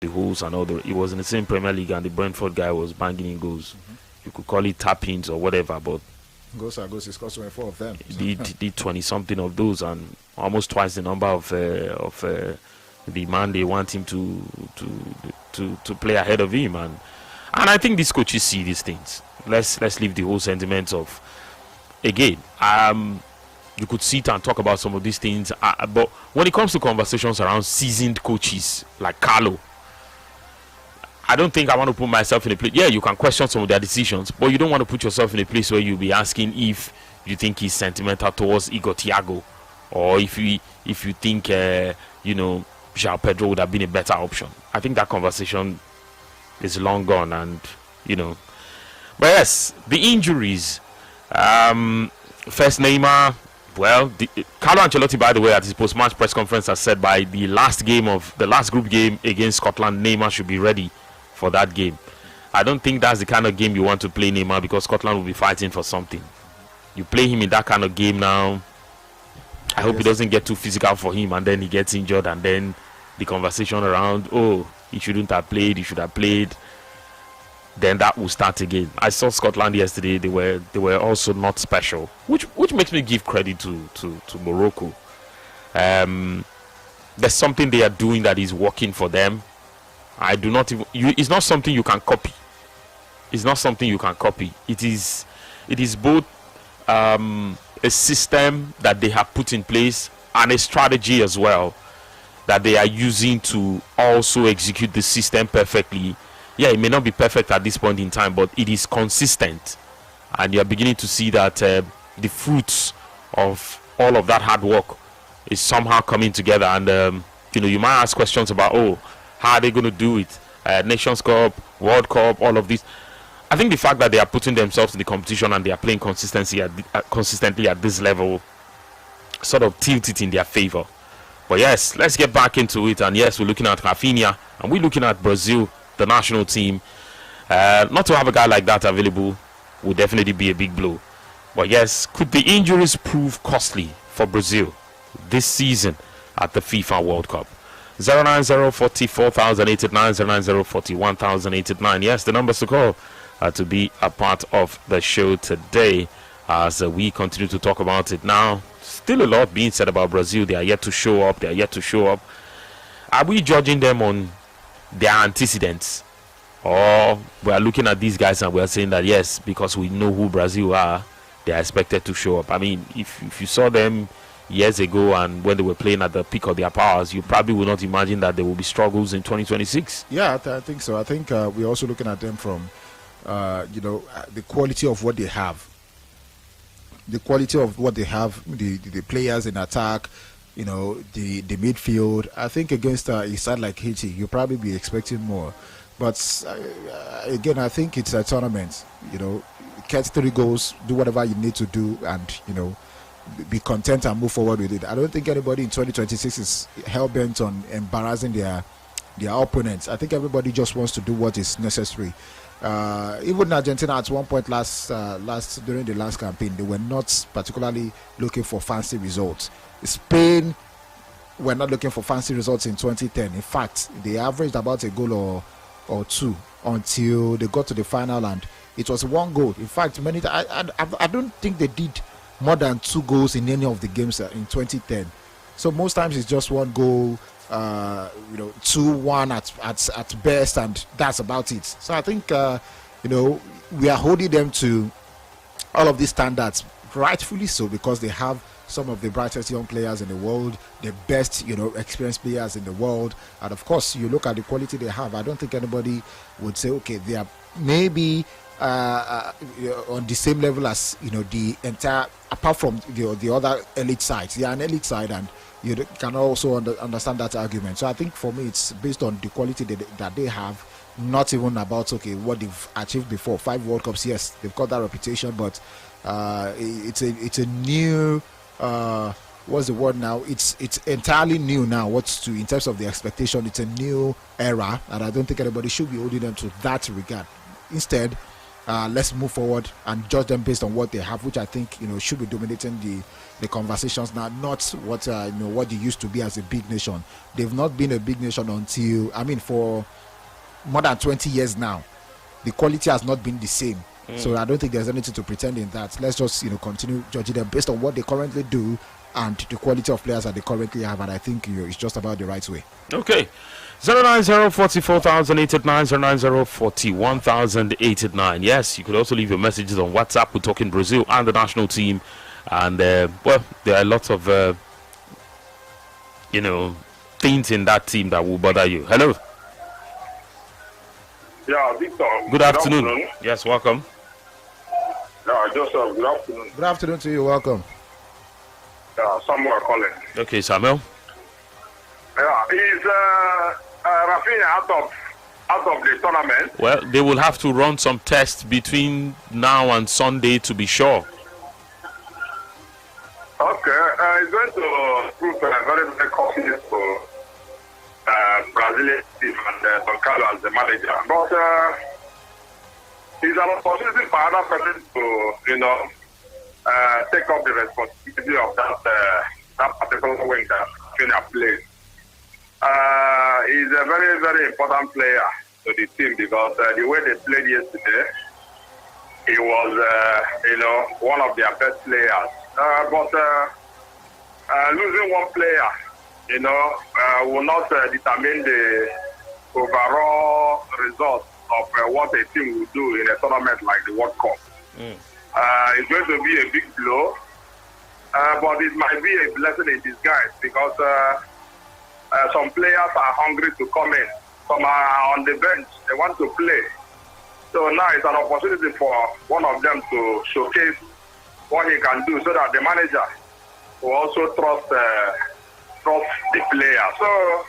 the holes and all the. It was in the same Premier League, and the Brentford guy was banging in goals. You could call it tap-ins or whatever, but goals are goals. He scored 24 of them. He did 20 something of those, and almost twice the number of the man they want him to play ahead of him, and I think these coaches see these things. Let's leave the whole sentiment of, again, you could sit and talk about some of these things, but when it comes to conversations around seasoned coaches like Carlo, I don't think I want to put myself in a place. Yeah, you can question some of their decisions, but you don't want to put yourself in a place where you'll be asking if you think he's sentimental towards Igor Thiago, or if you think João Pedro would have been a better option. I think that conversation is long gone, and but yes, the injuries. First, Neymar. Well, Carlo Ancelotti, by the way, at his post-match press conference, has said by the last group game against Scotland, Neymar should be ready for that game. I don't think that's the kind of game you want to play Neymar, because Scotland will be fighting for something. You play him in that kind of game now, I hope it doesn't get too physical for him and then he gets injured, and then the conversation around, oh, he shouldn't have played, he should have played, then that will start again. I saw Scotland yesterday. They were also not special, which makes me give credit to Morocco. There's something they are doing that is working for them. I do not even. It's not something you can copy. It's not something you can copy. It is both a system that they have put in place and a strategy as well that they are using to also execute the system perfectly. Yeah, it may not be perfect at this point in time, but it is consistent, and you are beginning to see that the fruits of all of that hard work is somehow coming together. And you might ask questions about, how are they going to do it? Nations Cup, World Cup, all of this. I think the fact that they are putting themselves in the competition and they are playing consistently at this level sort of tilt it in their favor. But yes, let's get back into it. And yes, we're looking at Rafinha, and we're looking at Brazil, the national team. Not to have a guy like that available would definitely be a big blow. But yes, could the injuries prove costly for Brazil this season at the FIFA World Cup? 090440889, Yes, the numbers to call to be a part of the show today as we continue to talk about it. Now, still a lot being said about Brazil. They are yet to show up. Are we judging them on their antecedents, or we are looking at these guys and we are saying that yes, because we know who Brazil are, they are expected to show up? I mean, if you saw them years ago and when they were playing at the peak of their powers, you probably would not imagine that there will be struggles in 2026. Yeah, I think so. I think we're also looking at them from the quality of what they have, the players in attack, the midfield. I think against a side like Haiti, you'll probably be expecting more. But again, I think it's a tournament. Catch 3 goals, do whatever you need to do, and be content and move forward with it. I don't think anybody in 2026 is hell-bent on embarrassing their opponents. I think everybody just wants to do what is necessary. Even Argentina at one point during the last campaign, they were not particularly looking for fancy results. Spain were not looking for fancy results in 2010. In fact, they averaged about a goal or two until they got to the final, and it was 1 goal. In fact, I don't think they did more than 2 goals in any of the games in 2010. So most times it's just 1 goal, 2-1 at best, and that's about it. So I think we are holding them to all of these standards, rightfully so, because they have some of the brightest young players in the world, the best experienced players in the world, and of course you look at the quality they have. I don't think anybody would say, okay, they are maybe on the same level as the entire, apart from the other elite sides. They are an elite side, and you can also understand that argument. So I think for me, it's based on the quality that they have, not even about what they've achieved before. 5 World Cups, yes, they've got that reputation, but it's a new what's the word now? It's entirely new now. In terms of the expectation, it's a new era, and I don't think anybody should be holding them to that regard. Instead, let's move forward and judge them based on what they have, which I think should be dominating the conversations now, not what what they used to be as a big nation. They've not been a big nation until for more than 20 years now. The quality has not been the same. So I don't think there's anything to pretend in that. Let's just continue judging them based on what they currently do and the quality of players that they currently have, and I think it's just about the right way. Okay. 090-44,889, Yes, you could also leave your messages on WhatsApp. We're talking Brazil and the national team, and there are lots of things in that team that will bother you. Hello. Yeah, Victor. Good afternoon. Yes, welcome. Yeah, Joseph. Good afternoon. Good afternoon to you. Welcome. Yeah, Samuel calling. Okay, Samuel. Yeah, is Rafinha out of the tournament? Well, they will have to run some tests between now and Sunday to be sure. Okay, it's going to prove very, very costly for Brazilian team and Don Carlo as the manager. But it's an opportunity for other person to, take up the responsibility of that particular wing that Rafinha plays. He's a very, very important player to the team because the way they played yesterday, he was, one of their best players. But losing one player, will not determine the overall result of what a team will do in a tournament like the World Cup. It's going to be a big blow, but it might be a blessing in disguise because some players are hungry to come in. Some are on the bench. They want to play. So now it's an opportunity for one of them to showcase what he can do so that the manager will also trust the player. So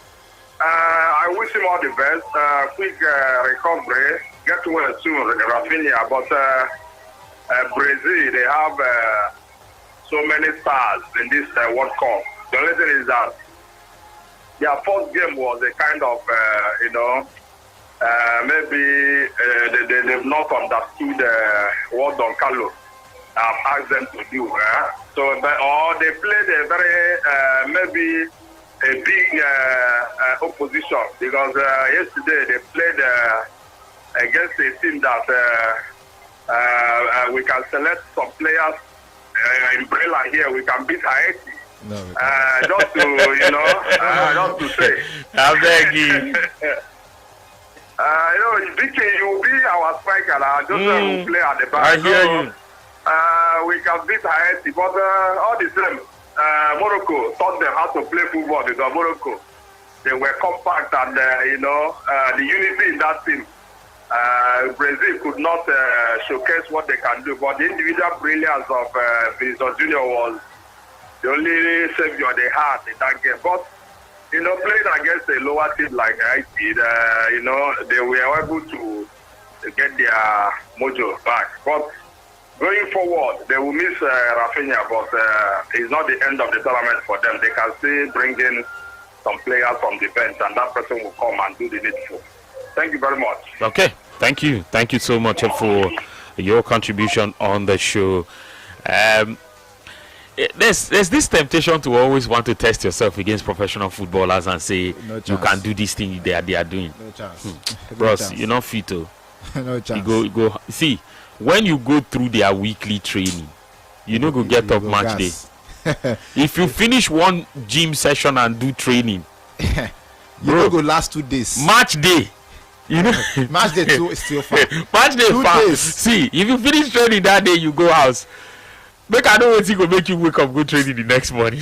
I wish him all the best. Quick recovery. Get well soon, Rafinha. But Brazil, they have so many stars in this World Cup. The only thing is that their first game was a kind of, maybe they've not understood what Don Carlo asked them to do. Or they played a very, maybe a big opposition because yesterday they played against a team that we can select some players in Brela here. We can beat Haiti. No, just to, just to say. I beg you. Vicky, you will be our striker. Just will play at the back. I hear you. We can beat Haiti, but all the same, Morocco taught them how to play football because Morocco, they were compact and, the unity in that team. Brazil could not showcase what they can do, but the individual brilliance of Vinicius Junior was the only savior they had in that game. But, playing against a lower team like Haiti, they were able to get their mojo back. But going forward, they will miss Rafinha, but it's not the end of the tournament for them. They can still bring in some players from the bench, and that person will come and do the needful. Thank you very much. Okay, thank you. Thank you so much for your contribution on the show. There's this temptation to always want to test yourself against professional footballers and say you can do this thing they are doing. No chance. Bros, you're not fit. No chance. You go. See, when you go through their weekly training, you know go get up match day. If you finish one gym session and do training, you go last 2 days. Match day. Match day is still far. Match day 2 far. days. See, if you finish training that day, you go house. I know what go make you wake up, go training the next morning.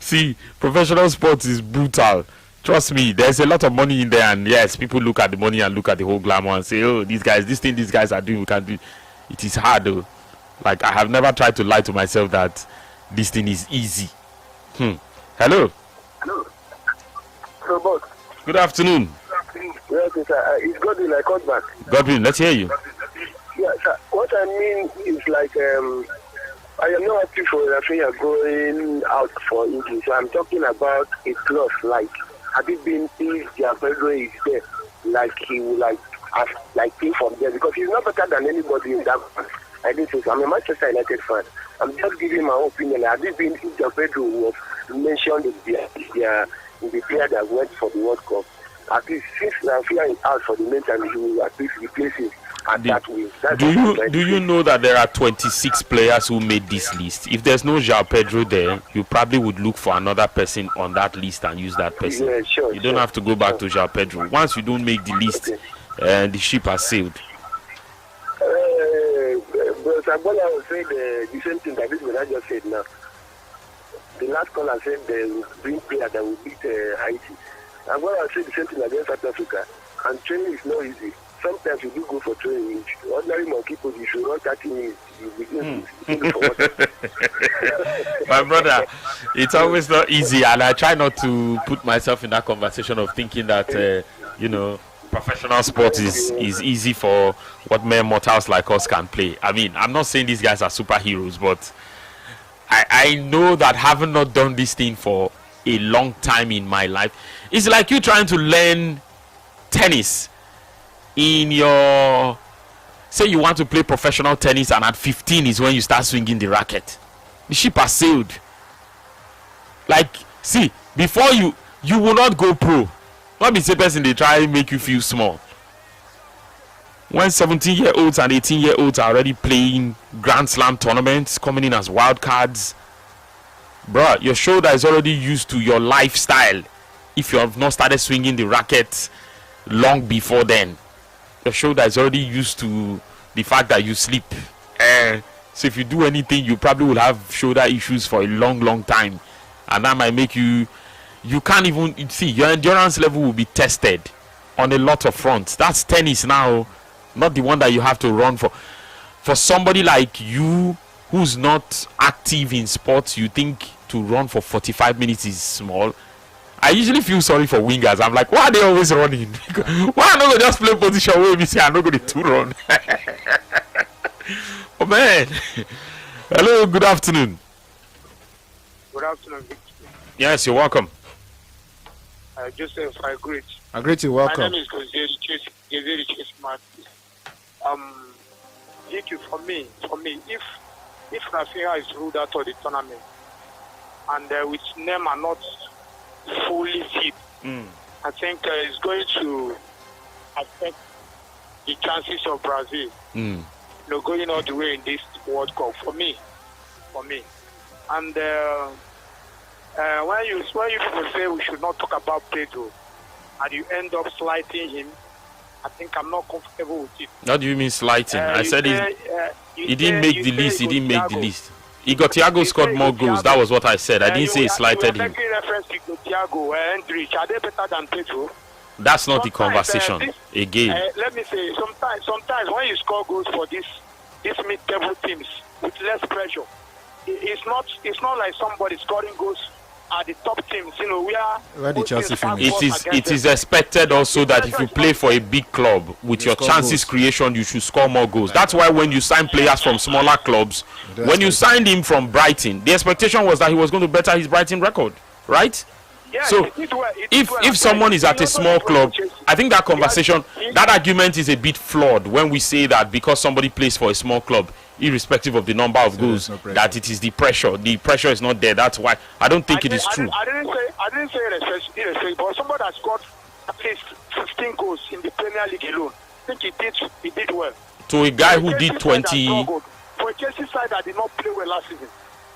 See, professional sports is brutal. Trust me, there's a lot of money in there, and yes, people look at the money and look at the whole glamour and say, "Oh, this thing these guys are doing, we can do." It is hard, though. Like, I have never tried to lie to myself that this thing is easy. Hello. Hello. Hello, boss. Good afternoon. Yes, it's Godwin. I called back. Godwin, let's hear you. Yeah, sir. What I mean is like I am not happy for Rafinha going out for injury. So I'm talking about a clause like, have it been if Diablo is there, like he will like as like pay from there because he's not better than anybody in that one. I didn't say so. I'm a Manchester United fan. I'm just giving my own opinion. Has it been if Joao Pedro was mentioned in the player that went for the World Cup? At least since Rafinha is out for the meantime, he will at least replace him. Do you know that there are 26 players who made this list? If there's no Joao Pedro there, you probably would look for another person on that list and use that person. Yeah, sure, you don't have to go back to Joao Pedro. Once you don't make the list, the ship has sailed. But Sabola was saying the same thing that this man just said now. The last caller said they will bring player that will beat Haiti. Sabola said the same thing against South Africa. And training is not easy. Sometimes you do go for training. Ordinary monkey people, you should run 30 minutes. My brother, it's always not easy, and I try not to put myself in that conversation of thinking that professional sport is easy for what mere mortals like us can play. I mean, I'm not saying these guys are superheroes, but I know that having not done this thing for a long time in my life, it's like you trying to learn tennis. In your, say you want to play professional tennis, and at 15 is when you start swinging the racket. The ship has sailed. Like, see, before you will not go pro. Not be the person they try to make you feel small. When 17-year-olds and 18-year-olds are already playing Grand Slam tournaments, coming in as wild cards, bro, your shoulder is already used to your lifestyle. If you have not started swinging the racket long before then, your shoulder is already used to the fact that you sleep. So if you do anything, you probably will have shoulder issues for a long time, and that might make you can't even see. Your endurance level will be tested on a lot of fronts. That's tennis now, not the one that you have to run for. For somebody like you who's not active in sports, you think to run for 45 minutes is small. I usually feel sorry for wingers. I'm like, why are they always running? Why not just play position where we say I'm not going to run? Oh man. Hello, good afternoon. Good afternoon, Victor. Yes, you're welcome. Joseph, I greet. I greet you. Welcome. My name is Gozeri Chase Martin. Vicky, for me, if Rafinha is ruled out of the tournament and with Neymar not fully fit, I think it's going to affect the chances of Brazil going all the way in this World Cup for me. And when you people say we should not talk about Pedro and you end up slighting him, I think I'm not comfortable with it. What do you mean slighting? I said he didn't make the list. He didn't make the list. Thiago scored more goals. That was what I said. I didn't say he slighted him. Making reference to Thiago and Endrick. Are they better than Pedro? That's not the conversation. Again. Let me say, sometimes when you score goals for these mid-table teams with less pressure, it's not like somebody scoring goals at the top teams. Where the Chelsea finish. It is expected also that if you play for a big club with your chances creation, you should score more goals. That's why when you sign players from smaller clubs, when you signed him from Brighton, the expectation was that he was going to better his Brighton record, right? Yeah, so if someone is at a small club, I think that conversation, that argument is a bit flawed when we say that because somebody plays for a small club, irrespective of the number of goals, that it is the pressure. The pressure is not there. That's why I don't think it is true. I didn't say irrespective, but somebody that scored at least 15 goals in the Premier League alone, I think he did well. To a guy who did 20. For a Chelsea side that did not play well last season,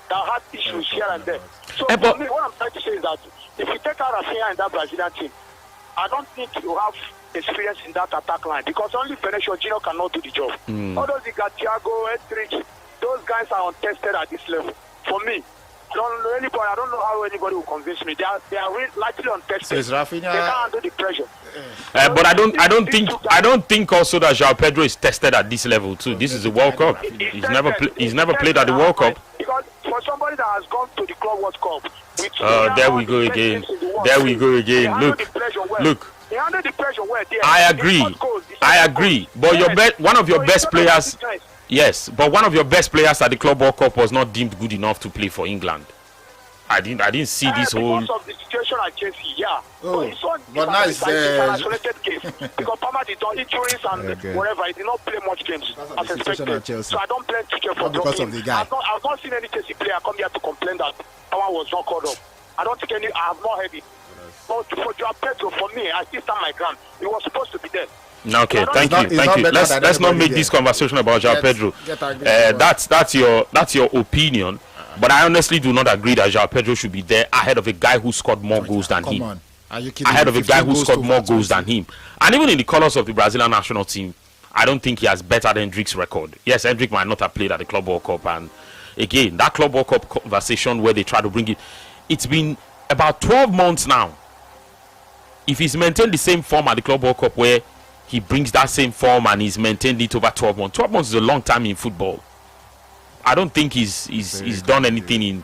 that had issues here and there. So but for me, what I'm trying to say is that if you take out Rafinha in that Brazilian team, I don't think you have experience in that attack line because only Vinicius Junior cannot do the job. All those Thiago, Endrick, those guys are untested at this level. For me, I don't know how anybody will convince me. They are really likely untested. So Rafinha, they can't handle the pressure. But I don't think also that Joao Pedro is tested at this level too. This is a World Cup. He's never played at the World Cup. Because for somebody that has gone to the Club World Cup, there we go again. There we go again. Look. They handle the pressure well. I agree. But one of your best players. Yes, but one of your best players at the Club World Cup was not deemed good enough to play for England. I didn't see this whole. Because of the situation at Chelsea, yeah. But now it's an isolated case. leave because Palmer did not injuries and whatever. He did not play much games as expected. So I don't blame Tuchel for because dropping of the him. guy. I've not seen any Chelsea player come here to complain that Palmer was not called up. I have not heard it. But for Joao Pedro, for me, I still stand my ground. He was supposed to be there. Okay, thank you. Let's not make this conversation about Joao Pedro. That's your opinion. But I honestly do not agree that Joao Pedro should be there ahead of a guy who scored more goals than him. On. Are you kidding? Ahead of a guy who scored more goals than him. And even in the colours of the Brazilian national team, I don't think he has better than Hendrick's record. Yes, Hendrick might not have played at the Club World Cup. And again, that Club World Cup conversation where they try to bring it, it's been about 12 months now. If he's maintained the same form at the Club World Cup where he brings that same form and he's maintained it over 12 months. 12 months is a long time in football. I don't think he's done anything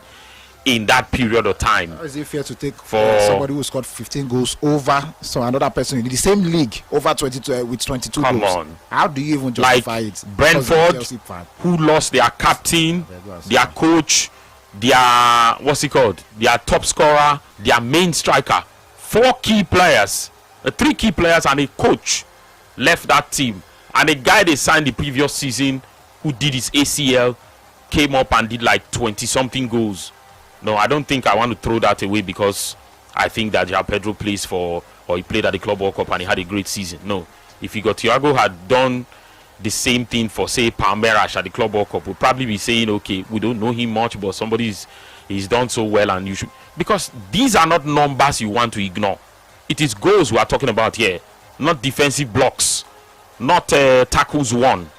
in that period of time. Is it fair to take for somebody who scored 15 goals over another person in the same league over 22 with 22 goals? Come on. How do you even justify it? Brentford, who lost their captain, their coach, their their top scorer, their main striker, 4 key players, 3 key players and a coach left that team, and a guy they signed the previous season who did his ACL came up and did like 20 something goals. No, I don't think I want to throw that away because I think that Joao Pedro plays for, or he played at the Club World Cup and he had a great season. No, if Thiago had done the same thing for, say, Palmeiras at the Club World Cup, we'll probably be saying, okay, we don't know him much, but he's done so well, and you should, because these are not numbers you want to ignore. It is goals we are talking about here, not defensive blocks, not tackles won.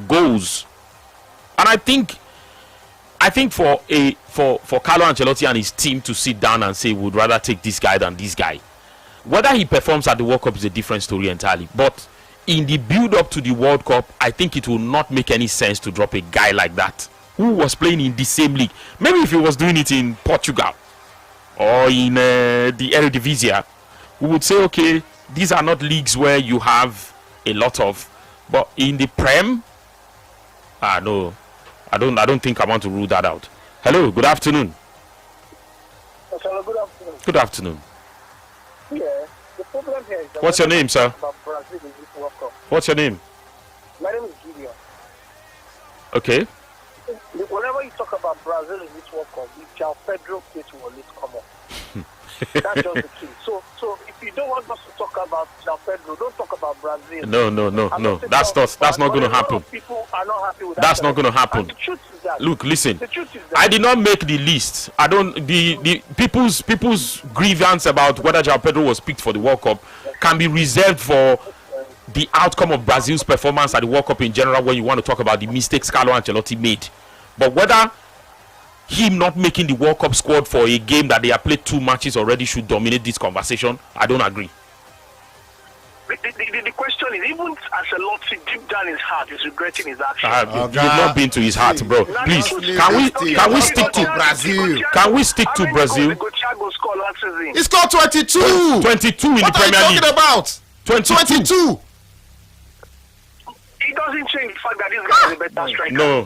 Goals. And I think for Carlo Ancelotti and his team to sit down and say would rather take this guy than this guy, whether he performs at the World Cup is a different story entirely. But in the build up to the World Cup, I think it will not make any sense to drop a guy like that who was playing in the same league. Maybe if he was doing it in Portugal or in the Eredivisie, we would say, okay, these are not leagues where you have a lot of, but in the Prem, no, I don't think I want to rule that out. Hello, good afternoon. Hello, good afternoon. Good afternoon. Yeah, the problem here is that what's your name, sir? Brazil in this World Cup. What's your name? My name is Gideon. Okay. Whenever you talk about Brazil in this World Cup, the Joao Pedro case will always come up. That's just the key. So if you don't want us to talk about Joao Pedro, don't talk about Brazil. No. That's not going to happen. People are not happy with that's not going to happen. And the truth is that. Look, listen. The truth is that. I did not make the list. I don't. The people's grievance about whether Joao Pedro was picked for the World Cup can be reserved for the outcome of Brazil's performance at the World Cup in general, when you want to talk about the mistakes Carlo Ancelotti made. But whether him not making the World Cup squad for a game that they have played 2 matches already should dominate this conversation, I don't agree. The question is, even Ancelotti deep down his heart is regretting his action. You've not been to his heart, bro. Please, can we stick to Brazil? Can we stick to Brazil? He scored 22. 22 in the Premier League. What are you talking about? 22. It doesn't change the fact that this guy is a better striker. No,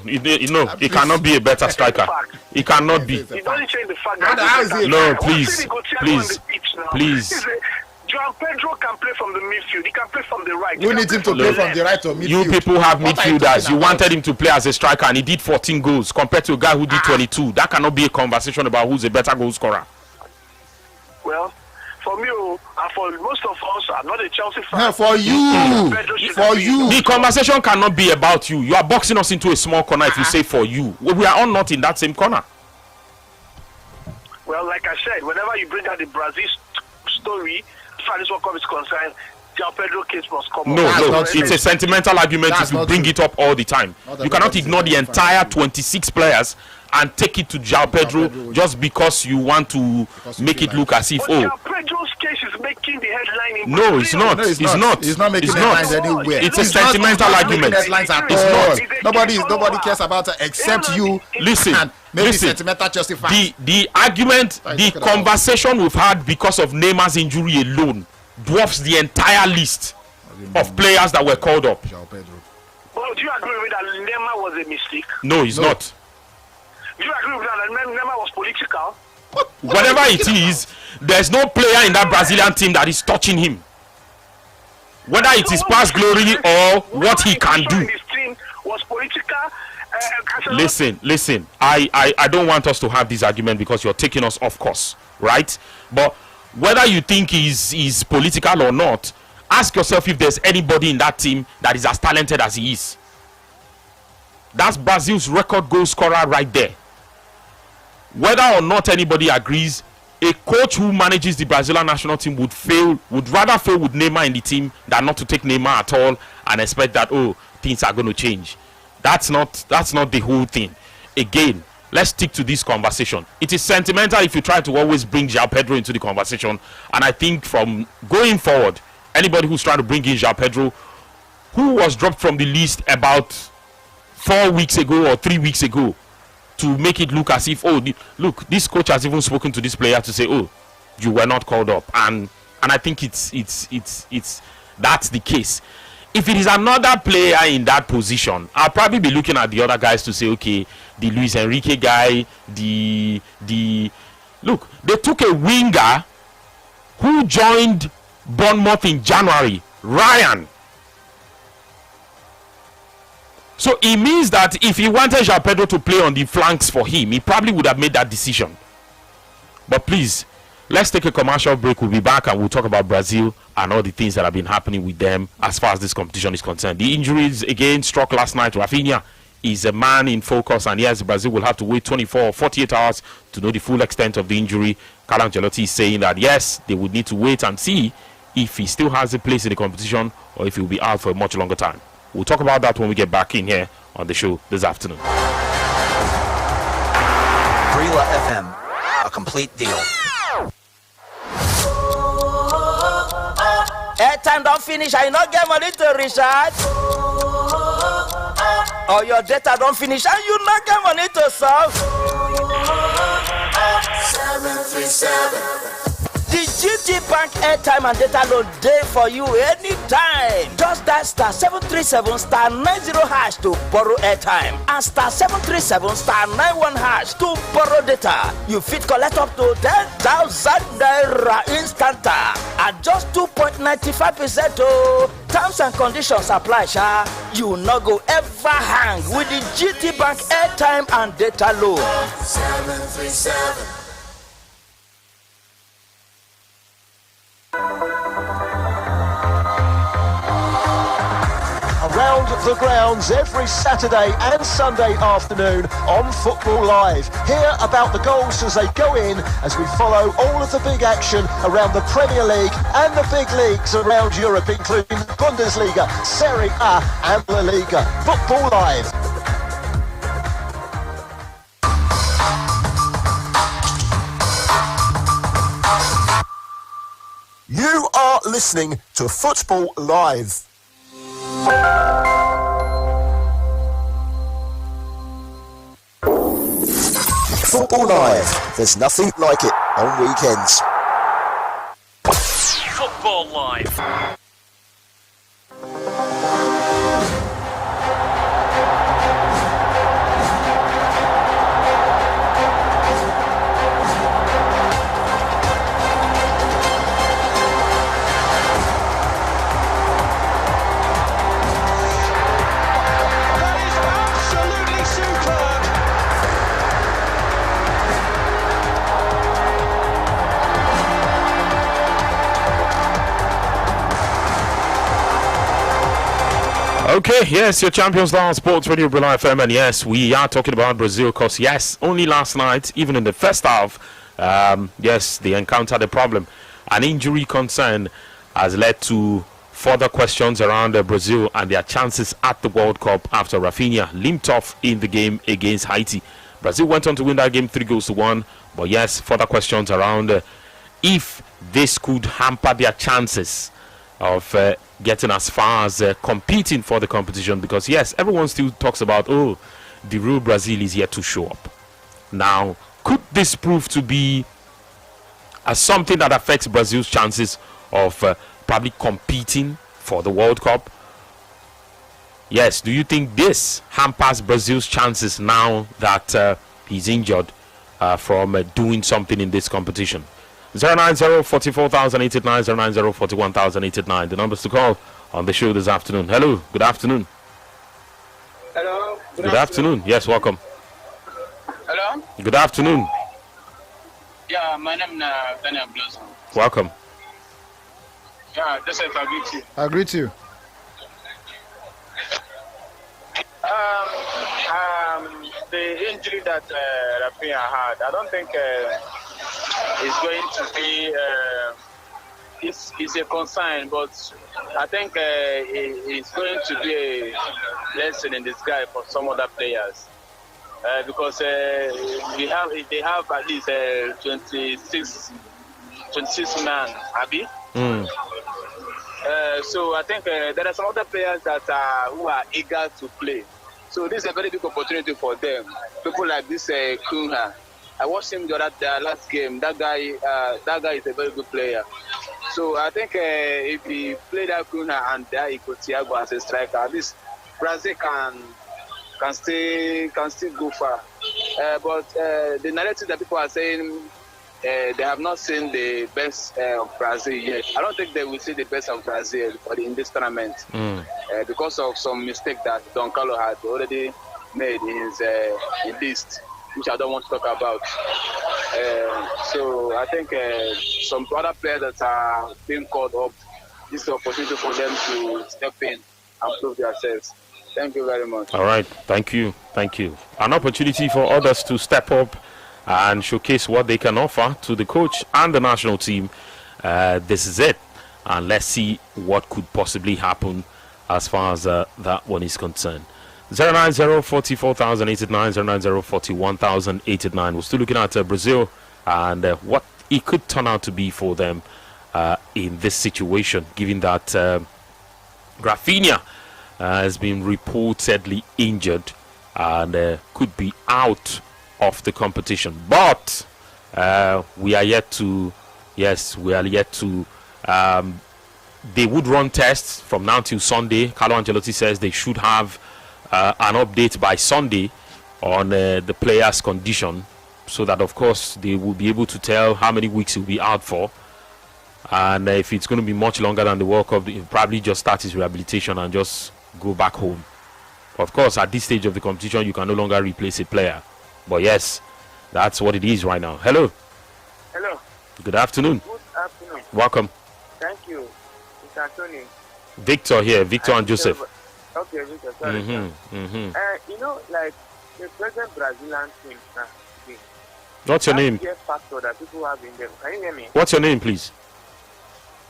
he cannot be a better striker. He cannot be. It doesn't change the fact that no, please. Joao Pedro can play from the midfield. He can play from the right. We need him to play from the right or midfield. You people have midfielders. You wanted him to play as a striker, and he did 14 goals compared to a guy who did 22. That cannot be a conversation about who's a better goal scorer. Well, for me, and for most of us, I'm not a Chelsea fan. No, for you. The conversation cannot be about you. You are boxing us into a small corner if you say for you. We are all not in that same corner. Well, like I said, whenever you bring out the Brazil story, as far as this World Cup is concerned, Joao Pedro case must come up. No, it's a sentimental argument if you bring it up all the time. You cannot ignore the entire 26 players and take it to Joao Pedro just because you want to make it look as if, Joao Pedro's case is making the headline in no, it's not. No, it's not. He's not making headlines anywhere. It's a sentimental argument. It's not. Nobody cares about it except you. Listen. Sentimental justified. The argument, the conversation we've had because of Neymar's injury alone dwarfs the entire list of players that were called up. Well, do you agree with that Neymar was a mistake? No, he's not. Do you agree with that Neymar was political? Whatever it is, there's no player in that Brazilian team that is touching him. whether it is past glory or what he can do. This team was political. Listen. I don't want us to have this argument because you're taking us off course, right? But whether you think he's political or not, ask yourself if there's anybody in that team that is as talented as he is. That's Brazil's record goal scorer right there. Whether or not anybody agrees, a coach who manages the Brazilian national team would rather fail with Neymar in the team than not to take Neymar at all and expect that, oh, things are going to change. That's not the whole thing. Again, let's stick to this conversation. It is sentimental if you try to always bring João Pedro into the conversation, and I think from going forward, anybody who's trying to bring in João Pedro, who was dropped from the list about 4 weeks ago or 3 weeks ago, to make it look as if, look, this coach has even spoken to this player to say, oh, you were not called up, and I think it's that's the case. If it is another player in that position, I'll probably be looking at the other guys to say, okay, the Luis Enrique guy, look, they took a winger who joined Bournemouth in January, Ryan. So it means that if he wanted João Pedro to play on the flanks for him, he probably would have made that decision. But please, let's take a commercial break. We'll be back and we'll talk about Brazil and all the things that have been happening with them as far as this competition is concerned. The injuries again struck last night. Rafinha is a man in focus, and yes, Brazil will have to wait 24 or 48 hours to know the full extent of the injury. Carlo Ancelotti is saying that yes, they would need to wait and see if he still has a place in the competition or if he will be out for a much longer time. We'll talk about that when we get back in here on the show this afternoon. Brila FM, a complete deal. Airtime don't finish, I not get money to recharge. Or your data don't finish and you not get money to solve. 737. The GT Bank airtime and data load day for you anytime. Just dial star 737 star 90 hash to borrow airtime and star 737 star 91 hash to borrow data. You fit collect up to 10,000 naira instant at just 2.95%. Oh, terms and conditions apply, sha. You no go ever hang with the GT Bank airtime and data load. 737. Around the grounds every Saturday and Sunday afternoon on Football Live. Hear about the goals as they go in as we follow all of the big action around the Premier League and the big leagues around Europe, including Bundesliga, Serie A and La Liga. Football Live. You are listening to Football Live. Football Live. There's nothing like it on weekends. Football Live. Okay, yes, your Champions League Sports Radio Brila FM, and yes, we are talking about Brazil because yes, only last night, even in the first half, yes, they encountered a problem. An injury concern has led to further questions around Brazil and their chances at the World Cup after Rafinha limped off in the game against Haiti. Brazil went on to win that game 3-1, but yes, further questions around if this could hamper their chances of getting as far as competing for the competition, because yes, everyone still talks about, oh, the real Brazil is yet to show up. Now, could this prove to be something that affects Brazil's chances of probably competing for the World Cup? Yes, do you think this hampers Brazil's chances now that he's injured from doing something in this competition? 090-44,089, 090-41,089. The numbers to call on the show this afternoon. Hello, good afternoon. Hello. Good afternoon. Yes, welcome. Hello. Good afternoon. Yeah, my name is Daniel Blossom. Welcome. Yeah, Joseph, I greet you. I agree to you. The injury that Rafinha had, I don't think is going to be. It's a concern, but I think it's going to be a blessing in disguise for some other players because they have at least 26 man, Abi. So I think there are some other players that who are eager to play. So this is a very big opportunity for them. People like this Cunha. I watched him the last game. That guy is a very good player. So I think if he play that Cunha and there he got Thiago as a striker, at least Brazil can still go far. But the narrative that people are saying they have not seen the best of Brazil yet. I don't think they will see the best of Brazil in this tournament because of some mistake that Don Carlo had already made in his list, which I don't want to talk about. So I think some other players that are being called up, this is an opportunity for them to step in and prove themselves. Thank you very much. All right, thank you. An opportunity for others to step up and showcase what they can offer to the coach and the national team. This is it, and let's see what could possibly happen as far as that one is concerned. 090-44,089, 090-41,089. We're still looking at Brazil and what it could turn out to be for them in this situation, given that Rafinha has been reportedly injured and could be out of the competition. But we are yet to they would run tests from now till Sunday. Carlo Ancelotti says they should have an update by Sunday on the player's condition, so that of course they will be able to tell how many weeks he'll be out for, and if it's going to be much longer than the World Cup, he'll probably just start his rehabilitation and just go back home. Of course, at this stage of the competition, you can no longer replace a player, but yes, that's what it is right now. Hello. Good afternoon. Good afternoon. Welcome. Thank you. It's Anthony. Victor here. Victor and Joseph. Okay, Victor. Sorry. You know, like the present Brazilian team now. What's your name? Factor that people have in them. Can you hear me? What's your name, please?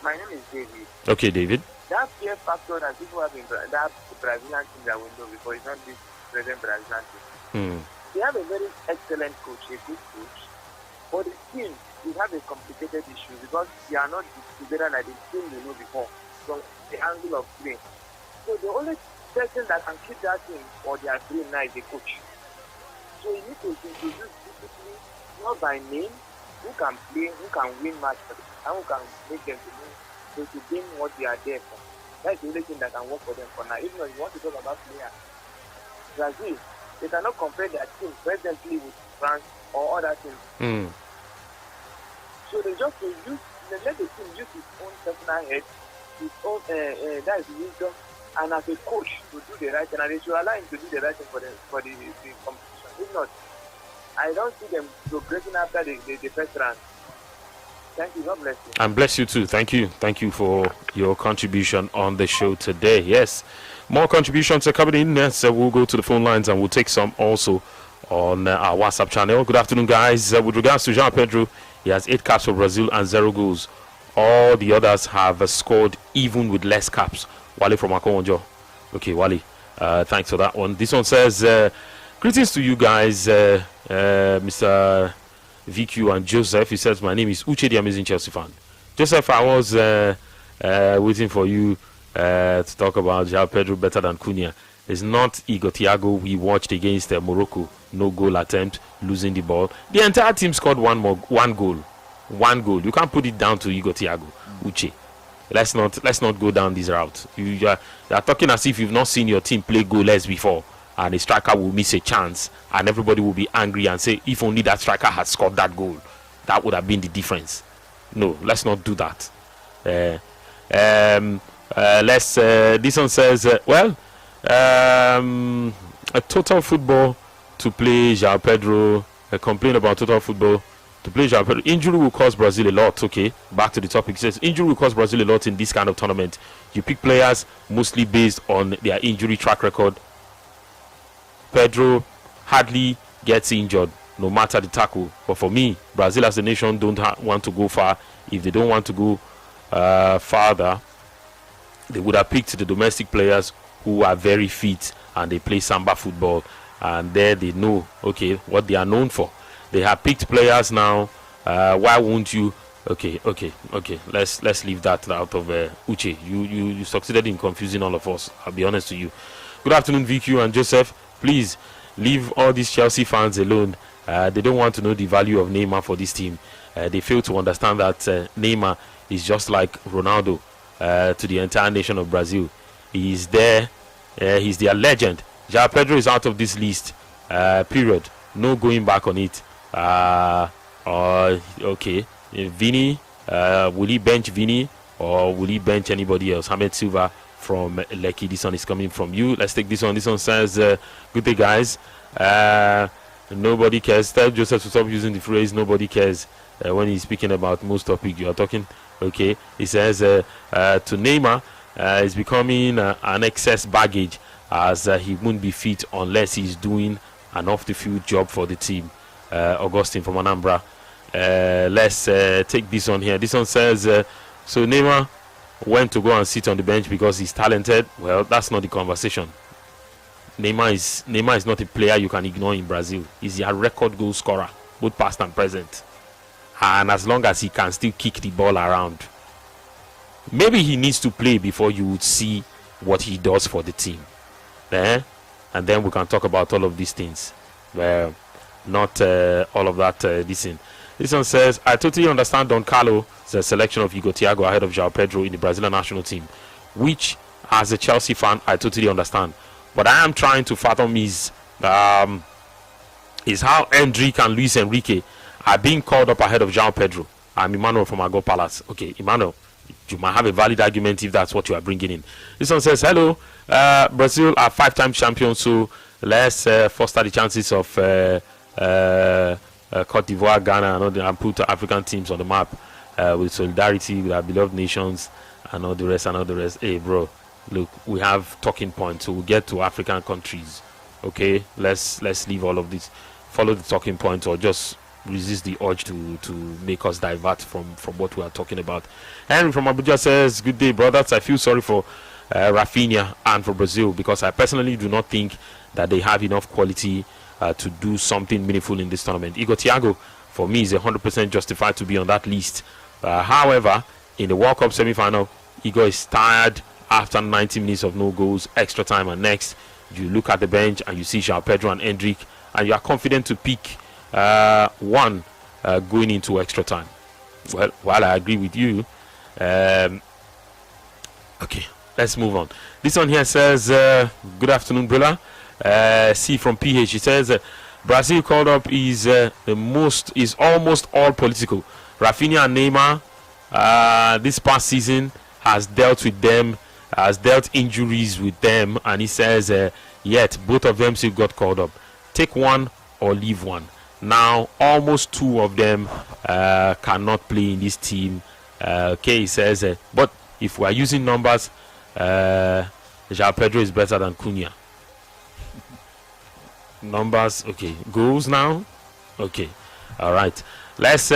My name is David. Okay, David. That fear factor that people have in that Brazilian team that we know before is not this present Brazilian team. They have a very excellent coach, a good coach. But the team, we have a complicated issue because they are not together like the team we know before from the angle of play. So the only person that can keep that team or their dream now is the coach. So you need to introduce discipline, not by name, who can play, who can win matches, and who can make them to gain what they are there for. That's the only thing that can work for them for now. Even though you want to talk about players, Brazil, they cannot compare their team presently with France or other teams. So they just let the team use his own personal head, his own that is wisdom, and as a coach to do the right thing, and they should allow him to do the right thing for the competition. If not, I don't see them progressing after the first round. Thank you. God bless you. And bless you too. Thank you for your contribution on the show today. Yes, more contributions are coming in. Yes, we'll go to the phone lines and we'll take some also on our WhatsApp channel. Good afternoon, guys. With regards to João Pedro, he has 8 caps for Brazil and 0 goals. All the others have scored even with less caps. Wale from Akonjo. Okay, Wale. Thanks for that one. This one says, greetings to you guys, Mr. VQ and Joseph. He says, my name is Uche, the amazing Chelsea fan. Joseph, I was waiting for you to talk about João Pedro better than Cunha. It's not Igor Thiago we watched against Morocco. No goal attempt, losing the ball. The entire team scored one goal. One goal. You can't put it down to Igor Thiago. Uche. Let's not go down this route. You are talking as if you've not seen your team play goalless before, and a striker will miss a chance, and everybody will be angry and say, if only that striker had scored that goal, that would have been the difference. No, let's not do that. This one says, a total football to play João Pedro. A complaint about total football to play João Pedro. Injury will cost Brazil a lot. Okay, back to the topic. It says injury will cost Brazil a lot in this kind of tournament. You pick players mostly based on their injury track record. Pedro hardly gets injured, no matter the tackle. But for me, Brazil as a nation don't want to go far. If they don't want to go farther, they would have picked the domestic players who are very fit and they play samba football, and there they know what they are known for. They have picked players now. Why won't you? Okay. Let's leave that out of Uche. You succeeded in confusing all of us. I'll be honest to you. Good afternoon, VQ and Joseph. Please leave all these Chelsea fans alone. They don't want to know the value of Neymar for this team. They fail to understand that Neymar is just like Ronaldo to the entire nation of Brazil. He is there. He's their legend. João Pedro is out of this list. Period. No going back on it. Okay. Vini, will he bench Vini or will he bench anybody else? Ahmed Silva from Lekki. This one is coming from you. Let's take this one. This one says, good day, guys. Nobody cares. Tell Joseph to stop using the phrase nobody cares when he's speaking about most topic you are talking. Okay. He says to Neymar, is becoming an excess baggage as he won't be fit unless he's doing an off-the-field job for the team. Augustine from Anambra. Let's take this one here. This one says, so Neymar went to go and sit on the bench because he's talented. Well, that's not the conversation. Neymar is not a player you can ignore in Brazil. He's a record goal scorer, both past and present. And as long as he can still kick the ball around, maybe he needs to play before you would see what he does for the team. And then we can talk about all of these things. Well, not all of that. This one says, I totally understand Don Carlo's selection of Igor Thiago ahead of João Pedro in the Brazilian national team, which, as a Chelsea fan, I totally understand. But I am trying to fathom is how Endrick and Luis Enrique are being called up ahead of João Pedro. I'm Emmanuel from Agor Palace. Okay, Emmanuel, you might have a valid argument if that's what you are bringing in. This one says, hello, Brazil are 5-time champions, so let's foster the chances of Cote d'Ivoire, Ghana, and put African teams on the map with solidarity with our beloved nations and all the rest. Hey, bro, look, we have talking points, so we'll get to African countries. Okay, let's leave all of this, follow the talking points, or just resist the urge to make us divert from what we are talking about. Henry from Abuja says, good day, brothers. I feel sorry for Rafinha and for Brazil because I personally do not think that they have enough quality to do something meaningful in this tournament. Igor Thiago, for me, is 100% justified to be on that list. However, in the World Cup semi-final, Igor is tired after 90 minutes of no goals, extra time, and next you look at the bench and you see João Pedro and Endrick, and you are confident to pick one going into extra time. Well, while I agree with you, okay, let's move on. This one here says, good afternoon, brother. C from PH. It says, Brazil called up is almost all political. Rafinha and Neymar, this past season has dealt injuries with them, and he says, yet both of them still got called up. Take one or leave one. Now, almost two of them cannot play in this team. Okay, he says, but if we are using numbers, João Pedro is better than Cunha. Numbers, okay. Goals now, okay. All right. Let's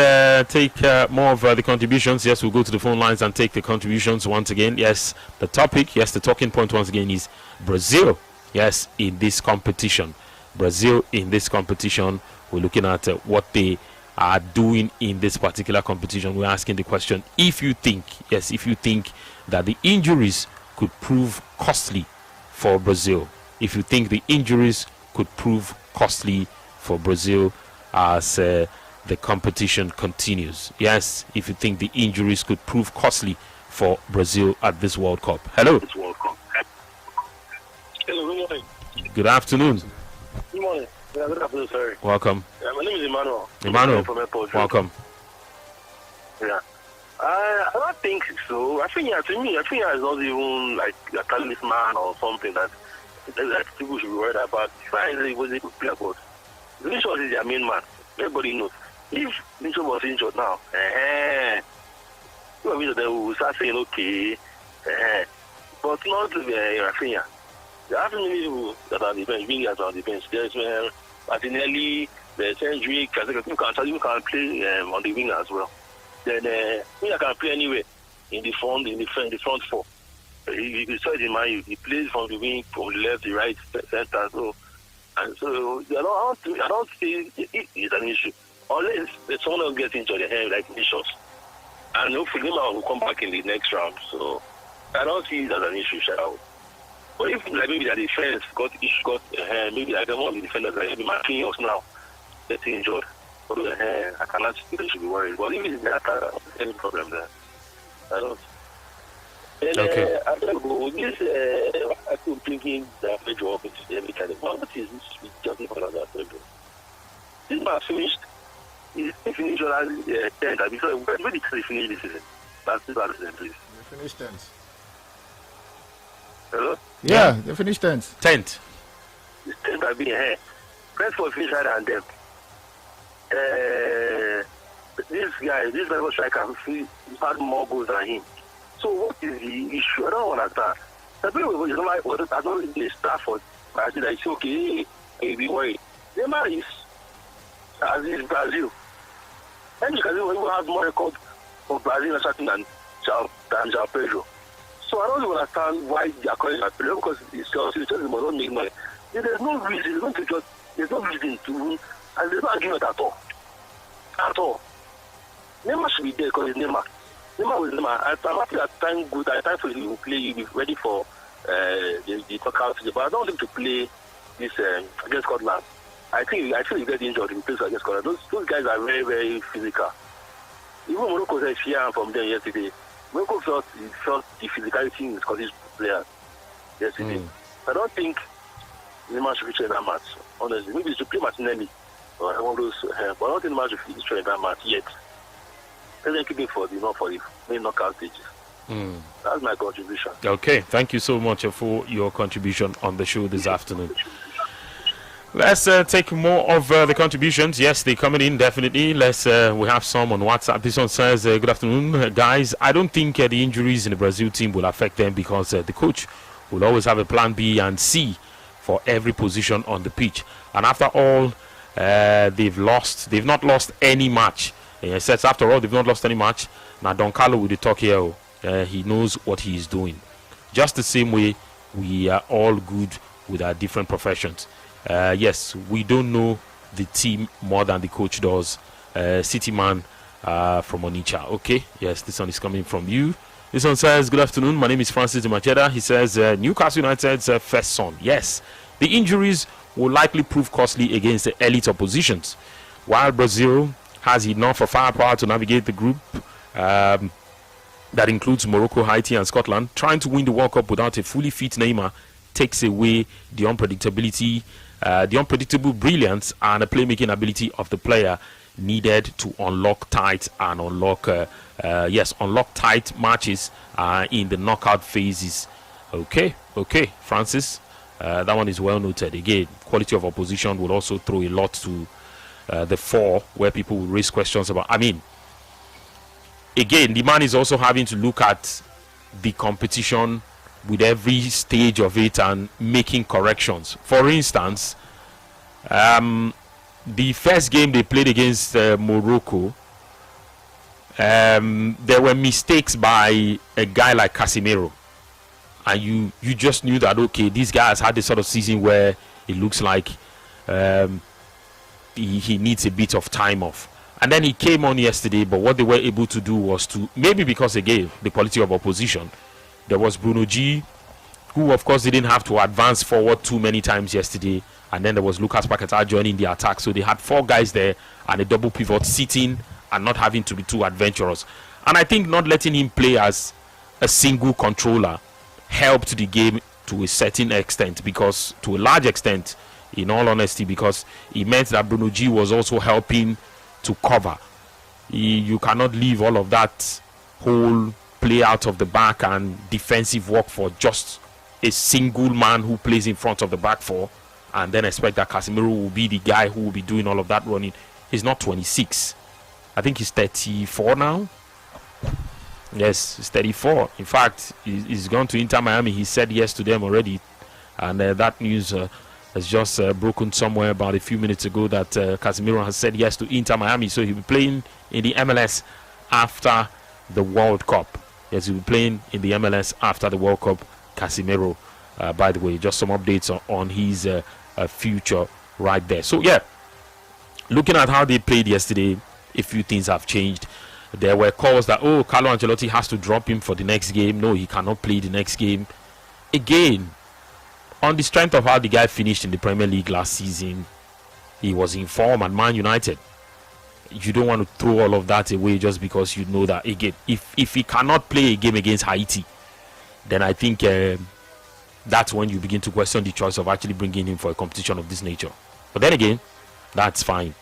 take more of the contributions. Yes, we'll go to the phone lines and take the contributions once again. Yes, the topic, yes, the talking point once again is Brazil. Yes, in this competition. Brazil in this competition. We're looking at what they are doing in this particular competition. We're asking the question, if you think that the injuries could prove costly for Brazil, if you think the injuries could prove costly for Brazil as the competition continues. Yes, if you think the injuries could prove costly for Brazil at this World Cup. Hello. Hello, good morning. Good afternoon. Good morning. Yeah, good afternoon, sorry. Welcome. My name is Emmanuel. Emmanuel, from Airport. welcome. Yeah. I don't think so. I think to me, is not even like a talisman or something that people should be worried about. Fine, he was able to play, but Vinicius is their main man. Everybody knows. If Vinicius was injured now, they will start saying, okay, but not Rafinha. There are many people that are on the bench, wingers on the bench. There's Martinelli, there's Hendrick, you can play on the wing as well. Then Winger can play anywhere in the front four. You saw it in Man U, he plays from the wing, from the left, the right, center. So I don't see it's an issue. Unless someone else gets into the hand like Vinicius. And hopefully Neymar will come back in the next round. So I don't see it as an issue, shall. But if like maybe the defense maybe like one of the defenders like maybe Marquinhos now getting injured. But I cannot say they should be worried. But if it's that any problem there, I don't. And, okay. I don't go. This I keep thinking that Pedro up into every kind of what is this jumping for that Pedro? This match finished. He finished on 10th. Because when did he finish this season? That's the season, please. They finished 10th. Hello? Yeah, they finished 10th. 10th. It's 10th by being here. Brentford finished higher than them. This level striker, he had more goals than him. So what is the issue? I don't understand. The people is like, I don't really start for Brazil. I say, okay, I'll be worried. Neymar is Brazil. And you can see who has more record for Brazil than João Pedro. So I don't really understand why they are calling that Pedro because it's just not make money. There's no reason. There's no reason to, and there's no argument at all. At all. Neymar should be there because it's Neymar. Neymar was Neymar. I'm happy that time good. At time for you to play, you'll be ready for the knockout. But I don't think to play this against Scotland. I think you get injured in place against Scotland. Those guys are very, very physical. Even Morocco said fear from them yesterday. Morocco felt the physicality in Scottish players yesterday. I don't think Neymar should be in that match. Honestly, maybe he should play Martinelli or one of those. But I don't think Neymar should be in that match yet. Let's keep it for the main knockout stages. That's my contribution. Okay, thank you so much for your contribution on the show this afternoon. Let's take more of the contributions. Yes, they're coming in, definitely. We have some on WhatsApp. This one says, good afternoon, guys. I don't think the injuries in the Brazil team will affect them because the coach will always have a plan B and C for every position on the pitch. And after all, they've not lost any match. He says, after all, they've not lost any match. Now, Don Carlo will talk here. He knows what he is doing. Just the same way we are all good with our different professions. Yes, we don't know the team more than the coach does. City man from Onitsha. Okay, yes, this one is coming from you. This one says, good afternoon, my name is Francis de Macheda. He says, Newcastle United's first son. Yes, the injuries will likely prove costly against the elite oppositions. While Brazil has enough of firepower to navigate the group that includes Morocco, Haiti and Scotland, trying to win the World Cup without a fully fit Neymar takes away the unpredictable brilliance and the playmaking ability of the player needed to unlock tight matches in the knockout phases. Okay, Francis, that one is well noted. Again, quality of opposition will also throw a lot to the fore, where people will raise questions about. I mean, again, the man is also having to look at the competition with every stage of it and making corrections. For instance, the first game they played against Morocco, there were mistakes by a guy like Casemiro, and you just knew that, okay, this guy has had this sort of season where it looks like he needs a bit of time off. And then he came on yesterday, but what they were able to do was to, maybe because again the quality of opposition, there was Bruno G, who of course didn't have to advance forward too many times yesterday, and then there was Lucas Paquetá joining the attack. So they had four guys there and a double pivot sitting and not having to be too adventurous. And I think not letting him play as a single controller helped the game to a certain extent, because to a large extent, in all honesty, because it meant that Bruno G was also helping to cover. You cannot leave all of that whole play out of the back and defensive work for just a single man who plays in front of the back four, and then expect that Casemiro will be the guy who will be doing all of that running. He's not 26. I think he's 34 now. Yes, he's 34. In fact, he's gone to Inter Miami. He said yes to them already. And that news has just broken somewhere about a few minutes ago that Casemiro has said yes to Inter Miami. So he'll be playing in the MLS after the World Cup. Yes, he'll be playing in the MLS after the World Cup, Casemiro. By the way, just some updates on his future right there. So, yeah, looking at how they played yesterday, a few things have changed. There were calls that, Carlo Ancelotti has to drop him for the next game. No, he cannot play the next game. Again, on the strength of how the guy finished in the Premier League last season, he was in form at Man United. You don't want to throw all of that away just because you know that, again, if he cannot play a game against Haiti, then I think that's when you begin to question the choice of actually bringing him for a competition of this nature. But then again, that's fine.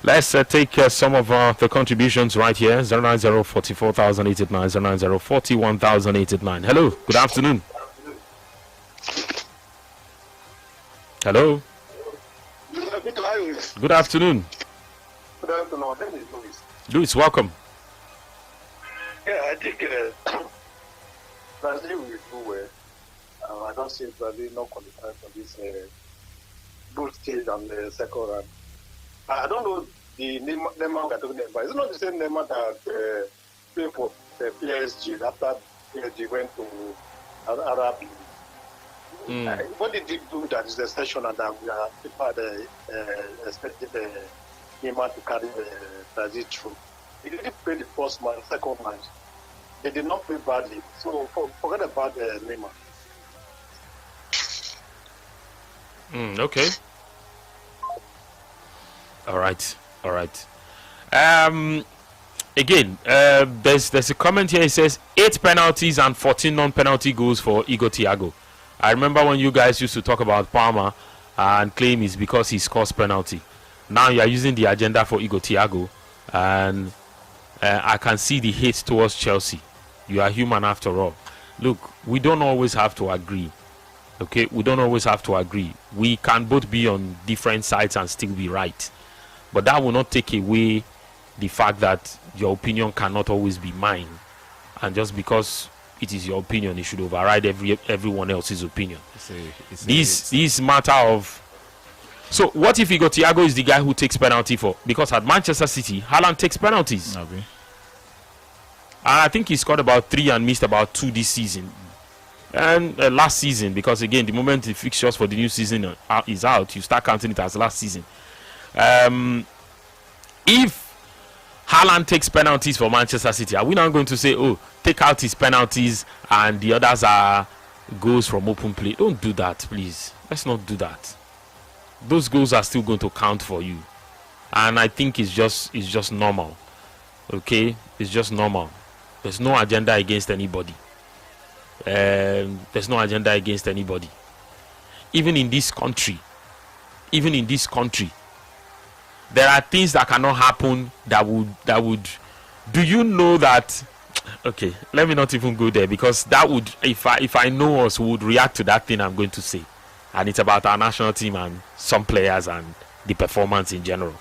Let's take some of the contributions right here. 090-44,889, 090-41,889. Hello, good afternoon. Hello. Good afternoon. Good afternoon. This is Louis. Louis, welcome. Yeah, I think Brazil will do well. I don't see Brazil not qualified for this group stage on the second round. I don't know the Neymar we're talking about. It's not the same Neymar that played for the PSG after PSG went to Arab League. What did he do that is exceptional that we are people expected Neymar to carry Brazil through? He didn't play the first match, second match. They did not play badly. So forget about Neymar. Okay. All right. Again, there's a comment here. It says 8 penalties and 14 non-penalty goals for Igor Thiago. I remember when you guys used to talk about Palmer and claim it's because he scores penalty. Now you are using the agenda for Igor Thiago, and I can see the hate towards Chelsea. You are human after all. Look, we don't always have to agree. Okay, we don't always have to agree. We can both be on different sides and still be right. But that will not take away the fact that your opinion cannot always be mine. And just because it is your opinion, it should override everyone else's opinion. This matter of... So what if Igor Thiago is the guy who takes penalty for? Because at Manchester City, Haaland takes penalties. Okay. And I think he scored about 3 and missed about 2 this season. And last season, because again, the moment the fixtures for the new season is out, you start counting it as last season. If Haaland takes penalties for Manchester City, are we not going to say, take out his penalties and the others are goals from open play? Don't do that, please. Let's not do that. Those goals are still going to count for you. And I think it's just normal. Okay? It's just normal. There's no agenda against anybody. There's no agenda against anybody. Even in this country, there are things that cannot happen that would do you know that? Okay, let me not even go there, because that would, if I know us, would react to that thing I'm going to say, and it's about our national team and some players and the performance in general.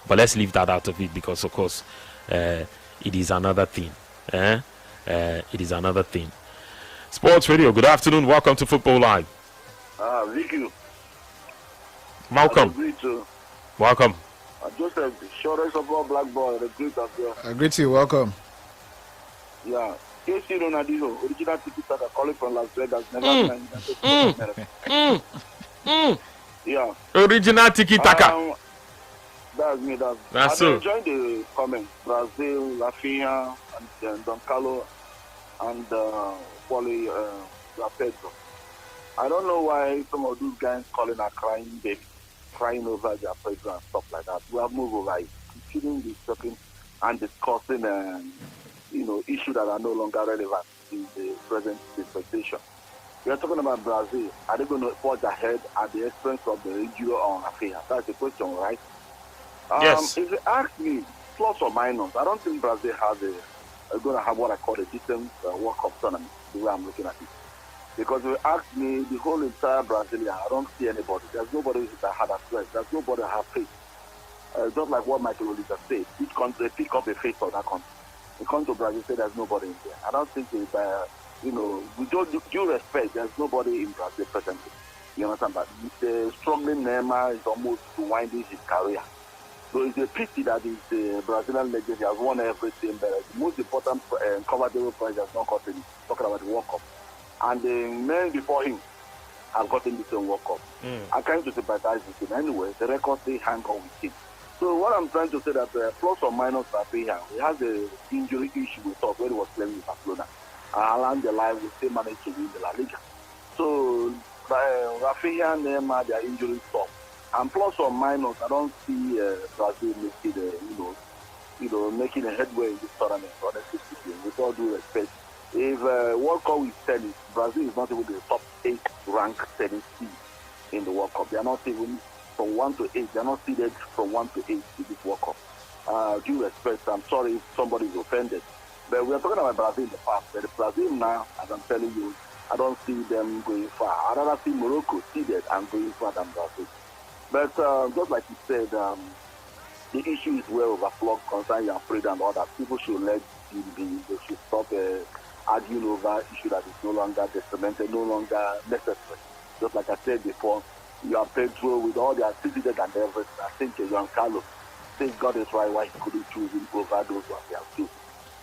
But let's leave that out of it, because of course it is another thing. It is another thing. Sports Radio, good afternoon. Welcome to Football Live. Vicky. Welcome. Welcome. Joseph, shortest of all black boy, the great as well. I greet you, welcome. Yeah. KC Ronaldinho, original tiki-taka, calling from Las Vegas. Yeah. Original tiki-taka. That's me. That's so. I'm enjoying the comment. Brazil, Rafinha, and Don Carlo, and Wally Pedro. I don't know why some of those guys calling are crying over their president and stuff like that. We have moved over it, continuing the talking and discussing issues that are no longer relevant in the present dispensation. We are talking about Brazil. Are they going to forge ahead at the expense of the injury on Rafinha? That's the question, right? Yes. If you ask me, plus or minus, I don't think Brazil has going to have what I call a decent World Cup tournament, the way I'm looking at it. Because if you ask me, the whole entire Brazilian, I don't see anybody. There's nobody that had a threat. There's nobody that have faith. Just like what Michael Oliver said, each country pick up a face for that country. They come to Brazil, say there's nobody in there. I don't think it's, with due respect, there's nobody in Brazil presently. You understand that? The struggling Neymar is almost winding his career. So it's a pity that the Brazilian legend has won everything, but the most important coverable prize has not gotten it. Talking about the World Cup. And the men before him have gotten the same World Cup. I can't sympathize with him anyway. The record they hang on with him. So what I'm trying to say that plus or minus Rafinha, he has an injury issue with us when he was playing with Barcelona. Along the line, we still managed to win the La Liga. So Rafinha, Neymar, their injury stop. And plus or minus, I don't see Brazil making a headway in this tournament. Honestly speaking, with all due respect, if World Cup is tennis, Brazil is not even the top 8 ranked tennis team in the World Cup. They are not even from 1 to 8. They are not seeded from 1 to 8 in this World Cup. Due respect, I'm sorry if somebody is offended, but we are talking about Brazil in the past. But Brazil now, as I'm telling you, I don't see them going far. I'd rather see Morocco seeded and going far than Brazil. But just like you said, the issue is well overflowed concerning Alfredo and all that. People should let him be. They should stop arguing over issue that is no longer detrimental, no longer necessary. Just like I said before, you have Pedro with all the activities and everything. I think Juan Carlos thank God is right why he couldn't choose him over those ones they have chosen.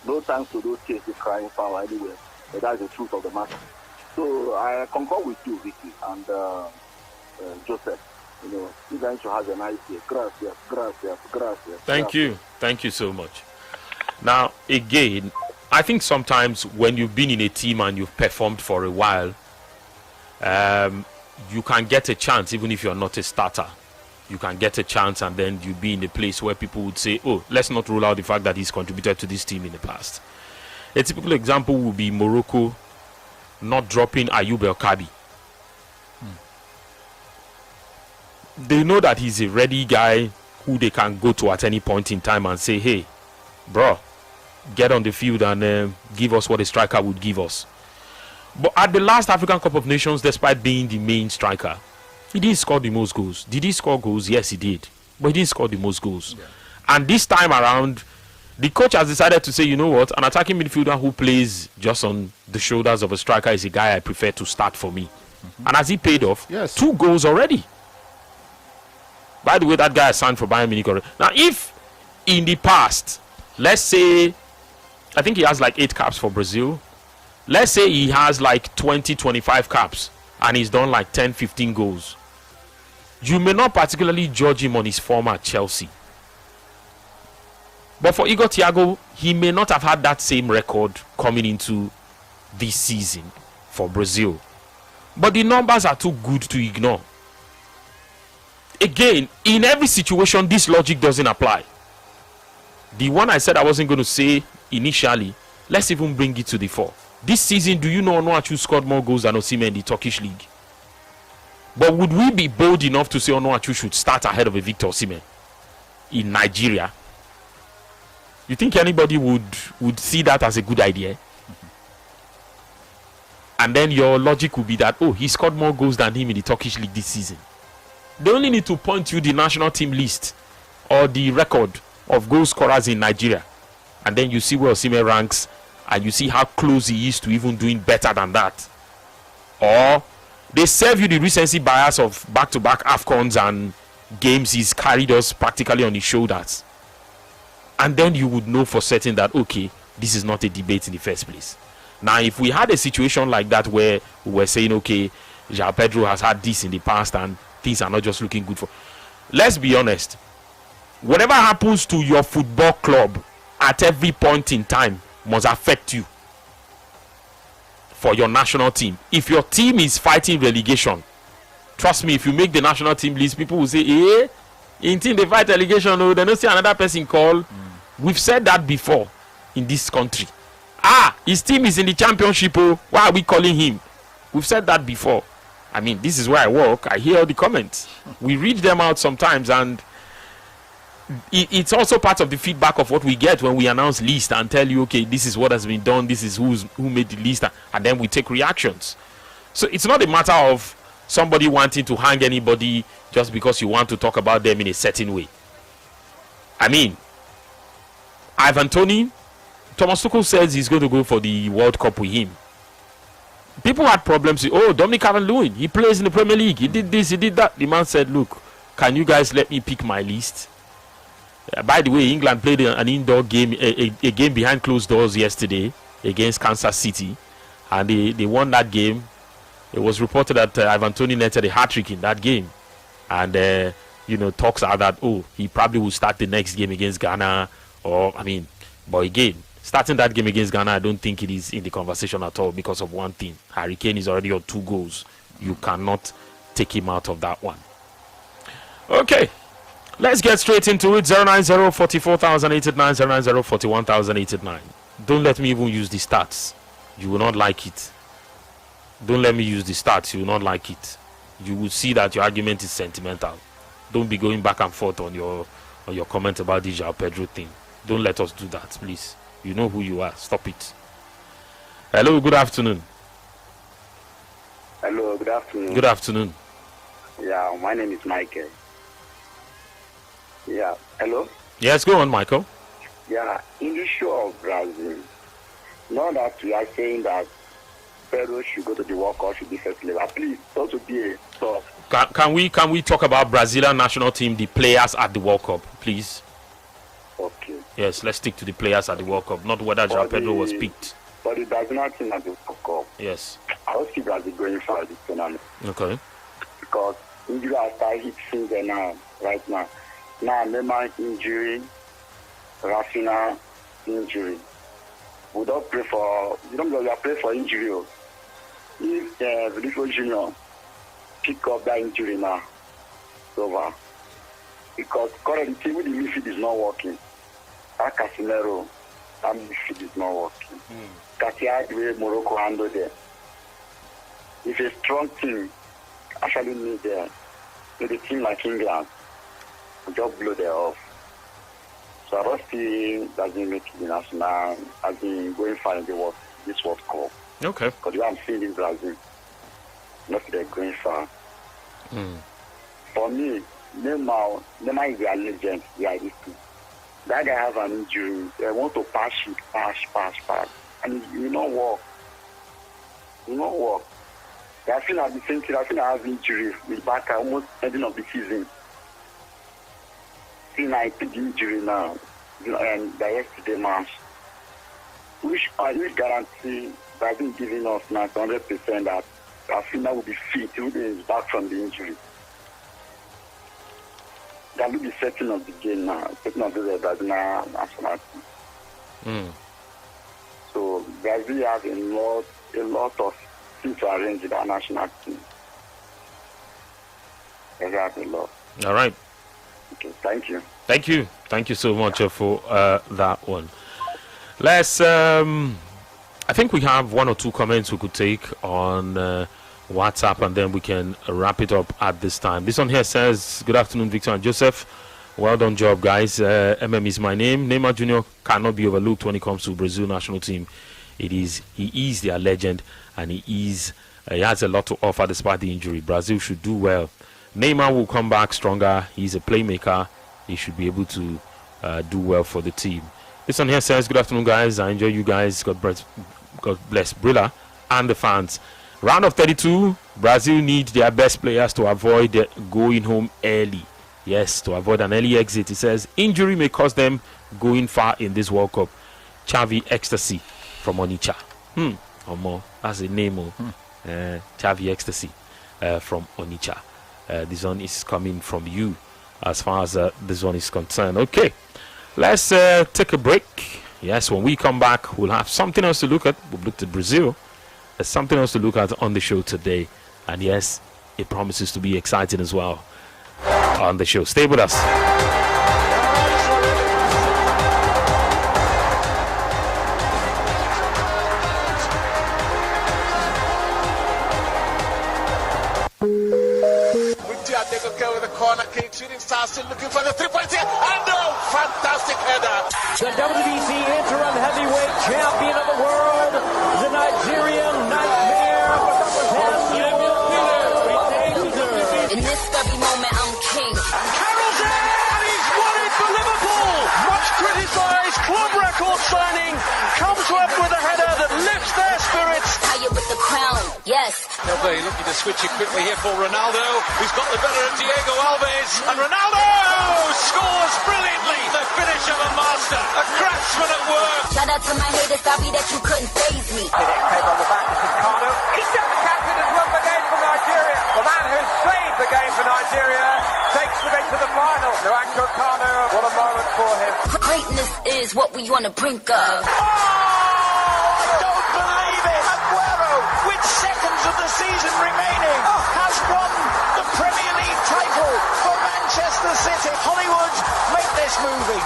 No thanks to those cases crying foul anyway, but that's the truth of the matter. So I concur with you, Vicky, and Joseph. You guys should have a nice day. Gracias. Thank you so much. Now, again, I think sometimes when you've been in a team and you've performed for a while, you can get a chance even if you're not a starter. You can get a chance and then you'll be in a place where people would say, oh, let's not rule out the fact that he's contributed to this team in the past. A typical example would be Morocco not dropping Ayoub El Kabi. They know that he's a ready guy who they can go to at any point in time and say, hey, bro, get on the field and give us what a striker would give us. But at the last African Cup of Nations, despite being the main striker, he didn't score the most goals. Did he score goals? Yes, he did. But he didn't score the most goals. Yeah. And this time around, the coach has decided to say, you know what, an attacking midfielder who plays just on the shoulders of a striker is a guy I prefer to start for me. And has he paid off? Yes. 2 goals already. By the way, that guy has signed for Bayern Munich already. Now, if in the past, let's say, I think he has like 8 caps for Brazil. Let's say he has like 20, 25 caps and he's done like 10, 15 goals. You may not particularly judge him on his form at Chelsea. But for Igor Thiago, he may not have had that same record coming into this season for Brazil. But the numbers are too good to ignore. Again, in every situation, this logic doesn't apply. The one I said I wasn't going to say initially, let's even bring it to the fore. This season, do you know Onuachu scored more goals than Osimhen in the Turkish league? But would we be bold enough to say Onuachu should start ahead of a Victor Osimhen in Nigeria? You think anybody would see that as a good idea? And then your logic would be that, oh, he scored more goals than him in the Turkish league this season. They only need to point you the national team list or the record of goal scorers in Nigeria. And then you see where Osimhen ranks and you see how close he is to even doing better than that. Or they serve you the recency bias of back-to-back AFCONs and games he's carried us practically on his shoulders. And then you would know for certain that, okay, this is not a debate in the first place. Now, if we had a situation like that where we were saying, okay, João Pedro has had this in the past and things are not just looking good for... Let's be honest. Whatever happens to your football club at every point in time must affect you for your national team. If your team is fighting relegation, trust me, if you make the national team list, people will say, in team they fight relegation, oh, they don't see another person call. We've said that before in this country. His team is in the championship, oh, why are we calling him? We've said that before. I mean, this is where I work. I hear all the comments. We read them out sometimes, and it's also part of the feedback of what we get when we announce list and tell you, okay, this is what has been done, this is who made the list, and then we take reactions. So it's not a matter of somebody wanting to hang anybody just because you want to talk about them in a certain way. I mean, Ivan Toney, Thomas Tuchel says he's going to go for the World Cup with him. People had problems with, Dominic Calvert-Lewin, he plays in the Premier League, he did this, he did that. The man said, look, can you guys let me pick my list? By the way, England played an indoor game, a game behind closed doors yesterday against Kansas City, and they won that game. It was reported that Ivan Toney netted a hat-trick in that game, and talks are that he probably will start the next game against Ghana, but again, starting that game against Ghana, I don't think it is in the conversation at all because of one thing: Harry Kane is already on 2 goals. You cannot take him out of that one. Okay, let's get straight into it. 090-44,889, 090-41,889. Don't let me even use the stats. You will not like it. Don't let me use the stats. You will not like it. You will see that your argument is sentimental. Don't be going back and forth on your comment about the João Pedro thing. Don't let us do that, please. You know who you are. Stop it. Hello, good afternoon. Hello, good afternoon. Good afternoon. Yeah, my name is Michael. Yeah, hello? Yes, go on, Michael. Yeah, in the issue of Brazil, now that we are saying that Pedro should go to the World Cup, should be first level, please, don't to be a soft. Can we talk about Brazilian national team, the players at the World Cup, please? Okay. Yes, let's stick to the players at the World Cup, not whether João Pedro was picked. For the Brazilian team at the World Cup, yes, I don't see Brazil going far this tournament. Okay. Because injury has started hitting them now, right now. Now, Neymar injury, Rafinha injury. We don't pray for, we are praying for injury. If Vinicius Junior pick up that injury now, it's over. Because currently the midfield is not working. That Casemiro, that midfield is not working. Katia, the way Morocco handle there. If a strong team actually need a team like England, just blow them off. So I don't see doesn't make the national has been going far in this World Cup. Okay. Because you have seen in Brazil, not they're going far. For me, Neymar is their legend. Yeah, this too. That guy have an injury. They want to pass, and it will not work. It will not work. I feel like the same thing. I feel like I have injury with back almost ending of the season. I picked injury now, and the yesterday match, which guarantee that been giving us now 100% that Rafinha will be fit, he will be back from the injury. That will be setting of the game now, setting of the Brazilian national team. So Brazil has a lot of things to arrange with our national team. They have a lot. All right. Okay, thank you. Thank you so much for that one. Let's I think we have 1 or 2 comments we could take on WhatsApp, and then we can wrap it up at this time. This one here says, good afternoon, Victor and Joseph. Well done job, guys. MM is my name. Neymar Jr. cannot be overlooked when it comes to Brazil national team. He is their legend, and he has a lot to offer despite the injury. Brazil should do well. Neymar will come back stronger. He's a playmaker. He should be able to do well for the team. This one here says, good afternoon, guys. I enjoy you guys. God bless Brilla and the fans. Round of 32, Brazil need their best players to avoid going home early. Yes, to avoid an early exit. It says, injury may cost them going far in this World Cup. Xavi Ecstasy from Onitsha. That's a name. Xavi Ecstasy from Onitsha. This one is coming from you as far as this one is concerned. Okay, let's take a break. Yes, when we come back, we'll have something else to look at. We've looked at Brazil. There's something else to look at on the show today. And yes, it promises to be exciting as well on the show. Stay with us. Take care of the corner kick. Shooting star still looking for the 3-point here. And oh, fantastic header. The WBC interim heavyweight champion of the world, the Nigerian Nightmare. In this very moment, I'm king. And Carroll's there, and he's won it for Liverpool. Much criticised club record signing comes up with a header that lifts their spirits. Higher with the crown, yes. They'll be looking to switch it quickly here for Ronaldo, who's got the better of Diego Alves. And Ronaldo scores brilliantly. The finish of a master, a craftsman at work. Shout out to my haters, sorry that you couldn't faze me. Head on the back to Kano. He's got the captain has won the game for Nigeria. The man who's saved the game for Nigeria takes them into the final. Nwankwo Kanu, what a moment for him. Greatness is what we on the brink of. I don't believe it. Aguero, with seconds of the season remaining, has won the Premier League title for Manchester City. Hollywood, make this movie.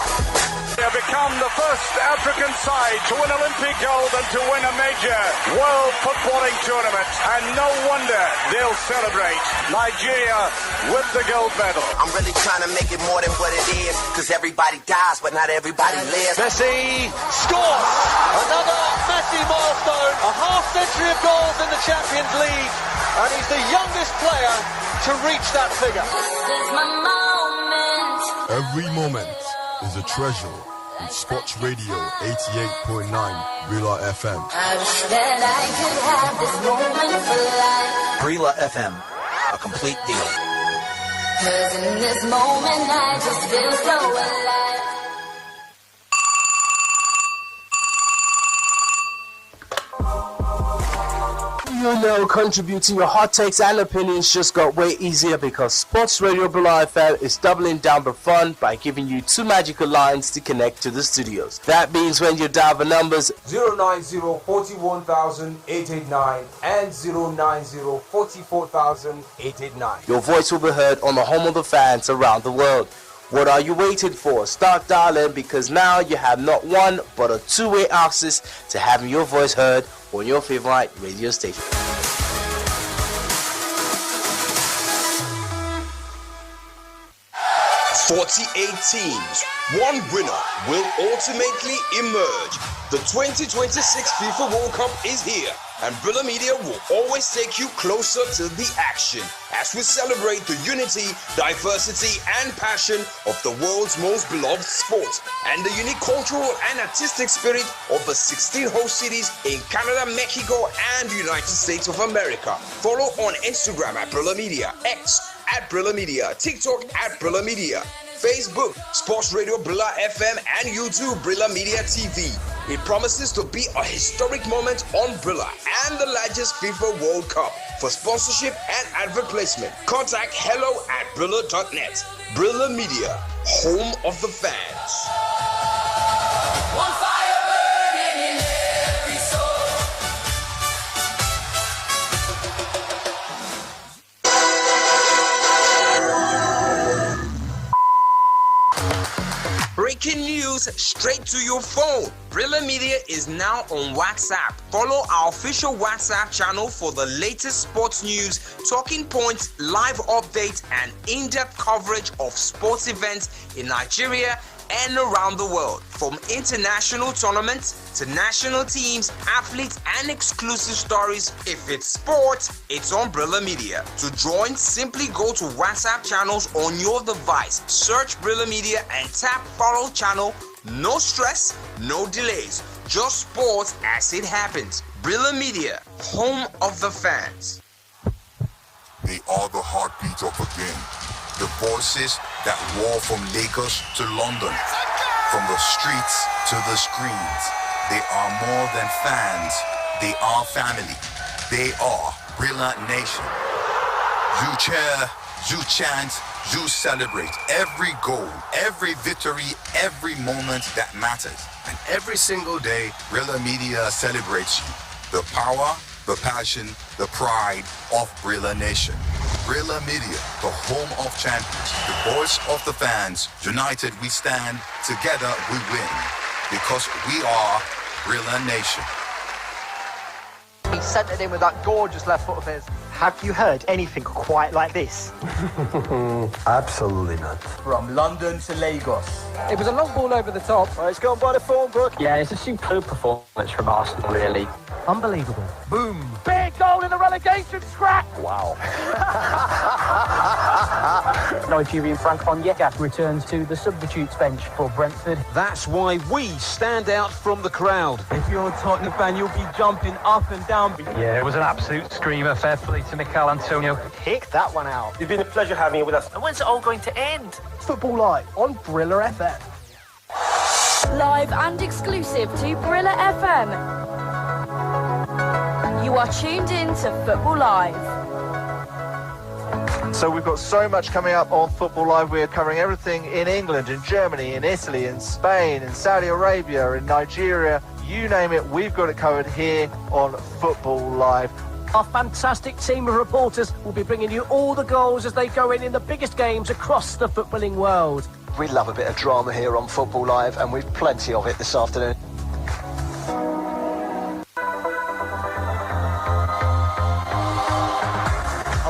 They have become the first African side to win Olympic gold and to win a major world footballing tournament. And no wonder they'll celebrate. Nigeria with the gold medal. I'm really trying to make it more than what it is, because everybody dies, but not everybody lives. Messi scores! Another Messi milestone, a half-century of goals in the Champions League, and he's the youngest player to reach that figure. This is my moment. Every moment is a treasure with Sports Radio 88.9 Brila FM. I wish that I could have this moment for life. Brila FM, a complete deal. 'Cause in this moment I just feel so alive. You know, contributing your hot takes and opinions just got way easier because Sports Radio Brila FM is doubling down the fun by giving you 2 magical lines to connect to the studios. That means when you dial the numbers 090-41,889 and 090-44,889, your voice will be heard on the home of the fans around the world. What are you waiting for? Start dialing, because now you have not one but a 2-way access to having your voice heard on your favorite radio station. 48 teams, one winner will ultimately emerge. The 2026 FIFA World Cup is here, and Brila Media will always take you closer to the action as we celebrate the unity, diversity, and passion of the world's most beloved sport, and the unique cultural and artistic spirit of the 16 host cities in Canada, Mexico, and the United States of America. Follow on Instagram at Brila Media, X at Brila Media, TikTok at Brila Media, Facebook, Sports Radio Brila FM, and YouTube Brila Media TV. It promises to be a historic moment on Brila and the largest FIFA World Cup. For sponsorship and advert placement, contact hello@brila.net. Brila Media, home of the fans. One fire burning in every soul. Breaking news straight to your phone. Brila Media is now on WhatsApp. Follow our official WhatsApp channel for the latest sports news, talking points, live updates, and in-depth coverage of sports events in Nigeria and around the world. From international tournaments to national teams, athletes, and exclusive stories. If it's sports, it's on Brila Media. To join, simply go to WhatsApp channels on your device. Search Brila Media and tap follow channel. No stress, no delays. Just sports as it happens. Brila Media, home of the fans. They are the heartbeat of a game. The voices that roar from Lagos to London, from the streets to the screens. They are more than fans. They are family. They are Brila Nation. You cheer, you chant, you celebrate every goal, every victory, every moment that matters. And every single day, Brila Media celebrates you. The power, the passion, the pride of Brila Nation. Brila Media, the home of champions, the voice of the fans. United we stand, together we win. Because we are Brila Nation. sent it in with that gorgeous left foot of his. Have you heard anything quite like this? Absolutely not. From London to Lagos. It was a long ball over the top. Oh, it's gone by the form book. Yeah, it's a superb performance from Arsenal, really. Unbelievable. Boom. Big goal in the relegation scrap. Wow. Nigerian Frank Onyeka returns to the substitutes bench for Brentford. That's why we stand out from the crowd. If you're a Tottenham fan, you'll be jumping up and down. Yeah, it was an absolute screamer. Fair play to Mikel Antonio. Pick that one out. It's been a pleasure having you with us. And when's it all going to end? Football Live on Brilla FM. Live and exclusive to Brilla FM. You are tuned in to Football Live. So we've got so much coming up on Football Live. We're covering everything in England, in Germany, in Italy, in Spain, in Saudi Arabia, in Nigeria. You name it, we've got it covered here on Football Live. Our fantastic team of reporters will be bringing you all the goals as they go in the biggest games across the footballing world. We love a bit of drama here on Football Live, and we've plenty of it this afternoon.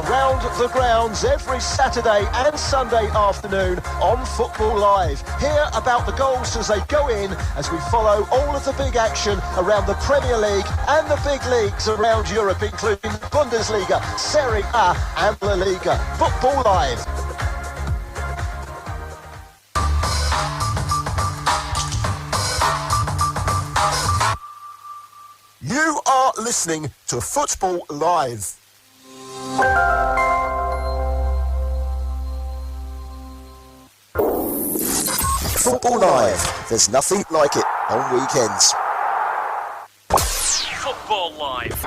Around the grounds every Saturday and Sunday afternoon on Football Live. Hear about the goals as they go in as we follow all of the big action around the Premier League and the big leagues around Europe, including Bundesliga, Serie A and La Liga. Football Live. You are listening to Football Live. Football Live. There's nothing like it on weekends. Football Live.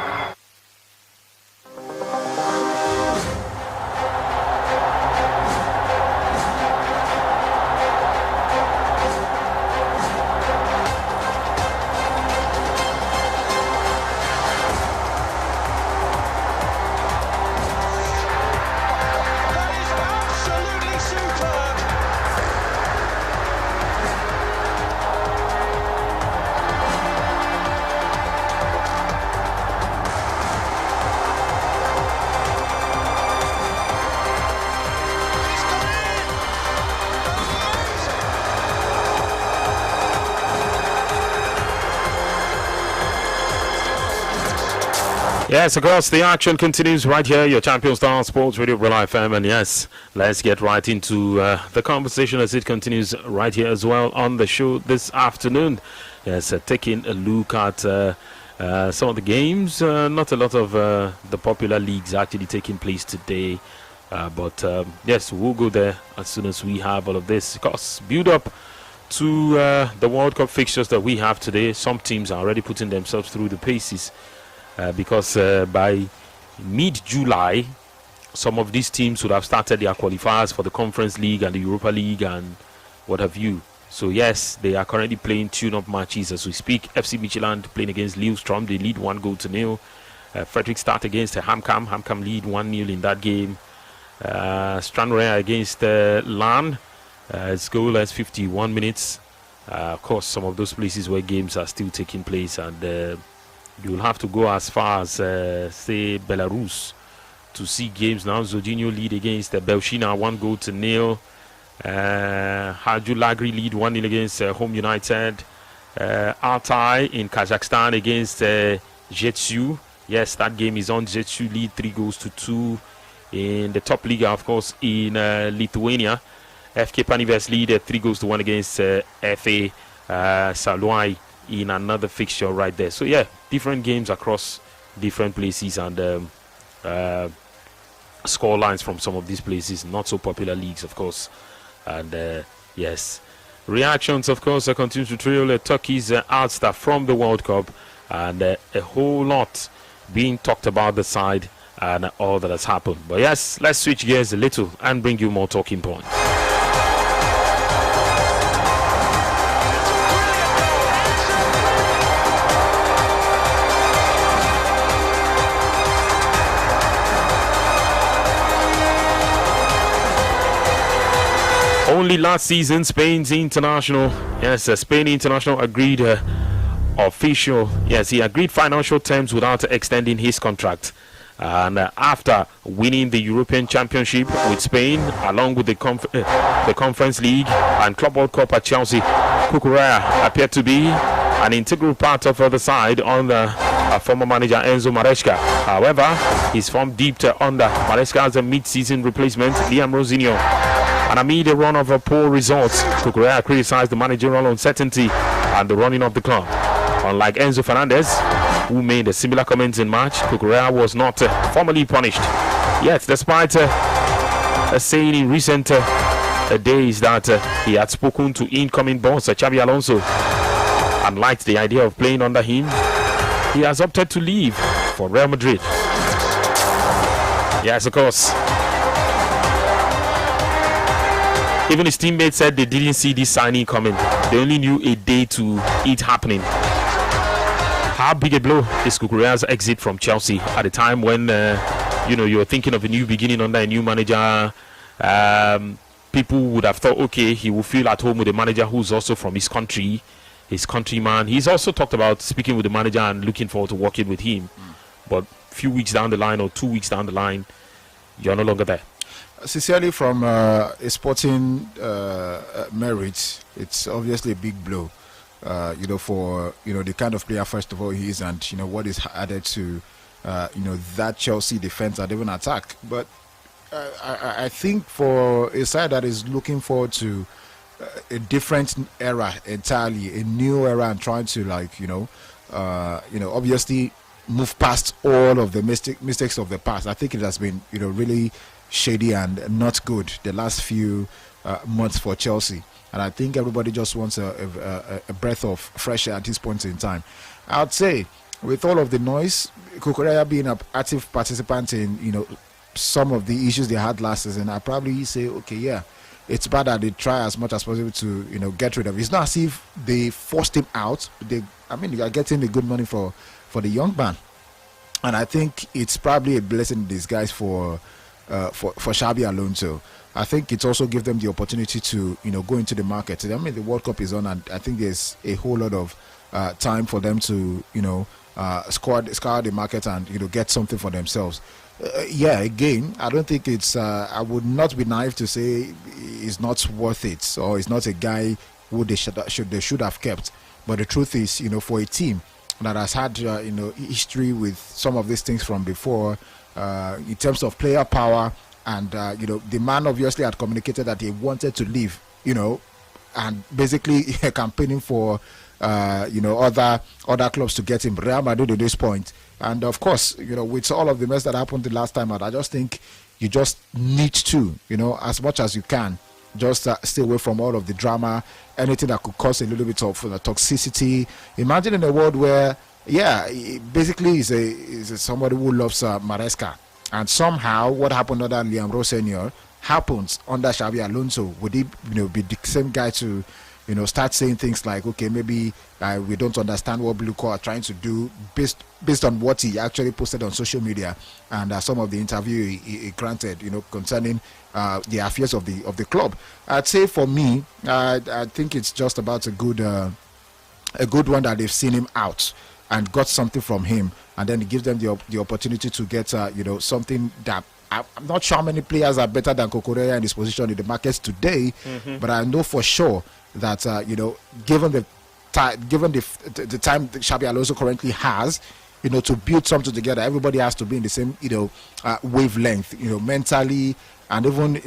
Yes, of course, the action continues right here, your Champion Star Sports Radio Real FM. And yes, let's get right into the conversation as it continues right here as well on the show this afternoon. Yes, taking a look at some of the games. Not a lot of the popular leagues actually taking place today. But yes, we'll go there as soon as we have all of this. Of course, build up to the World Cup fixtures that we have today. Some teams are already putting themselves through the paces. Because by mid-July, some of these teams would have started their qualifiers for the Conference League and the Europa League and what have you. So yes, they are currently playing tune-up matches as we speak. FC Midtjylland playing against Lillestrøm. They lead 1-0. Frederick start against Hamkam. Hamkam lead 1-0 in that game. Stranraer against Lan. It's goalless 51 minutes. Of course, some of those places where games are still taking place, and you'll have to go as far as, say, Belarus to see games now. Zodinho lead against Belshina 1-0. Haju Lagri lead 1-0 against Home United. Altai in Kazakhstan against Jetsu. Yes, that game is on. Jetsu lead 3-2. In the top league, of course, in Lithuania, FK Panivers lead 3-1 against FA Saluai in another fixture right there. So yeah, different games across different places, and score lines from some of these places, not so popular leagues, of course. And yes, reactions, of course, continue to trail Turkey's outstart from the World Cup, and a whole lot being talked about the side and all that has happened. But yes, let's switch gears a little and bring you more talking points. Only last season, Spain's international, Spain international agreed official. Yes, he agreed financial terms without extending his contract. And after winning the European Championship with Spain, along with the Conference League and Club World Cup at Chelsea, Cucurella appeared to be an integral part of the side under former manager Enzo Maresca. However, his form dipped under Maresca's mid-season replacement, Liam Rosinho. And amid a run of poor results, Cucurella criticized the managerial uncertainty and the running of the club. Unlike Enzo Fernandez, who made similar comments in March, Cucurella was not formally punished. Yet, despite saying in recent days that he had spoken to incoming boss Xabi Alonso and liked the idea of playing under him, he has opted to leave for Real Madrid. Yes, of course. Even his teammates said they didn't see this signing coming. They only knew a day to it happening. How big a blow is Cucurella's exit from Chelsea at a time when you're thinking of a new beginning under a new manager? People would have thought, okay, he will feel at home with a manager who's also from his country, his countryman. He's also talked about speaking with the manager and looking forward to working with him. But a few weeks down the line or 2 weeks down the line, you're no longer there. Sincerely, from a sporting merit, it's obviously a big blow. For the kind of player first of all he is, and what is added to that Chelsea defense and even attack. But I think for a side that is looking forward to a different era entirely, a new era, and trying to obviously move past all of the mistakes of the past. I think it has been really shady and not good the last few months for Chelsea. And I think everybody just wants a breath of fresh air at this point in time. I would say, with all of the noise, Cucurella being an active participant in some of the issues they had last season, I probably say, okay, yeah, it's bad that they try as much as possible to get rid of it. It's not as if they forced him out. You are getting the good money for the young man, and I think it's probably a blessing in disguise for Xabi Alonso. I think it also gives them the opportunity to go into the market. The World Cup is on, and I think there's a whole lot of time for them to scour the market and get something for themselves. Again, I don't think it's. I would not be naive to say it's not worth it, or it's not a guy who they should have kept. But the truth is, for a team that has had history with some of these things from before, in terms of player power. And, the man obviously had communicated that he wanted to leave, and basically campaigning for, other clubs to get him. Real Madrid at this point. And, of course, with all of the mess that happened the last time out, I just think you just need to, as much as you can, just stay away from all of the drama, anything that could cause a little bit of toxicity. Imagine in a world where, basically is somebody who loves Maresca. And somehow, what happened under Liam Rosinho happens under Xabi Alonso. Would he, be the same guy to, start saying things like, okay, maybe we don't understand what Blue Core are trying to do based on what he actually posted on social media and some of the interview he granted, concerning the affairs of the club. I'd say for me, I think it's just about a good one that they've seen him out and got something from him, and then it gives them the opportunity to get something that I'm not sure how many players are better than Cucurella in this position in the markets today, but I know for sure that given the time that Xabi Alonso currently has, to build something together, everybody has to be in the same wavelength, mentally, and even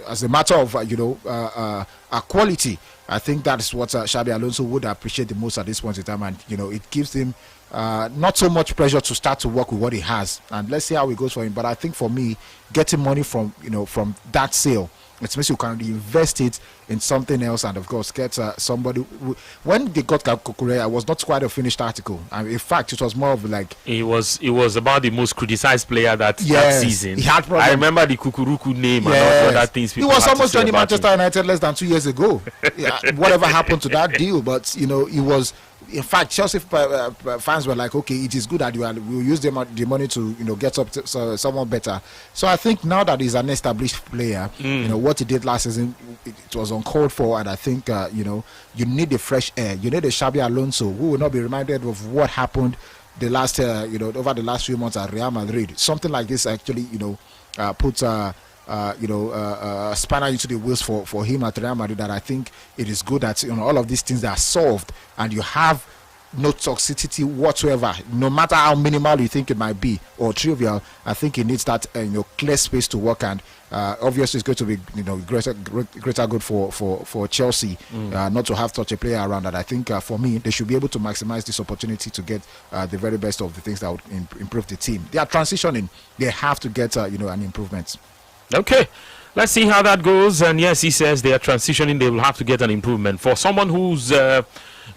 as a matter of quality. I think that's what Xabi Alonso would appreciate the most at this point in time, and it gives him not so much pressure to start to work with what he has, and let's see how it goes for him. But I think for me, getting money from that sale, it means you can invest it in something else, and of course get somebody. When they got Cucurella, it was not quite a finished article. In fact, it was more of like it was about the most criticized player that season. He had I remember the Kukuruku name and all other things. He was almost joining Manchester United less than 2 years ago. Whatever happened to that deal, but he was in fact, Chelsea fans were like, okay, it is good that we'll use the money to get up to someone better. So I think now that he's an established player, what he did last season, it was uncalled for, and I think you need the fresh air. You need a Xabi Alonso who will not be reminded of what happened the last over the last few months at Real Madrid. Something like this actually puts a spanner into the wheels for him at Real Madrid. That I think it is good that all of these things are solved and you have no toxicity whatsoever, no matter how minimal you think it might be or trivial. I think it needs that clear space to work, and obviously it's going to be greater good for Chelsea not to have such a player around. That I think for me they should be able to maximize this opportunity to get the very best of the things that would improve the team. They are transitioning; they have to get an improvement. Okay, let's see how that goes. And yes, he says they are transitioning; they will have to get an improvement. For someone who's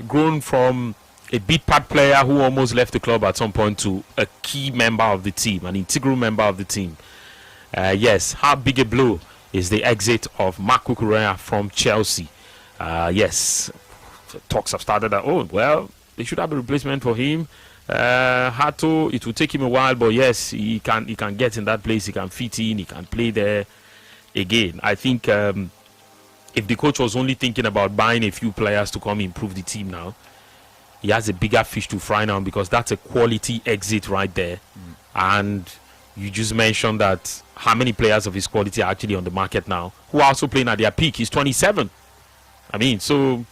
grown from a big part player who almost left the club at some point to a key member of the team, an integral member of the team. Yes, how big a blow is the exit of Marc Cucurella from Chelsea? Yes, talks have started that, they should have a replacement for him. Hato, it will take him a while, but yes, he can get in that place, he can fit in, he can play there again. I think if the coach was only thinking about buying a few players to come improve the team now, he has a bigger fish to fry now, because that's a quality exit right there. And you just mentioned that how many players of his quality are actually on the market now who are also playing at their peak. He's 27. I mean, so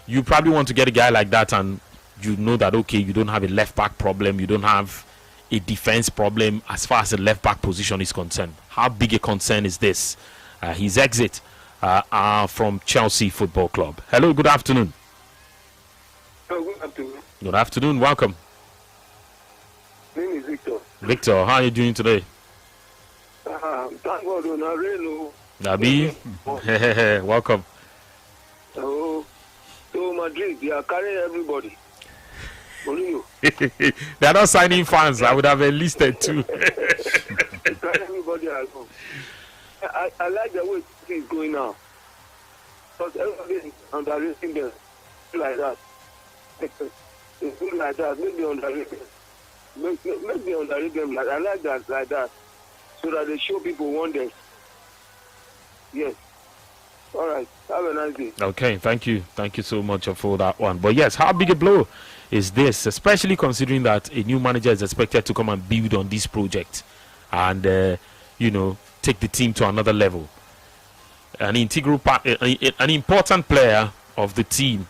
you probably want to get a guy like that, and you know that, okay, you don't have a left back problem, you don't have a defense problem as far as the left back position is concerned. How big a concern is this? His exit from Chelsea Football Club. Hello, good afternoon. Good afternoon. Good afternoon, welcome. My name is Victor. Victor, how are you doing today? Thank God, on a rain. Nabi, welcome. So Madrid, they are carrying everybody. They are not signing fans. I would have enlisted too. Carry everybody at home. I like the way it's going now. Because everybody is underrating them like that. It's good like that. Make me underrate them. Make me underrate them. I like that like that. So that they show people wonders. Yes. All right. Have a nice day. Okay, thank you. Thank you so much for that one. But yes, how big a blow is this, especially considering that a new manager is expected to come and build on this project and, take the team to another level. An integral part, an important player of the team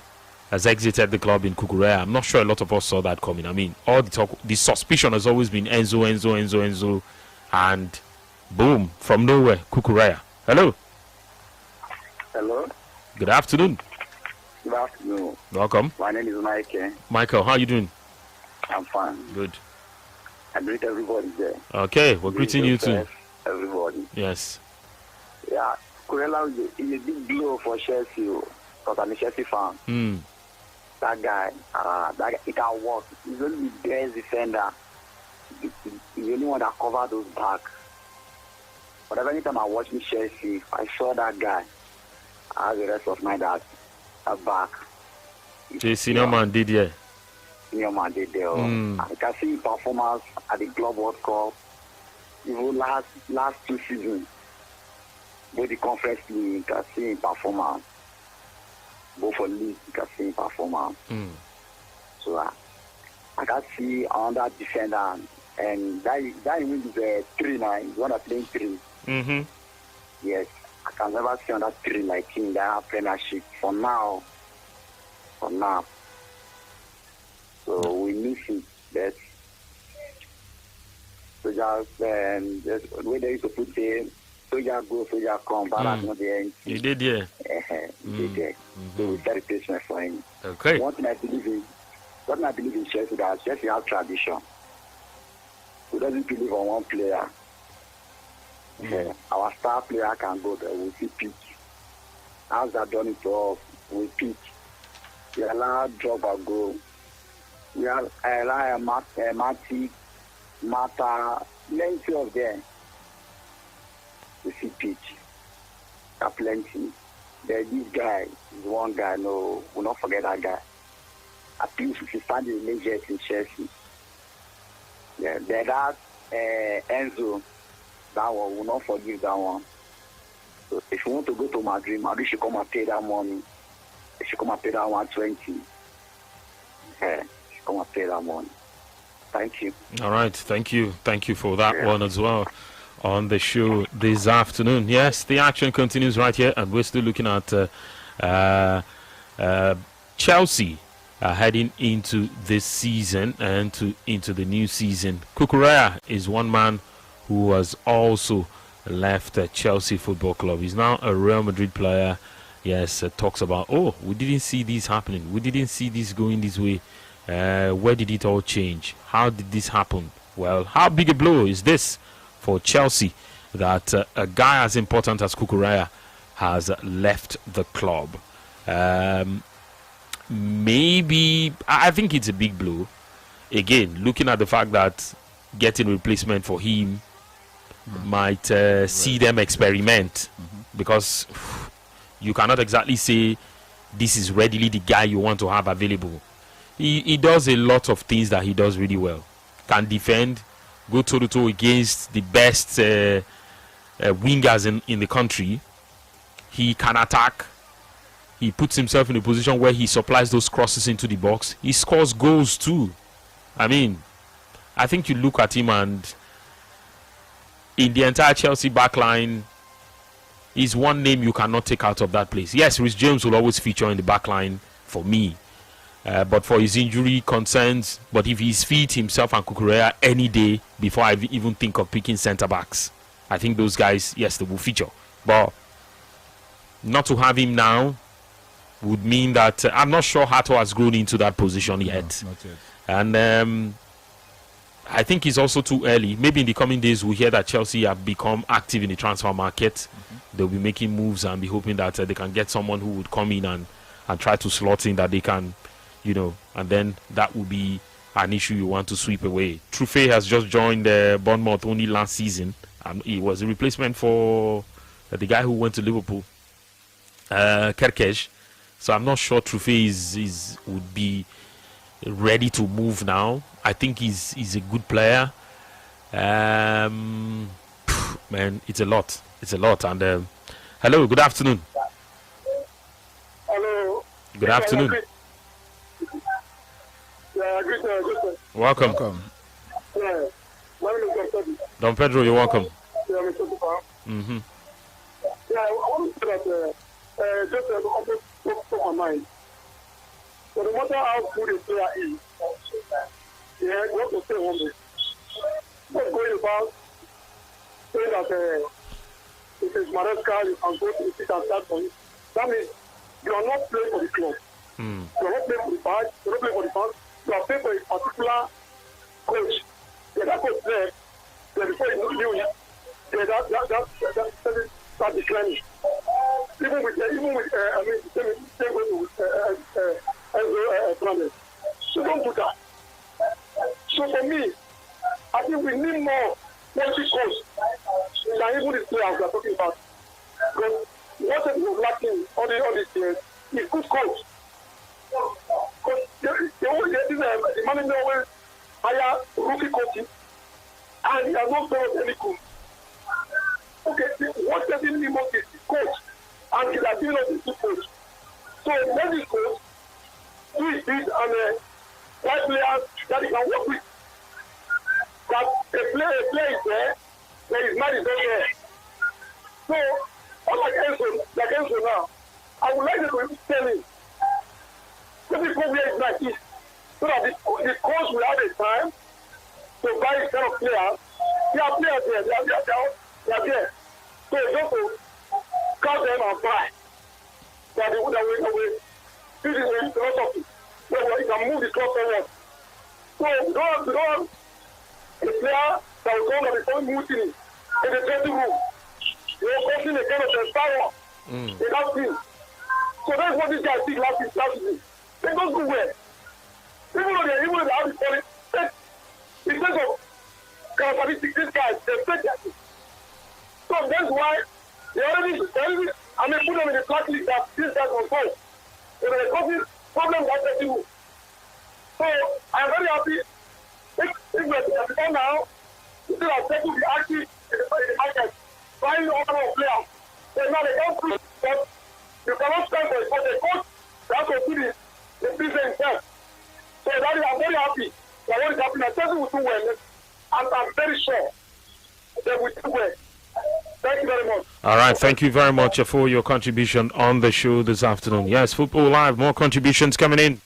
has exited the club in Cucurella. I'm not sure a lot of us saw that coming. I mean, all the talk, the suspicion has always been Enzo, and boom, from nowhere, Cucurella. Hello. Hello. Good afternoon. Good afternoon. Welcome. My name is Michael. Michael, how are you doing? I'm fine. Good. I greet everybody there. Okay, we're greeting you too. Everybody. Yes. Yeah, Cucurella is a big blow for Chelsea, because I'm a Chelsea fan. That guy, he can work. He's only the best defender. He's the only one that covers those backs. But every time I watch Chelsea, I saw that guy. I have the rest of my dad back. The senior man did, yeah. Senior man did there. I can see his performance at the Club World Cup. Even last 2 seasons, both the Conference League, you can see his performance. Both for league, you can see his performance. So I can see another defender, and that is 3 now. He's one that playing 3. Yes. I can never see another 3 like him in the Premiership for now. So we miss it. That's so just the way they used to put the soldier go, soldier come, but that's not the end. You did, yeah. He did there. So we get replacement for him. Okay. One thing I believe in Chelsea, that Chelsea has tradition. We doesn't believe on one player. Our star player can go there, we see peak. As they done it to us, we peak. We allow Drogba go. We allow Matic, Mata, plenty of them. We see peak. There are plenty. This guy is one guy, no, we'll not forget that guy. appeals to find the majors in Chelsea. Yeah, that Enzo, that one will not forgive that one. So if you want to go to Madrid, Madrid should come and pay that money. They should come and pay that 120. Yeah, should come and pay that money. Thank you. All right, thank you for that one as well on the show this afternoon. Yes, the action continues right here, and we're still looking at Chelsea heading into this season and into the new season. Cucurella is one man who has also left Chelsea Football Club. He's now a Real Madrid player. Yes, talks about, we didn't see this happening. We didn't see this going this way. Where did it all change? How did this happen? Well, how big a blow is this for Chelsea that a guy as important as Cucurella has left the club? Maybe, I think it's a big blow. Again, looking at the fact that getting replacement for him might see them experiment, because you cannot exactly say this is readily the guy you want to have available. He does a lot of things that he does really well. Can defend, go toe-to-toe against the best wingers in the country. He can attack. He puts himself in a position where he supplies those crosses into the box. He scores goals too. I mean, I think you look at him, and in the entire Chelsea backline, he's one name you cannot take out of that place. Yes, Reece James will always feature in the backline for me. But for his injury concerns, but if he's fit, himself and Cucurella any day before I even think of picking centre-backs, I think those guys, yes, they will feature. But not to have him now would mean that I'm not sure Hato has grown into that position yet. No, not yet. And I think it's also too early. Maybe in the coming days we'll hear that Chelsea have become active in the transfer market. They'll be making moves and be hoping that they can get someone who would come in and try to slot in that they can, and then that will be an issue you want to sweep away. Trufe has just joined Bournemouth only last season, and he was a replacement for the guy who went to Liverpool, Kerkesh. So I'm not sure Trufe would be ready to move now. I think he's a good player. Man, it's a lot. It's a lot. And hello, good afternoon. Hello. Good afternoon. Yeah, good. Welcome. Yeah, my name is Don Pedro. Don Pedro, you're welcome. Yeah, Mr. Super. Mm-hmm. Yeah, I want to say that just for my mind. So no matter how good a player is, you have to stay humble. Not going about saying that it is Maresca, you can go to the seat and start for it. That means you are not playing for the club. You are not playing for the badge, you are not playing for the fans. You are playing for a particular coach. Yeah, that coach there, before you knew it, that declining. Even with same way with Fernandes. So don't do that. So for me, I think we need more quality coach than even these players we are talking about. Because what is lacking all these years is good coach. Because the manager always hire rookie coaching, and he has not done any good. Okay, what does he need most is the coach, and he has given us the coach. So let this coach do his bit and like players that he can work with. That a player is there, but his mind is not there. So, unlike Enzo now, I would like to be telling let me go where it's like this, so that the coach will have a time to buy this kind of players. There are players there, they are there. So just to count them and buy. That they would have wait. This is a philosophy. So you can move the club forward. So we don't have a player that will come and become mutiny in the dressing room. They are causing a kind of power in that team. So that's what this guy did last season. They don't do well. Even though they have the quality, in terms of characteristics, these guys, they take that. So that's why they already put them in the blacklist that these guys will solve. So they're causing problems that they do. So I'm very happy. If we're now, instead of taking the active in the market, buying all of players, then now they don't push, but you cannot spend for it. But the coach, that's what do the business himself. So that is, I'm very happy that what is happening. Chelsea will do well, and I'm very sure they will do well. Thank you very much. All right, thank you very much for your contribution on the show this afternoon. Yes, Football Live, more contributions coming in.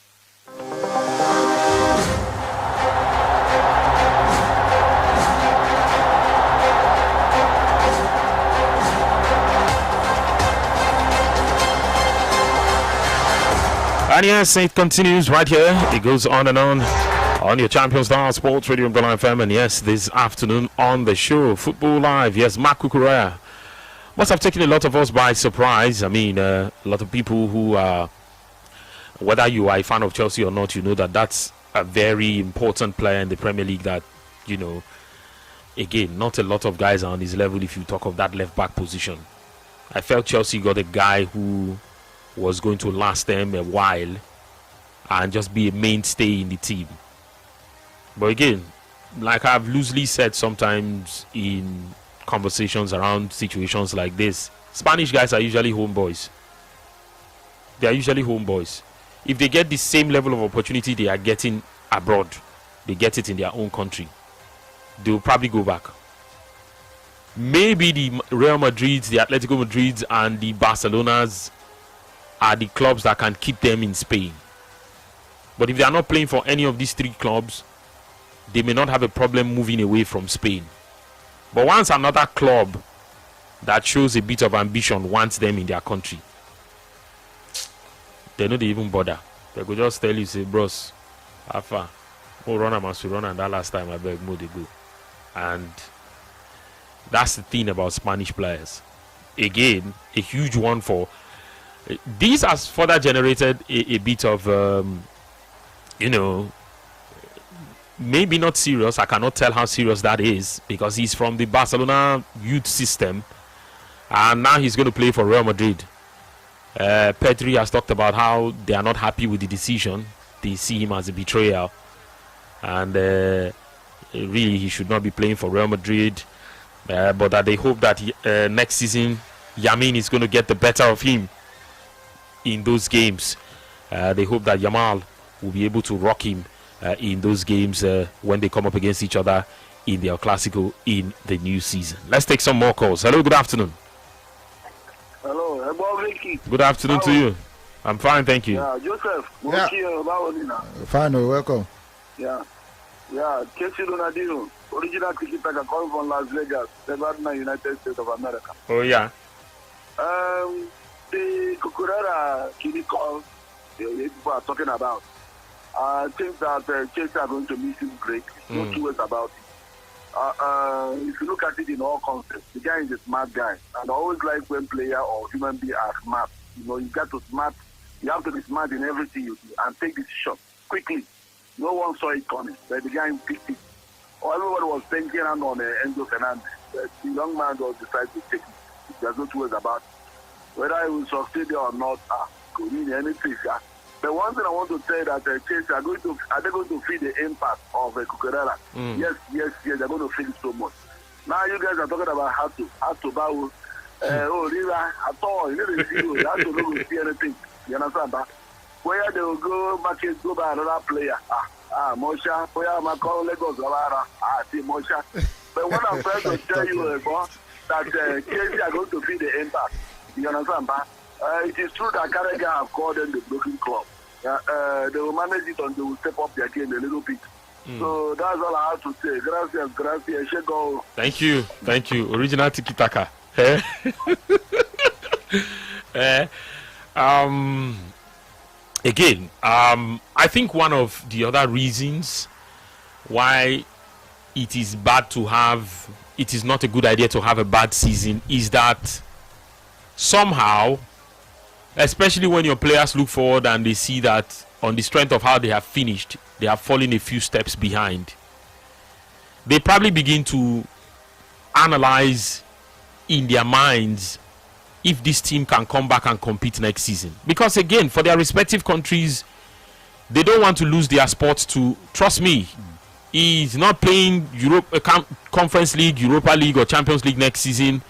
And yes, it continues right here. It goes on and on your Champions Star Sports Radio and Bella FM. And yes, this afternoon on the show, Football Live. Yes, Mark Cucurella must have taken a lot of us by surprise. I mean, a lot of people who are, whether you are a fan of Chelsea or not, you know that that's a very important player in the Premier League that, you know, again, not a lot of guys are on his level if you talk of that left back position. I felt Chelsea got a guy who was going to last them a while and just be a mainstay in the team. But again, like I've loosely said sometimes in conversations around situations like this, Spanish guys are usually homeboys. They are usually homeboys. If they get the same level of opportunity they are getting abroad, they get it in their own country, they'll probably go back. Maybe the Real Madrids, the Atletico Madrids and the Barcelonas are the clubs that can keep them in Spain. But if they are not playing for any of these three clubs, they may not have a problem moving away from Spain. But once another club that shows a bit of ambition wants them in their country, they know they even bother. They could just tell you, say, bros, how far? Oh, run must run, and that last time I beg more they go. And that's the thing about Spanish players. Again, a huge one for. This has further generated a bit of, you know, maybe not serious. I cannot tell how serious that is because he's from the Barcelona youth system and now he's going to play for Real Madrid. Pedri has talked about how they are not happy with the decision. They see him as a betrayal and really he should not be playing for Real Madrid, but that they hope that next season Yamin is going to get the better of him in those games. They hope that Yamal will be able to rock him in those games when they come up against each other in the El Clasico in the new season. Let's take some more calls. Hello, good afternoon. Hello, Vicky. Good afternoon to you. I'm fine, thank you. Yeah, Joseph. Yeah. Fine, welcome. Yeah. Casey Donadino, original tiki-taka calling from Las Vegas, Nevada, United States of America. Oh, yeah. The Cucurella Kini call people are talking about. I think that Chelsea are going to miss him greatly. No two ways about it. If you look at it in all concepts, the guy is a smart guy. And I always like when player or human being are smart. You know, you have to be smart in everything you do and take decision quickly. No one saw it coming. But the guy picked it. Or everybody was thinking on Enzo Fernandez. The young man was decided to take it. There's no two ways about it. Whether he will succeed or not, could mean anything. But one thing I want to say that Chelsea are they going to feel the impact of Cucurella? Yes, they're going to feel it so much. Now you guys are talking about how to bow. Riva, at all, you need to see you. How to see anything. You understand that? Where they will go market, go by another player. Mosha, where am I calling Lagos? See Mosha. But what I'm trying to tell you, that Chelsea are going to feel the impact. You understand, but it is true that Carragher have called them the broken club. They will manage it and they will step up their game a little bit. So that's all I have to say. Gracias. Go. Thank you. Original tiki-taka. Again, I think one of the other reasons why it is not a good idea to have a bad season is that somehow, especially when your players look forward and they see that on the strength of how they have finished, they have fallen a few steps behind, they probably begin to analyze in their minds if this team can come back and compete next season. Because again, for their respective countries, they don't want to lose their spot to, trust me, he's not playing Conference League, Europa League or Champions League next season.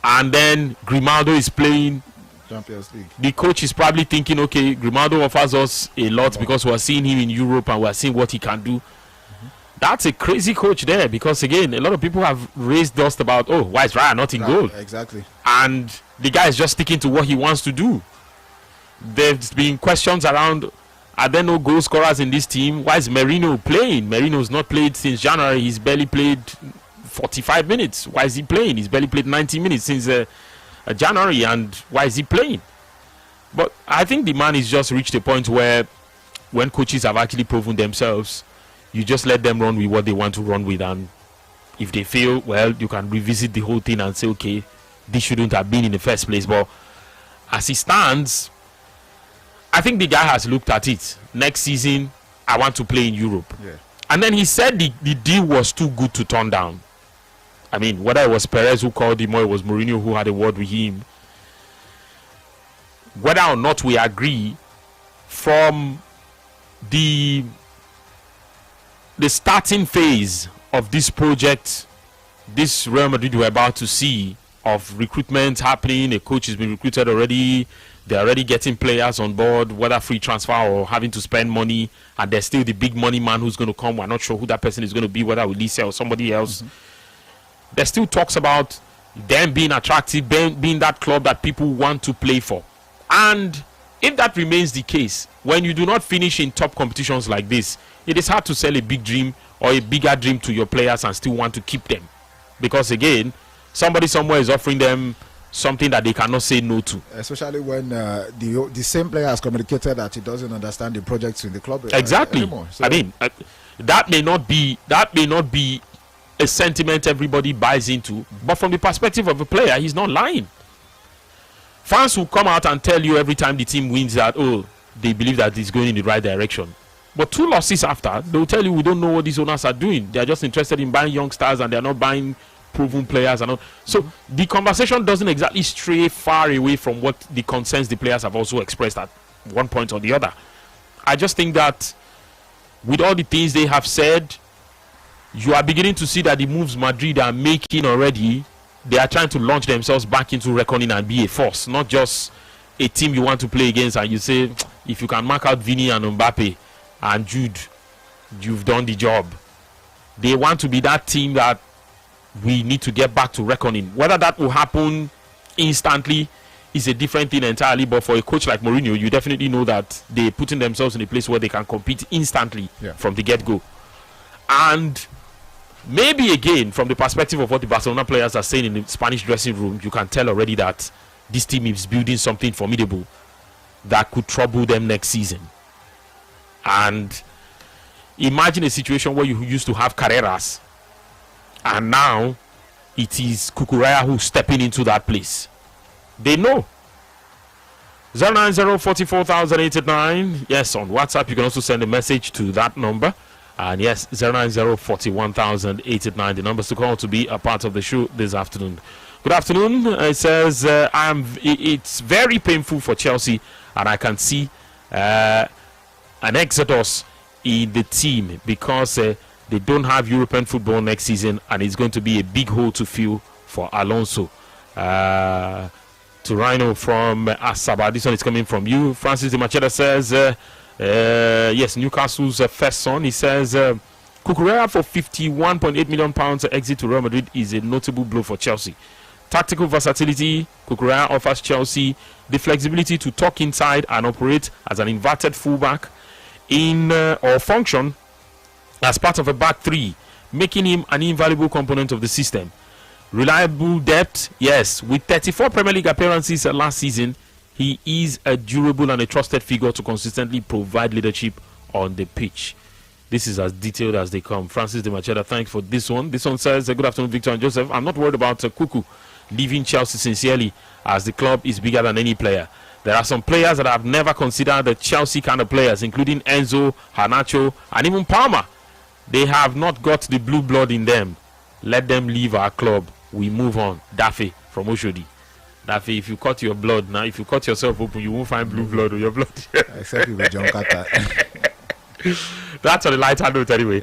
And then Grimaldo is playing Champions League. The coach is probably thinking, okay, Grimaldo offers us a lot because we're seeing him in Europe and we're seeing what he can do. That's a crazy coach there, because again, a lot of people have raised dust about, oh, why is Raya not in goal? Exactly. And the guy is just sticking to what he wants to do. There's been questions around, are there no goal scorers in this team? Why is Merino playing? Merino's not played since January. He's barely played 45 minutes. Why is he playing? He's barely played 90 minutes since January, and why is he playing? But I think the man has just reached a point where when coaches have actually proven themselves, you just let them run with what they want to run with, and if they fail, well, you can revisit the whole thing and say, okay, this shouldn't have been in the first place. But as it stands, I think the guy has looked at it. Next season, I want to play in Europe. Yeah. And then he said the deal was too good to turn down. I mean, whether it was Perez who called him or it was Mourinho who had a word with him, whether or not we agree, from the starting phase of this project, this Real Madrid we're about to see, of recruitment happening, a coach has been recruited already, they're already getting players on board, whether free transfer or having to spend money, and there's still the big money man who's going to come. We're not sure who that person is going to be, whether Ulisse or somebody else. There's still talks about them being attractive, being that club that people want to play for. And if that remains the case, when you do not finish in top competitions like this, it is hard to sell a big dream or a bigger dream to your players and still want to keep them. Because again, somebody somewhere is offering them something that they cannot say no to. Especially when the same player has communicated that he doesn't understand the projects in the club exactly. Anymore. So I mean, that may not be a sentiment everybody buys into, but from the perspective of a player, he's not lying. Fans will come out and tell you every time the team wins that, oh, they believe that it's going in the right direction. But 2 losses after, they'll tell you, we don't know what these owners are doing. They're just interested in buying young stars and they're not buying proven players. And all. So the conversation doesn't exactly stray far away from what the concerns the players have also expressed at one point or the other. I just think that with all the things they have said, you are beginning to see that the moves Madrid are making already, they are trying to launch themselves back into reckoning and be a force, not just a team you want to play against and you say, if you can mark out Vini and Mbappe and Jude, you've done the job. They want to be that team that we need to get back to reckoning. Whether that will happen instantly is a different thing entirely, but for a coach like Mourinho, you definitely know that they're putting themselves in a place where they can compete instantly from the get-go. And maybe again, from the perspective of what the Barcelona players are saying in the Spanish dressing room, you can tell already that this team is building something formidable that could trouble them next season. And imagine a situation where you used to have Carreras, and now it is Cucurella who's stepping into that place. They know. 090-44,089. Yes, on WhatsApp you can also send a message to that number. And yes, 090-41,089. The numbers to call to be a part of the show this afternoon. Good afternoon. It says it's very painful for Chelsea, and I can see an exodus in the team because they don't have European football next season, and it's going to be a big hole to fill for Alonso. To Rhino from Asaba. This one is coming from you. Francis de Macheda says, yes, Newcastle's first son. He says, Cucurella for £51.8 million exit to Real Madrid is a notable blow for Chelsea. Tactical versatility, Cucurella offers Chelsea the flexibility to tuck inside and operate as an inverted fullback or function as part of a back three, making him an invaluable component of the system. Reliable depth, yes. With 34 Premier League appearances last season, he is a durable and a trusted figure to consistently provide leadership on the pitch. This is as detailed as they come. Francis de Macheda, thanks for this one. This one says, good afternoon, Victor and Joseph. I'm not worried about Cucu leaving Chelsea sincerely, as the club is bigger than any player. There are some players that I've never considered the Chelsea kind of players, including Enzo, Garnacho, and even Palmer. They have not got the blue blood in them. Let them leave our club. We move on. Daffy from Oshodi. That if you cut your blood now, if you cut yourself open, you won't find blue blood on your blood. Except with John Carter. That's on the lighter note anyway.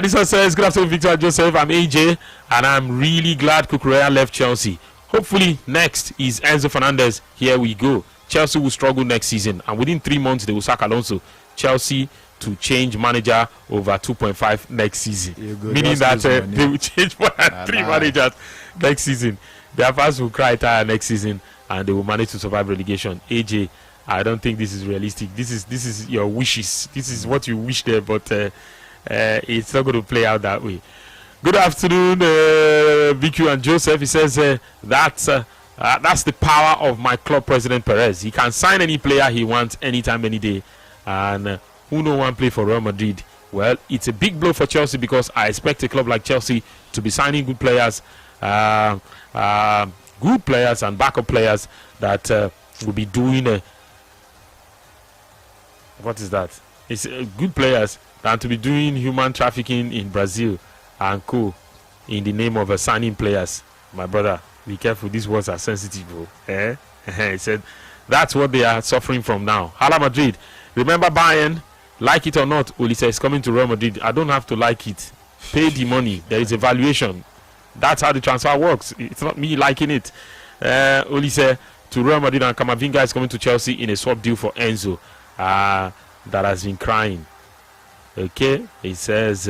This one says, good afternoon, Victor and Joseph. I'm AJ, and I'm really glad Cucurella left Chelsea. Hopefully, next is Enzo Fernandez. Here we go. Chelsea will struggle next season, and within 3 months, they will sack Alonso. Chelsea to change manager over 2.5 next season. Meaning that they will change more than 3 managers next season. Their fans will cry tire next season, and they will manage to survive relegation. AJ, I don't think this is realistic. This is your wishes. This is what you wish there, but it's not going to play out that way. Good afternoon, VQ and Joseph. He says that's the power of my club president Perez. He can sign any player he wants anytime, any day. And who no one play for Real Madrid? Well, it's a big blow for Chelsea because I expect a club like Chelsea to be signing good players and backup players that will be doing what is that? It's good players than to be doing human trafficking in Brazil and co in the name of signing players. My brother, be careful. These words are sensitive, bro. He said that's what they are suffering from now. Hala Madrid. Remember Bayern, like it or not, Olise is coming to Real Madrid. I don't have to like it. Pay the money. There is a valuation. That's how the transfer works. It's not me liking it. Olise to Real Madrid and Camavinga is coming to Chelsea in a swap deal for Enzo. That has been crying. Okay, he says,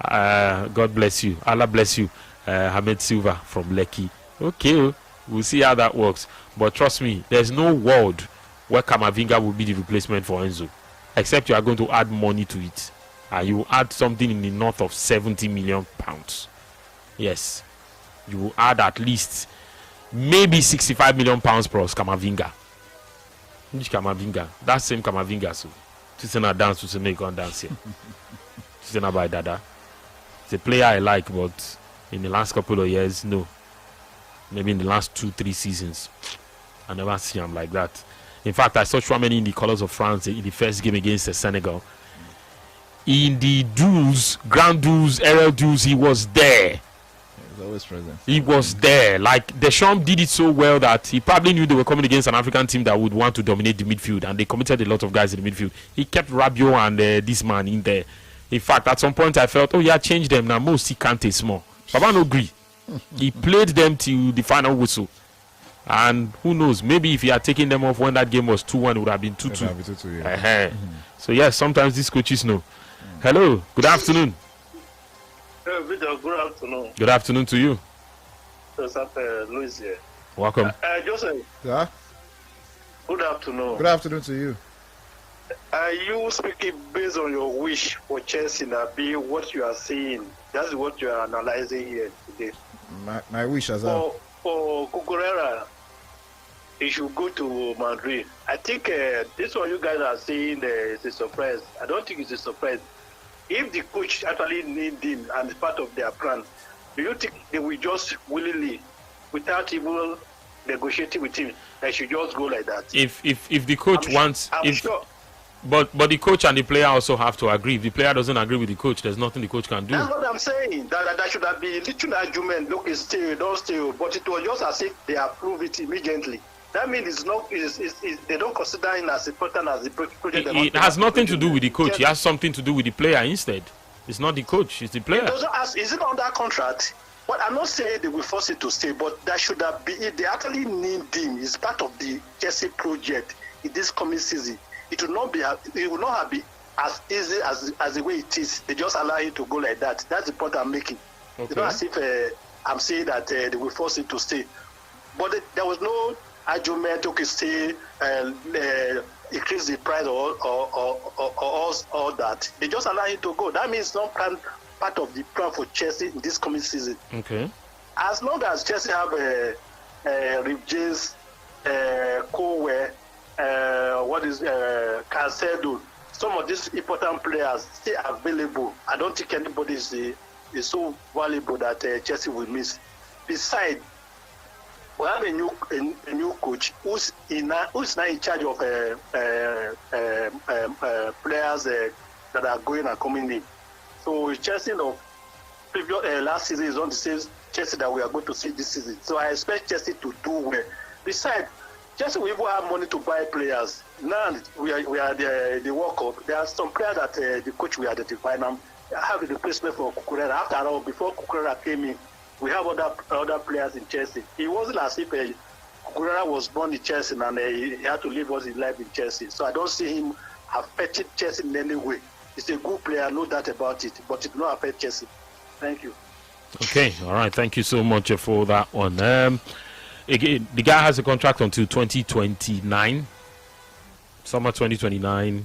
God bless you. Allah bless you. Hamed Silva from Lekki. Okay, we'll see how that works. But trust me, there's no world where Camavinga will be the replacement for Enzo, except you are going to add money to it, and you will add something in the north of 70 million pounds. Yes, you will add at least maybe 65 million pounds plus Camavinga. Which Camavinga? That same Camavinga. So, Tusena dance to make on dance here. Tusena by Dada. It's a player I like, but in the last couple of years, no. Maybe in the last 2-3 seasons, I never see him like that. In fact, I saw Chouameni in the colours of France in the first game against Senegal. In the duels, grand duels, aerial duels, he was there. He's always present. He was there. Like Deschamps did it so well that he probably knew they were coming against an African team that would want to dominate the midfield, and they committed a lot of guys in the midfield. He kept Rabiot and this man in there. In fact, at some point I felt, oh yeah, change them now. Most he can't take small. Baba no agree. He played them till the final whistle. And who knows, maybe if he had taken them off when that game was 2-1, it would have been 2-2. Yeah. So yes, sometimes these coaches know. Hello, good afternoon. Victor, good afternoon. Good afternoon to you. Louis here. Welcome. Joseph. Yeah? Good afternoon. Good afternoon to you. Are you speaking based on your wish for Chelsea now, be what you are saying? That's what you are analyzing here today. My wish as well. For Cucurella, he should go to Madrid. I think this one you guys are saying is a surprise. I don't think it's a surprise. If the coach actually need him and it's part of their plan, do you think they will just willingly, without even negotiating with him, they should just go like that? If the coach wants, I'm sure. But the coach and the player also have to agree. If the player doesn't agree with the coach, there's nothing the coach can do. That's what I'm saying. That should have been little argument. Look, it's still, don't still. But it was just as if they approve it immediately. That means it's not. They don't consider him as important as the project. It has nothing to do with the coach. It has something to do with the player instead. It's not the coach. It's the player. Is it under contract? Well, I'm not saying they will force it to stay, but that should have been. If they actually need him, it's part of the Chelsea project in this coming season. It will not be. It will not have been as easy as the way it is. They just allow it to go like that. That's the point I'm making. Okay. It's not as if I'm saying that they will force it to stay, but there was no argument. Okay, stay increase the price or that. They just allow it to go. That means not part of the plan for Chelsea in this coming season. Okay. As long as Chelsea have Reece James, Cole, Cancelo, some of these important players still available. I don't think anybody is so valuable that Chelsea will miss. Besides, we have a new coach who's now in charge of players that are going and coming in. So Chelsea of previous last season is on the Chelsea that we are going to see this season. So I expect Chelsea to do well. Besides, Chelsea will even have money to buy players. Now we are the World Cup. There are some players that the coach will identify now. Have a replacement for Cucurella. After all, before Cucurella came in, we have other players in Chelsea. It wasn't as if Cucurella was born in Chelsea and he had to live all his life in Chelsea. So I don't see him affecting Chelsea in any way. He's a good player, no doubt about it, but it will not affect Chelsea. Thank you. Okay, all right. Thank you so much for that one. Again, the guy has a contract until 2029, summer 2029,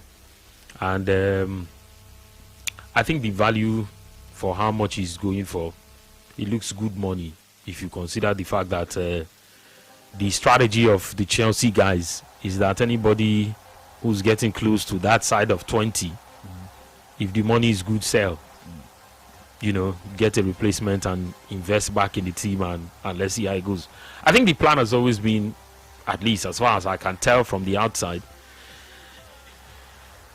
and I think the value for how much he's going for, it looks good money if you consider the fact that the strategy of the Chelsea guys is that anybody who's getting close to that side of 20, if the money is good, sell. Get a replacement and invest back in the team and let's see how it goes. I think the plan has always been, at least as far as I can tell from the outside,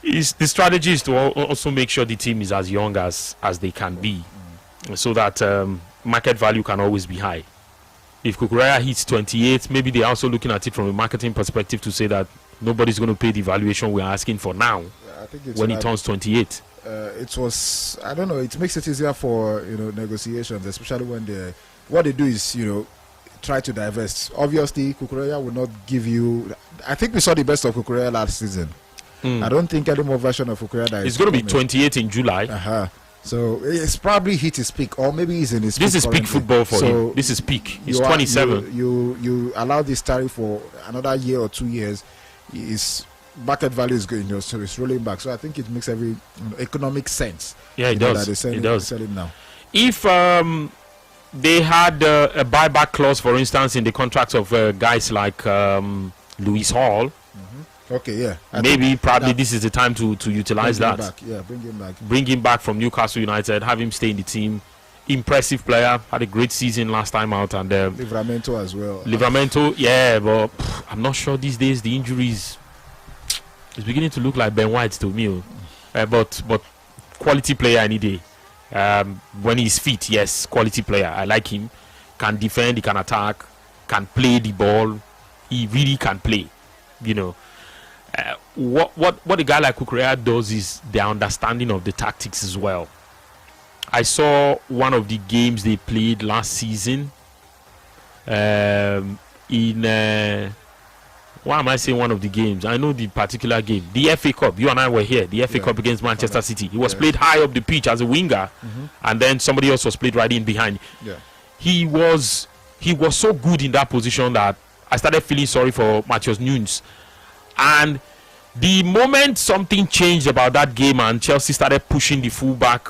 is the strategy is to also make sure the team is as young as they can be, so that market value can always be high. If Cucurella hits 28, maybe they're also looking at it from a marketing perspective to say that nobody's going to pay the valuation we're asking for now when he turns 28. It was, I don't know, it makes it easier for negotiations, especially when what they do is try to divest. Obviously, Cucurella will not give you. I think we saw the best of Cucurella last season. I don't think any more version of Cucurella. It's going to be 28 in July. So it's probably hit his peak, or maybe he's in his. This is peak football for him. This is peak. He's 27. You allow this tariff for another year or 2 years. His market value is going, so it's rolling back. So I think it makes every economic sense. Yeah, it does. It does. Sell him now. If they had a buyback clause, for instance, in the contracts of guys like Lewis Hall. Okay, yeah. Probably this is the time to utilize that. Bring him back. Bring him back from Newcastle United. Have him stay in the team. Impressive player. Had a great season last time out, and Livramento as well. Livramento, yeah, but I'm not sure these days the injuries. It's beginning to look like Ben White to me, but quality player any day. When he's fit, yes, quality player. I like him. Can defend, he can attack, can play the ball. He really can play. What a guy like Cucurella does is the understanding of the tactics as well. I saw one of the games they played last season. Why am I saying one of the games? I know the particular game. The FA Cup. You and I were here. The FA Cup against Manchester City. He was played high up the pitch as a winger, and then somebody else was played right in behind. Yeah. He was so good in that position that I started feeling sorry for Matheus Nunes. And the moment something changed about that game and Chelsea started pushing the fullback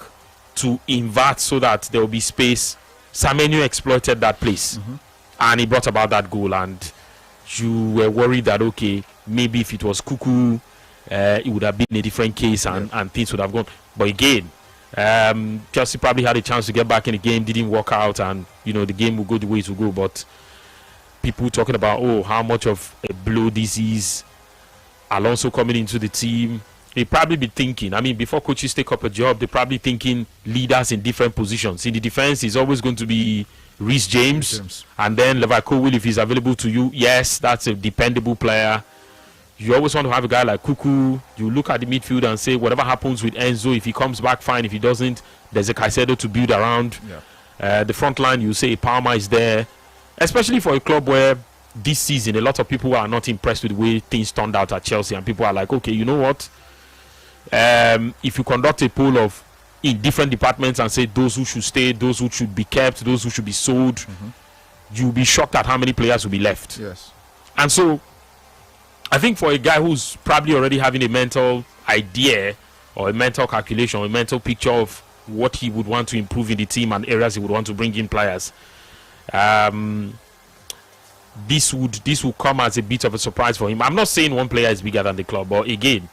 to invert so that there will be space, Semenyo exploited that place. And he brought about that goal. And you were worried that, okay, maybe if it was Cuckoo, it would have been a different case and things would have gone. But again, Chelsea probably had a chance to get back in the game, didn't work out, and the game will go the way it will go. But people talking about, how much of a blow this is. Alonso coming into the team, they probably be thinking, before coaches take up a job, they're probably thinking leaders in different positions. In the defense, it's always going to be Reece James. And then Leverkusen, if he's available to you, yes, that's a dependable player. You always want to have a guy like Cuckoo. You look at the midfield and say, whatever happens with Enzo, if he comes back, fine. If he doesn't, there's a Caicedo to build around. The front line, you say Palmer is there. Especially for a club where this season, a lot of people are not impressed with the way things turned out at Chelsea, and people are like, okay, you know what? If you conduct a poll of in different departments and say those who should stay, those who should be kept, those who should be sold, you'll be shocked at how many players will be left. Yes. And so, I think for a guy who's probably already having a mental idea or a mental calculation or a mental picture of what he would want to improve in the team and areas he would want to bring in players, this will come as a bit of a surprise for him. I'm not saying one player is bigger than the club, but again,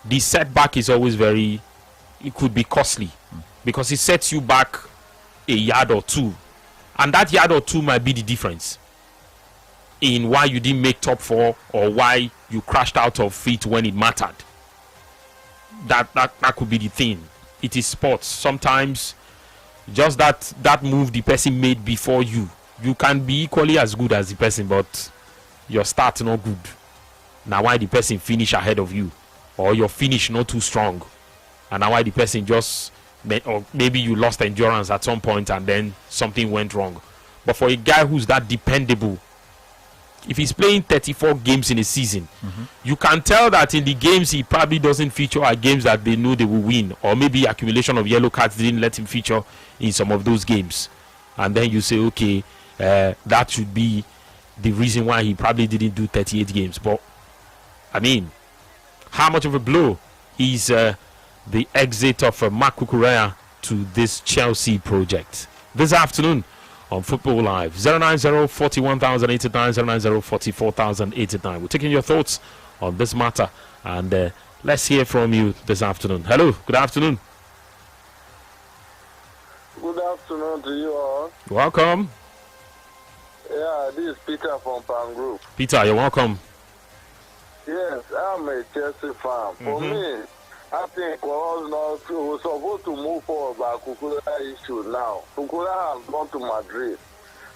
the setback is always it could be costly because it sets you back a yard or two, and that yard or two might be the difference in why you didn't make top four or why you crashed out of it when it mattered. That could be the thing. It is sports. Sometimes just that move the person made before you can be equally as good as the person, but your start not good. Now why the person finish ahead of you, or your finish not too strong, and now why the person just, or maybe you lost endurance at some point and then something went wrong. But for a guy who's that dependable, if he's playing 34 games in a season, you can tell that in the games he probably doesn't feature are games that they know they will win, or maybe accumulation of yellow cards didn't let him feature in some of those games. And then you say, okay, that should be the reason why he probably didn't do 38 games. But I mean, how much of a blow is the exit of Marc Cucurella to this Chelsea project? This afternoon on Football Live, 090-41,089, 090-44,089. We're taking your thoughts on this matter, and let's hear from you this afternoon. Hello, good afternoon. Good afternoon to you all. Welcome. Yeah, this is Peter from Palm Group. Peter, you're welcome. Yes, I'm a Chelsea fan. For me, I think we're supposed to move forward by Cucurella issue now. Cucurella has gone to Madrid.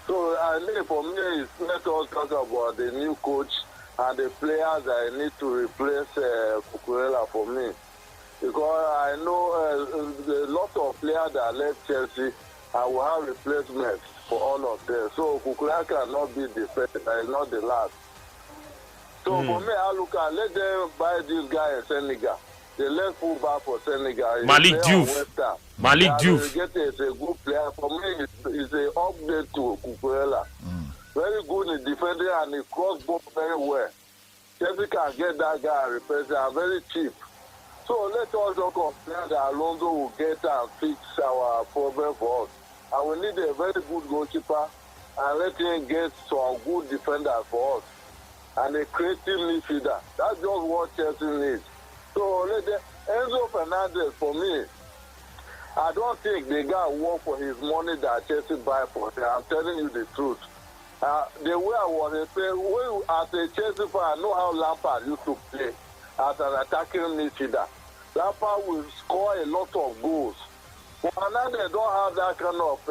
So I think for me, it's let us talk about the new coach and the players that need to replace Cucurella for me. Because I know a lot of players that left Chelsea and will have replacements for all of them. So Cucurella cannot be the first, not the last. So for me, I look at, let them buy this guy in Senegal. They left fullback for Senegal. Malik Diouf. Malik Diouf. Is a good player. For me, it's an update to Cucurella. Very good in defending, and he cross both very well. Chelsea can get that guy and replace him, and very cheap. So let us talk of players that Alonso will get and fix our problem for us. And we need a very good goalkeeper, and let him get some good defenders for us. And a creative midfielder. That's just what Chelsea needs. So Enzo Fernandez, for me, I don't think the guy work for his money that Chelsea buy for him. I'm telling you the truth. The way I was as a Chelsea fan, I know how Lampard used to play as an attacking midfielder. Lampard will score a lot of goals. But Fernandez don't have that kind of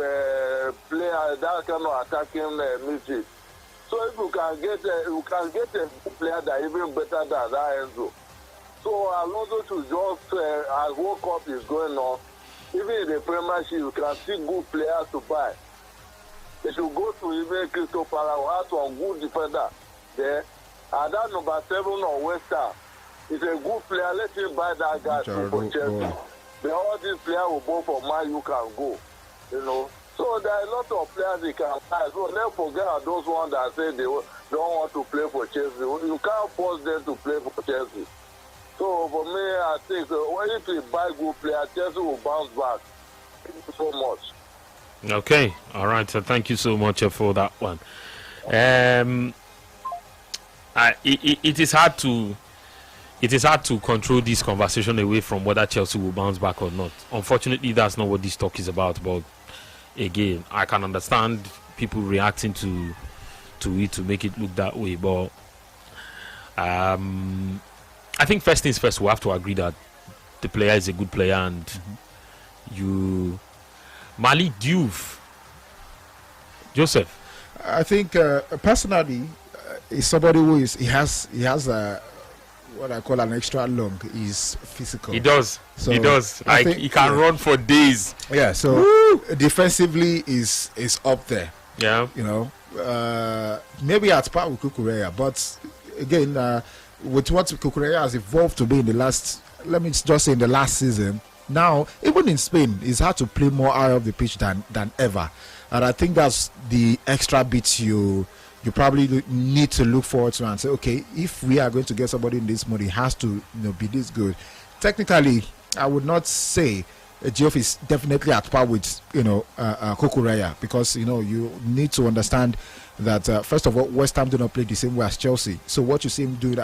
player, that kind of attacking midfield. So if you can get a good player that even better than that Enzo. So Alonso to just as World Cup is going on, even in the Premiership, you can see good players to buy. They should go to even Crystal Palace, have some good defender there. And that number 7 on West Ham is a good player. Let him buy that guy for Chelsea. But all these players will go for Man U can go. You know. So there are a lot of players they can buy. So let's forget those ones that say they don't want to play for Chelsea. You can't force them to play for Chelsea. So for me, I think if we buy good players, Chelsea will bounce back. Thank you so much. Okay, all right. So thank you so much for that one. It is hard to control this conversation away from whether Chelsea will bounce back or not. Unfortunately, that's not what this talk is about. But again, I can understand people reacting to it to make it look that way. But I think first things first, we have to agree that the player is a good player, and Malik Diouf, Joseph. I think personally, is somebody who has what I call an extra lung. He's physical. He does. So he does. Like he can run for days. Yeah. So defensively is up there. Yeah. You know, maybe at par with Cucurella, but again, with what Cucurella has evolved to be in the last, let me just say in the last season. Now, even in Spain, it's hard to play more high up the pitch than ever, and I think that's the extra bit you probably need to look forward to and say, okay, if we are going to get somebody in this mode, it has to be this good. Technically, I would not say Geoff is definitely at par with Cucurella, because you need to understand that first of all, West Ham do not play the same way as Chelsea. So what you see him do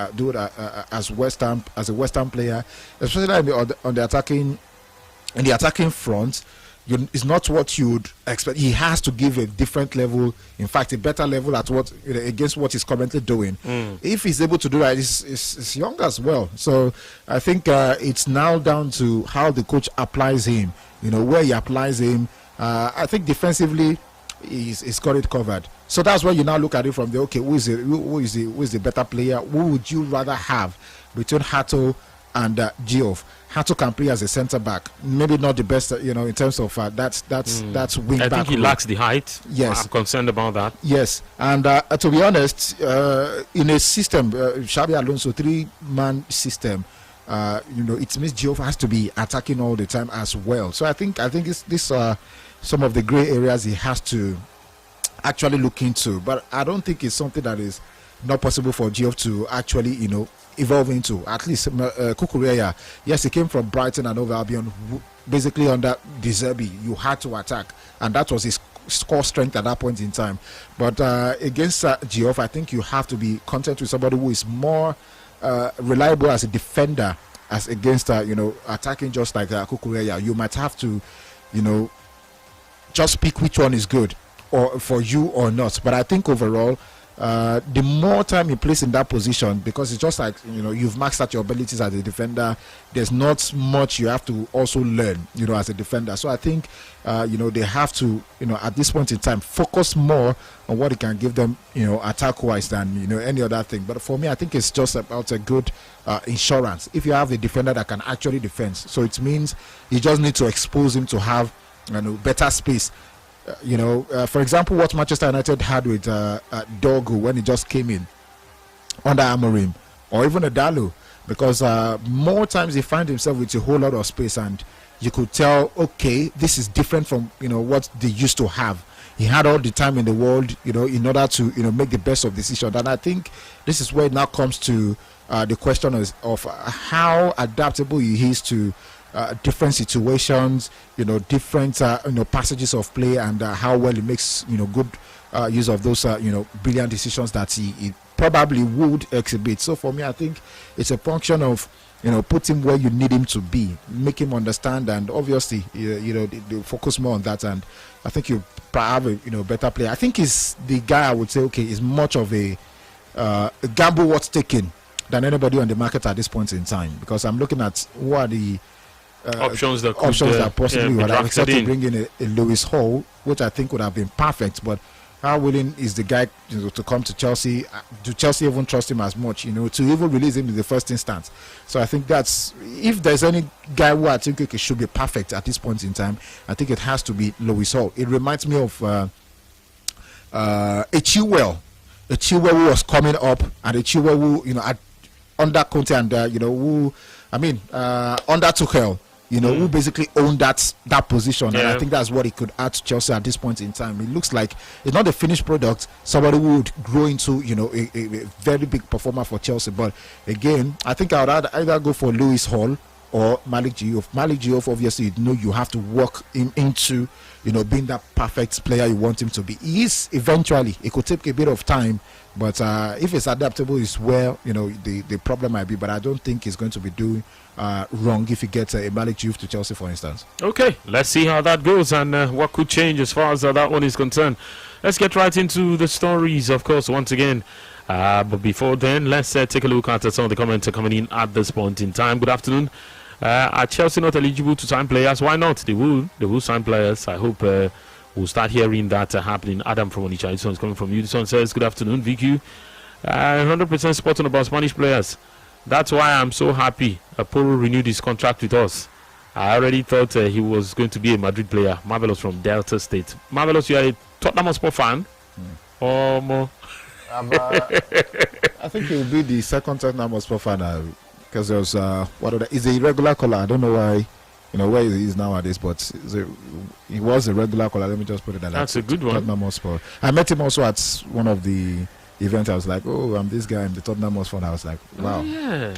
as West Ham, as a West Ham player, especially on the attacking front, it's not what you'd expect. He has to give a different level, in fact, a better level at against what he's currently doing. If he's able to do that, he's young as well. So I think it's now down to how the coach applies him. Where he applies him, I think defensively, he's got it covered. So that's where you now look at it from the who is the better player? Who would you rather have between Hato and Geoff? Hato can play as a centre back, maybe not the best, in terms of that's wing back. I think he lacks the height. Yes, I'm concerned about that. Yes, and to be honest, in a system, Xabi Alonso 3-man system, it means Geoff has to be attacking all the time as well. So I think this are some of the grey areas he has to actually look into. But I don't think it's something that is not possible for Geoff to actually, evolve into. At least Cucurella, yes, he came from Brighton and Hove Albion, basically under De Zerbi. You had to attack, and that was his core strength at that point in time. But against Geoff, I think you have to be content with somebody who is more reliable as a defender as against attacking just like Cucurella. You might have to just pick which one is good or for you or not. But I think overall, the more time you place in that position, because it's just like you've maxed out your abilities as a defender, there's not much you have to also learn as a defender. So I think they have to at this point in time focus more on what it can give them attack wise than any other thing. But for me, I think it's just about a good insurance if you have a defender that can actually defend. So it means you just need to expose him to have better space. For example, what Manchester United had with Dogu when he just came in under Amorim, or even Adalo, because more times he finds himself with a whole lot of space, and you could tell, okay, this is different from what they used to have. He had all the time in the world, in order to make the best of decisions. And I think this is where it now comes to the question of how adaptable he is to different situations, different passages of play, and how well he makes good use of those brilliant decisions that he probably would exhibit. So for me, I think it's a function of put him where you need him to be, make him understand, and obviously they focus more on that. And I think you probably have a better player. I think he's the guy I would say is much of a gamble worth taking than anybody on the market at this point in time, because I'm looking at who are the options that possibly would have, except to bring in a Lewis Hall, which I think would have been perfect. But how willing is the guy to come to Chelsea? Do Chelsea even trust him as much, to even release him in the first instance? So I think that's, if there's any guy who I think it should be perfect at this point in time, I think it has to be Lewis Hall. It reminds me of a Chilwell who was coming up, and a Chilwell who under Conte and under Tuchel, who basically owned that position. Yeah. And I think that's what he could add to Chelsea at this point in time. It looks like it's not a finished product, somebody who would grow into a very big performer for Chelsea. But again, I think I would either go for Lewis Hall or Malik Diouf. Malik Diouf, obviously, you have to work him into being that perfect player you want him to be. He is eventually. It could take a bit of time, but if it's adaptable, is where the problem might be. But I don't think he's going to be doing wrong if he gets a Malik Diouf to Chelsea, for instance. Okay, let's see how that goes and what could change as far as that one is concerned. Let's get right into the stories, of course, once again. But before then, let's take a look at some of the comments coming in at this point in time. Good afternoon. Are Chelsea not eligible to sign players? Why not? They will sign players. I hope we'll start hearing that happening. Adam from Onitsha, this one's coming from you. This one says, good afternoon, VQ. 100% spot on about Spanish players. That's why I'm so happy Apollo renewed his contract with us. I already thought he was going to be a Madrid player. Marvelous from Delta State. Marvelous, you are a Tottenham Hotspur fan? Or more? I think he will be the second Tottenham Hotspur fan because there was he's a regular caller. I don't know why, where he is nowadays, but he was a regular caller. Let me just put it like that. That's a good one. Tottenham Hotspur. I met him also at one of the events. I was like, oh, I'm this guy. I'm the Tottenham Hotspur. I was like, wow. Oh, yeah.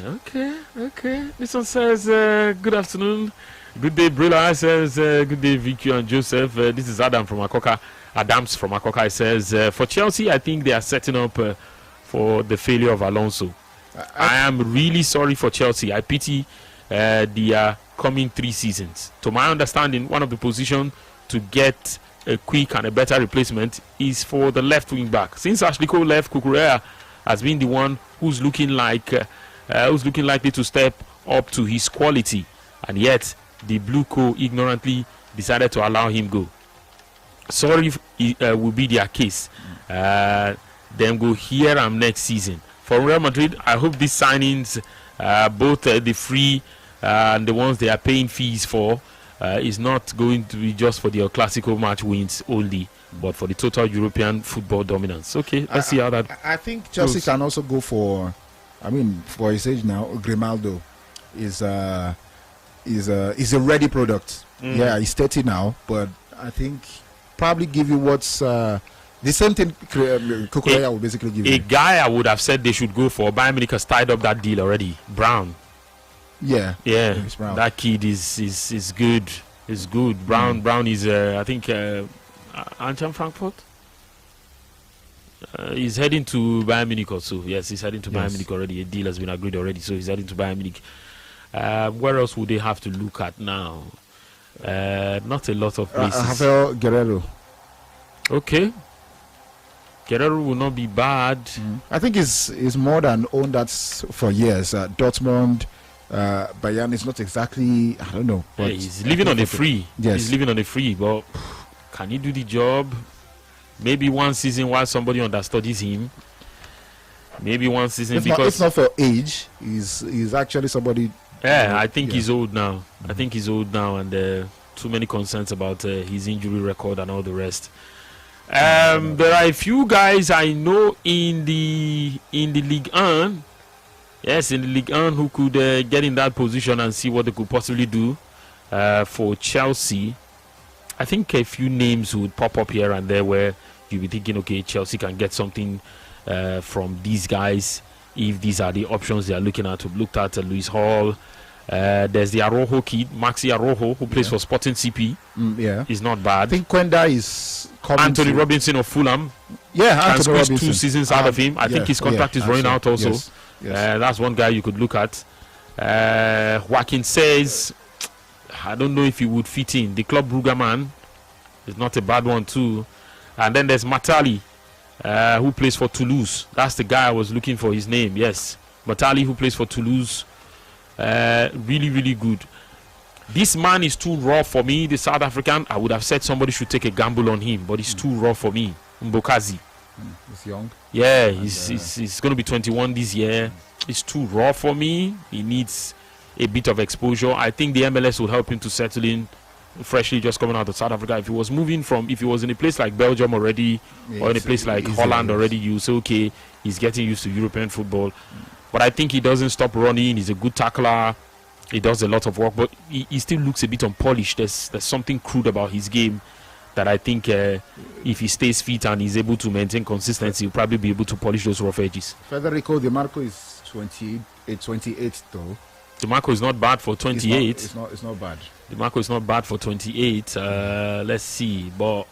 Okay. This one says, good afternoon. Good day, Brilla. Says, good day, Vicky and Joseph. This is Adam from Akoka. Adams from Akoka. He says, for Chelsea, I think they are setting up for the failure of Alonso. I am really sorry for Chelsea. I pity the coming 3 seasons. To my understanding, one of the positions to get a quick and a better replacement is for the left wing back. Since Ashley Cole left, Cucurella has been the one who's looking likely to step up to his quality, and yet the Blue Co ignorantly decided to allow him go. sorry will be their case. Then go hear them next season. For Real Madrid, I hope these signings, both the free and the ones they are paying fees for, is not going to be just for the classical match wins only, but for the total European football dominance. Okay, let's see how that. I think Chelsea can also go for, for his age now, Grimaldo is a ready product. Yeah, he's 30 now, but I think probably give you what's the same thing Cucurella will basically give you. A guy I would have said they should go for, Bayern Munich has tied up that deal already. Brown. Yeah, that kid is good. Is good. Brown is I think Eintracht Frankfurt. He's heading to Bayern Munich also. Yes, he's heading to Bayern Munich already. A deal has been agreed already, so he's heading to Bayern Munich. Where else would they have to look at now? Not a lot of places. Rafael Guerrero. Okay. Guerrero will not be bad. I think he's more than owned that for years. Dortmund, Bayern is not exactly, I don't know. But he's living on a free. Yes. He's living on a free, but can he do the job? Maybe one season while somebody understudies him. Maybe one season because it's not for age. He's actually somebody. I think he's old now. I think he's old now, and too many concerns about his injury record and all the rest. There are a few guys I know in the Ligue 1. Yes, in the Ligue 1 who could get in that position and see what they could possibly do for Chelsea. I think a few names would pop up here and there where you'll be thinking, okay, Chelsea can get something from these guys if these are the options they are looking at. We've looked at Luis Hall. There's the Arojo kid, Maxi Arojo, who plays for Sporting CP. He's not bad. I think Quenda is coming. Anthony Robinson of Fulham. Yeah, Anthony Robinson. 2 seasons out of him. I think his contract is running out also. Yes. That's one guy you could look at. Joaquin says, I don't know if he would fit in. The Club Brugge man is not a bad one too. And then there's Matali, who plays for Toulouse. That's the guy I was looking for his name. Yes, Matali, who plays for Toulouse. Really, really good. This man is too raw for me, the South African. I would have said somebody should take a gamble on him, but he's too raw for me. Mbokazi. He's young. Yeah, he's going to be 21 this year. He's too raw for me. He needs a bit of exposure. I think the MLS will help him to settle in, freshly just coming out of South Africa. If he was in a place like Belgium already, or in a place like Holland already, you say, okay, he's getting used to European football. But I think he doesn't stop running. He's a good tackler. He does a lot of work, but he still looks a bit unpolished. There's something crude about his game that I think if he stays fit and he's able to maintain consistency, he'll probably be able to polish those rough edges. Federico Di Marco is 28 though. Di Marco is not bad for 28. It's not bad. Di Marco is not bad for 28. Let's see. But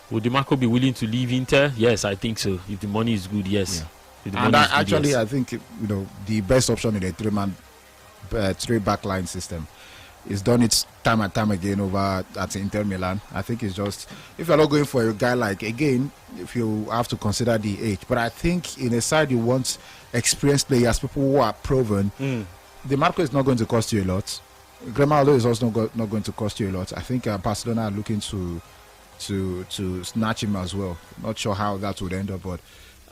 would Di Marco be willing to leave Inter? Yes, I think so. If the money is good, yes. Yeah. And I think the best option in a three backline system. It's done it time and time again over at Inter Milan. I think it's just, if you're not going for a guy like, again, if you have to consider the age. But I think in a side you want experienced players, people who are proven. Di Marco is not going to cost you a lot. Grimaldo is also not going to cost you a lot. I think Barcelona are looking to snatch him as well. Not sure how that would end up, but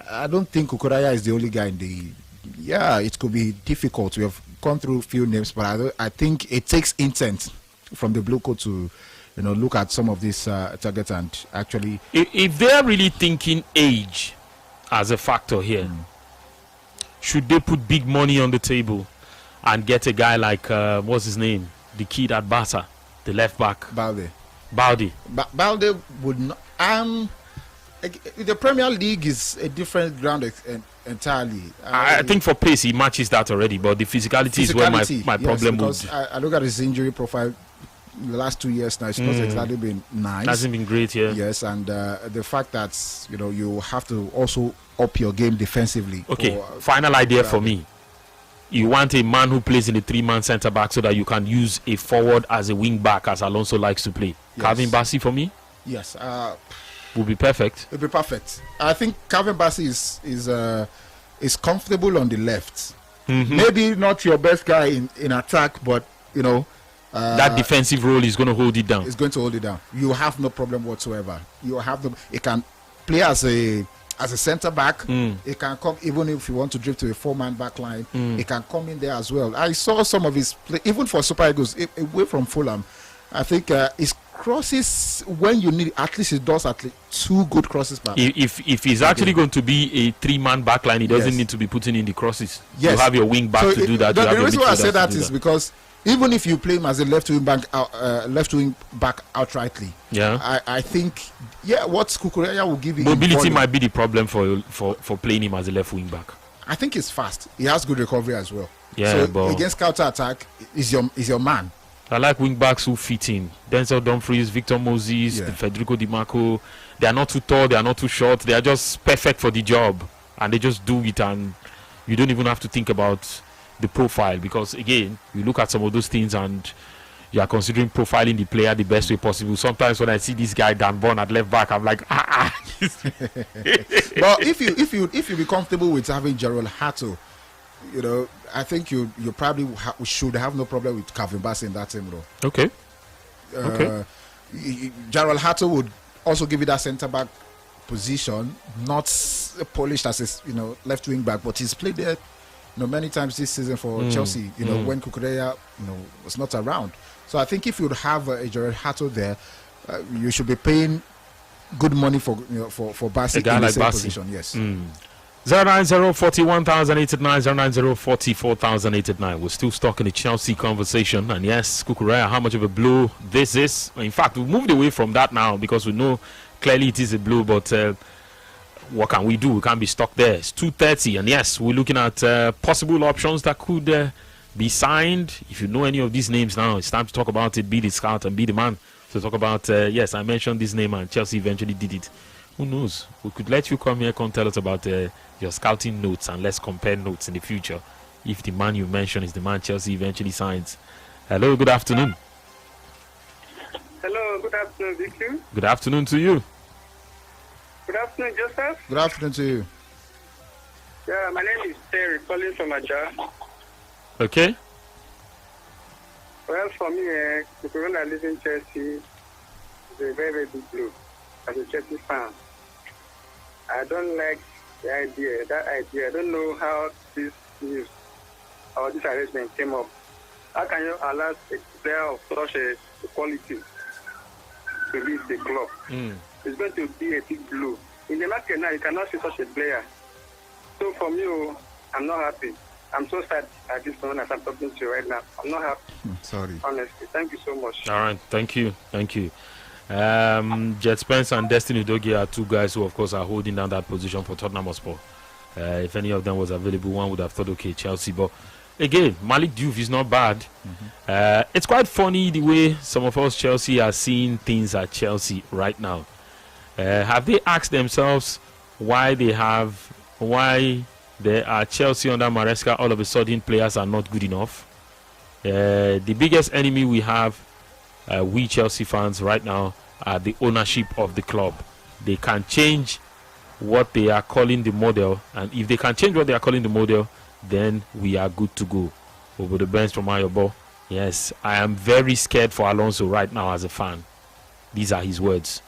I don't think Cucurella is the only guy in the... Yeah, it could be difficult. We have gone through a few names, but I think it takes intent from the Blue Coat to, look at some of these targets and actually... If they're really thinking age as a factor here, should they put big money on the table and get a guy like, what's his name? The kid at Barca, the left back. Balde would not... the Premier League is a different ground entirely. I think for pace he matches that already, but the physicality is where my problem would. I look at his injury profile the last 2 years now. It's not exactly been nice. Hasn't been great here. Yes, and the fact that you have to also up your game defensively. Okay, final idea for me. You want a man who plays in the 3-man centre back so that you can use a forward as a wing back, as Alonso likes to play. Yes. Calvin Bassey for me. Yes. Would be perfect. It'd be perfect. I think Calvin Bassey is comfortable on the left. Maybe not your best guy in attack, but that defensive role is going to hold it down. It's going to hold it down. You have no problem whatsoever. You have no. It can play as a centre back. It can come even if you want to drift to a 4-man back line. It can come in there as well. I saw some of his play, even for Super Eagles away from Fulham. I think his crosses when you need, at least he does at least 2 good crosses back. If he's actually going to be a 3-man back line, he doesn't need to be putting in the crosses. You have your wing back to do that. The reason why I say that is because even if you play him as a left wing back outrightly, I think what Cucurella will give you mobility might be the problem for playing him as a left wing back. I think he's fast. He has good recovery as well. Yeah, so against counter attack, is your man. I like wing backs who fit in. Denzel Dumfries, Victor Moses, Federico Di Marco. They are not too tall. They are not too short. They are just perfect for the job, and they just do it. And you don't even have to think about the profile, because again, you look at some of those things and you are considering profiling the player the best way possible. Sometimes when I see this guy Dan Burn at left back, I'm like, But if you be comfortable with having Gerald Hato, I think you probably should have no problem with Calvin Bassey in that same role. Okay. Gerald Hato would also give you that centre back position, not polished as a left wing back, but he's played there many times this season for Chelsea. When Cucurella was not around. So I think if you would have a Gerald Hato there, you should be paying good money for Bassey in the same position. Yes. 090-41,089, 090-44,089. We're still stuck in the Chelsea conversation. And yes, Cucurella, how much of a blow this is. In fact, we've moved away from that now because we know clearly it is a blow. But what can we do? We can't be stuck there. It's 2:30. And yes, we're looking at possible options that could be signed. If you know any of these names now, it's time to talk about it. Be the scout and be the man. So talk about, yes, I mentioned this name and Chelsea eventually did it. Who knows? We could let you come here, come tell us about your scouting notes, and let's compare notes in the future. If the man you mentioned is the man Chelsea eventually signs. Hello, good afternoon. Hello, good afternoon, Victor. Good afternoon to you. Good afternoon, Joseph. Good afternoon to you. Yeah, my name is Terry, calling from Aja. Okay. Well, for me, the Corona living Chelsea is a very, very big blow. As a Chelsea fan, I don't like that idea. I don't know how this news or this arrangement came up. How can you allow a player of such a quality to leave the club? It's going to be a big blow. In the market now, you cannot see such a player. So for me, I'm not happy. I'm so sad at this moment as I'm talking to you right now. I'm not happy. Sorry. Honestly. Thank you so much. All right. Thank you. Jet Spence and Destiny Udogie are two guys who, of course, are holding down that position for Tottenham Hotspur. If any of them was available, one would have thought, okay, Chelsea. But again, Malik Diouf is not bad. It's quite funny the way some of us Chelsea are seeing things at Chelsea right now. Have they asked themselves why there are Chelsea under Maresca, all of a sudden players are not good enough? The biggest enemy we have, we Chelsea fans right now, are the ownership of the club. They can change what they are calling the model, and if they can change what they are calling the model, then we are good to go. Over the bench from Ayobo. Yes, I am very scared for Alonso right now as a fan. These are his words.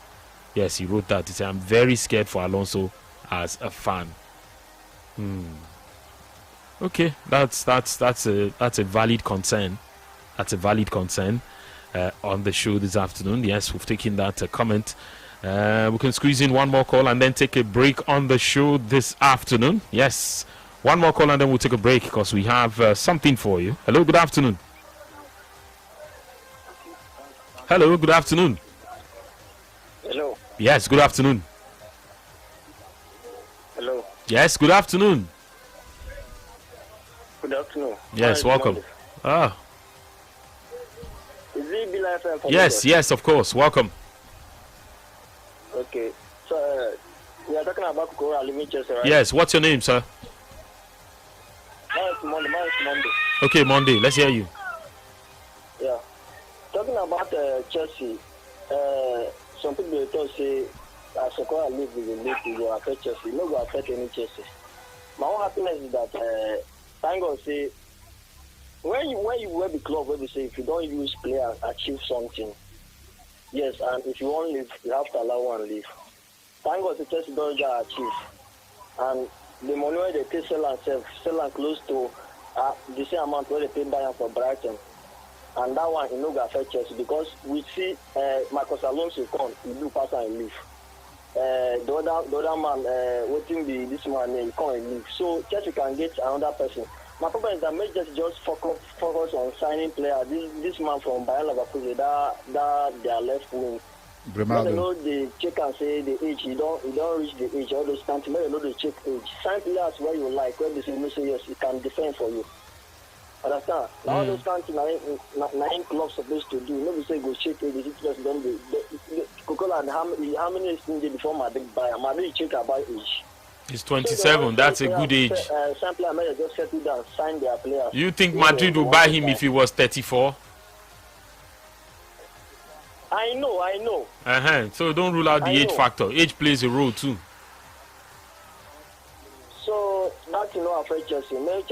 Yes, he wrote that. He said, I'm very scared for Alonso as a fan. Okay, that's a valid concern. That's a valid concern on the show this afternoon. Yes, we've taken that comment. We can squeeze in one more call and then take a break on the show this afternoon. Yes, one more call and then we'll take a break because we have something for you. Hello, good afternoon. Hello, good afternoon. Hello. Yes, good afternoon. Hello. Yes, good afternoon. Good afternoon. Yes, welcome. Is it Bila FM? Yes, of course. Welcome. Okay. So, we are talking about Cucurella leaving Chelsea, right? Yes, what's your name, sir? Monday. Okay, Monday. Let's hear you. Yeah. Talking about Chelsea, some people thought say Cucurella leave will affect Chelsea. No, will affect any Chelsea. My own happiness is that thank God say when you wear the club, where we say if you don't use player achieve something, yes, and if you want to leave, you have to allow one leave. Thank God the Chelsea don't achieve, and the money where they pay sell and close to the same amount where they pay Bayern for Brighton, and that one no go affect Chelsea because we see Marcos Alonso come, he do pass and leave. The other man, this man he come and leave. So Chelsea can get another person. My problem is that may just focus on signing player. This man from Bayern Leverkusen, that their left wing. Grimaldo. They know they check and say the age. You don't reach the age. All those times, you know they check age. Sign players where you like. Where they say yes, he can defend for you. Understand? Now all those times, nine clubs supposed to do. Nobody say go check age. It's just don't do. Coca-Cola, how many years before Madrid buy? Madrid check about age. He's 27. That's a good age. Some players just settle down, sign their players. You think Madrid will buy him if he was 34? I know. So don't rule out the age factor. Age plays a role too. So that affect Chelsea. Maybe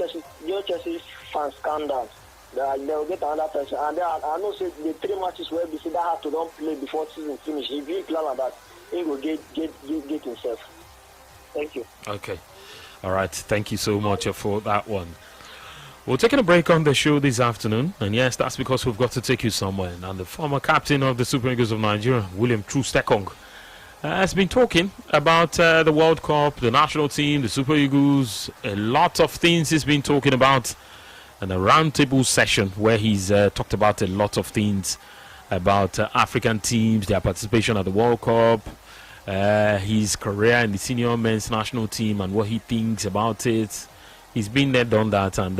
Chelsea fans calm down. They will get another person. And I know say the 3 matches where they have to don't play before season finish. If he plan like that, he will get himself. Thank you. Okay. All right. Thank you so much for that one. We're taking a break on the show this afternoon. And yes, that's because we've got to take you somewhere. And the former captain of the Super Eagles of Nigeria, William Troost-Ekong, has been talking about the World Cup, the national team, the Super Eagles. A lot of things he's been talking about. And a roundtable session where he's talked about a lot of things about African teams, their participation at the World Cup, his career in the senior men's national team and what he thinks about it. He's been there, done that, and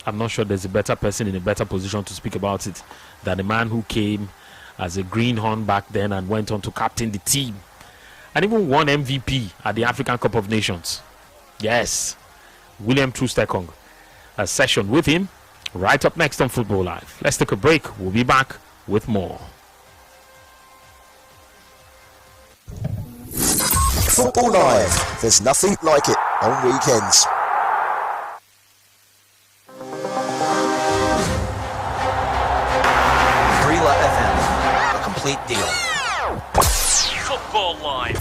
I'm not sure there's a better person in a better position to speak about it than the man who came as a greenhorn back then and went on to captain the team and even won MVP at the African Cup of Nations. Yes, William Troost-Ekong. A session with him right up next on Football Live. Let's take a break. We'll be back with more. Football Live. There's nothing like it on weekends. Brila FM, a complete deal. Football Live.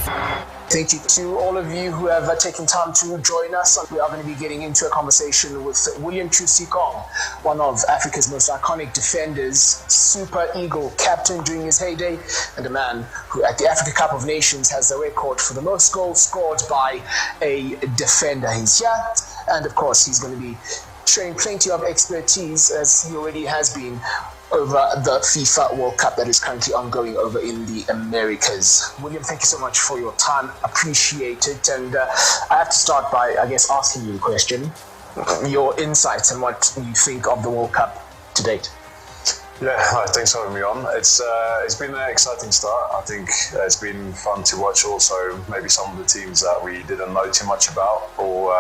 Thank you to all of you who have taken time to join us. We are going to be getting into a conversation with William Troost-Ekong, one of Africa's most iconic defenders, Super Eagle captain during his heyday, and a man who at the Africa Cup of Nations has the record for the most goals scored by a defender. He's here, and of course he's going to be showing plenty of expertise, as he already has been, over the FIFA World Cup that is currently ongoing over in the Americas. William, thank you so much for your time. Appreciate it. And I have to start by, I guess, asking you a question. Your insights and what you think of the World Cup to date. Yeah, hi, thanks for having me on. It's been an exciting start. I think it's been fun to watch also maybe some of the teams that we didn't know too much about, or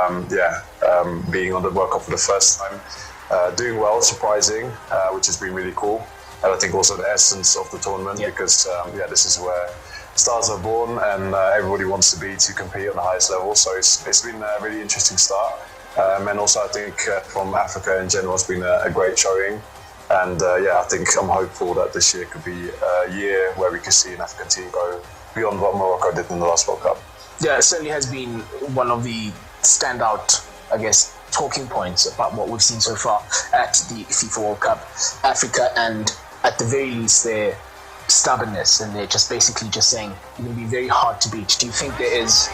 being on the World Cup for the first time. Doing well, surprising, which has been really cool. And I think also the essence of the tournament, because this is where stars are born and everybody wants to compete on the highest level. So it's been a really interesting start. And also I think from Africa in general, it's been a great showing. And I think I'm hopeful that this year could be a year where we could see an African team go beyond what Morocco did in the last World Cup. Yeah, it certainly has been one of the standout, I guess, talking points about what we've seen so far at the FIFA World Cup. Africa, and at the very least their stubbornness, and they're just basically just saying it's going to be very hard to beat. Do you think there is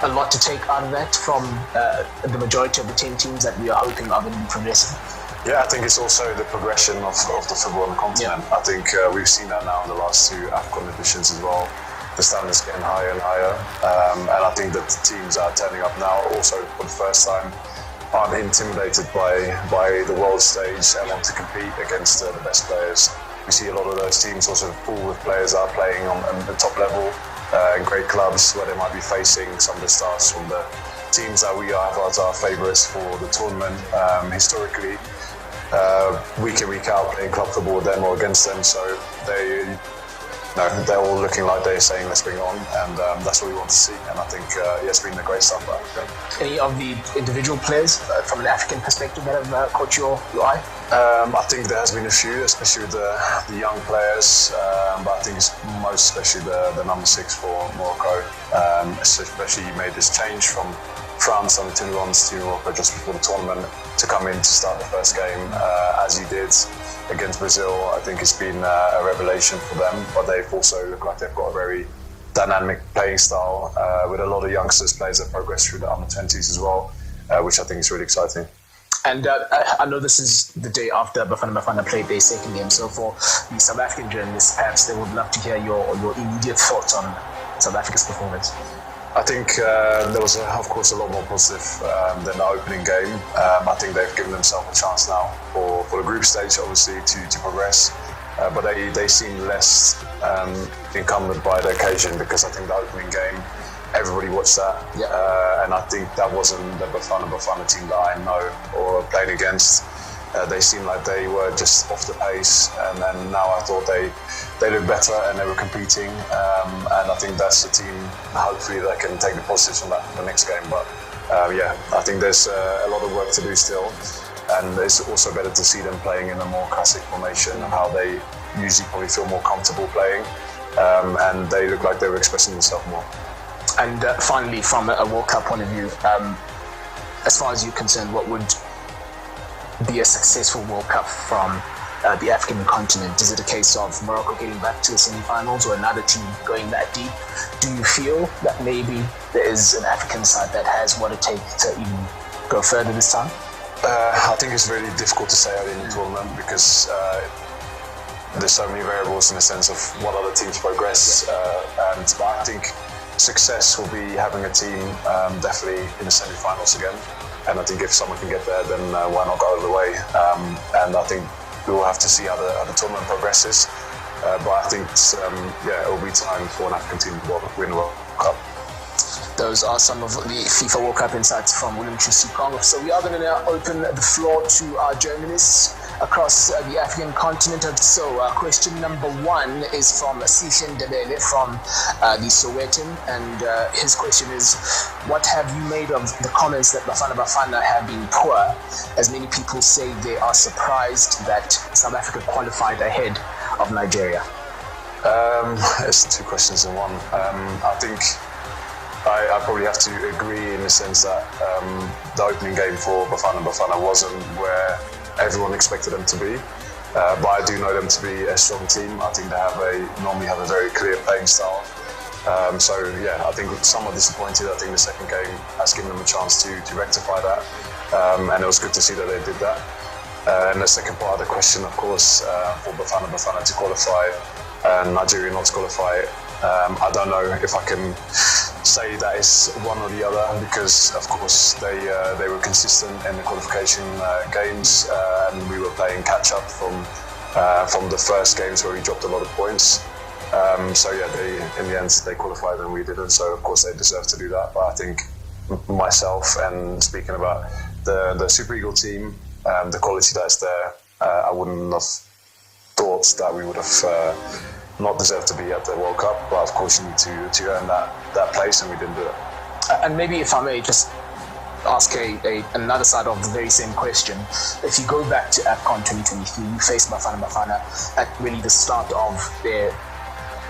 a lot to take out of that from the majority of the 10 teams that we are hoping are going to be progressing? Yeah, I think it's also the progression of the football on the continent. I think we've seen that now in the last 2 AFCON editions as well. The standards getting higher and higher, and I think that the teams are turning up now also for the first time aren't intimidated by the world stage and want to compete against the best players. We see a lot of those teams also full with players that are playing on the top level in great clubs where they might be facing some of the stars from the teams that we have as our favourites for the tournament historically. Week in, week out, playing club football with them or against them, so they they're all looking like they're saying let's bring it on, and that's what we want to see. And I think it's been a great start for Africa. Any of the individual players from an African perspective that have caught your eye? I think there has been a few, especially with the young players, but I think it's most especially the number 6 for Morocco. Especially he made this change from France under 21s to Morocco just before the tournament to come in to start the first game as he did against Brazil. I think it's been a revelation for them, but they've also looked like they've got a very dynamic playing style with a lot of youngsters, players that progress through the under 20s as well, which I think is really exciting. And I know this is the day after Bafana Bafana played their second game, so for the South African journalists, perhaps they would love to hear your immediate thoughts on South Africa's performance. I think there was, of course, a lot more positive than the opening game. I think they've given themselves a chance now for the group stage, obviously, to progress. But they seem less encumbered by the occasion, because I think the opening game, everybody watched that. Yeah. And I think that wasn't the Bafana team that I know or played against. They seemed like they were just off the pace, and then now I thought they looked better and they were competing, and I think that's the team hopefully that can take the positives from that for the next game. But I think there's a lot of work to do still, and it's also better to see them playing in a more classic formation and how they usually probably feel more comfortable playing, and they look like they were expressing themselves more. And finally, from a World Cup point of view, as far as you're concerned, what would be a successful World Cup from the African continent? Is it a case of Morocco getting back to the semi-finals or another team going that deep? Do you feel that maybe there is an African side that has what it takes to even go further this time? I think it's really difficult to say early in the tournament, because there's so many variables in the sense of what other teams progress, but I think success will be having a team definitely in the semi-finals again. And I think if someone can get there, then why not go all the way? And I think we will have to see how the tournament progresses. But I think it will be time for an African team to win the World Cup. Those are some of the FIFA World Cup insights from William Chusikong. So we are going to now open the floor to our journalists across the African continent. So question number 1 is from Sishen Debele from the Sowetan, and his question is, what have you made of the comments that Bafana Bafana have been poor, as many people say they are surprised that South Africa qualified ahead of Nigeria? It's 2 questions in one. I think I probably have to agree in the sense that the opening game for Bafana Bafana wasn't where everyone expected them to be, but I do know them to be a strong team. I think they normally have a very clear playing style. I think somewhat disappointed. I think the second game has given them a chance to rectify that, and it was good to see that they did that. And the second part of the question, of course, for Bafana Bafana to qualify and Nigeria not to qualify, I don't know if I can say that it's one or the other, because of course they were consistent in the qualification games, and we were playing catch up from the first games where we dropped a lot of points. In the end they qualified and we didn't, so of course they deserve to do that. But I think myself, and speaking about the Super Eagle team, the quality that's there, I wouldn't have thought that we would have not deserved to be at the World Cup, but of course you need to earn that place, and we didn't do it. And maybe if I may just ask another side of the very same question. If you go back to AFCON 2023, you faced Bafana Bafana at really the start of their,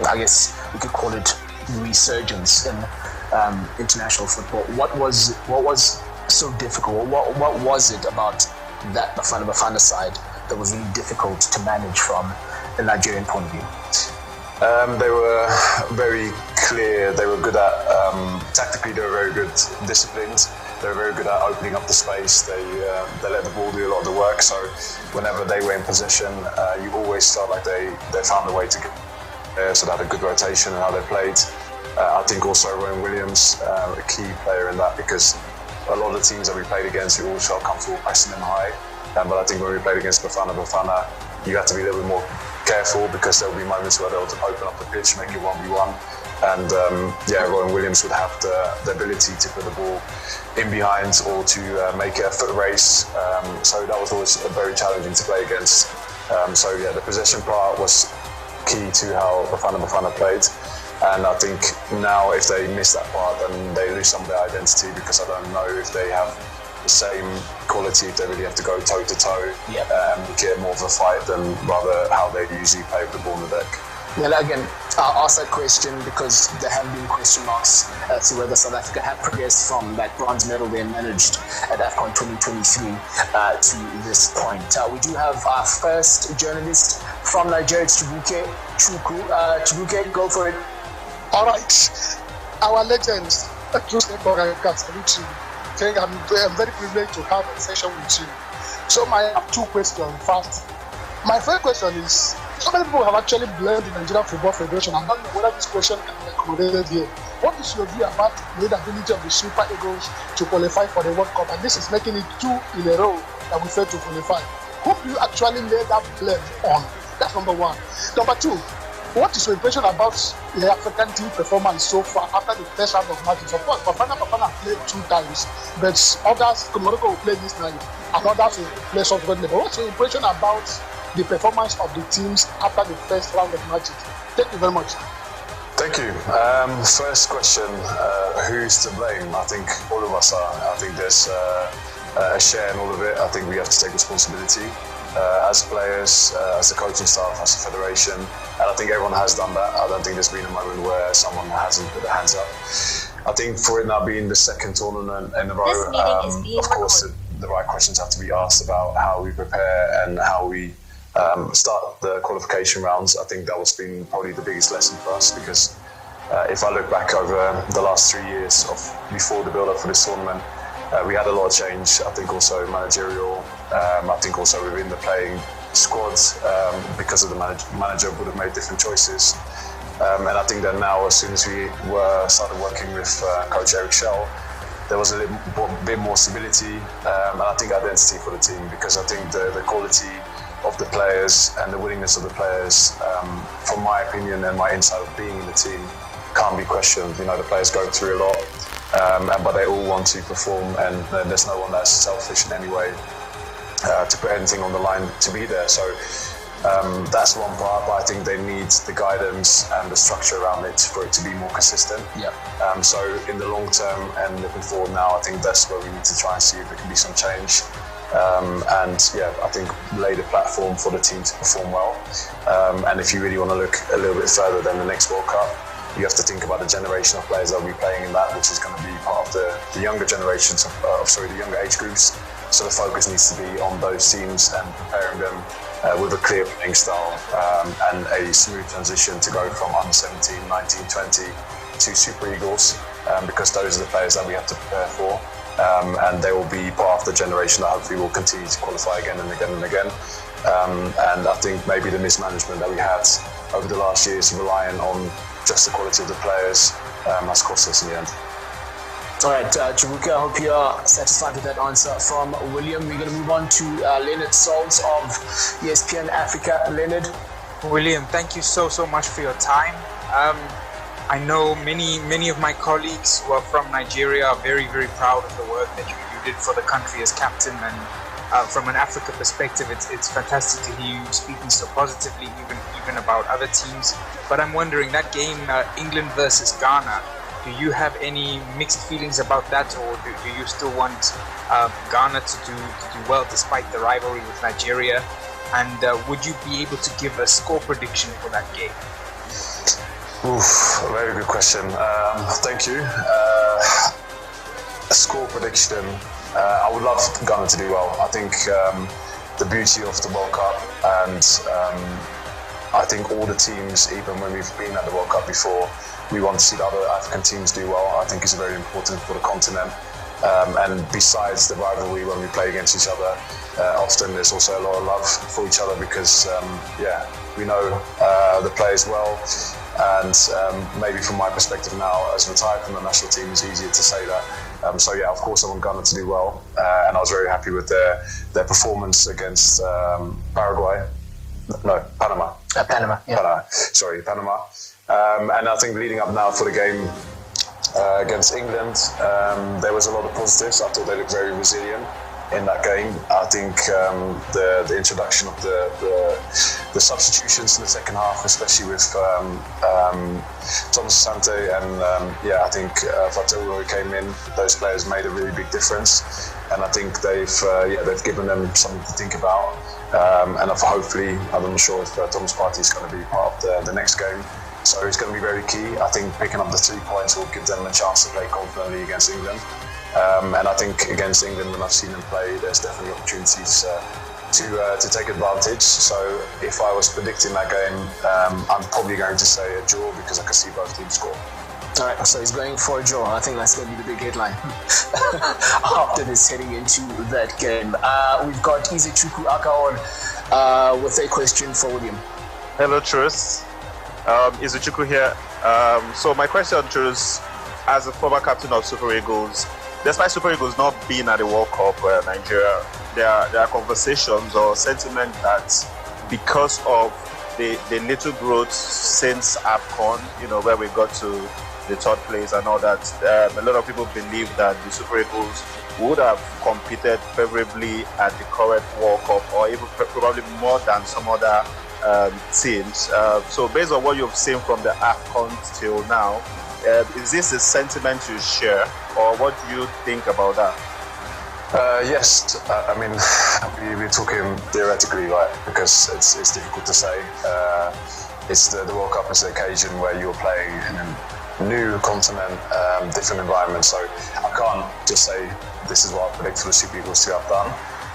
I guess we could call it, resurgence in international football. What was so difficult? What was it about that Bafana Bafana side that was really difficult to manage from the Nigerian point of view? They were very clear. They were good at tactically. They were very good, disciplined. They were very good at opening up the space. They let the ball do a lot of the work. So whenever they were in possession, you always felt like they found a way to get there. So they had a good rotation in how they played. I think also Rowan Williams, a key player in that, because a lot of the teams that we played against, we always felt comfortable pressing them high. But I think when we played against Bafana Bafana, you have to be a little bit more careful, because there will be moments where they'll open up the pitch, make it 1v1, and Rowan Williams would have the ability to put the ball in behind or to make it a foot race, so that was always very challenging to play against. The possession part was key to how Bafana Bafana played. And I think now if they miss that part, then they lose some of their identity, because I don't know if they have the same quality, if they really have to go toe-to-toe and get more of a fight than rather how they usually play with the ball on the deck. Well, again, I'll ask that question because there have been question marks as to whether South Africa had progressed from that bronze medal they managed at AFCON 2023 to this point. We do have our first journalist from Nigeria, Chibuke Chukwu. Chibuke, go for it. All right. Our legends, I'm very privileged to have a session with you. So I have two questions. First, my first question is, so many people have actually blamed the Nigerian Football Federation. I don't know whether this question can be accommodated here. What is your view about the ability of the Super Eagles to qualify for the World Cup? And this is making it 2 in a row that we failed to qualify. Who do you actually lay that blame on? That's number one. Number two, what is your impression about the African team performance so far after the first round of matches? Of course, Bafana played 2 times, but others, Morocco will play this night, and others will play subsequently. But what's your impression about the performance of the teams after the first round of matches? Thank you very much. Thank you. First question, who's to blame? I think all of us are. I think there's a share in all of it. I think we have to take responsibility as players, as the coaching staff, as a federation, and I think everyone has done that. I don't think there's been a moment where someone hasn't put their hands up. I think for it now being the second tournament in a row, of course the right questions have to be asked about how we prepare and how we start the qualification rounds. I think that was been probably the biggest lesson for us, because if I look back over the last 3 years before the build-up for this tournament, we had a lot of change. I think also managerial, I think also within the playing squads, because of the manager would have made different choices. And I think that now, as soon as we started working with Coach Eric Schell, there was a bit more stability, and I think identity for the team, because I think the quality of the players and the willingness of the players, from my opinion and my insight of being in the team, can't be questioned. You know, the players go through a lot, but they all want to perform, and there's no one that's selfish in any way to put anything on the line to be there. So that's one part, but I think they need the guidance and the structure around it for it to be more consistent. So in the long term and looking forward now, I think that's where we need to try and see if there can be some change. I think lay the platform for the team to perform well. And if you really want to look a little bit further than the next World Cup, you have to think about the generation of players that will be playing in that, which is going to be part of the younger generations, the younger age groups. So the focus needs to be on those teams and preparing them with a clear playing style and a smooth transition to go from under 17, 19, 20 to Super Eagles, because those are the players that we have to prepare for. And they will be part of the generation that hopefully will continue to qualify again and again and again. And I think maybe the mismanagement that we had over the last years, relying on just the quality of the players, has cost us in the end. All right, Chibuke, I hope you are satisfied with that answer from William. We're going to move on to Leonard Salz of ESPN Africa. Leonard. William, thank you so much for your time. I know many of my colleagues who are from Nigeria are very, very proud of the work that you did for the country as captain. And from an Africa perspective, it's fantastic to hear you speaking so positively, even about other teams. But I'm wondering, that game, England versus Ghana, do you have any mixed feelings about that, or do you still want Ghana to do well despite the rivalry with Nigeria? And would you be able to give a score prediction for that game? Oof, very good question. Thank you. A score prediction. I would love Ghana to do well. I think the beauty of the World Cup, and I think all the teams, even when we've been at the World Cup before, we want to see the other African teams do well. I think it's very important for the continent. And besides the rivalry when we play against each other, often there's also a lot of love for each other, because we know the players well. And maybe from my perspective now, as retired from the national team, it's easier to say that. Of course I want Ghana to do well, and I was very happy with their performance against Panama. Panama. And I think leading up now for the game against England, there was a lot of positives. I thought they looked very resilient. in that game. I think the introduction of the substitutions in the second half, especially with Thomas Asante and I think Fatoru who came in, those players made a really big difference, and I think they've given them something to think about. And hopefully, I'm not sure if Thomas Partey is going to be part of the next game. So it's going to be very key. I think picking up the 3 points will give them a chance to play confidently against England. And I think against England, when I've seen them play, there's definitely opportunities to take advantage. So if I was predicting that game, I'm probably going to say a draw because I can see both teams score. All right, so he's going for a draw. I think that's going to be the big headline after this, heading into that game. We've got Izechukwu Akaon with a question for William. Hello, Truce. Izechukwu here. So my question, Truce, as a former captain of Super Eagles, despite Super Eagles not being at the World Cup Nigeria, there are conversations or sentiment that because of the little growth since AFCON, where we got to the third place and all that, a lot of people believe that the Super Eagles would have competed favorably at the current World Cup, or even probably more than some other teams. So based on what you've seen from the AFCON till now, is this a sentiment you share, or what do you think about that? Yes, I mean, we're talking theoretically, right? Because it's difficult to say. It's the World Cup is the occasion where you're playing in a new continent, different environment. So I can't just say this is what I predict for the Super Eagles to have done.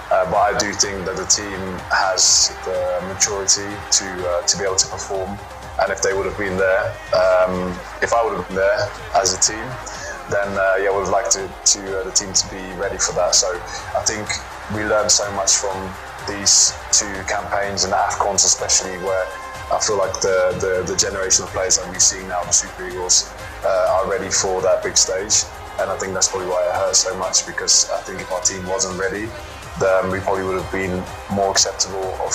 But I do think that the team has the maturity to be able to perform. And if they would have been there, if I would have been there as a team, then I would have liked the team to be ready for that. So I think we learned so much from these 2 campaigns and AFCONs especially, where I feel like the generation of players that we've seen now, the Super Eagles, are ready for that big stage. And I think that's probably why it hurts so much, because I think if our team wasn't ready, then we probably would have been more acceptable of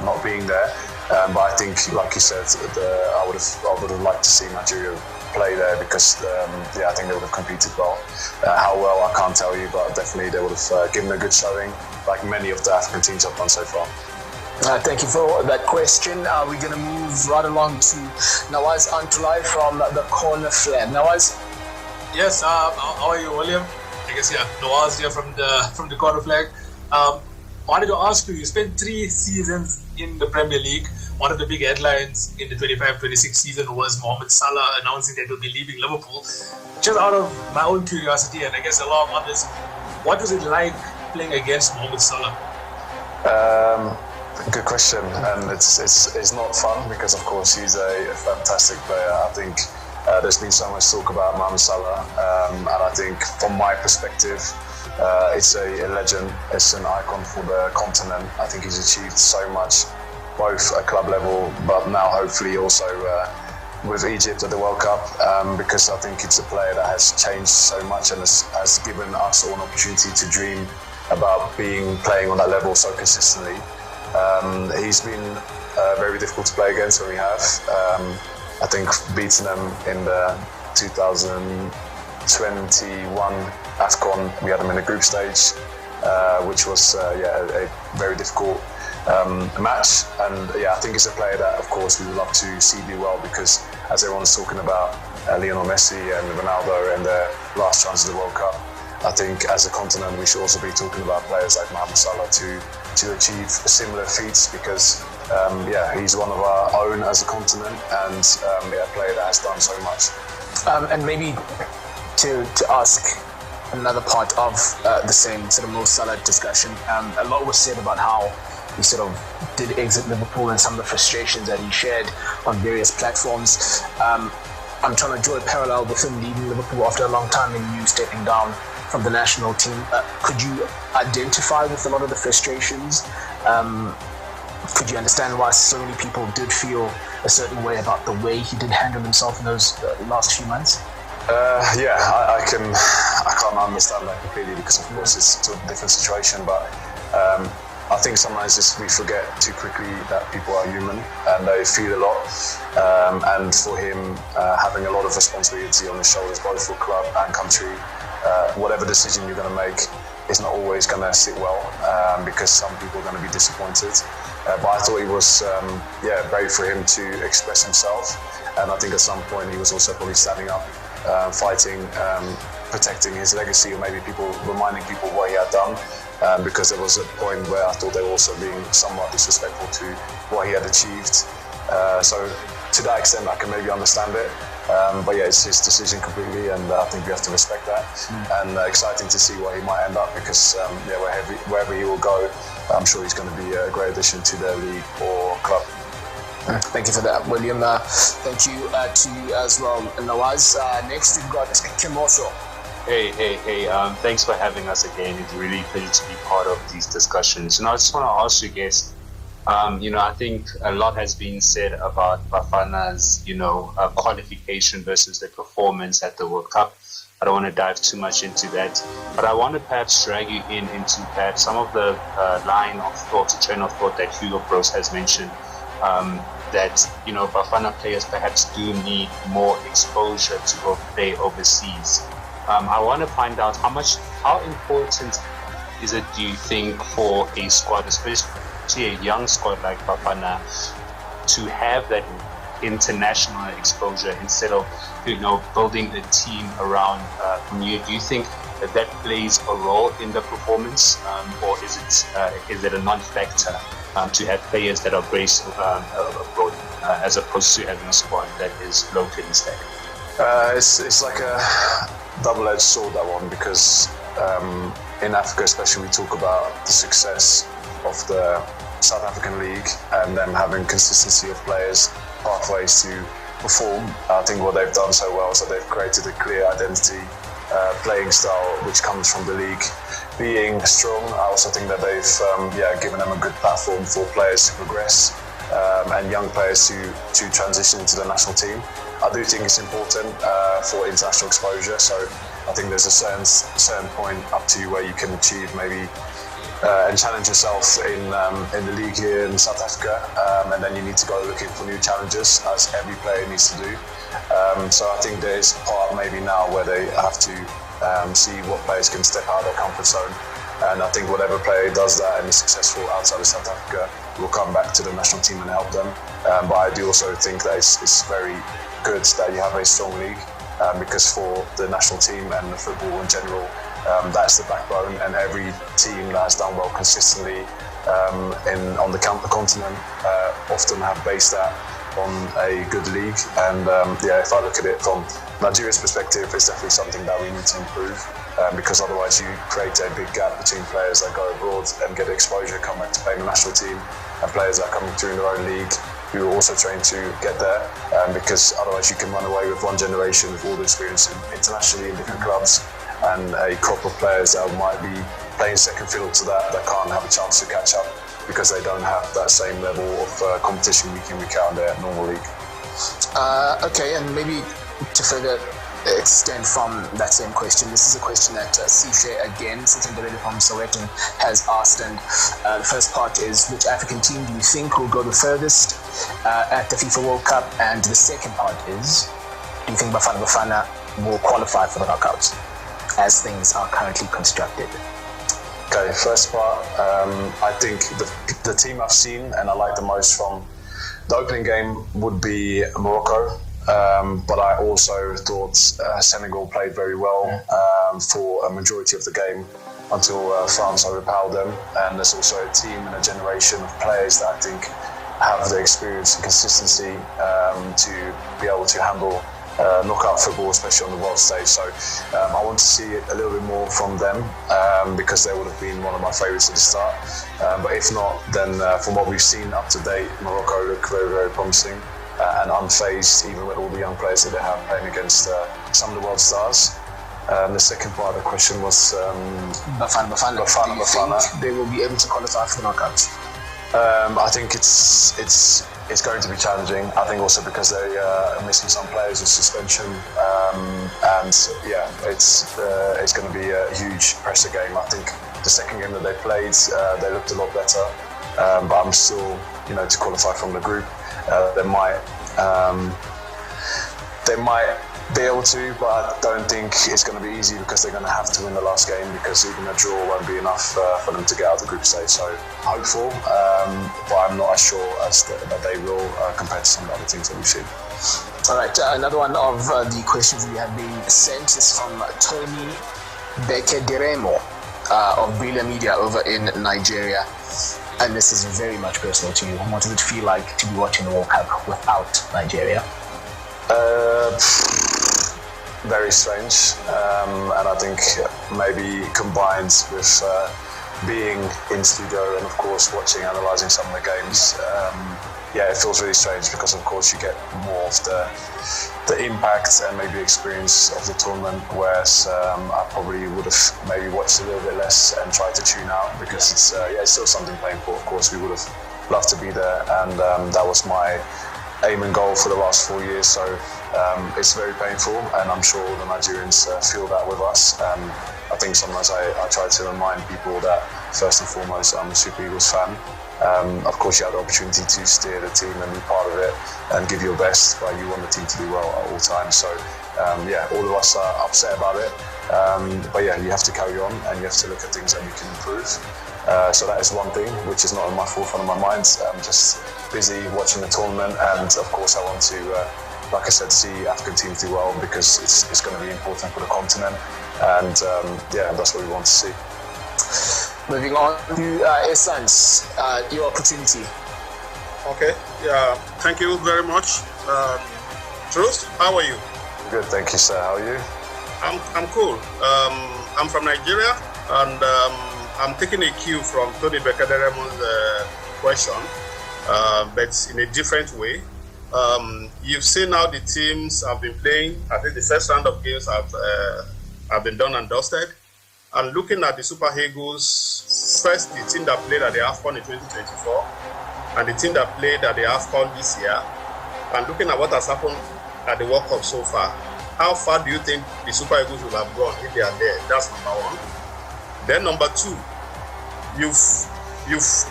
not being there. But I think, like you said, I would have liked to see Nigeria play there, because I think they would have competed well. How well, I can't tell you, but definitely they would have given a good showing, like many of the African teams have done so far. Thank you for that question. We're going to move right along to Nawaz Antulai from the Corner Flag. Nawaz? Yes, how are you, William? I guess, Nawaz here from the Corner Flag. Wanted to ask you spent 3 seasons in the Premier League. One of the big headlines in the 25-26 season was Mohamed Salah announcing that he'll be leaving Liverpool. Just out of my own curiosity, and I guess a lot of others, what was it like playing against Mohamed Salah? Good question, and it's not fun, because of course he's a fantastic player. I think there's been so much talk about Mohamed Salah, and I think from my perspective, it's a legend, it's an icon for the continent. I think he's achieved so much, both at club level, but now hopefully also with Egypt at the World Cup, because I think it's a player that has changed so much and has given us all an opportunity to dream about playing on that level so consistently. He's been very difficult to play against when we have. I think beating them in the 2021 AFCON, we had them in the group stage, which was a very difficult match. And I think it's a player that, of course, we would love to see do well, because as everyone's talking about Lionel Messi and Ronaldo and their last chance of the World Cup, I think as a continent we should also be talking about players like Mohamed Salah to achieve similar feats, because he's one of our own as a continent, and a player that has done so much. And maybe to ask another part of the same sort of Mo Salah discussion, a lot was said about how he sort of did exit Liverpool and some of the frustrations that he shared on various platforms. I'm trying to draw a parallel with him leaving Liverpool after a long time and you stepping down from the national team. Could you identify with a lot of the frustrations? Could you understand why so many people did feel a certain way about the way he did handle himself in those last few months? I can't understand that completely, because of course it's a different situation, but I think sometimes we forget too quickly that people are human and they feel a lot, and for him having a lot of responsibility on his shoulders, both for club and country, whatever decision you're going to make, is not always going to sit well because some people are going to be disappointed. But I thought it was brave for him to express himself, and I think at some point he was also probably standing up, fighting, protecting his legacy, or maybe reminding people what he had done. Because there was a point where I thought they were also being somewhat disrespectful to what he had achieved. So to that extent, I can maybe understand it. But yeah, it's his decision completely, and I think we have to respect that. And exciting to see where he might end up, because wherever he will go, I'm sure he's going to be a great addition to their league or club. Thank you for that, William. Thank you to you as well, Nawaz. Next, we've got Kim Osho. Hey. Thanks for having us again. It's really a pleasure to be part of these discussions. I just want to ask you guys, I think a lot has been said about Bafana's, qualification versus the performance at the World Cup. I don't want to dive too much into that, but I want to perhaps drag you into perhaps some of the train of thought that Hugo Broos has mentioned, that, Bafana players perhaps do need more exposure to go play overseas. I want to find out how important is it, do you think, for a squad, especially a young squad like Bafana, to have that international exposure instead of, building a team around you? Do you think that plays a role in the performance, or is it a non-factor to have players that are based abroad as opposed to having a squad that is locally stayed? It's like a double-edged sword, that one, because in Africa especially, we talk about the success of the South African League and them having consistency of players, pathways to perform. I think what they've done so well is that they've created a clear identity, playing style which comes from the league being strong. I also think that they've given them a good platform for players to progress, and young players to transition into the national team. I do think it's important for international exposure, so I think there's a certain point up to you where you can achieve maybe and challenge yourself in the league here in South Africa, and then you need to go looking for new challenges, as every player needs to do. So I think there is a part maybe now where they have to see what players can step out of their comfort zone, and I think whatever player does that and is successful outside of South Africa will come back to the national team and help them. But I do also think that it's very good that you have a strong league, because for the national team and the football in general, that's the backbone, and every team that has done well consistently on the continent often have based that on a good league. And if I look at it from Nigeria's perspective, it's definitely something that we need to improve, because otherwise you create a big gap between players that go abroad and get exposure, come back to play in the national team, and players that are coming through in their own league who are also trained to get there, because otherwise you can run away with one generation with all the experience internationally in different clubs, and a crop of players that might be playing second fiddle to that can't have a chance to catch up because they don't have that same level of competition week in, week out in their normal league. Okay, and maybe to further extend from that same question, this is a question that Sihle again, Sihle Ndebele from Soweto, has asked, and the first part is, which African team do you think will go the furthest at the FIFA World Cup? And the second part is, do you think Bafana will qualify for the knockouts as things are currently constructed? Okay, first part, I think the team I've seen and I like the most from the opening game would be Morocco. But I also thought Senegal played very well for a majority of the game until France overpowered them. And there's also a team and a generation of players that I think have the experience and consistency to be able to handle knockout football, especially on the world stage. So I want to see a little bit more from them, because they would have been one of my favourites at the start. But if not, then from what we've seen up to date, Morocco look very, very promising. And unfazed, even with all the young players that they have playing against some of the world stars. The second part of the question was Bafana. Do you think they will be able to qualify for the knockouts? I think it's going to be challenging. I think also because they are missing some players with suspension, and it's going to be a huge pressure game. I think the second game that they played, they looked a lot better, but I'm still, to qualify from the group. They might be able to, but I don't think it's going to be easy because they're going to have to win the last game, because even a draw won't be enough for them to get out of the group stage. So hopeful, but I'm not as sure as that they will compared to some of the other teams that we've seen. All right, another one of the questions we have been sent is from Tony Bekederemo of Brilliant Media over in Nigeria. And this is very much personal to you. What does it feel like to be watching the World Cup without Nigeria? Very strange, and I think maybe combined with being in studio and of course watching, analysing some of the games, it feels really strange because of course you get more of the impact and maybe experience of the tournament, whereas I probably would have maybe watched a little bit less and tried to tune out, because it's still something painful. Of course we would have loved to be there, and that was my aim and goal for the last 4 years, so it's very painful, and I'm sure the Nigerians feel that with us. I think sometimes I try to remind people that first and foremost I'm a Super Eagles fan. Of course you have the opportunity to steer the team and be part of it and give your best, but you want the team to do well at all times. So all of us are upset about it, but you have to carry on and you have to look at things that you can improve. So that is one thing which is not on my forefront of my mind. I'm just busy watching the tournament, and of course I want to, like I said, see African teams do well, because it's going to be important for the continent, and that's what we want to see. Moving on to Essence, your opportunity. Okay, thank you very much. Truth, how are you? Good, thank you, sir. How are you? I'm cool. I'm from Nigeria, and I'm taking a cue from Tony Bekederemo's question, but in a different way. You've seen how the teams have been playing. I think the first round of games have been done and dusted. And looking at the Super Eagles, first the team that played at the AFCON in 2024 and the team that played at the AFCON this year, and looking at what has happened at the World Cup so far, how far do you think the Super Eagles will have gone if they are there? That's number one. Then number two,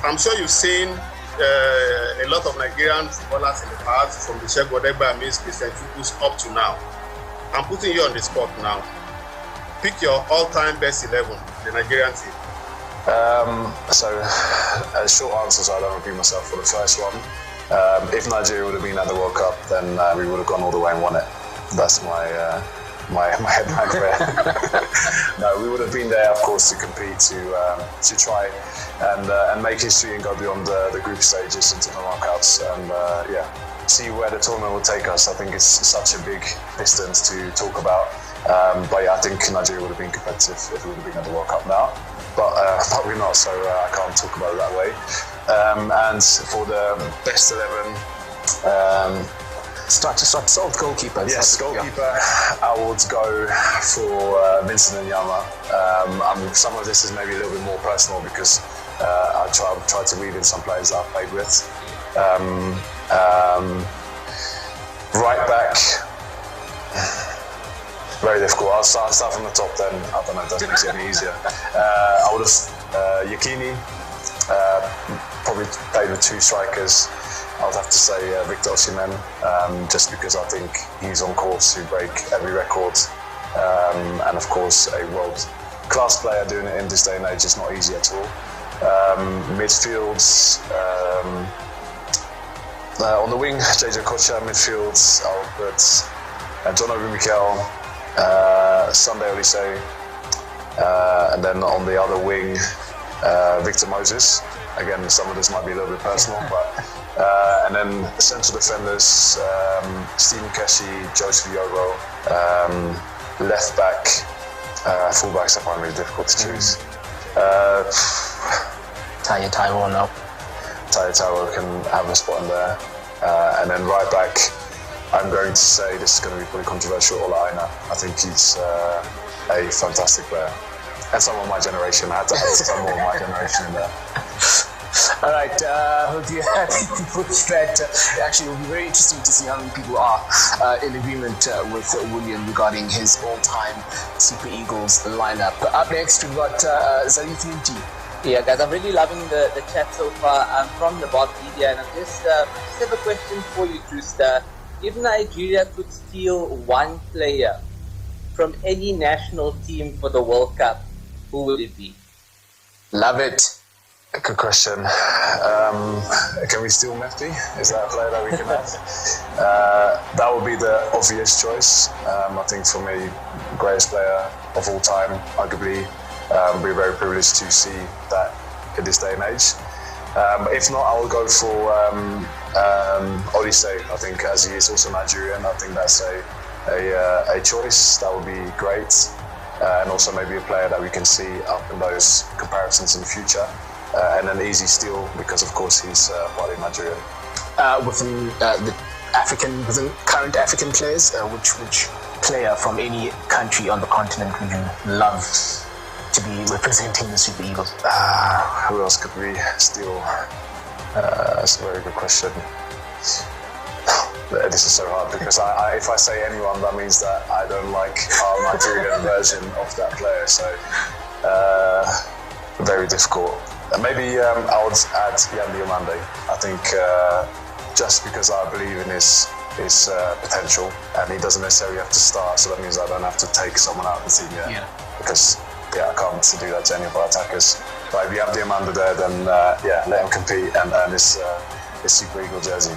I'm sure you've seen a lot of Nigerian footballers in the past, from the Sheikh Wadegba, Miss Christian Chukwus up to now. I'm putting you on the spot now. Pick your all-time best 11, the Nigerian team. So, short answer, so I don't repeat myself for the first one. If Nigeria would have been at the World Cup, then we would have gone all the way and won it. That's my headline there. No, we would have been there, of course, to compete, to try and make history and go beyond the group stages into the knockouts, and see where the tournament will take us. I think it's such a big distance to talk about. But I think Nigeria would have been competitive if we would have been at the World Cup now. But we're not, so I can't talk about it that way. And for the best 11... Start old goalkeeper. Yes, goalkeeper. I would go for Vincent Nyama. Some of this is maybe a little bit more personal, because I try to read in some players I've played with. Right back... Very difficult. I'll start from the top then. I don't know if that makes it any easier. I would have Yekini, probably played with two strikers. I would have to say Victor Osimhen, just because I think he's on course to break every record. And of course, a world-class player doing it in this day and age is not easy at all. Midfields, on the wing, JJ Kocha. Midfields, I'll put John Obi Mikel, Sunday Oliseh, and then on the other wing, Victor Moses. Again, some of this might be a little bit personal, but and then central defenders, Stephen Keshi, Joseph Yobo, left back, fullbacks I find really difficult to choose. Tayo Taiwo now. Tayo Taiwo can have a spot in there, and then right back, I'm going to say, this is going to be pretty controversial, Ola Aina. I think he's a fantastic player. And someone of my generation. I had to have someone of my generation in there. All right, hope you're happy with that. Actually, it will be very interesting to see how many people are in agreement with William regarding his all-time Super Eagles lineup. Up next, we've got Zalith Minti. Yeah, guys, I'm really loving the chat so far. I'm from the Bot Media, and I just have a question for you, Drewster. if Nigeria could steal one player from any national team for the World Cup, who would it be? Love it. Good question. Can we steal Mehdi? Is that a player that we can have? That would be the obvious choice. I think for me, greatest player of all time, arguably. We're very privileged to see that in this day and age. If not, I will go for Olise. I think as he is also Nigerian, I think that's a choice. That would be great. And also maybe a player that we can see up in those comparisons in the future. And an easy steal because, of course, he's partly Nigerian. Within within current African players, which player from any country on the continent would you love to be representing the Super Eagles? Who else could we steal? That's a very good question. This is so hard because if I say anyone, that means that I don't like our Nigerian version of that player. So very difficult. Maybe I would add Yan Diomande. I think just because I believe in his potential, and he doesn't necessarily have to start, so that means I don't have to take someone out of the team yet. Yeah. Because I can't do that to any of our attackers. But if you have Diomande there, then let him compete and earn his Super Eagle jersey.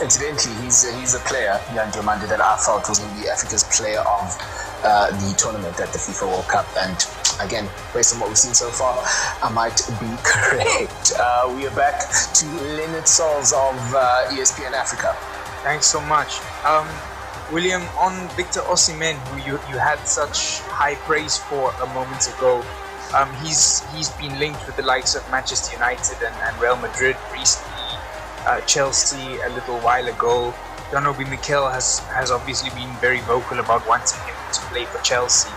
Incidentally, he's a player, Yan Diomande, that I thought was going to be Africa's player of the tournament at the FIFA World Cup. And again, based on what we've seen so far, I might be correct. We are back to Leonard Sauls of ESPN Africa. Thanks so much. William, on Victor Osimhen, who you had such high praise for a moment ago, he's been linked with the likes of Manchester United and Real Madrid recently. Chelsea a little while ago. John Obi Mikel has obviously been very vocal about wanting him to play for Chelsea.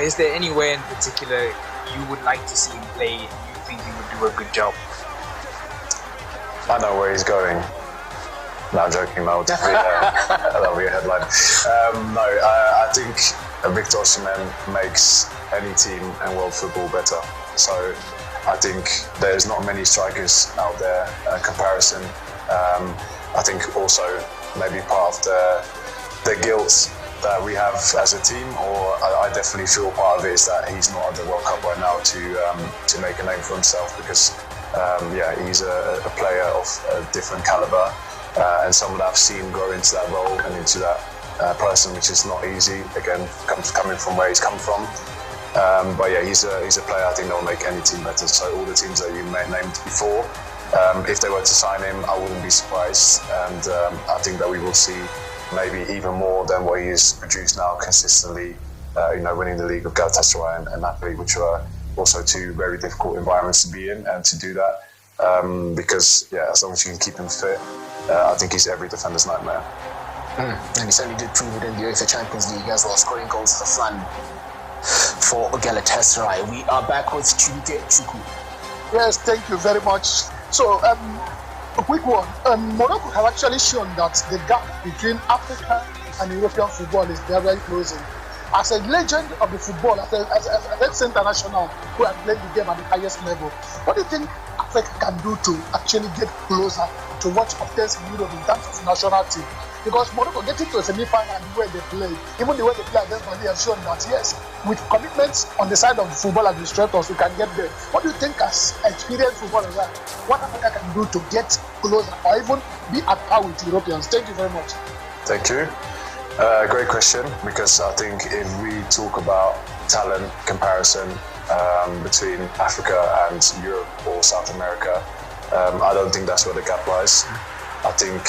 Is there anywhere in particular you would like to see him play and you think he would do a good job? I know where he's going. No, I'm joking. That'll be a headline. I think Victor Osimhen makes any team in world football better. So I think there's not many strikers out there comparison. I think also maybe part of the guilt that we have as a team, or I definitely feel part of it, is that he's not at the World Cup right now to make a name for himself, because he's a player of a different caliber and someone that I've seen grow into that role and into that person, which is not easy, again, coming from where he's come from. He's a player I think that will make any team better. So all the teams that you named before, if they were to sign him, I wouldn't be surprised. And I think that we will see maybe even more than what he's produced now consistently, winning the league of Galatasaray and Napoli, which are also two very difficult environments to be in and to do that. Because as long as you can keep him fit, I think he's every defender's nightmare. And he certainly did prove it in the UEFA Champions League as well, scoring goals for fun for Galatasaray. We are back with Chibuike Chukwu. Yes, thank you very much. So, a quick one. Morocco have actually shown that the gap between African and European football is very closing. As a legend of the football, as an ex-international who has played the game at the highest level, what do you think Africa can do to actually get closer to what obtains in Europe in terms of national team? Because Morocco getting to a semi-final and the way they play, even the way they play against Mali, has shown that yes, with commitments on the side of the football administrators, we can get there. What do you think, as experienced footballers, what Africa can do to get closer or even be at par with Europeans? Thank you very much. Thank you. Great question, because I think if we talk about talent comparison between Africa and Europe or South America, I don't think that's where the gap lies. I think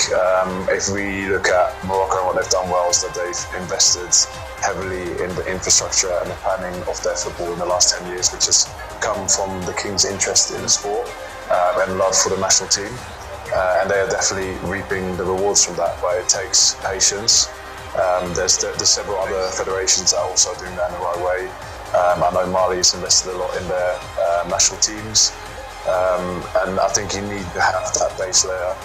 if we look at Morocco and what they've done well is that they've invested heavily in the infrastructure and the planning of their football in the last 10 years, which has come from the King's interest in the sport and love for the national team. And they are definitely reaping the rewards from that, but it takes patience. There's several other federations that are also doing that in the right way. I know Mali's invested a lot in their national teams, and I think you need to have that base layer.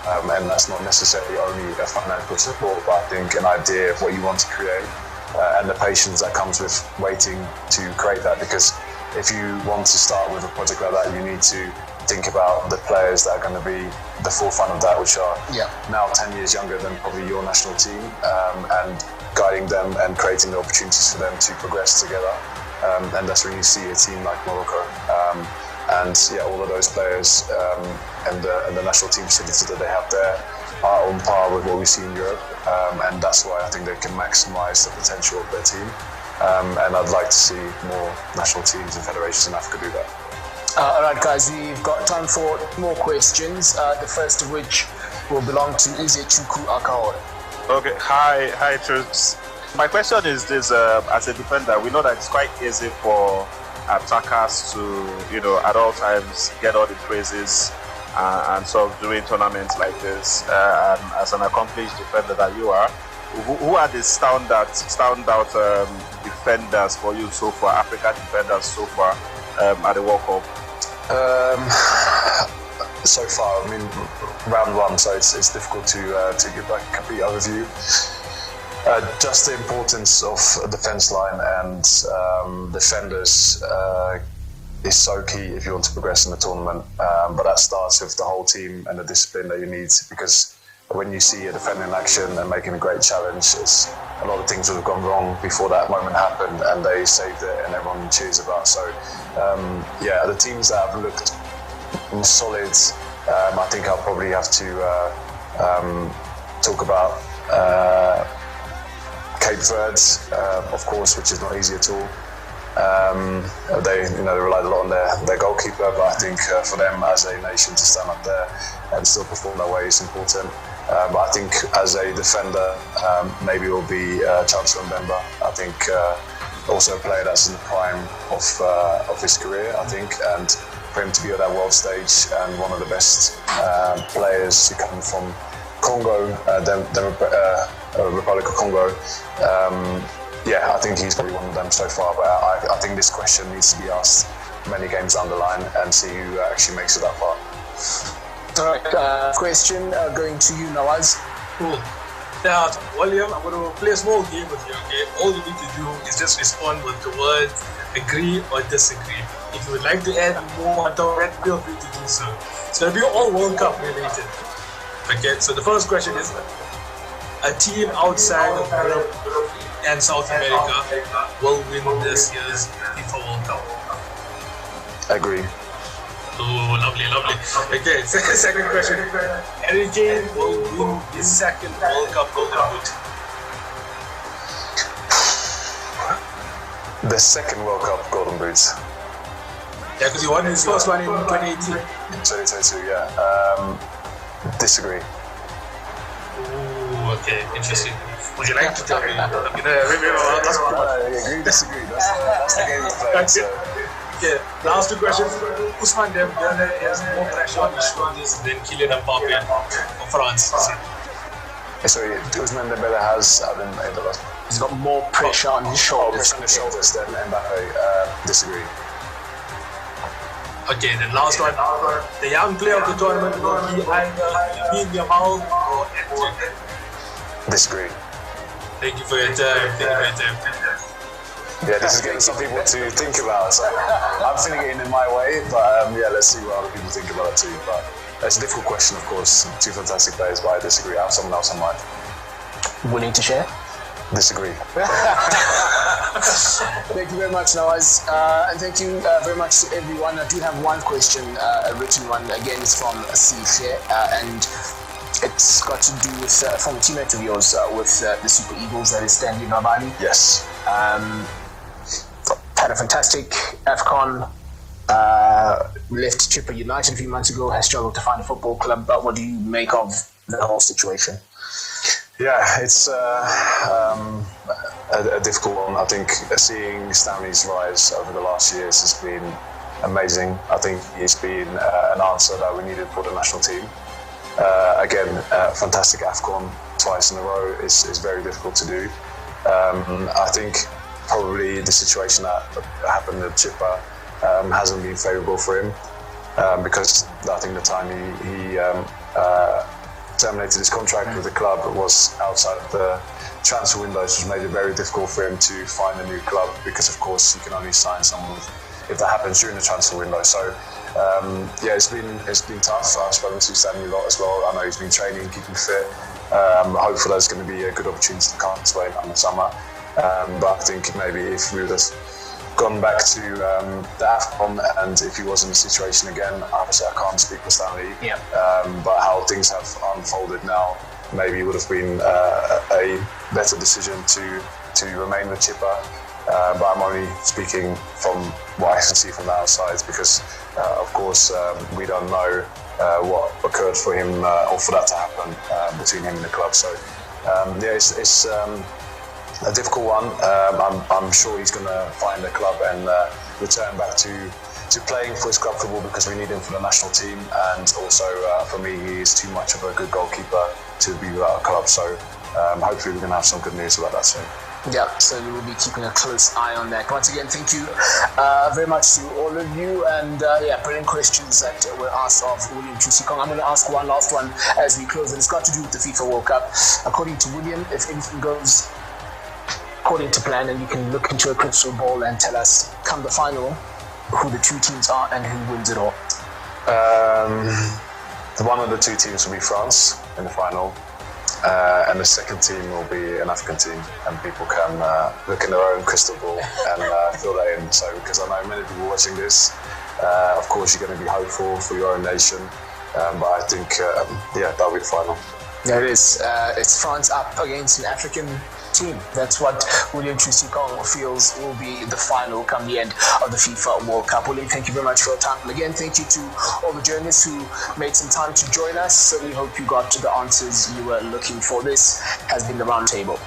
And that's not necessarily only a financial support, but I think an idea of what you want to create and the patience that comes with waiting to create that. Because if you want to start with a project like that, you need to think about the players that are going to be the forefront of that, which are now 10 years younger than probably your national team, and guiding them and creating the opportunities for them to progress together. And that's when you see a team like Morocco. And all of those players and the national team facilities that they have there are on par with what we see in Europe. And that's why I think they can maximise the potential of their team. And I'd like to see more national teams and federations in Africa do that. All right, guys, we've got time for more questions. The first of which will belong to Izechukwu Akaore. Okay, hi, Troops. My question is this: as a defender, we know that it's quite easy for attackers to, at all times get all the praises and sort of during tournaments like this. And as an accomplished defender that you are, who are the standout defenders for you so far, African defenders so far at the World Cup? So far, I mean, round one, so it's difficult to give back a complete overview. Just the importance of a defence line and defenders is so key if you want to progress in the tournament. But that starts with the whole team and the discipline that you need, because when you see a defender in action and making a great challenge, a lot of things would have gone wrong before that moment happened, and they saved it and everyone cheers about. So, the teams that have looked solid, I think I'll probably have to talk about Cape Verde, of course, which is not easy at all. They relied a lot on their goalkeeper, but I think for them as a nation to stand up there and still perform their way is important. But I think as a defender, maybe it will be Chancellor Mbemba. I think also a player that's in the prime of his career, I think, and for him to be on that world stage and one of the best players to come from Congo, Republic of Congo. I think he's probably one of them so far, but I think this question needs to be asked many games down the line and see who actually makes it that far. All right, question going to you, Nawaz. Cool. Now, William, I'm going to play a small game with you, okay? All you need to do is just respond with the words agree or disagree. If you would like to add more to it, feel free to do so. It's going to be all World Cup related. Okay, so the first question is, a team outside of Europe and South America will win this year's FIFA World Cup. Agree. Oh, lovely. Okay, second question. Harry Kane will win his second World Cup Golden Boot. The second World Cup Golden Boot. Yeah, because he won his first one in 2018. 2022, yeah. Disagree. Ooh, okay, interesting. Would you like to tell me? Agree, disagree. That's the game we're playing. Okay, last two questions. Ousmane Dembele has more pressure on his shoulders than Kylian Mbappe of France. Sorry, Ousmane Dembele has. He's got more pressure on his shoulders. Than Mbappe. Disagree. Okay, then last one. The young player of the tournament will be either Lamine Yamal or Endrick. Disagree. Thank you for your time. Yeah, this is getting some people to think about. So I'm feeling it in my way, but let's see what other people think about it too. But it's a difficult question, of course. Two fantastic players, but I disagree. I have someone else in mind. Willing to share? Disagree. Thank you very much, Nawaz. And thank you very much to everyone. I do have one question, a written one. Again, it's from Sihle, and it's got to do with from a teammate of yours with the Super Eagles, that is Stanley Nabani. Yes. Had a fantastic AFCON, left Chippa United a few months ago, has struggled to find a football club. But what do you make of the whole situation? Yeah, it's a difficult one. I think seeing Stanley's rise over the last years has been amazing. I think he's been an answer that we needed for the national team. Again, fantastic AFCON twice in a row is very difficult to do. I think probably the situation that happened at Chippa hasn't been favourable for him because I think the time he terminated his contract with the club was outside of the transfer windows, which made it very difficult for him to find a new club because, of course, you can only sign someone if that happens during the transfer window. So yeah, it's been tough. I've spoken to Stanley a lot as well. I know he's been training, keeping fit. Hopefully there's going to be a good opportunity to come to play in the summer. But I think maybe if we would have gone back to the AFCON, and if he was in the situation again, obviously I can't speak for Stanley, but how things have unfolded now, maybe it would have been a better decision to remain with Chipper. But I'm only speaking from what I can see from the outside, because of course we don't know what occurred for him or for that to happen between him and the club. So yeah, it's a difficult one. I'm sure he's going to find a club and return back to playing for his club football, because we need him for the national team, and also for me, he is too much of a good goalkeeper to be without a club. So hopefully we're going to have some good news about that soon. Yeah, so we will be keeping a close eye on that. Once again, thank you very much to all of you, and yeah, brilliant questions that were asked of William Chusikong. I'm going to ask one last one as we close, and it's got to do with the FIFA World Cup. According to William, if anything goes according to plan, and you can look into a crystal ball and tell us, come the final, who the two teams are and who wins it all. One of the two teams will be France in the final. And the second team will be an African team, and people can look in their own crystal ball and fill that in. So, because I know many people watching this, of course you're going to be hopeful for your own nation, but I think, yeah, that'll be the final. There it is. It's France up against an African team. That's what William Chusikong feels will be the final come the end of the FIFA World Cup. William, thank you very much for your time. And again, thank you to all the journalists who made some time to join us. Certainly hope you got to the answers you were looking for. This has been the Round Table.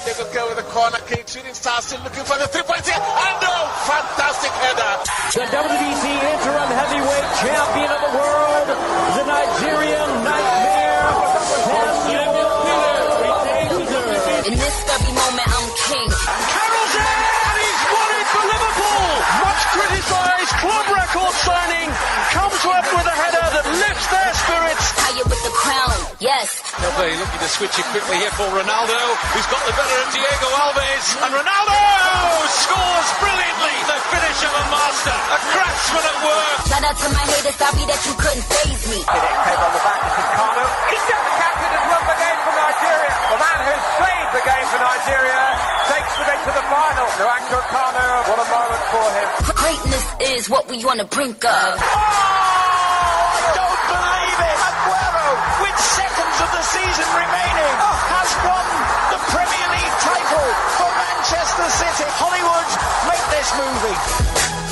They could go with the corner. Kane Shooting Star still looking for the 3-point here. And oh, fantastic header. The WBC interim heavyweight champion of the world, the Nigerian Nightmare, in this stubby moment, I'm king. And Carroll's in, and he's won it for Liverpool. Much criticised club record signing comes up with a header that lifts their spirits. Higher with the crown, yes. Lovely, looking to switch it quickly here for Ronaldo, who's got the better of Diego Alves, and Ronaldo scores brilliantly. The finish of a master, a craftsman at work. Shout out to my haters, sorry that you couldn't faze me. Head on the back, this is Kanu. He's got the captain has won the game for Nigeria. The man who's saved the game for Nigeria takes the game to the final. Nwankwo Kanu, what a moment for him. Greatness is what we on the brink of. With seconds of the season remaining, has won the Premier League title for Manchester City. Hollywood, make this movie.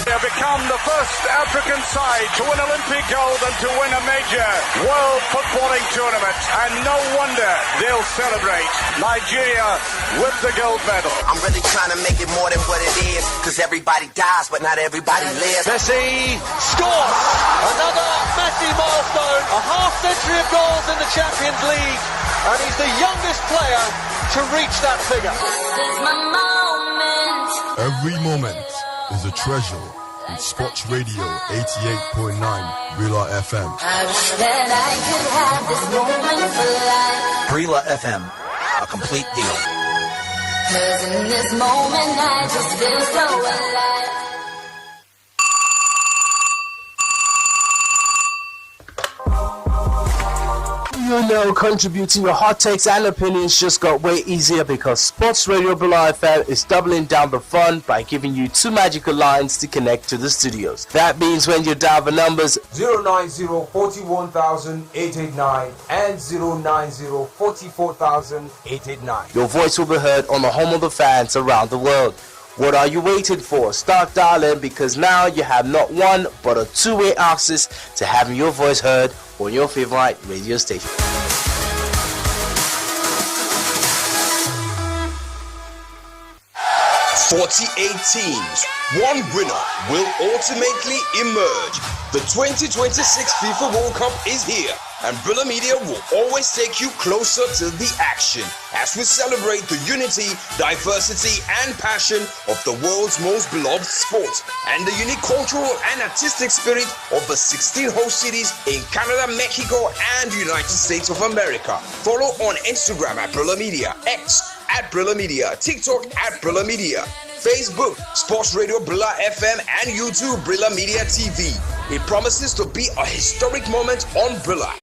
They have become the first African side to win Olympic gold and to win a major world footballing tournament. And no wonder they'll celebrate. Nigeria with the gold medal. I'm really trying to make it more than what it is, because everybody dies, but not everybody lives. Messi scores! Another massive milestone, a half-century of goals in the Champions League, and he's the youngest player to reach that figure. This is my moment. Every moment is a treasure in Sports Radio 88.9 Brila FM. I wish that I could have this moment for life. Brila FM, a complete deal. 'Cause in this moment I just feel so alive. You know, contributing your hot takes and opinions just got way easier, because Sports Radio Brila FM is doubling down the fun by giving you two magical lines to connect to the studios. That means when you dial the numbers 090-41,889 and 090-44,889, your voice will be heard on the home of the fans around the world. What are you waiting for? Start dialing, because now you have not one but a two-way access to having your voice heard on your favorite radio station. 48 teams, one winner will ultimately emerge. The 2026 FIFA World Cup is here, and Brila Media will always take you closer to the action as we celebrate the unity, diversity, and passion of the world's most beloved sport, and the unique cultural and artistic spirit of the 16 host cities in Canada, Mexico, and United States of America. Follow on Instagram at Brila Media, X at Brila Media, TikTok at Brila Media, Facebook, Sports Radio Brilla FM, and YouTube, Brilla Media TV. It promises to be a historic moment on Brilla.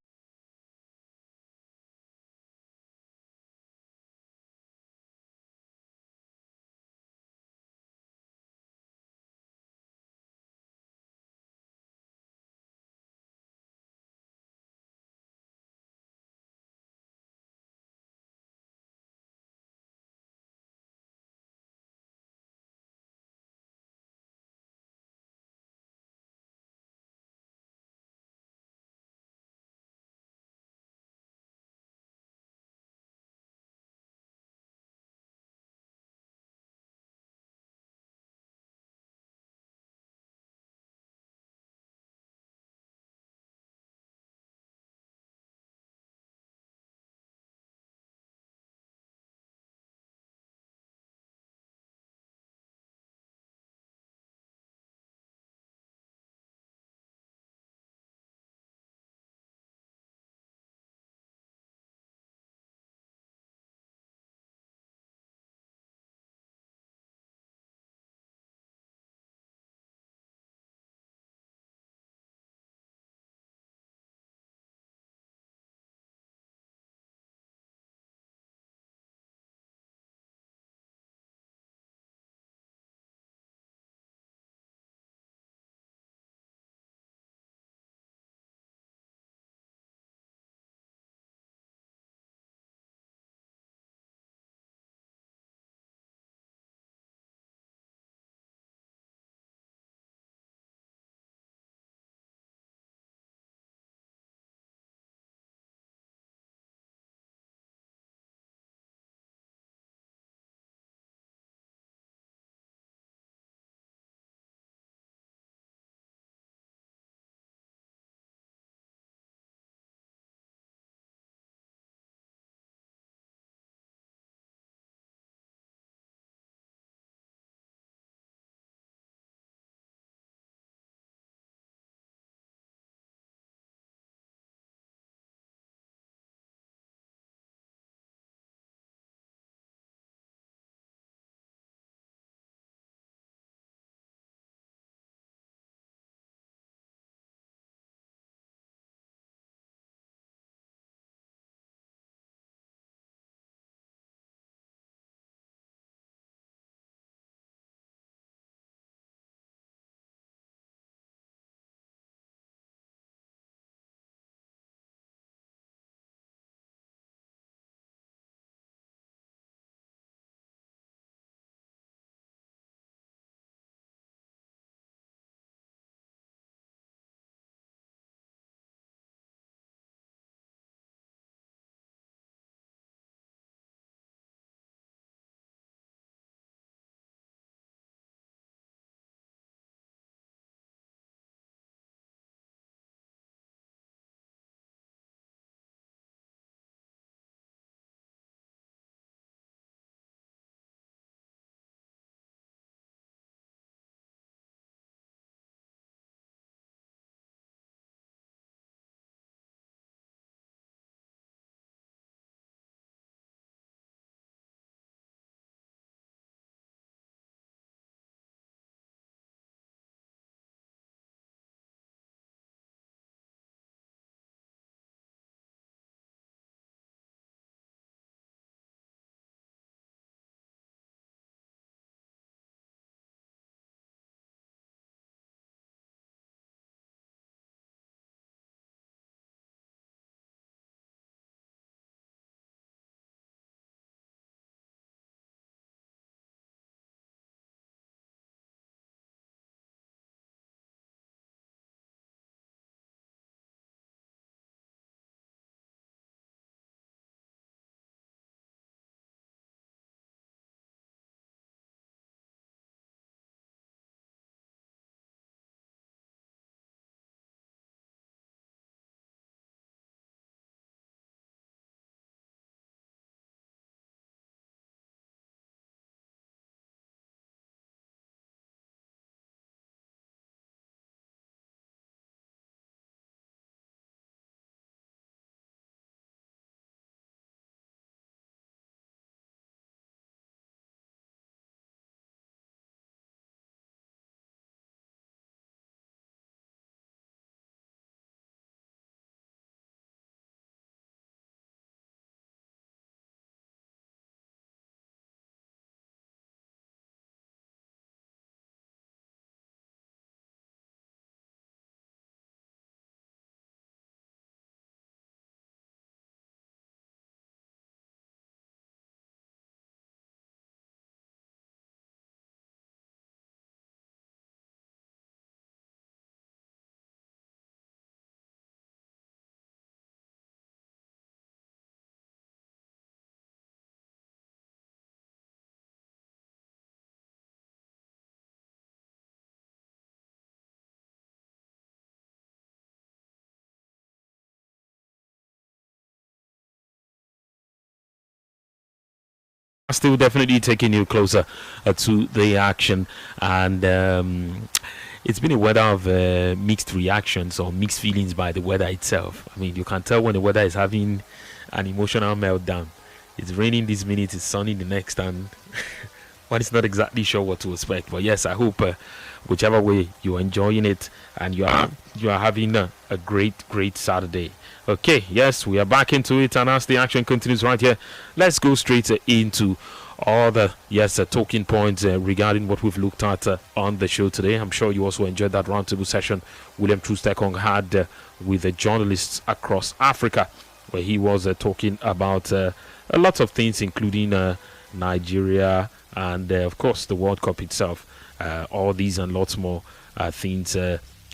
still definitely taking you closer to the action. And it's been a weather of mixed reactions or mixed feelings by the weather itself. I mean, you can tell when the weather is having an emotional meltdown. It's raining this minute, it's sunny the next, and one is not exactly sure what to expect. But yes, I hope whichever way you're enjoying it and you are having a great Saturday. Okay, yes, we are back into it, and as the action continues right here, let's go straight into all the talking points regarding what we've looked at on the show today. I'm sure you also enjoyed that roundtable session William Troost-Ekong had with the journalists across Africa, where he was talking about a lot of things, including Nigeria and of course the World Cup itself. All these and lots more things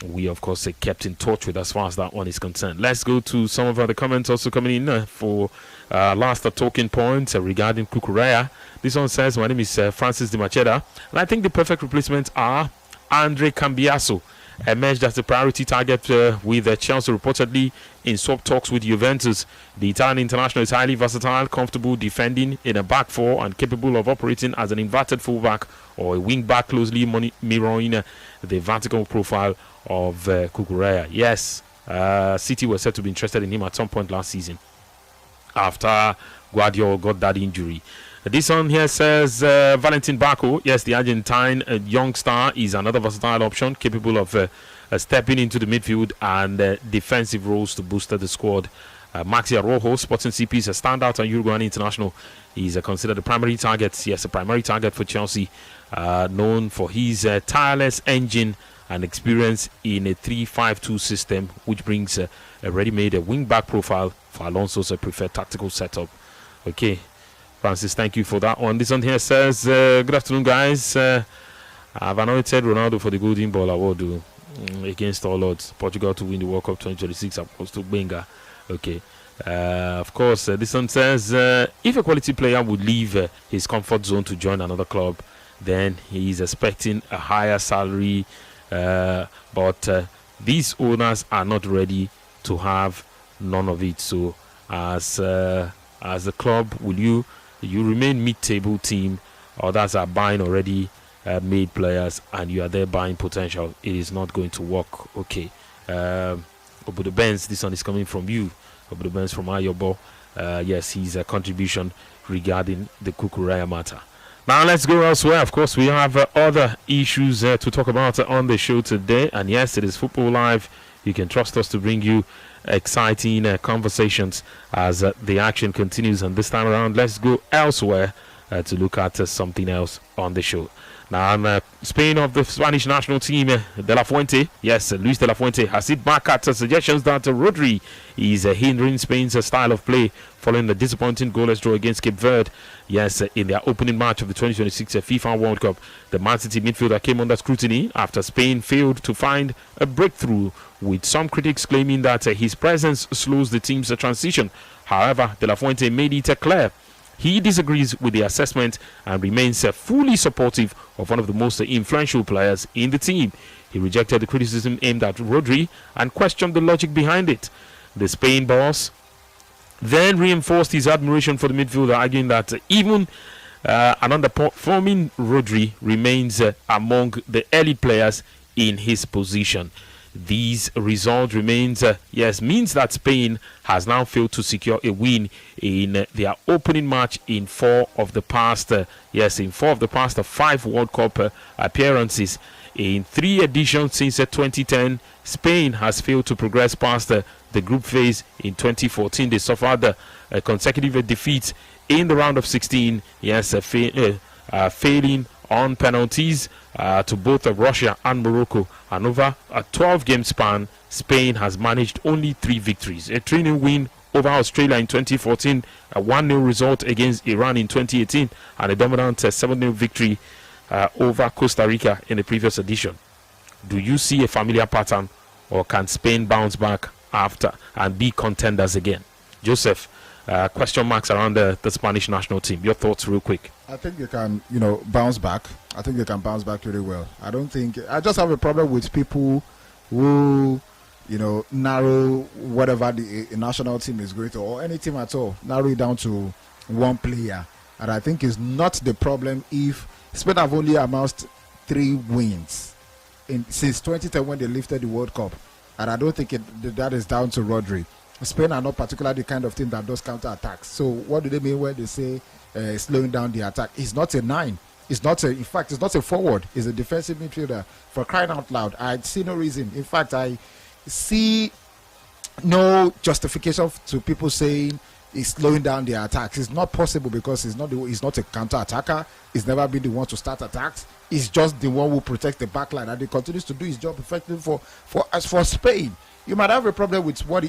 we of course kept in touch with as far as that one is concerned. Let's go to some of the comments also coming in for last talking point regarding Cucurella. This one says, my name is Francis Di Macheda, and I think the perfect replacements are Andre Cambiaso, emerged as a priority target with Chelsea reportedly in swap talks with Juventus. The Italian international is highly versatile, comfortable defending in a back four, and capable of operating as an inverted fullback or a wing back, closely mirroring the vertical profile of Cucurella. Yes, City were said to be interested in him at some point last season after Guardiola got that injury. This one here says Valentin Bako. Yes, the Argentine young star is another versatile option, capable of stepping into the midfield and defensive roles to boost the squad. Maxi Araujo, Sporting CP, is a standout and Uruguayan international. He's considered a primary target. Yes, a primary target for Chelsea, known for his tireless engine and experience in a 3-5-2 system, which brings a ready-made wing-back profile for Alonso's preferred tactical setup. Okay, Francis, thank you for that one. This one here says, good afternoon, guys. I've anointed Ronaldo for the Golden Ball Award against all odds. Portugal to win the World Cup 2026. Opposed to Benga. Okay. Of course, this one says, if a quality player would leave his comfort zone to join another club, then he is expecting a higher salary. But these owners are not ready to have none of it. So, as a club, will you remain mid-table team? Others are buying already made players, and you are there buying potential. It is not going to work. Okay. Obodo Benz, this one is coming from you. Obodo Benz from Ayobo. Yes, his contribution regarding the Cucurella matter. Now let's go elsewhere. Of course, we have other issues to talk about on the show today. And yes, it is Football Live. You can trust us to bring you exciting conversations as the action continues. And this time around, let's go elsewhere to look at something else on the show. Now, Spain of the Spanish national team, De La Fuente, yes, Luis De La Fuente has hit back at suggestions that Rodri is hindering Spain's style of play following the disappointing goalless draw against Cape Verde. Yes, in their opening match of the 2026 FIFA World Cup, the Man City midfielder came under scrutiny after Spain failed to find a breakthrough, with some critics claiming that his presence slows the team's transition. However, De La Fuente made it clear he disagrees with the assessment and remains fully supportive of one of the most influential players in the team. He rejected the criticism aimed at Rodri and questioned the logic behind it. The Spain boss then reinforced his admiration for the midfielder, arguing that even an underperforming Rodri remains among the elite players in his position. These results means that Spain has now failed to secure a win in their opening match in four of the past 5 World Cup appearances. In 3 editions since 2010, Spain has failed to progress past the group phase. In 2014, they suffered consecutive defeats in the round of 16. Failing on penalties to both Russia and Morocco. And over a 12-game span, Spain has managed only 3 victories. A 3-0 win over Australia in 2014, a 1-0 result against Iran in 2018, and a dominant 7-0 victory over Costa Rica in the previous edition. Do you see a familiar pattern, or can Spain bounce back after and be contenders again? Joseph, question marks around the Spanish national team. Your thoughts real quick. I think they can, bounce back. I think they can bounce back really well. I just have a problem with people who, narrow whatever the national team is going to, or any team at all, narrow it down to one player And I think it's not the problem if Spain have only amassed 3 wins since 2010 when they lifted the World Cup. And I don't think that is down to Rodri. Spain are not particularly the kind of team that does counter-attacks. So what do they mean when they say slowing down the attack? It's not a 9. In fact, it's not a forward. It's a defensive midfielder. For crying out loud, I see no reason. In fact, I see no justification to people saying he's slowing down their attacks. It's not possible because he's not a counter-attacker. He's never been the one to start attacks. He's just the one who protects the backline, and he continues to do his job effectively for Spain. You might have a problem with what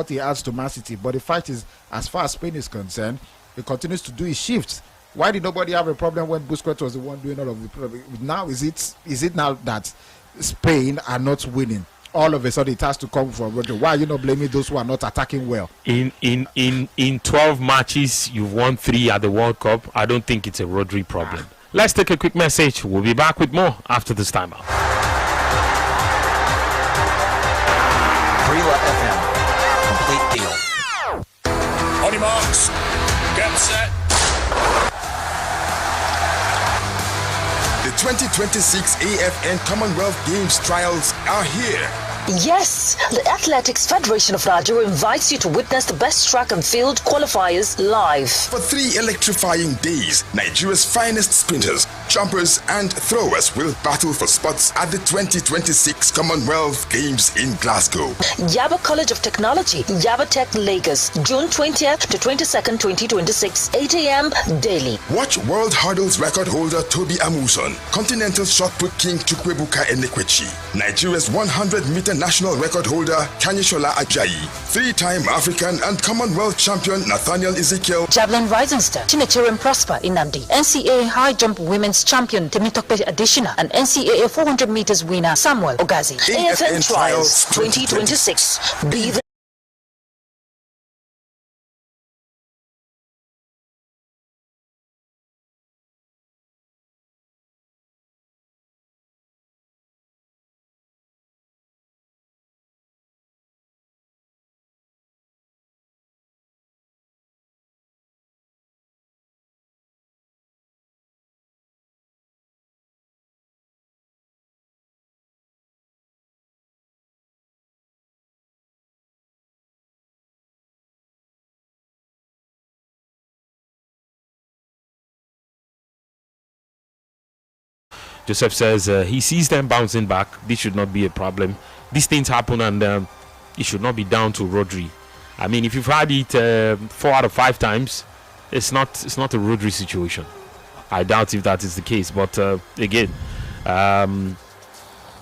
he adds to Man City, but the fact is, as far as Spain is concerned, he continues to do his shifts. Why did nobody have a problem when Busquets was the one doing all of the problem? Now is it now that Spain are not winning? All of a sudden it has to come from Rodri. Why are you not blaming those who are not attacking well? In 12 matches, you've won 3 at the World Cup. I don't think it's a Rodri problem. Let's take a quick message. We'll be back with more after this timeout. Brila FM. Complete deal. On your marks. Get set. The 2026 AFN Commonwealth Games trials are here. Yes, the Athletics Federation of Nigeria invites you to witness the best track and field qualifiers live. For 3 electrifying days, Nigeria's finest sprinters, jumpers and throwers will battle for spots at the 2026 Commonwealth Games in Glasgow. Yaba College of Technology, Yaba Tech Lagos, June 20th to 22nd, 2026, 8 a.m. daily. Watch World Hurdles record holder Toby Amuson, Continental Shot Put King Chukwuebuka Enekwechi, Nigeria's 100-meter national record holder Kanyishola Ajayi, 3-time African and Commonwealth champion Nathaniel Ezekiel, Javelin Rising Star Chinechirem Prosper Inamdi, NCAA High Jump Women's Champion Temitope Additional, and NCAA 400 meters winner Samuel Ogazi. AFN Trials 2026. Be the Joseph says he sees them bouncing back. This should not be a problem. These things happen, and it should not be down to Rodri. I mean, if you've had it 4 out of 5 times, it's not a Rodri situation. I doubt if that is the case. But again, I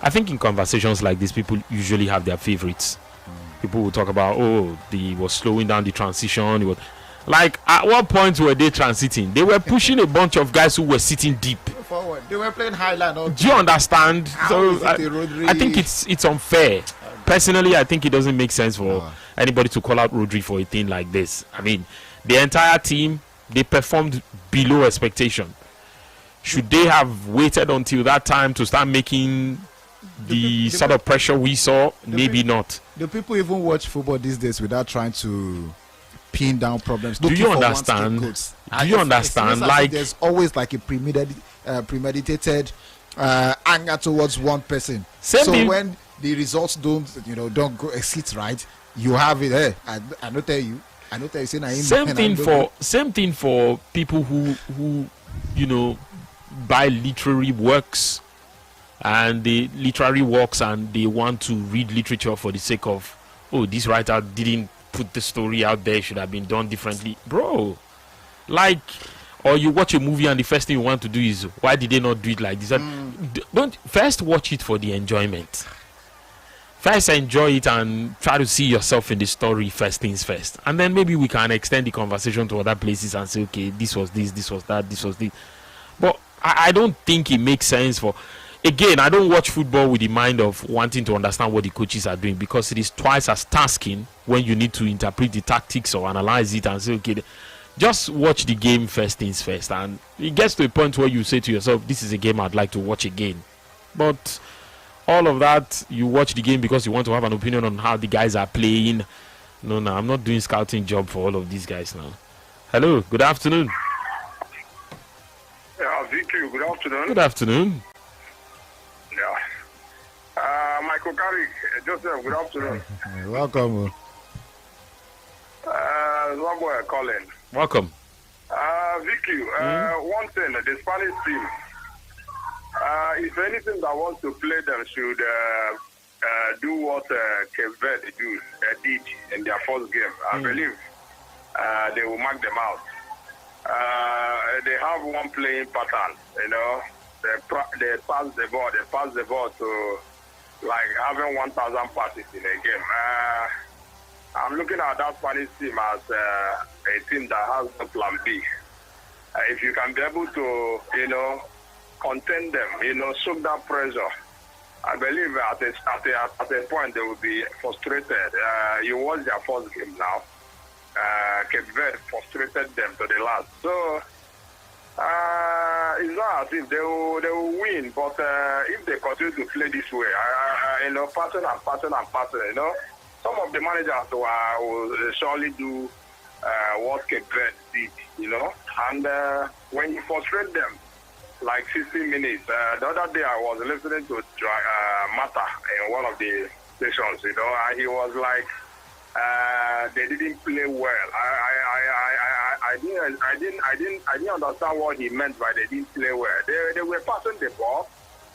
think in conversations like this, people usually have their favorites. People will talk about, he was slowing down the transition. He was like, at what point were they transiting? They were pushing a bunch of guys who were sitting deep. Forward. They were playing highline. Do you understand? So I think it's unfair. Personally, I think it doesn't make sense for anybody to call out Rodri for a thing like this. I mean, the entire team, they performed below expectation. Should they have waited until that time to start making the sort of pressure we saw? Maybe not. Do people even watch football these days without trying to pin down problems? Do you understand? Do you understand? Like, there's always like a premeditated anger towards one person. When the results don't go exit right, you have it. Hey, I don't tell you. Same thing for people who buy literary works, and the literary works, and they want to read literature for the sake of, this writer didn't put the story out there, should have been done differently, bro. Like, or you watch a movie and the first thing you want to do is, why did they not do it like this? Don't first watch it for the enjoyment. First enjoy it and try to see yourself in the story first things first, and then maybe we can extend the conversation to other places and say, okay, this was this, this was that, this was this. But I don't think it makes sense for. Again, I don't watch football with the mind of wanting to understand what the coaches are doing, because it is twice as tasking when you need to interpret the tactics or analyze it and say, okay, just watch the game first things first. And it gets to a point where you say to yourself, this is a game I'd like to watch again. But all of that, you watch the game because you want to have an opinion on how the guys are playing. No, I'm not doing scouting job for all of these guys now. Hello, good afternoon. Vicky, good afternoon. Good afternoon. Yeah. Michael Carrick, Joseph, good afternoon. Welcome. One boy calling. Welcome. Vicky, one thing, the Spanish team, if anything that wants to play them should do what Cape Verde did in their first game. I believe they will mark them out. They have one playing pattern, you know. They pass the ball to like having 1,000 passes in a game. I'm looking at that Spanish team as a team that has no plan B. If you can be able to, you know, contain them, you know, soak that pressure, I believe at a point they will be frustrated. You watch their first game now. Cape Verde frustrated them to the last. So it's not as if they will win, but if they continue to play this way, you know, pattern, you know, some of the managers will surely do what Cape Verde did, you know, and when you frustrate them, like 60 minutes. The other day I was listening to Mata in one of the stations, you know, and he was like, they didn't play well. I didn't understand what he meant by they didn't play well. They were passing the ball.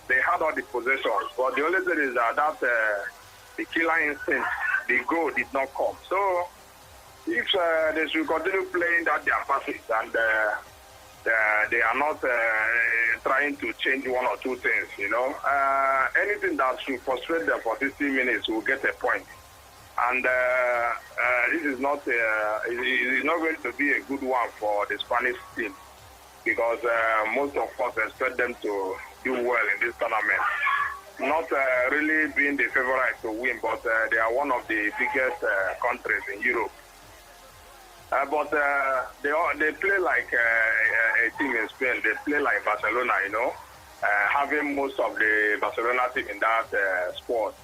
They had all the possessions, but the only thing is that the killer instinct, the goal did not come. So if they should continue playing that their passes and they are not trying to change one or two things, you know, anything that should frustrate them for 60 minutes will get a point. And this is not it is not going to be a good one for the Spanish team because most of us expect them to do well in this tournament. Not really being the favorite to win, but they are one of the biggest countries in Europe. But they play like a team in Spain. They play like Barcelona, you know, having most of the Barcelona team in that sport.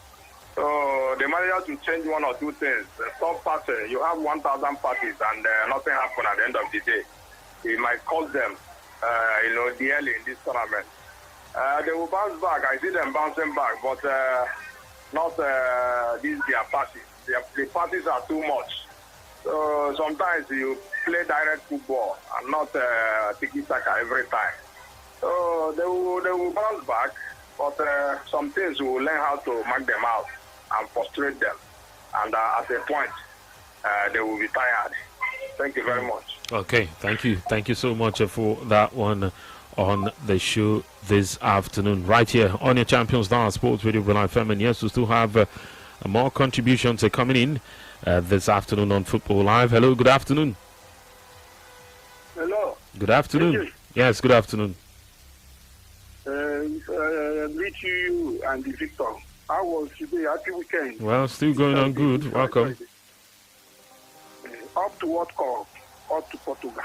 So they managed to change one or two things. Stop passing. You have 1,000 passes and nothing happened at the end of the day. It might cost them, you know, dearly in this tournament. They will bounce back. I see them bouncing back, but not these their passes. The passes are too much. So sometimes you play direct football and not tiki-taka every time. So they will bounce back, but some things will learn how to mark them out and frustrate them. And at a point, they will be tired. Thank you very much. Okay, thank you. Thank you so much for that one on the show this afternoon. Right here on your Champions Now Sports Radio Real FM. And yes, we still have more contributions coming in this afternoon on Football Live. Hello, good afternoon. Hello. Good afternoon. Yes, good afternoon. Greet you and the Victor. How was today? Happy weekend. Well, still going on good. Welcome. Up to World Cup, up to Portugal.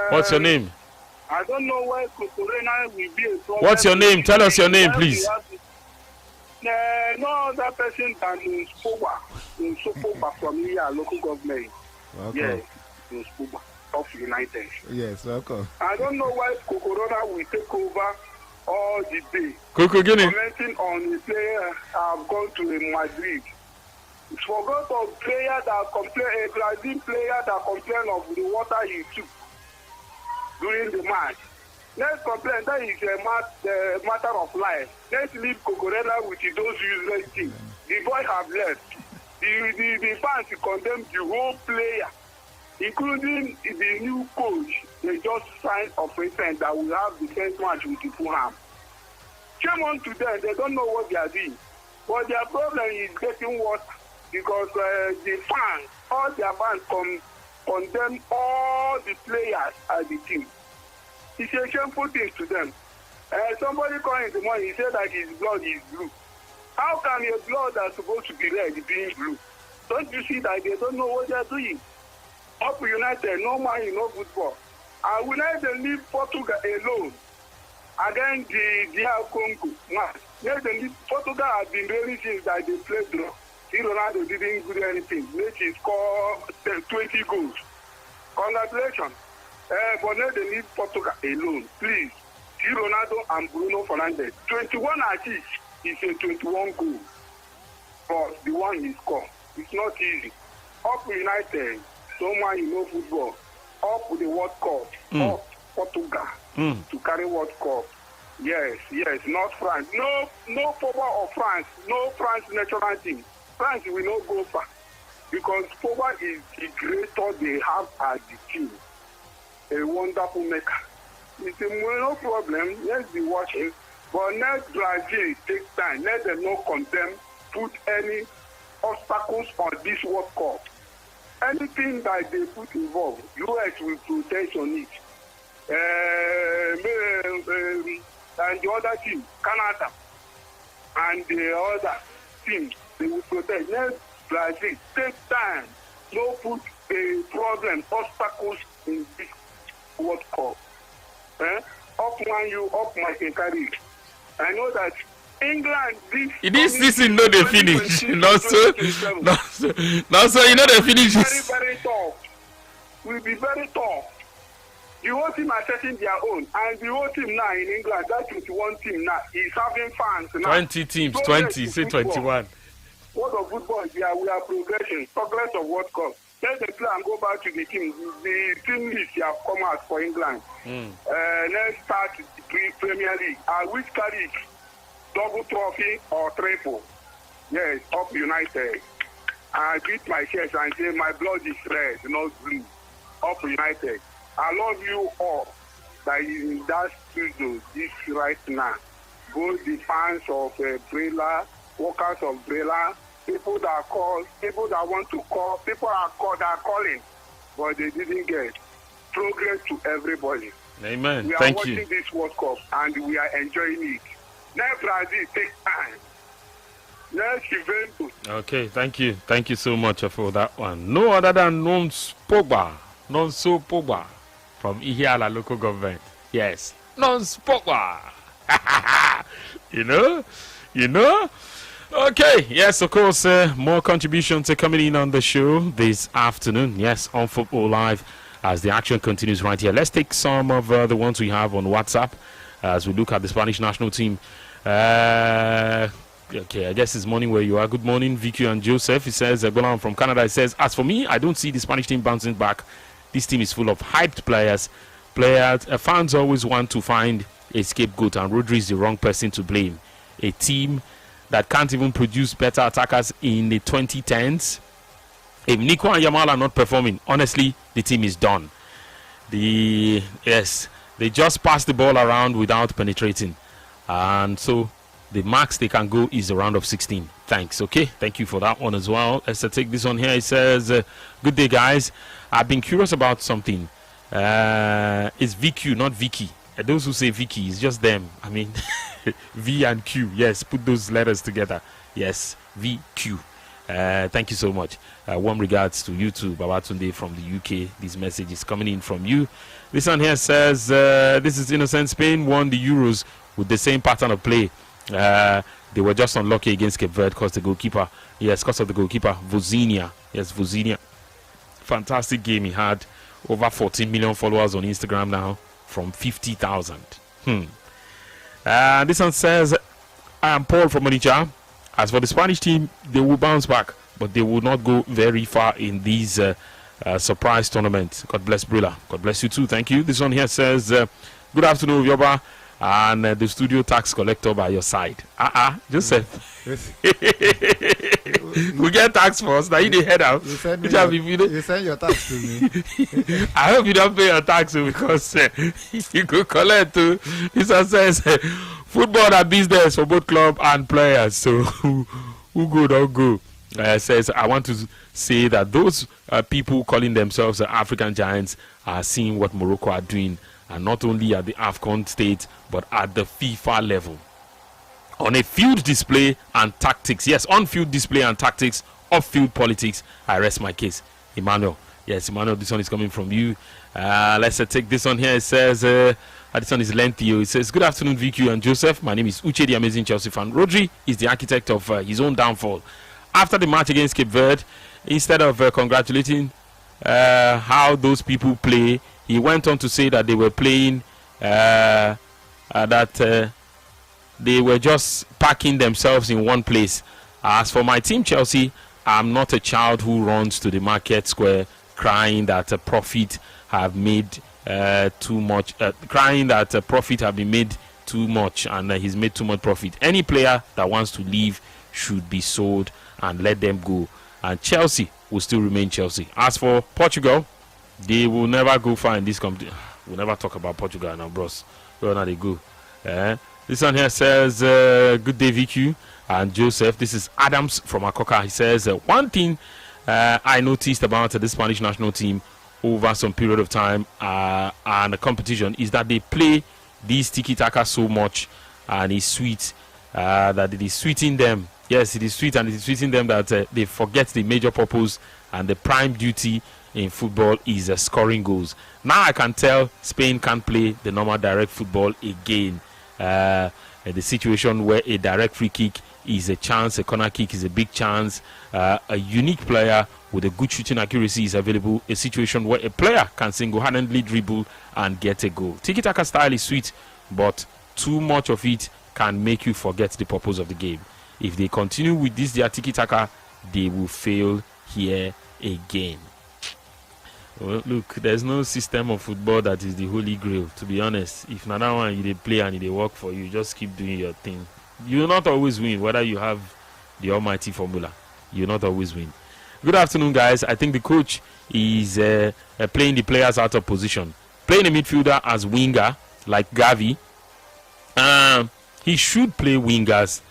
What's your name? I don't know where Corona will be a problem. What's your name? Tell us your name, please. No other person than Spoba from here, local government. Welcome. Yes, Spoba of United. Yes, welcome. I don't know why Corona will take over all the day. Commenting on the player have gone to Madrid. Forgot of player that complain, a Brazil player that complained of the water he took during the match. Let's complain that is a matter of life. Let's leave Cocorella with those useless things. The boy have left. The fans condemned the whole player, including the new coach. They just signed of recent that will have the first match with the Fulham. Shame on to them. They don't know what they are doing. But their problem is getting worse because the fans, all their fans condemn all the players at the team. It's a shameful thing to them. Somebody called in the morning, he said that his blood is blue. How can a blood that's supposed to be red be blue? Don't you see that they don't know what they're doing? Up United, no money, no football. And we let them leave Portugal alone against the DR Congo. Portugal has been ready since that they played draw. Ronaldo didn't do anything. Messi scored 20 goals. Congratulations. But now they leave Portugal alone. Please. See Ronaldo and Bruno Fernandes. 21 assists is a 21 goal. But the one he scored. It's not easy. Up United, someone you know football. Up with the World Cup. Up Portugal to carry World Cup. Yes, not France. No power of France. No France national team. France will not go far. Because power is the greater they have as the team. A wonderful maker. It's no problem. Let's be watching. But let Brazil take time. Let them not condemn, put any obstacles on this World Cup. Anything that they put involved, US will protest on it. And the other team, Canada, and the other team, they will protest. Let Brazil take time. No put a problem, obstacles in this World Cup. Up Man U, up my Carrick. I know that England this season no they finish. Not so you know they finish. Very tough. Will be very tough. The whole team are setting their own, and the whole team now in England, that 21 team now is having fans now. 20 teams, 20, say 21. What of football? We are progressing. Progress of World Cup. Let the play and go back to the team. The team list have come out for England. Let's start the Premier League. Which carry double trophy or triple? Yes, up United. I beat my chest and say my blood is red, not blue. Up United. I love you all that is in that studio this right now. Both the fans of Brela, workers of Brela, people that call, people that want to call, people that are calling, but they didn't get. Progress to everybody. Amen. We are Thank watching you. this World Cup and we are enjoying it. Let Brazil take time. Let's Juventus. Okay, thank you. Thank you so much for that one. No other than Nonso Pogba from Ihiala local government. Yes, Nonso Pogba. You know. Okay, yes, of course, more contributions are coming in on the show this afternoon. Yes, on Football Live as the action continues right here. Let's take some of the ones we have on WhatsApp as we look at the Spanish national team. Okay, I guess it's morning where you are. Good morning, Vicky and Joseph. He says, Golan from Canada. He says, as for me, I don't see the Spanish team bouncing back. This team is full of hyped players. Fans always want to find a scapegoat, and Rodri is the wrong person to blame. A team that can't even produce better attackers in the 2010s. If Nico and Yamal are not performing, honestly, the team is done. They just pass the ball around without penetrating. And so the max they can go is a round of 16. Thanks. Okay, thank you for that one as well. Let's take this one here. It says, good day, guys. I've been curious about something. It's VQ, not Vicky. Those who say Vicky, it's just them. I mean, V and Q. Yes, put those letters together. Yes, VQ. Thank you so much. Warm regards to you too, Babatunde from the UK. This message is coming in from you. This one here says, this is innocent. Spain won the Euros with the same pattern of play. They were just unlucky against Cape Verde because of the goalkeeper. Vozinha. Yes, Vozinha. Fantastic game he had. Over 14 million followers on Instagram now from 50,000. This one says, I am Paul from Onitsha. As for the Spanish team, they will bounce back, but they will not go very far in these surprise tournaments. God bless Brilla. God bless you too. Thank you. This one here says, good afternoon, Yoba, and the studio tax collector by your side. Joseph. We get tax first. Now you need head out. You send your tax to me. I hope you don't pay your tax because you could collect too. This one says, football and business for both club and players. So who go, don't go. Says, I want to say that those people calling themselves African giants are seeing what Morocco are doing, and not only at the AFCON stage, but at the FIFA level. On a field display and tactics. Yes, on field display and tactics, off field politics. I rest my case. Emmanuel. Yes, Emmanuel, this one is coming from you. Let's take this one here. It says, this one is lengthy. It says, good afternoon, VQ and Joseph. My name is Uche, the amazing Chelsea fan. Rodri is the architect of his own downfall. After the match against Cape Verde, instead of congratulating how those people play, he went on to say that they were playing, they were just packing themselves in one place. As for my team, Chelsea, I'm not a child who runs to the market square crying that a profit have made too much, crying that a profit have been made too much, and he's made too much profit. Any player that wants to leave should be sold and let them go. And Chelsea will still remain Chelsea. As for Portugal, they will never go far in this competition. We'll never talk about Portugal now, bros. Where now they go? This one here says, good day, VQ and Joseph. This is Adams from Akoka. He says, one thing I noticed about the Spanish national team over some period of time and the competition is that they play this tiki-taka so much, and it's sweet, that it is sweeting them. Yes, it is sweet, and it is sweeting them that they forget the major purpose and the prime duty in football is scoring goals. Now I can tell Spain can't play the normal direct football again. The situation where a direct free kick is a chance, a corner kick is a big chance, a unique player with a good shooting accuracy is available, a situation where a player can single-handedly dribble and get a goal. Tiki-taka style is sweet, but too much of it can make you forget the purpose of the game. If they continue with this their tiki-taka, they will fail here again. Well, look, there's no system of football that is the holy grail, to be honest. If another one they play and they work for you, just keep doing your thing. You will not always win, whether you have the almighty formula. You will not always win. Good afternoon, guys. I think the coach is playing the players out of position. Playing a midfielder as winger, like Gavi. He should play wingers,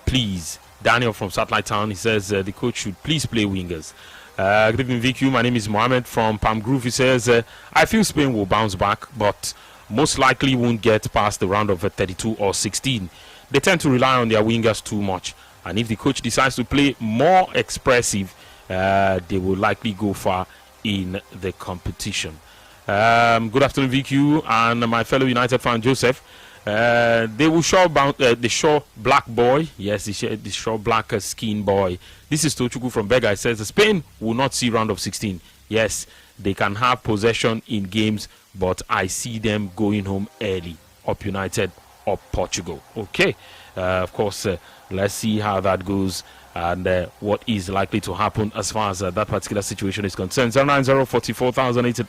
please. Daniel from Satellite Town, he says the coach should please play wingers. Good evening, VQ. My name is Mohammed from Palm Grove. He says, I feel Spain will bounce back, but most likely won't get past the round of 32 or 16. They tend to rely on their wingers too much. And if the coach decides to play more expressive, they will likely go far in the competition. Good afternoon, VQ, and my fellow United fan, Joseph. They will show the show black boy. Yes, the show black skin boy. This is Tochuku from Bega. It says Spain will not see round of 16. Yes, they can have possession in games, but I see them going home early. Up United, up Portugal. Okay, of course, let's see how that goes and what is likely to happen as far as that particular situation is concerned. 090-44,889,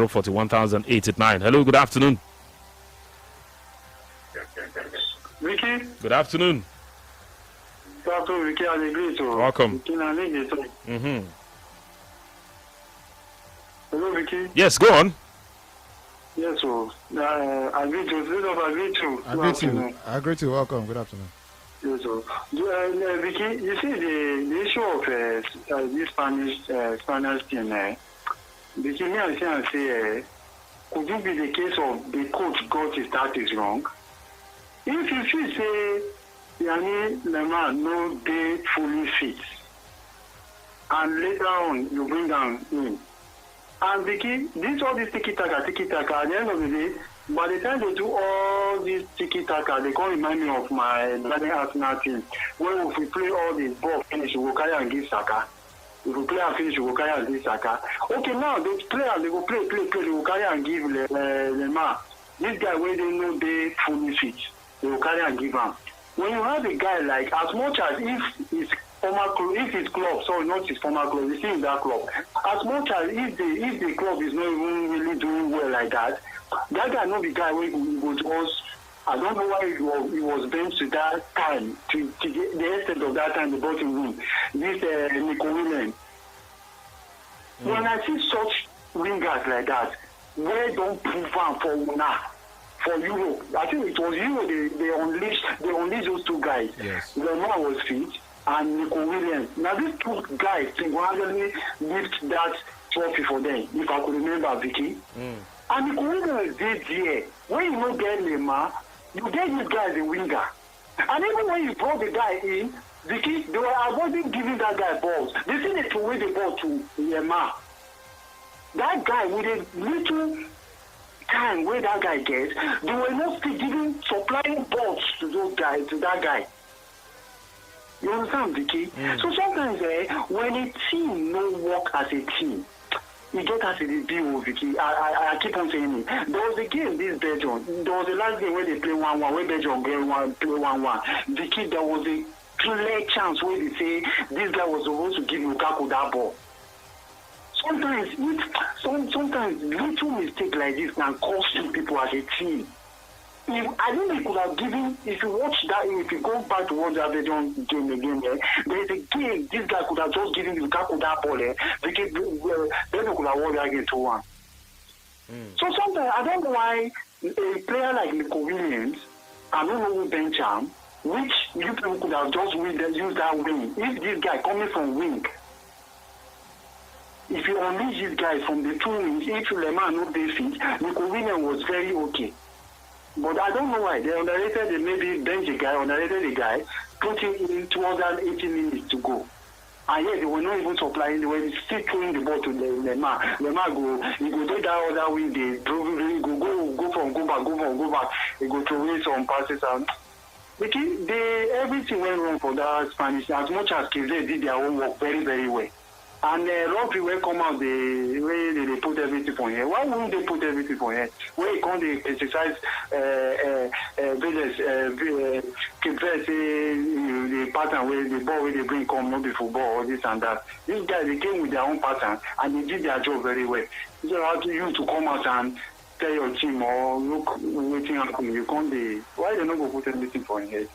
090-41,889. Hello, good afternoon. Vicky. Good afternoon. Good afternoon, Vicky. Welcome. Mm-hmm. Hello, Vicky. Yes, go on. Yes, so I agree to. I agree to. Welcome. Good afternoon. Yes, so Vicky, you see the issue of this Spanish team. Vicky, me I say, could it be the case of the coach got his tactics wrong? If you feel say Yanni Lemar no day fully fit, and later on you bring down in, and Vicky, all this tiki-taka, at the end of the day, by the time they do all this tiki-taka, they can't remind me of my Ghana Arsenal team, where if we play all the ball finish, we will carry and give Saka. If we play and finish, we will carry and give Saka. Okay, now they will play, they will carry and give Lemar. This guy where they know they fully fit. They will carry and give him. When you have a guy like, as much as if his club, sorry, not his former club, he's still in that club, as much as if the club is not even really doing well like that guy not the guy where he was, I don't know why he was benched to that time, to get the extent of that time they brought him in. This Nico Williams. When I see such wingers like that, where don't prove them for now? For Europe, I think it was Europe they unleashed those two guys. Yes. Lemar was fit and Nico Williams. Now these two guys single-handedly lift that trophy for them, if I could remember, Vicky. And Nico Williams did there. When you don't get Lemar, you get this guy as a winger. And even when you brought the guy in, Vicky, they were avoiding giving that guy balls. They said they threw away the ball to Lemar. That guy with a little time where that guy gets, they were not still supplying balls to those guys, to that guy. You understand, Vicky? So sometimes when a team no work as a team, You get us in the deal, Vicky. I keep on saying it. There was a game this Belgium. There was the last game where they play 1-1, where Belgium play 1-1. Vicky, there was a clear chance where they say this guy was supposed to give Lukaku that ball. Sometimes little mistake like this can cost you people as a team. I think they could have given, if you watch that, if you go back to watch that Belgium game again, there's a game, this guy could have just given Lukaku that ball, because Belgium could have won that game 2-1. So sometimes, I don't know why a player like Nico Williams, I don't know who bench him, which you people could have just used that wing. If this guy coming from wing, if you unleash this guy from the two wings, if Lemar no dey fit, Nico Williams was very okay. But I don't know why. They underrated, they maybe bench the guy, underrated the guy, put him in 280 minutes to go. And yet they were not even supplying, they were still throwing the ball to Lemar. Lemar he go do that other way, they go back. He go throw away some passes and because everything went wrong for that Spanish. As much as KZ did their own work very, very well. And Rodri will come out the way they put everything on here. Why wouldn't they put everything on here? Where you can't they exercise the pattern where the ball where they bring come, not the football or this and that. These guys, they came with their own pattern and they did their job very well. It's not to you to come out and tell your team or look waiting happen. You can't be. Why they not go put everything on here?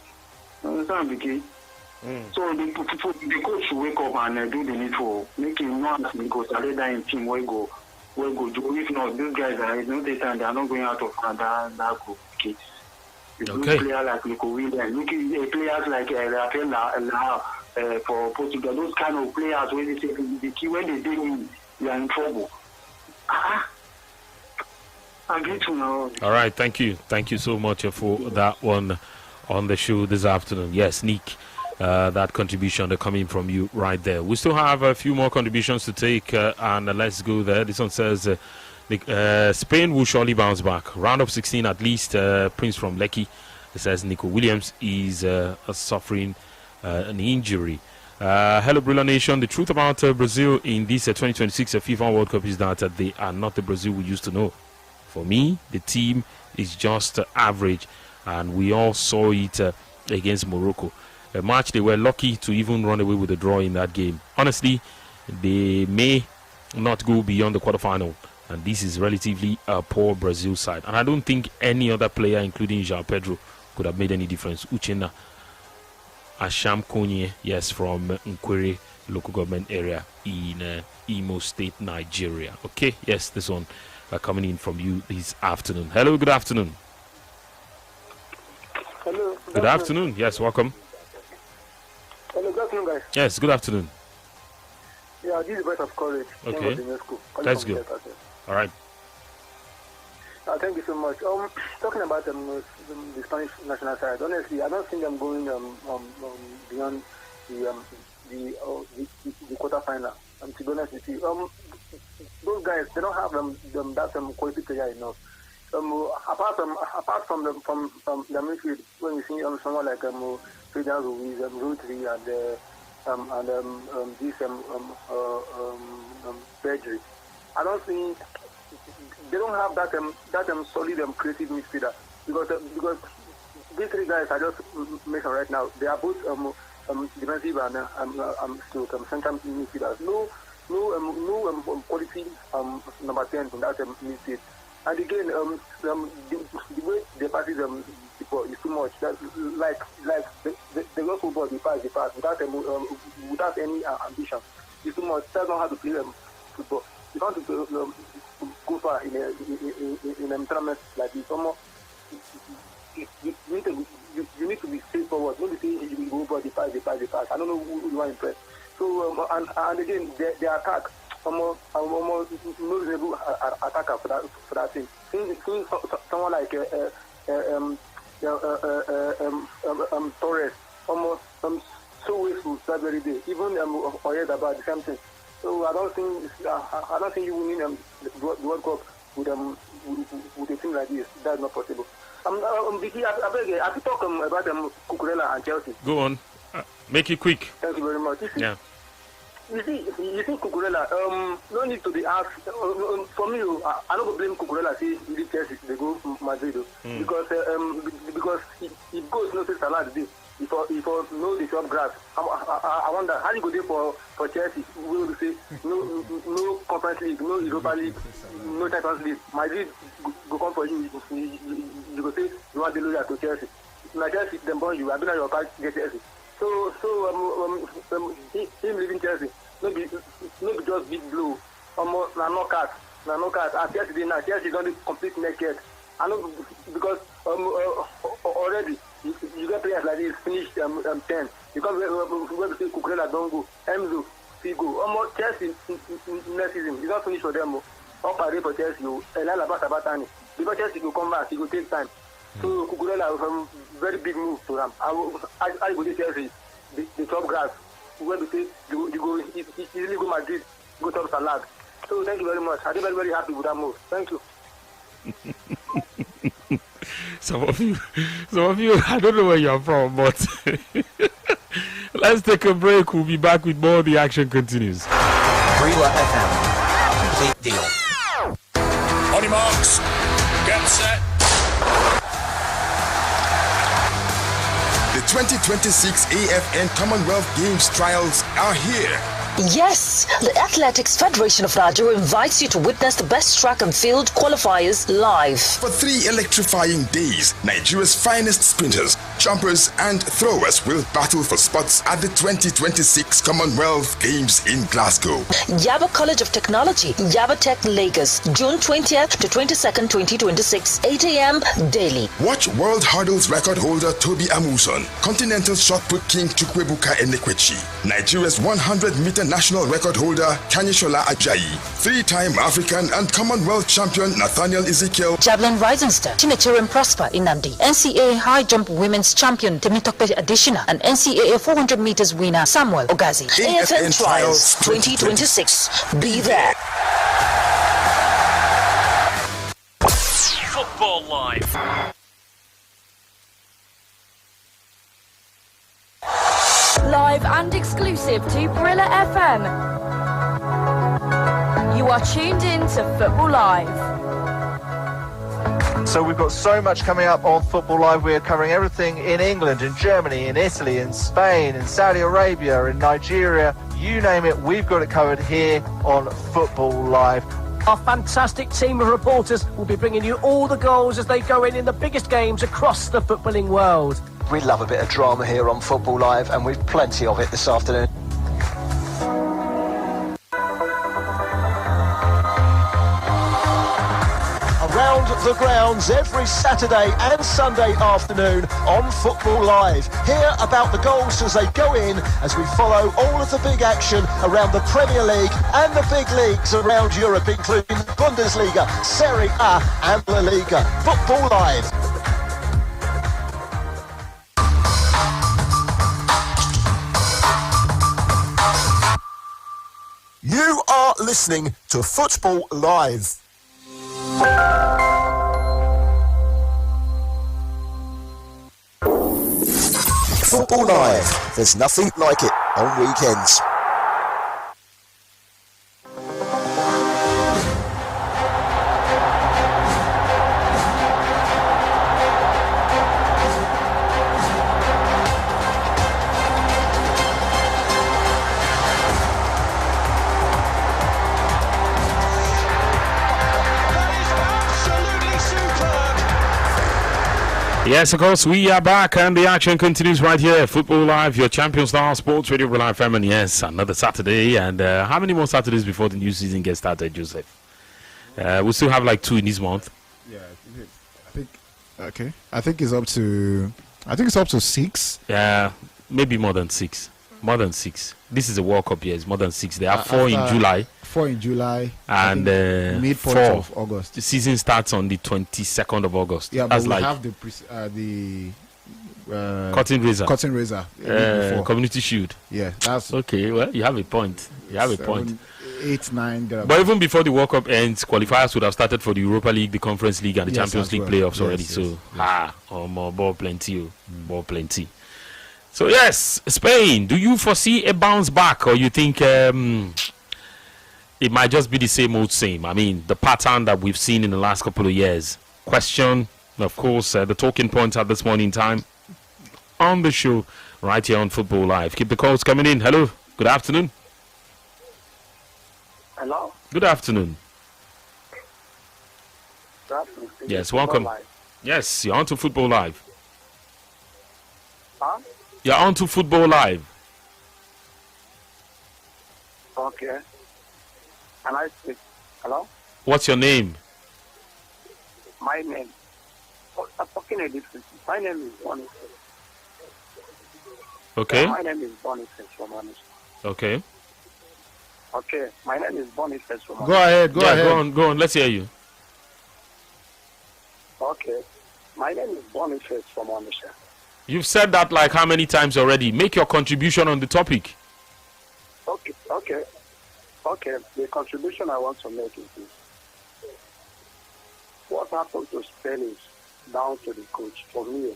Understand, Vicky? So the coach should wake up and do the needful, make him know because later in team will go do. If not, these guys are no data and they are not going out of that group. Okay. Okay. Players like Nico Williams, players like Rafael for Portugal, those kind of players when they say the key when they do you are in trouble. Agree to now. All right, thank you so much for that one on the show this afternoon. Yes, Nick. That contribution coming from you right there. We still have a few more contributions to take, and let's go there. This one says Spain will surely bounce back. Round of 16 at least. Prince from Lekki. It says Nico Williams is suffering an injury. Hello, Brilla Nation. The truth about Brazil in this 2026 FIFA World Cup is that they are not the Brazil we used to know. For me, the team is just average, and we all saw it against Morocco. A match they were lucky to even run away with a draw in that game. Honestly, they may not go beyond the quarterfinal, and this is relatively a poor Brazil side. And I don't think any other player, including João Pedro, could have made any difference. Uchenna Asham Konye, yes, from Nkwere local government area in Imo State, Nigeria. Okay, yes, this one coming in from you this afternoon. Hello, good afternoon. Hello. Good afternoon. Yes, welcome. Hello, good afternoon, guys. Yes, good afternoon. Yeah, this is Voice of Courage. Okay, that's good. All right. Thank you so much. Talking about the Spanish national side, honestly, I don't think I'm going beyond the quarterfinal. To be honest with you, those guys, they don't have that quality player enough. Apart from the midfield, when you see someone like Fidel Ruiz, Rodri, and this Pedri, I don't think they don't have that solid creative midfielder because these three guys I just mentioned right now, they are both defensive and central midfielders. No quality number 10 in that midfield. And again, the way they pass the ball is too much. That like the lost football, they pass without any ambition. It's too much. That's not how to play football. You want to go far in a tournament like this. You need to be straightforward. Don't be saying you go for the pass. I don't know who you want to impress. So and again, their attack. Almost no reasonable attacker for that thing. Seeing someone like Torres, almost so wasteful that very day. Even Oyed about the same thing. So I don't think you will need the World Cup with a team like this. That's not possible. Vicky, I could talk about Cucurella and Chelsea. Go on. Make it quick. Thank you very much. Yeah. You see, Cucurella. No need to be asked. For me, I don't blame Cucurella. See, he Chelsea, they go Madrid because he goes no Salah today. If no the short grass, I wonder how you go there for Chelsea. We will say no Conference League, no Europa League, no Champions League. Madrid go come for you. You go say you want the lawyer to Chelsea. Now Chelsea them born you. I've been at your party get Chelsea. So him leaving Chelsea. No be just big blow. Almost na knockout. At Chelsea now Chelsea don't complete naked. I know because already you get players like this finished 10. Because we say Cucurella don't go, Enzo Figo. Almost Chelsea next season. You don't finish for them. Up parade for Chelsea. Elala Basabatani. Because Chelsea will come back, it will take time. So Cucurella very big move to them. I go to Chelsea, the top grass. Where we say you go easily go Madrid, go top Salah. So thank you very much. I'm very, very happy with that move. Thank you. Some of you, I don't know where you're from, but let's take a break. We'll be back with more. The action continues. Brila FM. Complete deal. On your marks. Get set. The 2026 AFN Commonwealth Games trials are here. Yes, the Athletics Federation of Nigeria invites you to witness the best track and field qualifiers live. For 3 electrifying days, Nigeria's finest sprinters, jumpers and throwers will battle for spots at the 2026 Commonwealth Games in Glasgow. Yaba College of Technology, Yaba Tech Lagos, June 20th to 22nd, 2026, 8 a.m. daily. Watch World Hurdles record holder Toby Amuson, Continental Shot Put King Chukwuebuka Enekwechi, Nigeria's 100-meter national record holder Kanyishola Ajayi, 3-time African and Commonwealth champion Nathaniel Ezekiel, Javelin Rising Star Chinechere Prosper Inandi, NCAA High Jump Women's Champion Temitope Additional, and NCAA 400 meters winner Samuel Ogazi. AFN Trials 2026. Be there. Football Live. Live and exclusive to Brila FM. You are tuned in to Football Live. So we've got so much coming up on Football Live. We're covering everything in England, in Germany, in Italy, in Spain, in Saudi Arabia, in Nigeria. You name it, we've got it covered here on Football Live. Our fantastic team of reporters will be bringing you all the goals as they go in the biggest games across the footballing world. We love a bit of drama here on Football Live, and we've plenty of it this afternoon. Around the grounds every Saturday and Sunday afternoon on Football Live. Hear about the goals as they go in as we follow all of the big action around the Premier League and the big leagues around Europe, including Bundesliga, Serie A and La Liga. Football Live. You are listening to Football Live. Football Live. There's nothing like it on weekends. Yes, of course, we are back and the action continues right here. Football Live, your Champion Star Sports Radio Reliant Family. Yes, another Saturday. And how many more Saturdays before the new season gets started, Joseph? We still have like 2 in this month. Yeah, I think it's up to 6. Yeah, maybe more than 6. More than 6. This is a World Cup year. It's more than 6. There are 4 in July. 4 in July. And midpoint of August. The season starts on the 22nd of August. Yeah, but we have the Cotton Razor. Cotton Razor. Community Shield. Yeah, that's okay. Well, you have a point. 8, 9. But even before the World Cup ends, qualifiers would have started for the Europa League, the Conference League, and the Champions League playoffs already. So, more ball plenty. Ball plenty. So yes, Spain. Do you foresee a bounce back, or you think it might just be the same old same? I mean, the pattern that we've seen in the last couple of years. Question, of course, the talking points at this morning time on the show right here on Football Live. Keep the calls coming in. Hello. Good afternoon. Hello. Good afternoon. Good afternoon. Yes, welcome. Yes, you're on to Football Live. Huh? You're on to Football Live. Okay. Can I speak? Hello? What's your name? My name. Oh, I'm talking a different. My name is Boniface. Okay. My name is Boniface from Anisha. Okay. Okay. My name is Boniface from Anisha. Go ahead. Go ahead. Go on. Let's hear you. Okay. My name is Boniface from Anisha. You've said that like how many times already? Make your contribution on the topic. Okay. The contribution I want to make is this. What happened to Spain is down to the coach. For me,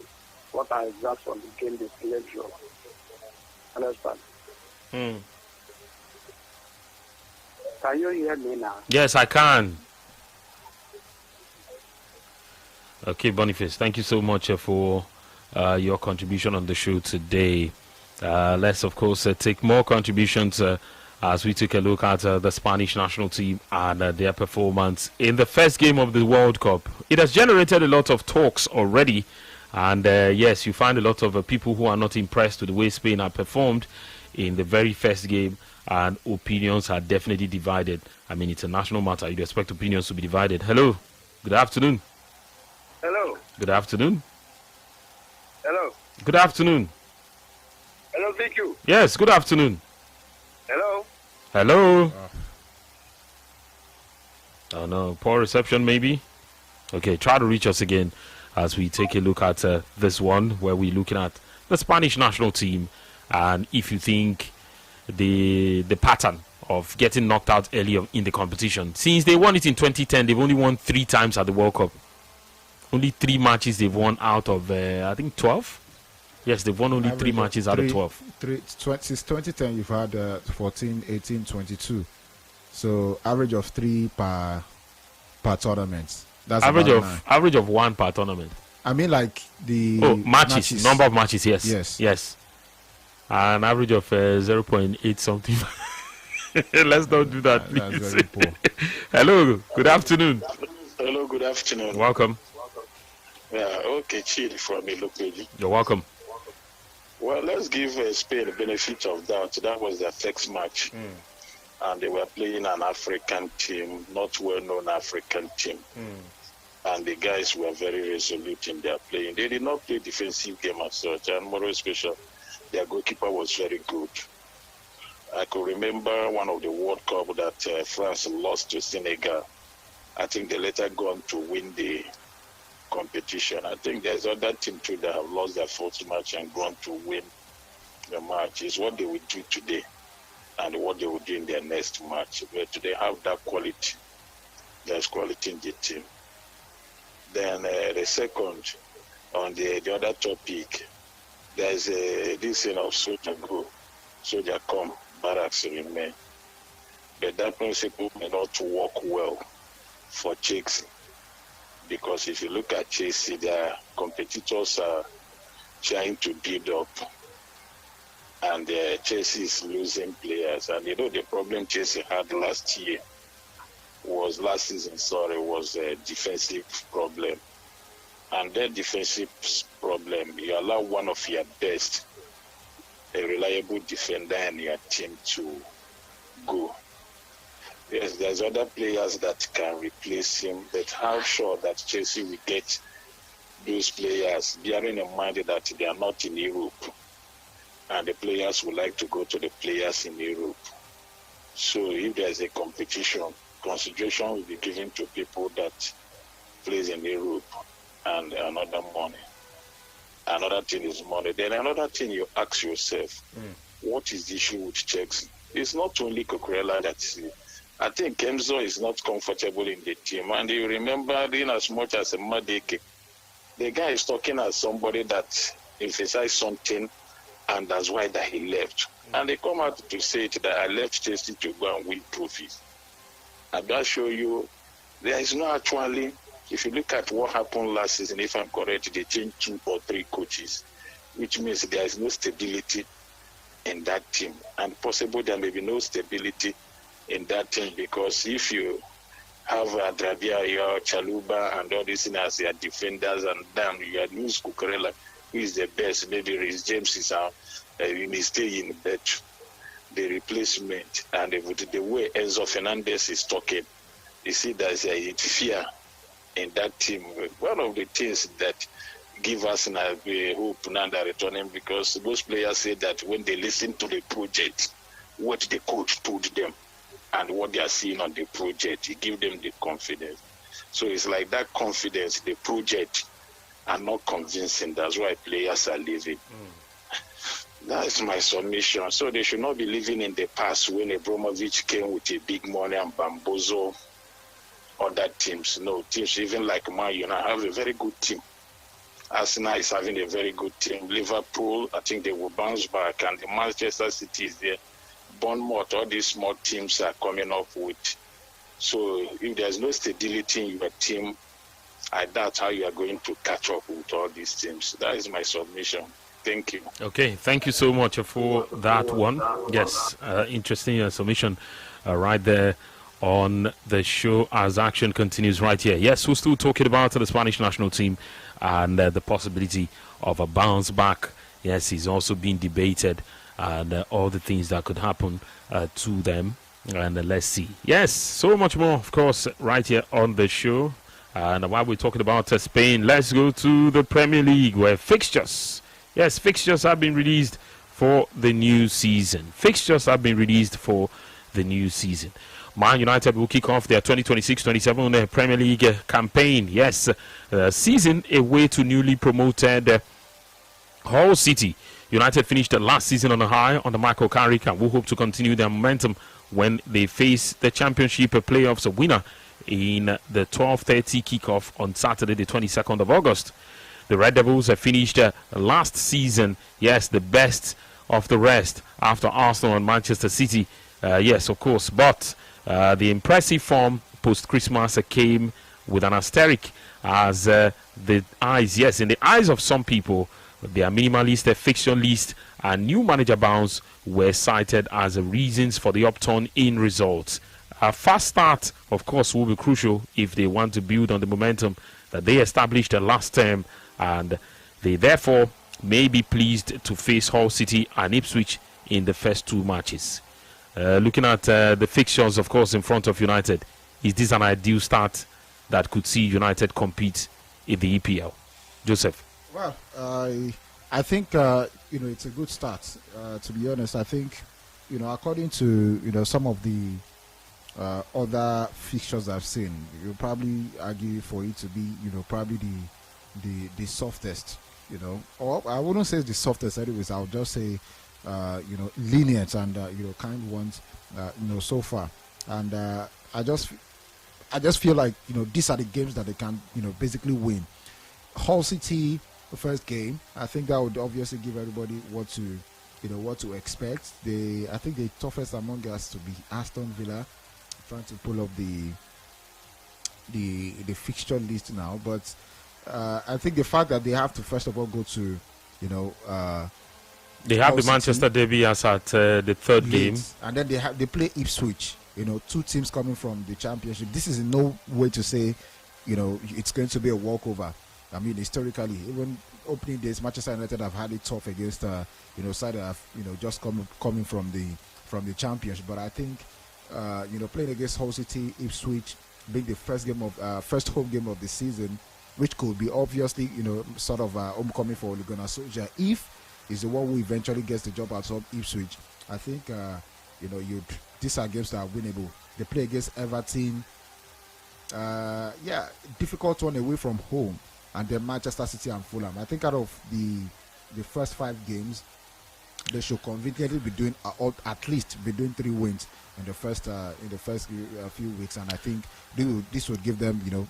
what I observed from the game, they played draw. Understand? Hmm. Can you hear me now? Yes, I can. Okay, Boniface, thank you so much for your contribution on the show today. Let's, of course, take more contributions as we take a look at the Spanish national team and their performance in the first game of the World Cup. It has generated a lot of talks already. And yes, you find a lot of people who are not impressed with the way Spain have performed in the very first game. And opinions are definitely divided. I mean, it's a national matter. You'd expect opinions to be divided. Hello. Good afternoon. Hello. Good afternoon. Hello. Good afternoon. Hello, thank you. Yes, good afternoon. Hello. Hello. Oh no, poor reception maybe. Okay, try to reach us again as we take a look at this one where we're looking at the Spanish national team, and if you think the pattern of getting knocked out early in the competition. Since they won it in 2010, they've only won 3 times at the World Cup. Only 3 matches they've won out of, I think, 12? Yes, they've won only 3 matches out of 12. Since 2010, you've had 14, 18, 22. So, average of 3 per tournament. That's average of 1 per tournament. I mean, like the matches. Number of matches, yes. Yes. An average of 0.8 something. Let's not do that, please. That's very poor. Hello, good afternoon. Hello, good afternoon. Welcome. Yeah, okay, Chidi from Ilopeji. You're welcome. Well, let's give Spain the benefit of doubt. That was their first match. And they were playing an African team, not well-known African team. And the guys were very resolute in their playing. They did not play defensive game as such, and more especially, their goalkeeper was very good. I could remember one of the World Cup that France lost to Senegal. I think they later gone to win the competition. I think there's other team too that have lost their first match and gone to win the match. It's what they will do today and what they will do in their next match. But they have that quality. There's quality in the team. Then the second, on the other topic, there's this thing of soldier go, soldier come, barracks remain. But that principle may not work well for Chelsea. Because if you look at Chelsea, their competitors are trying to build up. And Chelsea is losing players. And you know the problem Chelsea had last season was a defensive problem. And that defensive problem, you allow one of your best, a reliable defender in your team to go. Yes, there's other players that can replace him, but how sure that Chelsea will get those players, bearing in mind that they are not in Europe, and the players would like to go to the players in Europe. So if there's a competition, consideration will be given to people that plays in Europe, and another money. Another thing is money. Then another thing you ask yourself, what is the issue with Chelsea? It's not only Cucurella that's I think Enzo is not comfortable in the team. And you remember, in as much as a Madeke, the guy is talking as somebody that emphasizes something and that's why that he left. And they come out to say that I left Chelsea to go and win trophies. I'm going to show you, there is no actually, if you look at what happened last season, if I'm correct, they changed 2 or 3 coaches, which means there is no stability in that team. And possibly there may be no stability in that team, because if you have Adrabia, Chaluba, and all these as your defenders, and then you lose Cucurella, who is the best, maybe Reece James is out, you may stay in bet the replacement. And with the way Enzo Fernandez is talking, you see there's a fear in that team. One of the things that give us hope now that returning, because most players say that when they listen to the project, what the coach told them and what they are seeing on the project, it gives them the confidence. So it's like that confidence, the project are not convincing. That's why players are leaving. That's my submission. So they should not be living in the past when Abramovich came with a big money and bamboozle other teams. No, teams even like Man United have a very good team. Arsenal is having a very good team. Liverpool, I think they will bounce back. And the Manchester City is there. Bournemouth, all these small teams are coming up with. So if there's no stability in your team, I doubt how you are going to catch up with all these teams. That is my submission. Thank you. Okay, thank you so much for that one. Yes, interesting submission right there on the show as action continues right here. Yes, we're still talking about the Spanish national team and the possibility of a bounce back. Yes, it's also being debated, and all the things that could happen to them. And let's see. Yes, so much more, of course, right here on the show. And while we're talking about Spain, let's go to the Premier League, where fixtures have been released for the new season. Man United will kick off their 2026-27 Premier League campaign. Yes, season away to newly promoted Hull City. United finished the last season on a high on the Michael Carrick and will hope to continue their momentum when they face the Championship playoffs winner in the 12:30 kickoff on Saturday, the 22nd of August. The Red Devils have finished last season, yes, the best of the rest after Arsenal and Manchester City. Yes, of course, but the impressive form post-Christmas came with an asterisk as in the eyes of some people, their minimalist fixture list and new manager bounce were cited as reasons for the upturn in results. A fast start, of course, will be crucial if they want to build on the momentum that they established last term, and they therefore may be pleased to face Hull City and Ipswich in the first 2 matches. Looking at the fixtures, of course, in front of United, is this an ideal start that could see United compete in the EPL? Joseph? Well, I think it's a good start. To be honest, I think according to some of the other fixtures I've seen, you'll probably argue for it to be probably the softest. Or I wouldn't say it's the softest. Anyways, I'll just say lenient and kind ones so far. And I just feel like these are the games that they can basically win. Hull City, the first game, I think that would obviously give everybody what to expect. I think the toughest among us to be Aston Villa, trying to pull up the fixture list now, but I think the fact that they have to first of all go to they have the Manchester derby as at the third game, and then they play Ipswich. 2 teams coming from the Championship. This is in no way to say it's going to be a walkover. I mean, historically, even opening days, Manchester United have had it tough against side that have just coming from the Championship. But I think playing against Hull City, Ipswich, being the first home game of the season, which could be obviously sort of homecoming for Ole Gunnar Solskjaer, if is the one who eventually gets the job out of Ipswich. I think these are games that are winnable. They play against Everton. Difficult one away from home, and then Manchester City and Fulham. I think out of the first 5 games, they should conveniently be doing at least be doing 3 wins in the first few weeks, and I think this would give them a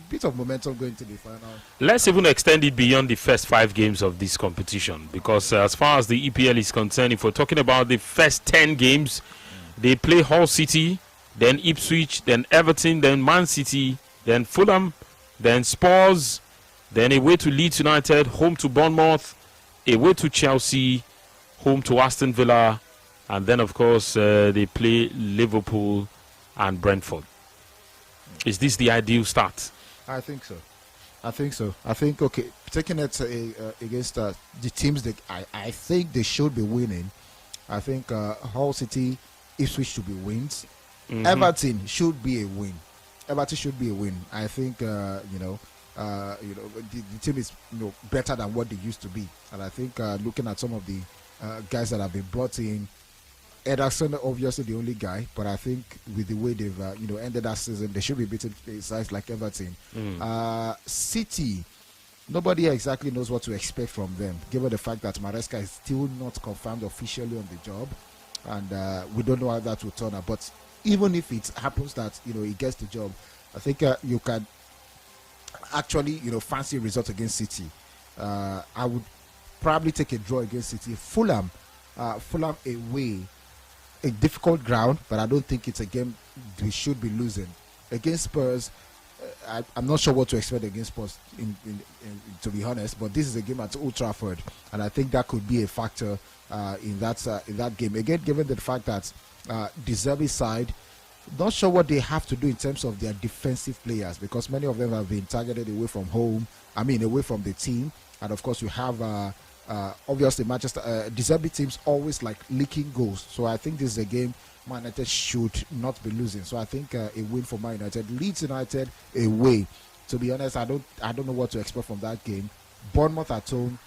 bit of momentum going to the final. Let's even extend it beyond the first 5 games of this competition, because as far as the EPL is concerned, if we're talking about the first 10 games, they play Hull City, then Ipswich, then Everton, then Man City, then Fulham, then Spurs, then away to Leeds United, home to Bournemouth, away to Chelsea, home to Aston Villa, and then of course they play Liverpool and Brentford. Is this the ideal start? I think so. I think okay, taking it against the teams that I think they should be winning. I think Hull City, Ipswich should be wins. Everton should be a win. I think the team is better than what they used to be, and I think looking at some of the guys that have been brought in, Ederson obviously the only guy, but I think with the way they've ended that season, they should be beating sides like Everton. City, nobody exactly knows what to expect from them, given the fact that Maresca is still not confirmed officially on the job, and we don't know how that will turn out. But even if it happens that he gets the job, I think you can actually fancy a result against City. I would probably take a draw against City. Fulham away, a difficult ground, but I don't think it's a game we should be losing. Against Spurs, I'm not sure what to expect against Spurs, to be honest, but this is a game at Old Trafford, and I think that could be a factor in that game. Again, given the fact that De Zerbi's side, not sure what they have to do in terms of their defensive players, because many of them have been targeted away from away from the team, and of course you have obviously Manchester De Zerbi teams always like leaking goals, so I think this is a game Man United should not be losing. So I think a win for Man United. Leeds United away, to be honest, I don't know what to expect from that game. Bournemouth at home,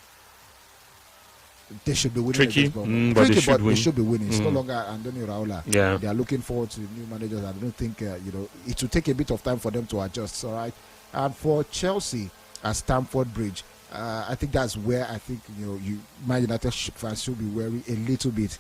they should be winning. Tricky, but they should be winning. It's no longer Antonio Raiola. Yeah. They are looking forward to new managers. I don't think it will take a bit of time for them to adjust. All right. And for Chelsea at Stamford Bridge, I think that's where I think Man United fans should be wary a little bit.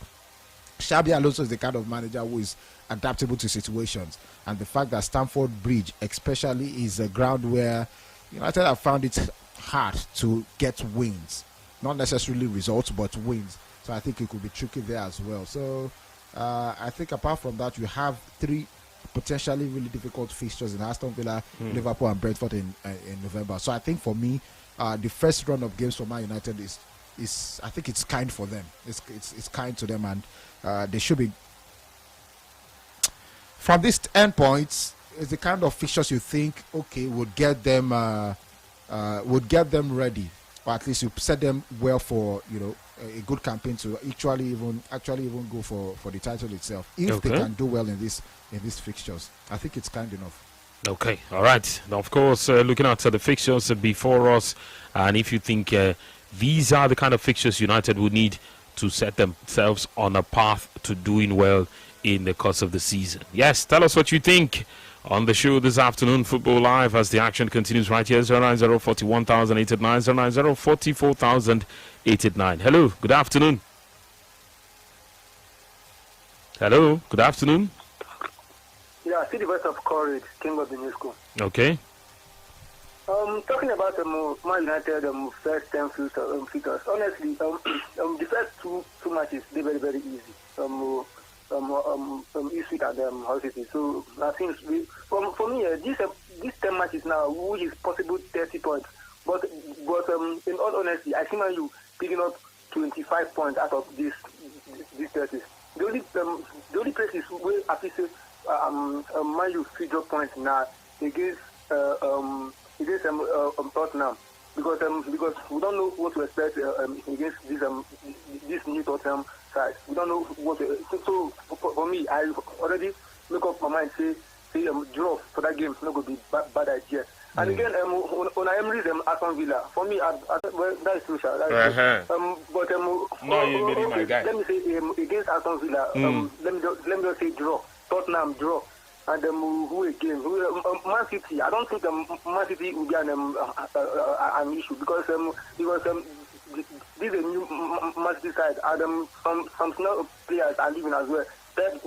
Xabi Alonso is the kind of manager who is adaptable to situations, and the fact that Stamford Bridge especially is a ground where United have found it hard to get wins, not necessarily results but wins, so I think it could be tricky there as well. So I think apart from that, you have 3 potentially really difficult fixtures in Aston Villa, Liverpool and Brentford in November. So I think for me, the first run of games for Man United is I think it's kind for them. It's kind to them, and they should be, from this endpoint, is the kind of fixtures you think would get them ready, or at least you set them well for a good campaign to actually even go for the title itself, if they can do well in these fixtures. I think it's kind enough. Okay, all right. Now, of course, looking at the fixtures before us, and if you think these are the kind of fixtures United would need to set themselves on a path to doing well in the course of the season. Yes, tell us what you think on the show this afternoon, Football Live, as the action continues right here. 090 41889, 090 44089. Hello, good afternoon. Hello, good afternoon. Yeah, see the voice of courage, King of the New School. Okay. Talking about Man United first 10 figures, honestly, the first two matches, they're very, very easy. Ipswich and Hull City. So I think for me, these 10 matches now, which is possible 30 points. But in all honesty, I think you picking up 25 points out of these 30. The only place is where I think Man U 3 drop points now against Tottenham, because we don't know what to expect against this new Tottenham side. We don't know what to, so for me, I already make up my mind say draw for that game is not going to be bad idea. And again, on Emery's Aston Villa, for me, that is crucial. But my guy. Let me say against Aston Villa, let me just say draw. Tottenham draw. And who again? Man City. I don't think Man City will be an issue because this is a new Man City side, and some senior players are leaving as well. Pep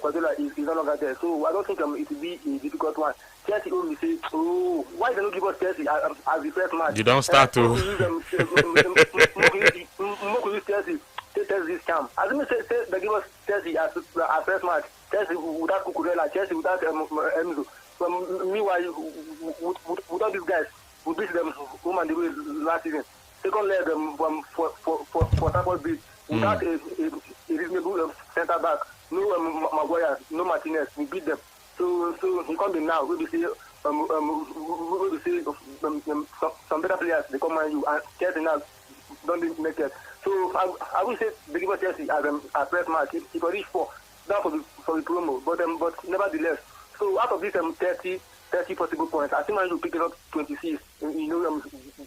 Guardiola is no longer there, so I don't think it will be a difficult one. Chelsea only say, oh, why don't you give us Chelsea as the first match? You don't start to. Chelsea test this camp. As we say, they give us Chelsea as first match. Chelsea without Cucurella, Chelsea without Enzo. Meanwhile, without these guys, we beat them home and away last season. Second leg for Trafford Bridge without a reasonable centre back. No Maguire, no Martinez. We beat them. So he come in now. We will see some better players. They come and you and Chelsea now don't make it. So I will say they give us Chelsea as first match. It will reach 4 down for the promo. But nevertheless, so out of these 30 possible points, I think Man U picking up 26.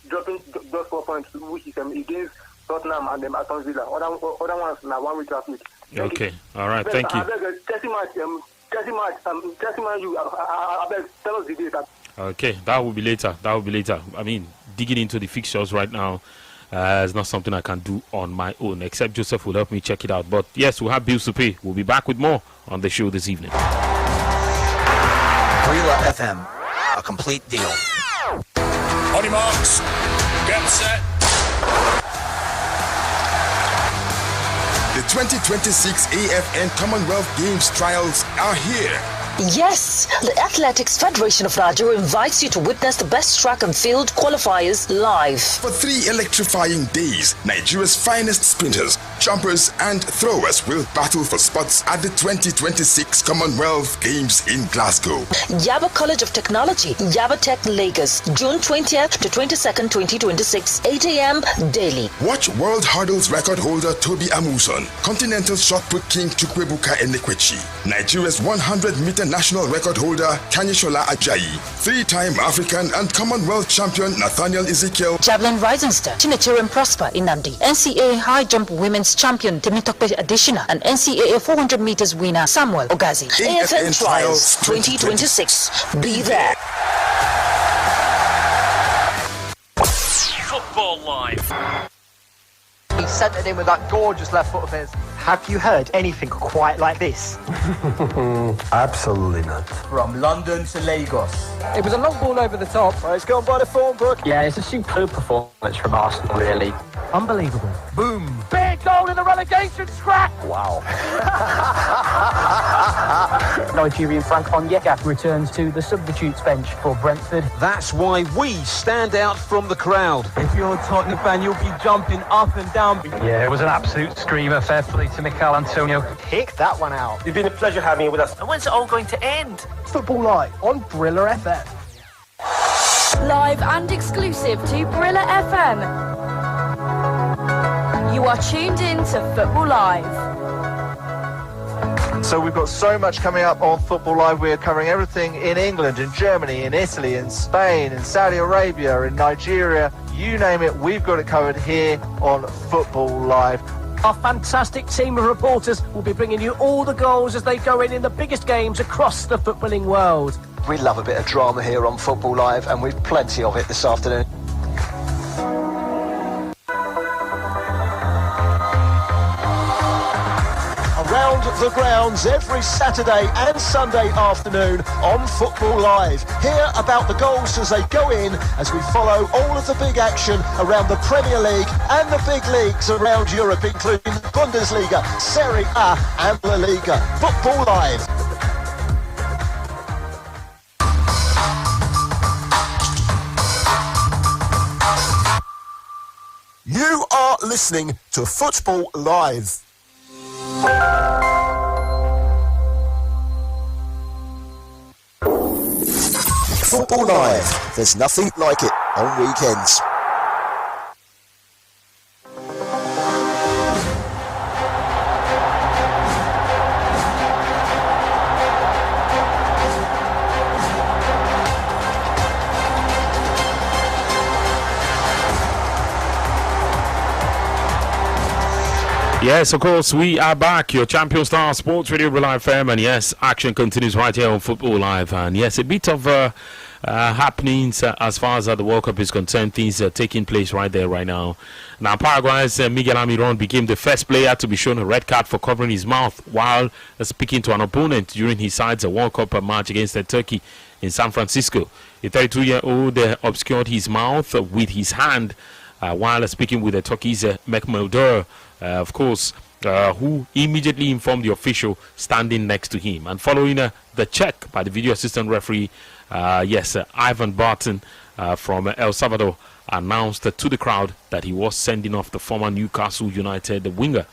Dropping just 4 points, which is against Tottenham and Aston Villa. Other ones now 1 week traffic. Okay, all right, thank you. Chelsea Man U. I beg, tell us the date. Okay, that will be later. I mean, digging into the fixtures right now is not something I can do on my own, except Joseph will help me check it out. But yes, we'll have bills to pay. We'll be back with more on the show this evening. Brila FM, a complete deal. On your marks, get set. The 2026 AFN Commonwealth Games trials are here. Yes, the Athletics Federation of Nigeria invites you to witness the best track and field qualifiers live. For 3 electrifying days, Nigeria's finest sprinters, jumpers and throwers will battle for spots at the 2026 Commonwealth Games in Glasgow. Yaba College of Technology, Yaba Tech Lagos, June 20th to 22nd, 2026, 8 a.m. daily. Watch World Hurdles record holder Toby Amuson, Continental Shot Put King Chukwuebuka Enekwechi, Nigeria's 100-meter national record holder Kanyishola Ajayi, 3-time African and Commonwealth champion Nathaniel Ezekiel, Javelin Rising Star Chinechere Prosper Inamdi, NCAA High Jump Women's Champion Temitope Additional, and NCAA 400 meters winner Samuel Ogazi. AFN Trials 2026. Be there. Football Live. He sent it in with that gorgeous left foot of his. Have you heard anything quite like this? Absolutely not. From London to Lagos. It was a long ball over the top. Well, it's gone by the form book. Yeah, it's a superb performance from Arsenal, really. Unbelievable. Boom. Big goal in the relegation scrap. Wow. Nigerian Frank Onyeka returns to the substitutes bench for Brentford. That's why we stand out from the crowd. If you're a Tottenham fan, you'll be jumping up and down. Yeah, it was an absolute screamer. Fair play to Mikel Antonio. Pick that one out. It's been a pleasure having you with us. And when's it all going to end? Football Live on Brila FM. Live and exclusive to Brila FM. You are tuned in to Football Live. So we've got so much coming up on Football Live. We're covering everything in England, in Germany, in Italy, in Spain, in Saudi Arabia, in Nigeria. You name it, we've got it covered here on Football Live. Our fantastic team of reporters will be bringing you all the goals as they go in the biggest games across the footballing world. We love a bit of drama here on Football Live, and we've plenty of it this afternoon. Around the grounds every Saturday and Sunday afternoon on Football Live. Hear about the goals as they go in as we follow all of the big action around the Premier League and the big leagues around Europe, including the Bundesliga, Serie A and La Liga. Football Live. You are listening to Football Live. Football Live. There's nothing like it on weekends. Yes, of course, we are back. Your Champion Star Sports Radio Brila FM, and yes, action continues right here on Football Live. And yes, a bit of happenings as far as the World Cup is concerned. Things are taking place right there, right now. Now, Paraguay's Miguel Almiron became the first player to be shown a red card for covering his mouth while speaking to an opponent during his side's World Cup match against Turkey in San Francisco. The 32-year-old obscured his mouth with his hand while speaking with the Turkey's Mekmeldur, of course, who immediately informed the official standing next to him. And following the check by the video assistant referee, Ivan Barton from El Salvador announced to the crowd that he was sending off the former Newcastle United winger.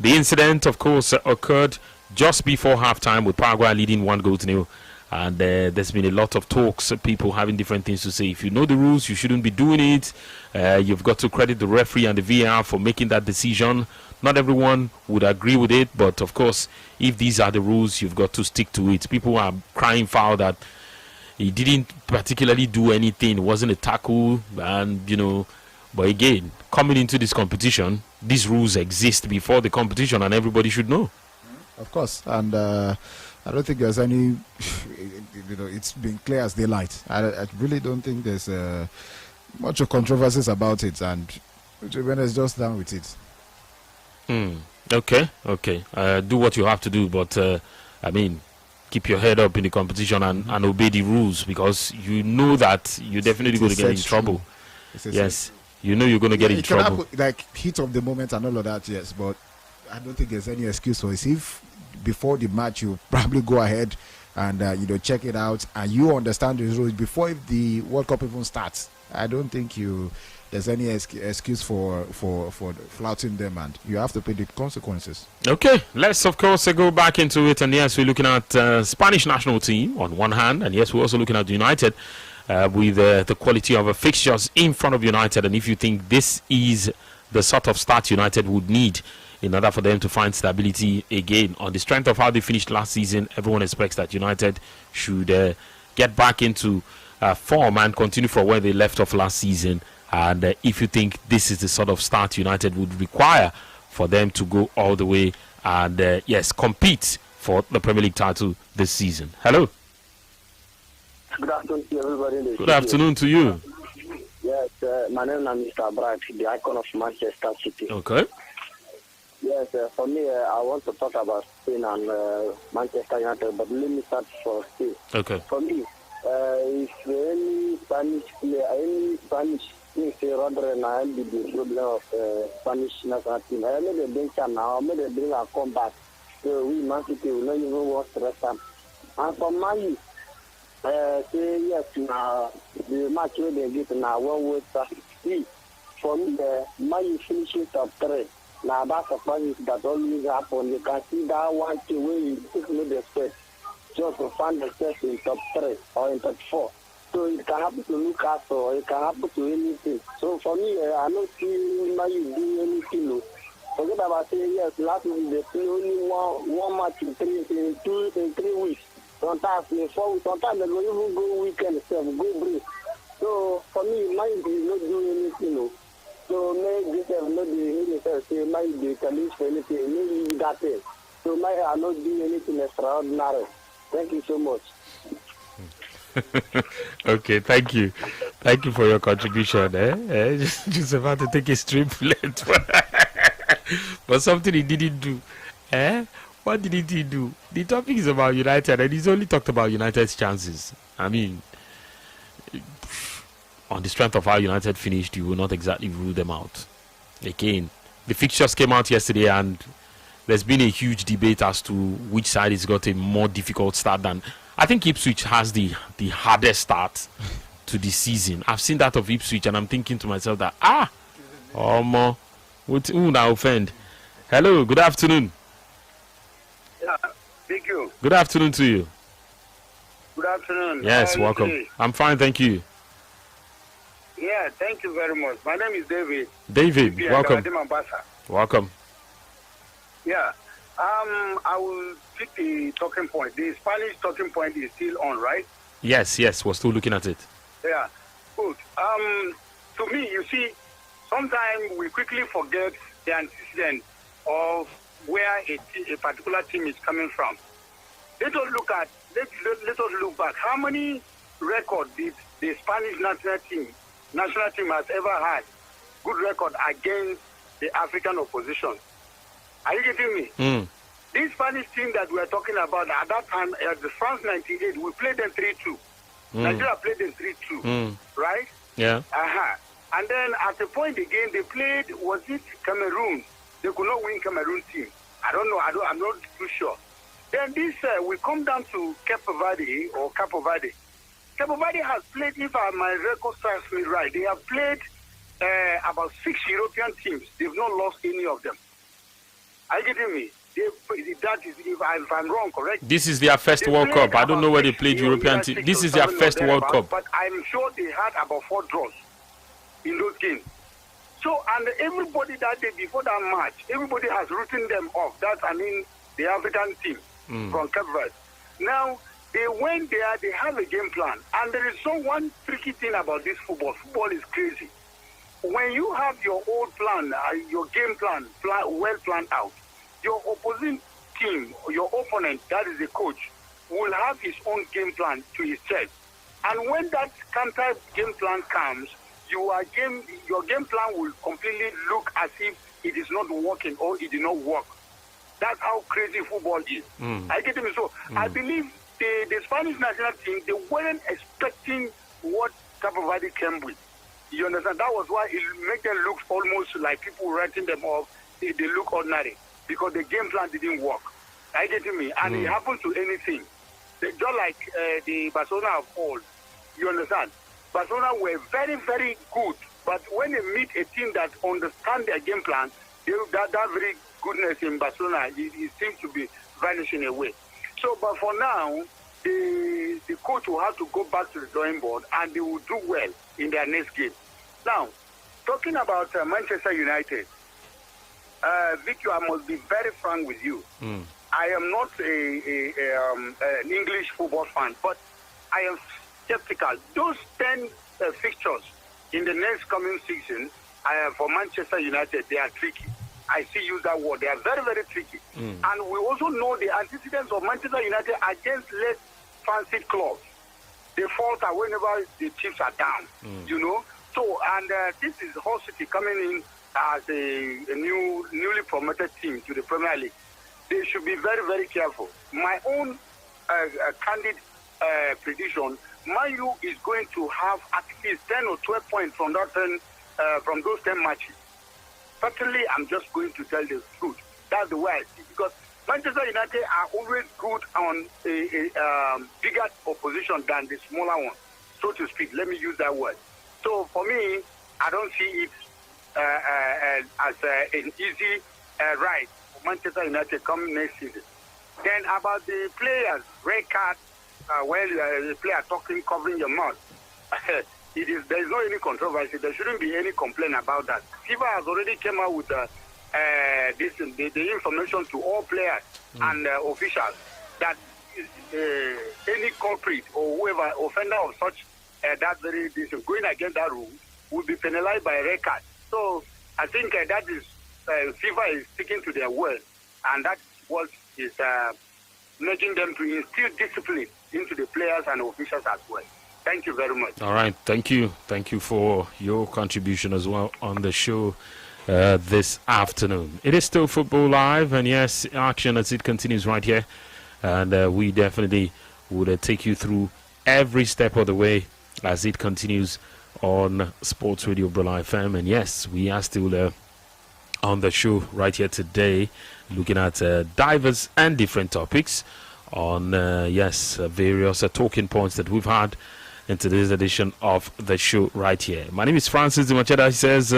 The incident, of course, occurred just before halftime with Paraguay leading 1-0. And there's been a lot of talks, people having different things to say. If you know the rules, you shouldn't be doing it. You've got to credit the referee and the VAR for making that decision. Not everyone would agree with it, but of course, if these are the rules, you've got to stick to it. People are crying foul that he didn't particularly do anything. It wasn't a tackle, and but again, coming into this competition, these rules exist before the competition, and everybody should know. Of course, and I don't think there's any, it's been clear as daylight. I really don't think there's much of controversies about it, and to be honest, just down with it. Okay. Do what you have to do, but keep your head up in the competition and obey the rules, because you know that you're definitely going to get in trouble. Yes, you know you're going to get in trouble. Happen, like heat of the moment and all of that, yes, but I don't think there's any excuse for it. If before the match you probably go ahead and check it out and you understand the rules before the World Cup even starts, I don't think there's any excuse for flouting them, and you have to pay the consequences. Okay, let's of course go back into it, and yes, we're looking at Spanish national team on one hand, and yes, we're also looking at United with the quality of fixtures in front of United, and if you think this is the sort of start United would need in order for them to find stability again on the strength of how they finished last season, everyone expects that United should get back into form and continue from where they left off last season. And if you think this is the sort of start United would require for them to go all the way and compete for the Premier League title this season. Hello. Good afternoon to everybody. Good afternoon to you. Yes, my name is Mr. Bright, the icon of Manchester City. Okay. Yes, for me, I want to talk about Spain and Manchester United, but let me start for Spain. Okay. For me, if any Spanish player, any Spanish team say Rodri and be the problem of Spanish national team, I made a bench now, I made a bring a comeback. So we Man City will not even want to rest them. And for Man say yes, now the match where they get now 1-3. For me, Man finishing top 3. Now that's a problem that always happen. You can see that one thing where you people not expect just to find themselves in top 3 or in top 4. So it can happen to Newcastle or it can happen to anything. So for me, I don't see Man do anything. No. Forget about saying yes. Last week they play only one match in 3 weeks. Sometimes in 4 weeks. Sometimes they don't even go weekend itself, go break. So for me, Man is not doing anything. No. So maybe this have not the say might be challenge for anything, maybe that thing. So might are not doing anything extraordinary. Thank you so much. Okay, thank you. Thank you for your contribution. Just about to take a strip left. But something he didn't do. What did he do? The topic is about United, and he's only talked about United's chances. I mean, on the strength of how United finished, you will not exactly rule them out. Again, the fixtures came out yesterday, and there's been a huge debate as to which side has got a more difficult start than. I think Ipswich has the hardest start to the season. I've seen that of Ipswich, and I'm thinking to myself that who now offend? Hello, good afternoon. Yeah, thank you. Good afternoon to you. Good afternoon. Yes, welcome. Today? I'm fine, thank you. Yeah, thank you very much. My name is David. David, welcome. Mombasa. Welcome. Yeah. I will pick the talking point. The Spanish talking point is still on, right? Yes, we're still looking at it. Yeah, good. To me, you see, sometimes we quickly forget the antecedent of where a particular team is coming from. Let us look back. How many record the Spanish national team has ever had. Good record against the African opposition. Are you getting me? This Spanish team that we are talking about, at that time, at the France 98, we played them 3-2. Nigeria played them 3-2, right? Yeah. And then at a point again, they played, was it Cameroon? They could not win Cameroon team. I don't know. I'm not too sure. Then this, we come down to Cape Verde. Cape Verde has played, if my record serves me right, they have played about 6 European teams. They've not lost any of them. Are you getting me? That is, if I'm wrong, correct? This is their first World Cup. I don't know where they played European team. This is their first World Cup. But I'm sure they had about 4 draws in those games. So, and everybody that day before that match, everybody has written them off. That's, the African team from Cape Verde. Now, they went there, they have a game plan. And there is one tricky thing about this football. Football is crazy. When you have your old plan, your game plan well planned out, your opposing team, your opponent, that is the coach, will have his own game plan to his chest. And when that counter game plan comes, your game plan will completely look as if it is not working or it did not work. That's how crazy football is. I get me. So I believe the Spanish national team, they weren't expecting what Cape Verde came with. You understand? That was why it made them look almost like people writing them off. They look ordinary because the game plan didn't work. I get me. And it happens to anything. Just like the Barcelona of old. You understand? Barcelona were very, very good. But when they meet a team that understands their game plan, that very goodness in Barcelona, it seems to be vanishing away. So, but for now, the coach will have to go back to the drawing board and they will do well in their next game. Now, talking about Manchester United, Victor, I must be very frank with you. I am not an English football fan, but I am skeptical. Those 10 fixtures in the next coming season for Manchester United, they are tricky. I see use that word. They are very, very tricky. And we also know the antecedents of Manchester United against less fancied clubs. They falter whenever the chips are down, you know. So, and this is Hull City coming in as a newly promoted team to the Premier League. They should be very, very careful. My own candid prediction, Man U is going to have at least 10 or 12 points from from those 10 matches. Certainly, I'm just going to tell the truth. That's the way I see it. Because Manchester United are always good on a bigger opposition than the smaller one, so to speak. Let me use that word. So for me, I don't see it as an easy ride for Manchester United coming next season. Then about the players, red card, the player talking, covering your mouth. There is no any controversy. There shouldn't be any complaint about that. FIFA has already come out with the information to all players and officials that any culprit or whoever offender of such that very decision going against that rule will be penalized by a red card. So I think that is FIFA is sticking to their word, and that's what is making them to instill discipline into the players and officials as well. Thank you very much. All right, thank you for your contribution as well on the show this afternoon. It is still Football Live, and yes, action as it continues right here, and we definitely would take you through every step of the way as it continues on Sports Radio Brila FM. And yes, we are still on the show right here today, looking at diverse and different topics on various talking points that we've had in today's edition of the show right here. My name is Francis Dimacheda. He says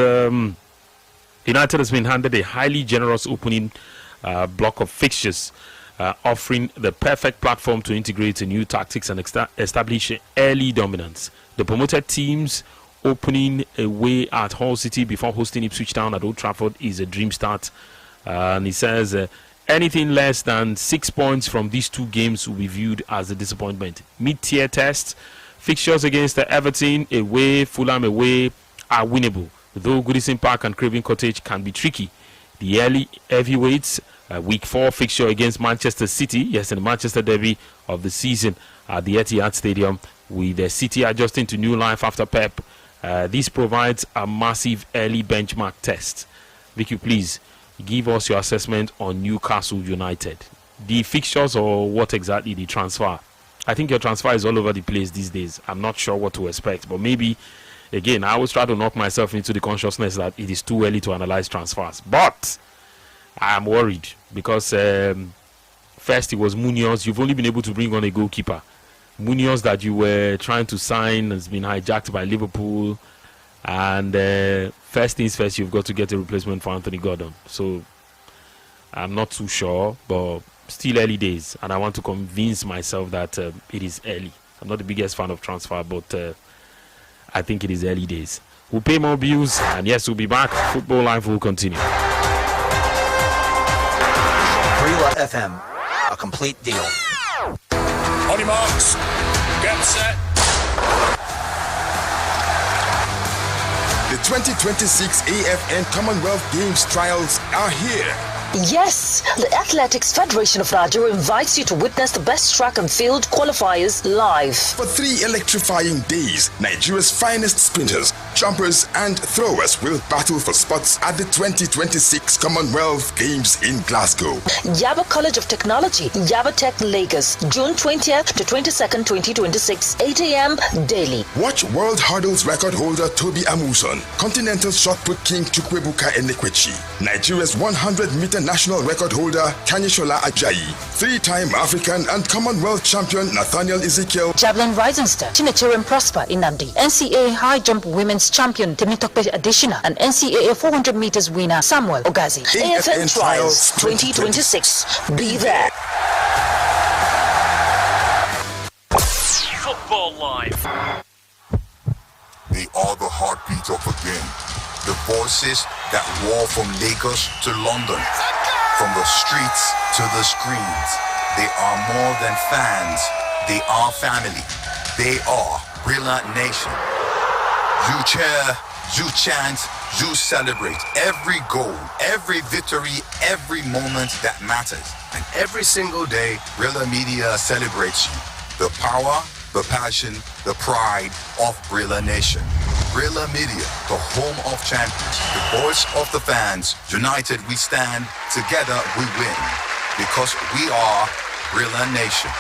United has been handed a highly generous opening block of fixtures, offering the perfect platform to integrate new tactics and establish early dominance. The promoted teams opening away at Hull City before hosting Ipswich Town at Old Trafford is a dream start. And he says anything less than 6 points from these two games will be viewed as a disappointment. Mid-tier tests, fixtures against Everton away, Fulham away are winnable, though Goodison Park and Craven Cottage can be tricky. The early heavyweights, week 4 fixture against Manchester City, yes, in the Manchester derby of the season at the Etihad Stadium, with City adjusting to new life after Pep. This provides a massive early benchmark test. Vicky, please give us your assessment on Newcastle United. The fixtures or what exactly the transfer? I think your transfer is all over the place these days. I'm not sure what to expect, but maybe, again, I always try to knock myself into the consciousness that it is too early to analyze transfers. But I am worried because first it was Munoz. You've only been able to bring on a goalkeeper. Munoz that you were trying to sign has been hijacked by Liverpool. And first things first, you've got to get a replacement for Anthony Gordon. So I'm not too sure, but still early days. And I want to convince myself that it is early. I'm not the biggest fan of transfer, but I think it is early days. We'll pay more bills, and yes, we'll be back. Football Live will continue. Brila FM, a complete deal. On your marks, get set. The 2026 AFN Commonwealth Games trials are here. Yes, the Athletics Federation of Nigeria invites you to witness the best track and field qualifiers live. For 3 electrifying days, Nigeria's finest sprinters, jumpers and throwers will battle for spots at the 2026 Commonwealth Games in Glasgow. Yaba College of Technology, Yaba Tech Lagos, June 20th to 22nd, 2026, 8 a.m. daily. Watch World Hurdles record holder Toby Amuson, Continental Shot Put King Chukwuebuka Enekwechi, Nigeria's 100-meter national record holder Kanyishola Ajayi, 3-time African and Commonwealth champion Nathaniel Ezekiel, Javelin Rising Star Chinechirem Prosper Inamdi, NCAA High Jump Women's Champion Temitope Additional, and NCAA 400 meters winner Samuel Ogazi. AFN Trials 2026. Be there. Football Live. They are the heartbeat of the game. The voices that roar from Lagos to London, from the streets to the screens. They are more than fans. They are family. They are Brila Nation. You cheer, you chant, you celebrate every goal, every victory, every moment that matters. And every single day, Brila Media celebrates you. The power, the passion, the pride of Brila Nation. Brila Media, the home of champions, the voice of the fans. United we stand, together we win. Because we are Brila Nation.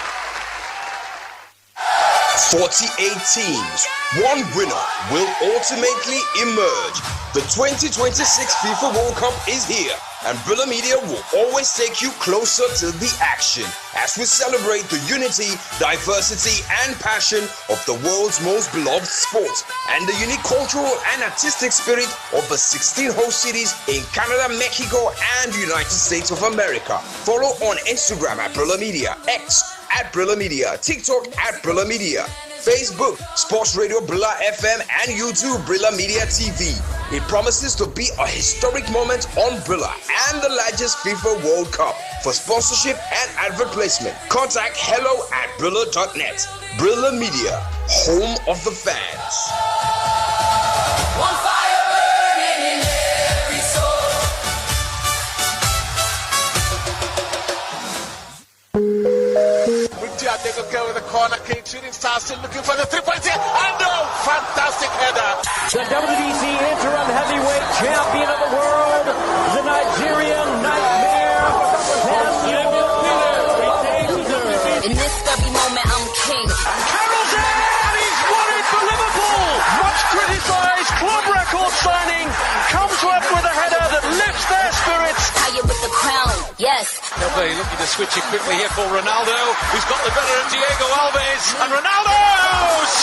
48 teams, one winner will ultimately emerge. The 2026 FIFA World Cup is here, and Brila Media will always take you closer to the action as we celebrate the unity, diversity, and passion of the world's most beloved sport and the unique cultural and artistic spirit of the 16 host cities in Canada, Mexico, and the United States of America. Follow on Instagram at Brila Media, X at Brila Media, TikTok at Brila Media, Facebook, Sports Radio Brila FM, and YouTube Brila Media TV. It promises to be a historic moment on Brila and the largest FIFA World Cup. For sponsorship and advert placement, contact hello@brila.net. Brila Media, home of the fans. One fire burning in every soul. They go with the corner, King Shooting Star still looking for the 3-point here. And no, fantastic header. The WBC interim heavyweight champion of the world, the Nigerian Nightmare, In this very moment, I'm king. Carroll's in! He's won it for Liverpool! Much criticised club record signing comes up with a header that lifts their spirits. Higher with the crown, yes. They'll be looking to switch it quickly here for Ronaldo, who's got the better of Diego Alves, and Ronaldo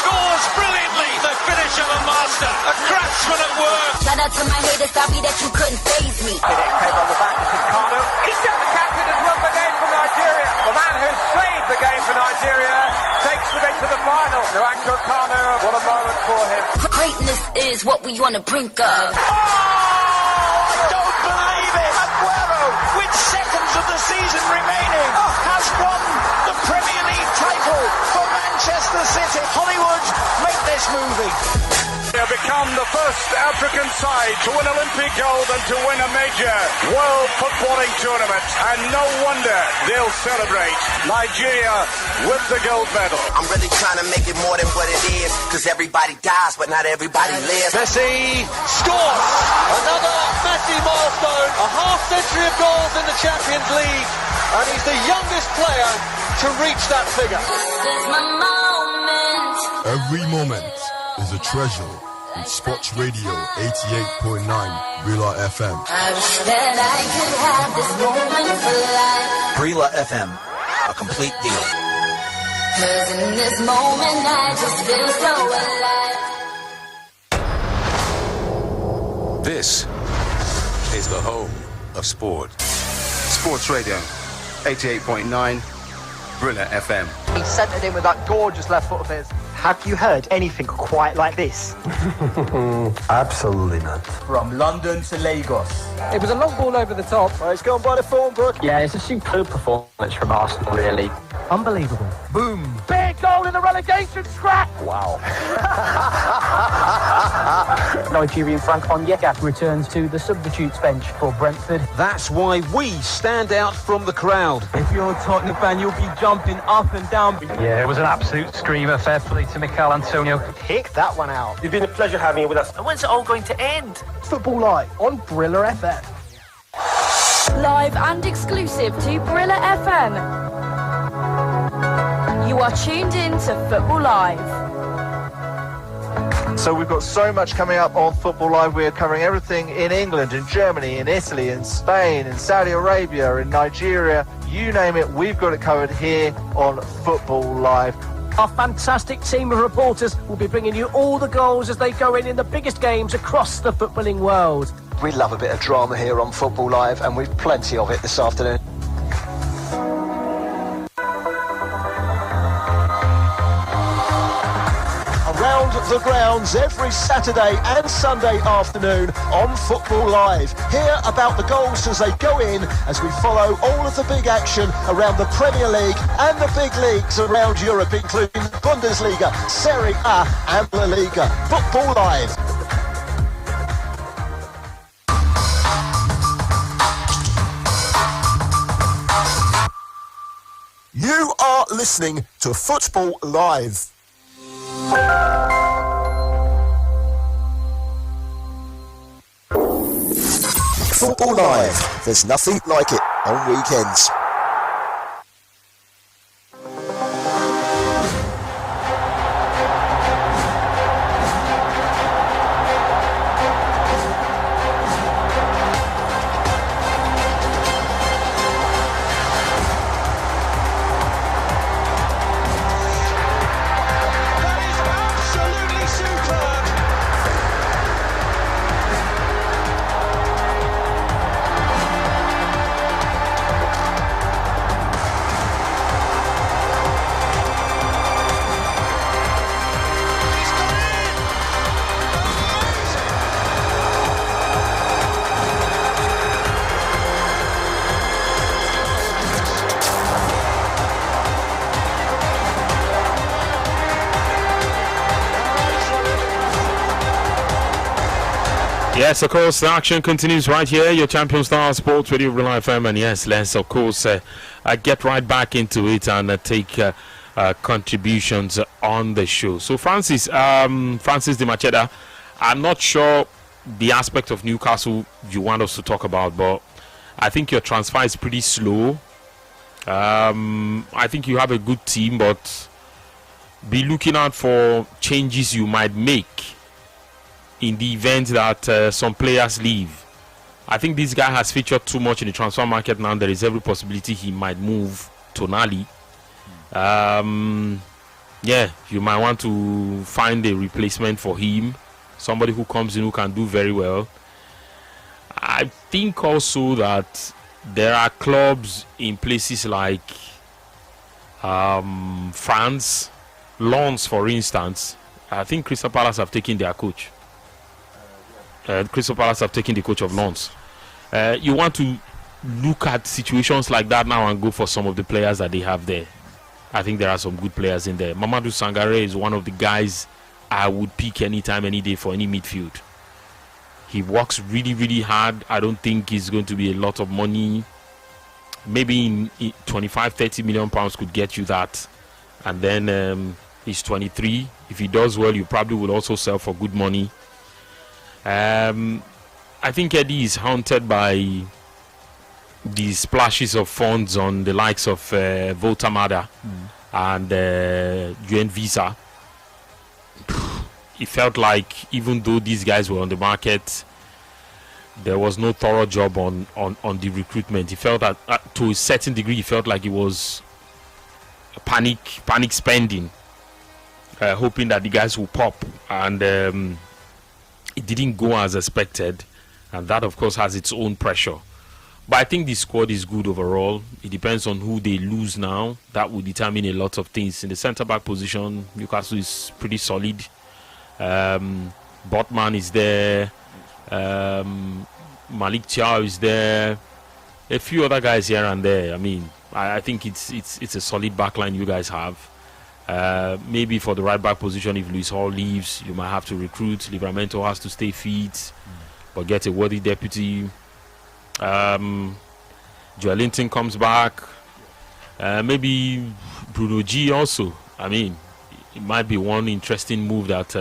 scores brilliantly. The finish of a master, a craftsman at work. Shout out to my haters, sorry that you couldn't faze me. On the back to Kano. He's got the captain has won the game for Nigeria. The man who's played the game for Nigeria takes them into the final. Nwankwo Kanu, what a moment for him. Greatness is what we on the brink of. Don't believe it! Aguero, with seconds of the season remaining, has won the Premier League title for Manchester City. Hollywood, make this movie. They're become the first African side to win Olympic gold and to win a major world footballing tournament. And no wonder they'll celebrate. Nigeria with the gold medal. I'm really trying to make it more than what it is, because everybody dies, but not everybody lives. Messi scores! Another Messi milestone, a half-century of goals in the Champions League, and he's the youngest player to reach that figure. This is my moment. Every moment is a treasure with Sports Radio 88.9 Brila FM. I wish that I could have this moment for life. Brila FM, a complete deal. 'Cause in this moment I just feel so alive. This is the home of sport. Sports Radio 88.9 Brilla FM. He centred in with that gorgeous left foot of his. Have you heard anything quite like this? Absolutely not. From London to Lagos. It was a long ball over the top. Oh, it's gone by the form book. Yeah, it's a superb performance from Arsenal, really. Unbelievable. Boom. Big goal in the relegation scrap. Wow. Nigerian Frank Onyeka returns to the substitutes bench for Brentford. That's why we stand out from the crowd. If you're a Tottenham fan, you'll be jumping up and down. Yeah, it was an absolute screamer. Fair play to Mikel Antonio. Pick that one out. It's been a pleasure having you with us. And when's it all going to end? Football Live on Brilla FM. Live and exclusive to Brilla FM. You are tuned in to Football Live. So we've got so much coming up on Football Live. We're covering everything in England, in Germany, in Italy, in Spain, in Saudi Arabia, in Nigeria. You name it, we've got it covered here on Football Live. Our fantastic team of reporters will be bringing you all the goals as they go in the biggest games across the footballing world. We love a bit of drama here on Football Live, and we've plenty of it this afternoon. Around the grounds every Saturday and Sunday afternoon on Football Live. Hear about the goals as they go in as we follow all of the big action around the Premier League and the big leagues around Europe, including Bundesliga, Serie A and La Liga. Football Live. You are listening to Football Live. Football Live. There's nothing like it on weekends. Yes, of course, the action continues right here, your Champion Star Sports Radio Real FM, and yes, let's of course get right back into it and take contributions on the show. So Francis De Macheda, I'm not sure the aspect of Newcastle you want us to talk about, but I think your transfer is pretty slow. I think you have a good team, but be looking out for changes you might make in the event that some players leave. I think this guy has featured too much in the transfer market now. There is every possibility he might move to Nali. Yeah, you might want to find a replacement for him, somebody who comes in who can do very well. I think also that there are clubs in places like France, Lens for instance. I think Crystal Palace have taken their coach. Crystal Palace have taken the coach of Lens. You want to look at situations like that now and go for some of the players that they have there. I think there are some good players in there. Mamadou Sangare is one of the guys I would pick anytime, any day for any midfield. He works really, really hard. I don't think it's going to be a lot of money. Maybe in 25, 30 million pounds could get you that. And then he's 23. If he does well, you probably will also sell for good money. I think Eddie is haunted by the splashes of funds on the likes of Voltamada and UN Visa. It felt like even though these guys were on the market, there was no thorough job on the recruitment. He felt that to a certain degree, he felt like it was a panic spending, hoping that the guys will pop, and it didn't go as expected, and that of course has its own pressure. But I think the squad is good overall. It depends on who they lose now. That will determine a lot of things. In the centre-back position, Newcastle is pretty solid. Botman is there. Malik Chow is there. A few other guys here and there. I mean, I think it's a solid backline you guys have. Maybe for the right back position, if Luis Hall leaves, you might have to recruit. Livramento has to stay fit, but get a worthy deputy. Joelinton comes back. Maybe Bruno G also. I mean, it might be one interesting move that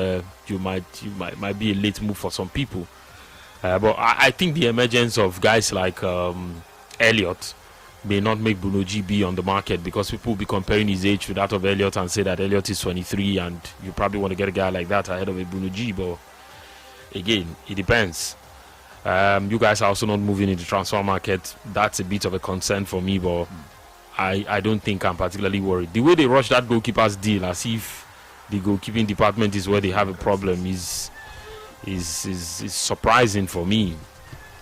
you might be a late move for some people. But I think the emergence of guys like Elliott may not make Bruno G be on the market, because people will be comparing his age to that of Elliott and say that Elliott is 23, and you probably want to get a guy like that ahead of a Bruno G. But again, it depends. You guys are also not moving in the transfer market. That's a bit of a concern for me, but I don't think I'm particularly worried. The way they rush that goalkeeper's deal, as if the goalkeeping department is where they have a problem, is surprising for me.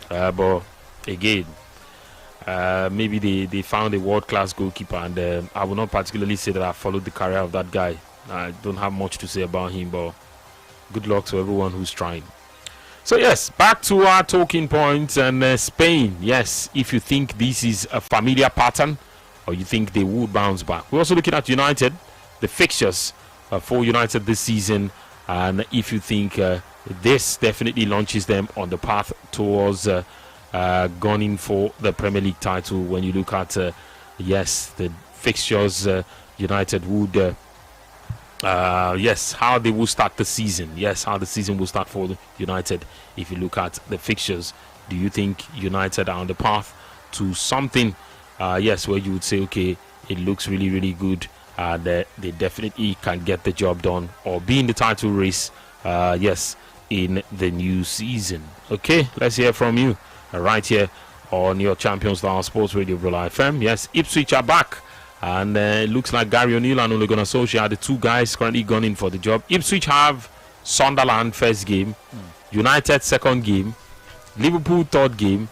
But again, maybe they found a world-class goalkeeper, and I will not particularly say that I followed the career of that guy. I don't have much to say about him, but good luck to everyone who's trying. So yes, back to our talking points, and Spain. Yes, if you think this is a familiar pattern, or you think they would bounce back. We're also looking at United, the fixtures for United this season, and if you think this definitely launches them on the path towards gunning for the Premier League title. When you look at yes, the fixtures, United would yes, how they will start the season. Yes, how the season will start for United. If you look at the fixtures, do you think United are on the path to something? Yes, where you would say, okay, it looks really, really good. They definitely can get the job done or be in the title race. Yes, in the new season. Okay, let's hear from you right here on your Champions League Sports Radio Brula FM. Yes, Ipswich are back. And it looks like Gary O'Neill and Ole Gunnar Solskjaer are the two guys currently gunning for the job. Ipswich have Sunderland first game, United second game, Liverpool third game,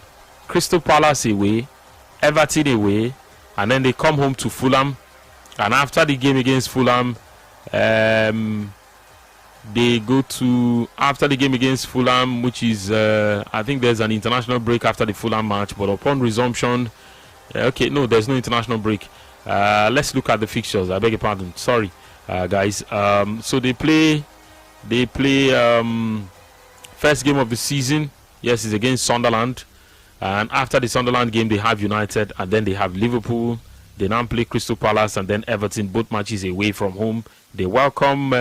Crystal Palace away, Everton away, and then they come home to Fulham. And after the game against Fulham, they go to, after the game against Fulham, which is, I think there's an international break after the Fulham match, but upon resumption, okay, no, there's no international break. Let's look at the fixtures. I beg your pardon. Sorry, guys. So they play first game of the season. Yes, it's against Sunderland. And after the Sunderland game, they have United, and then they have Liverpool. They now play Crystal Palace and then Everton. Both matches away from home. They welcome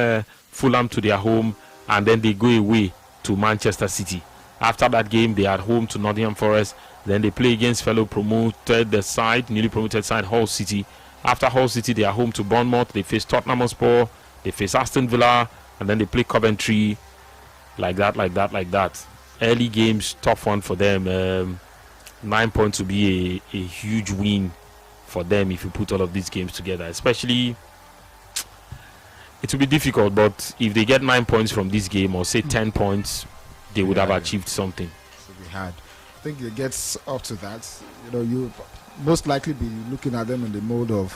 Fulham to their home, and then they go away to Manchester City. After that game, they are at home to Nottingham Forest. Then they play against fellow promoted side, newly promoted side, Hull City. After Hull City, they are home to Bournemouth. They face Tottenham Hotspur. They face Aston Villa. And then they play Coventry. Like that. Early games, tough one for them. 9 points will be a huge win for them if you put all of these games together. Especially, it will be difficult. But if they get 9 points from this game, or say 10 points, they would have achieved something. So we had. I think it gets up to that. You most likely be looking at them in the mode of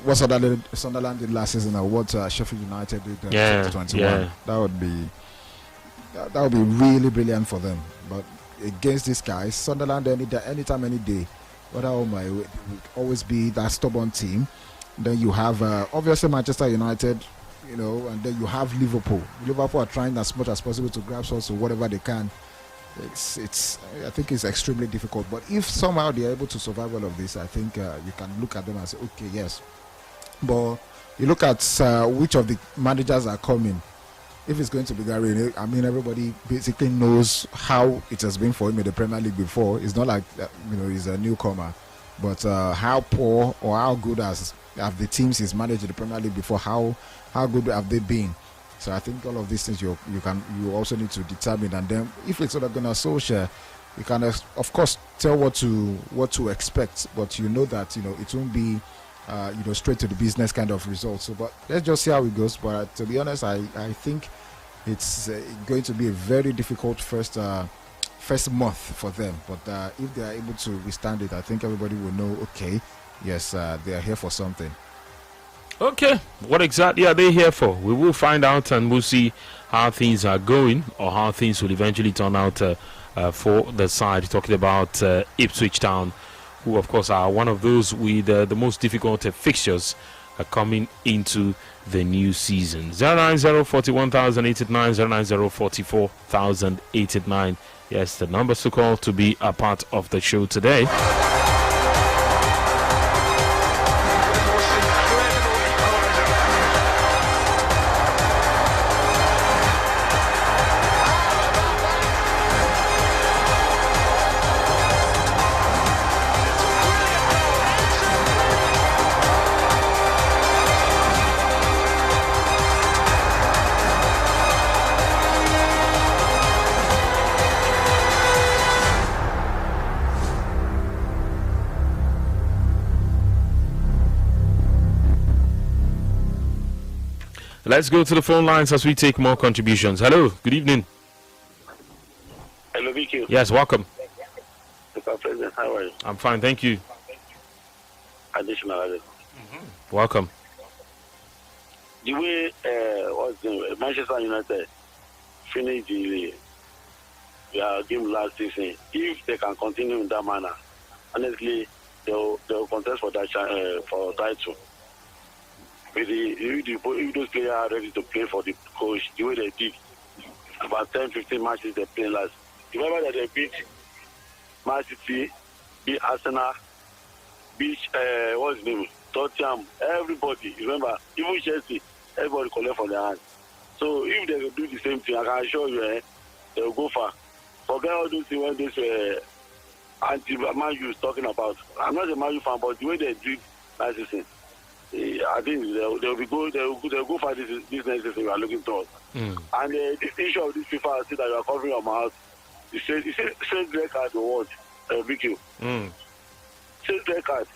what Sunderland did last season, or what Sheffield United did in 2021. Yeah. That would be really brilliant for them. But against these guys, Sunderland anytime, any day, whether home or away, will always be that stubborn team. Then you have obviously Manchester United, and then you have Liverpool. Liverpool are trying as much as possible to grab also whatever they can. I think it's extremely difficult. But if somehow they are able to survive all of this, I think you can look at them and say, okay, yes. But you look at which of the managers are coming. If it's going to be Gary, I mean, everybody basically knows how it has been for him in the Premier League before. It's not like he's a newcomer, but how poor or how good have the teams he's managed in the Premier League before? How good have they been? So I think all of these things you also need to determine, and then if it's Ole Gunnar Solskjaer, you can of course tell what to expect, but you know that it won't be straight to the business kind of results. So, but let's just see how it goes. But to be honest, I think it's going to be a very difficult first month for them. But if they are able to withstand it, I think everybody will know. Okay, yes, they are here for something. Okay, what exactly are they here for? We will find out, and we'll see how things are going, or how things will eventually turn out for the side. Talking about Ipswich Town, who of course are one of those with the most difficult fixtures coming into the new season. 090-41,089, 090-44,089. Yes, the numbers to call to be a part of the show today. Let's go to the phone lines as we take more contributions. Hello, good evening. Hello, Vicky. Yes, welcome. Mr. President, how are you? I'm fine, thank you. Additional. Welcome. The way Manchester United finished the game last season, if they can continue in that manner, honestly, they'll contest for that for title. If those players are ready to play for the coach, the way they did about 10-15 matches they played last. Remember that they beat Man City, beat Arsenal, beat what's his name? Tottenham, everybody. Remember, even Chelsea, everybody collect from their hands. So if they do the same thing, I can assure you, they will go far. Forget all those things when this anti-Man U is talking about. I'm not a Man U fan, but the way they did last season, I think they'll go for this next season we are looking towards. And the issue of this FIFA, I see that you are covering your mouth. You say straight red card or what? BQ. Straight red card.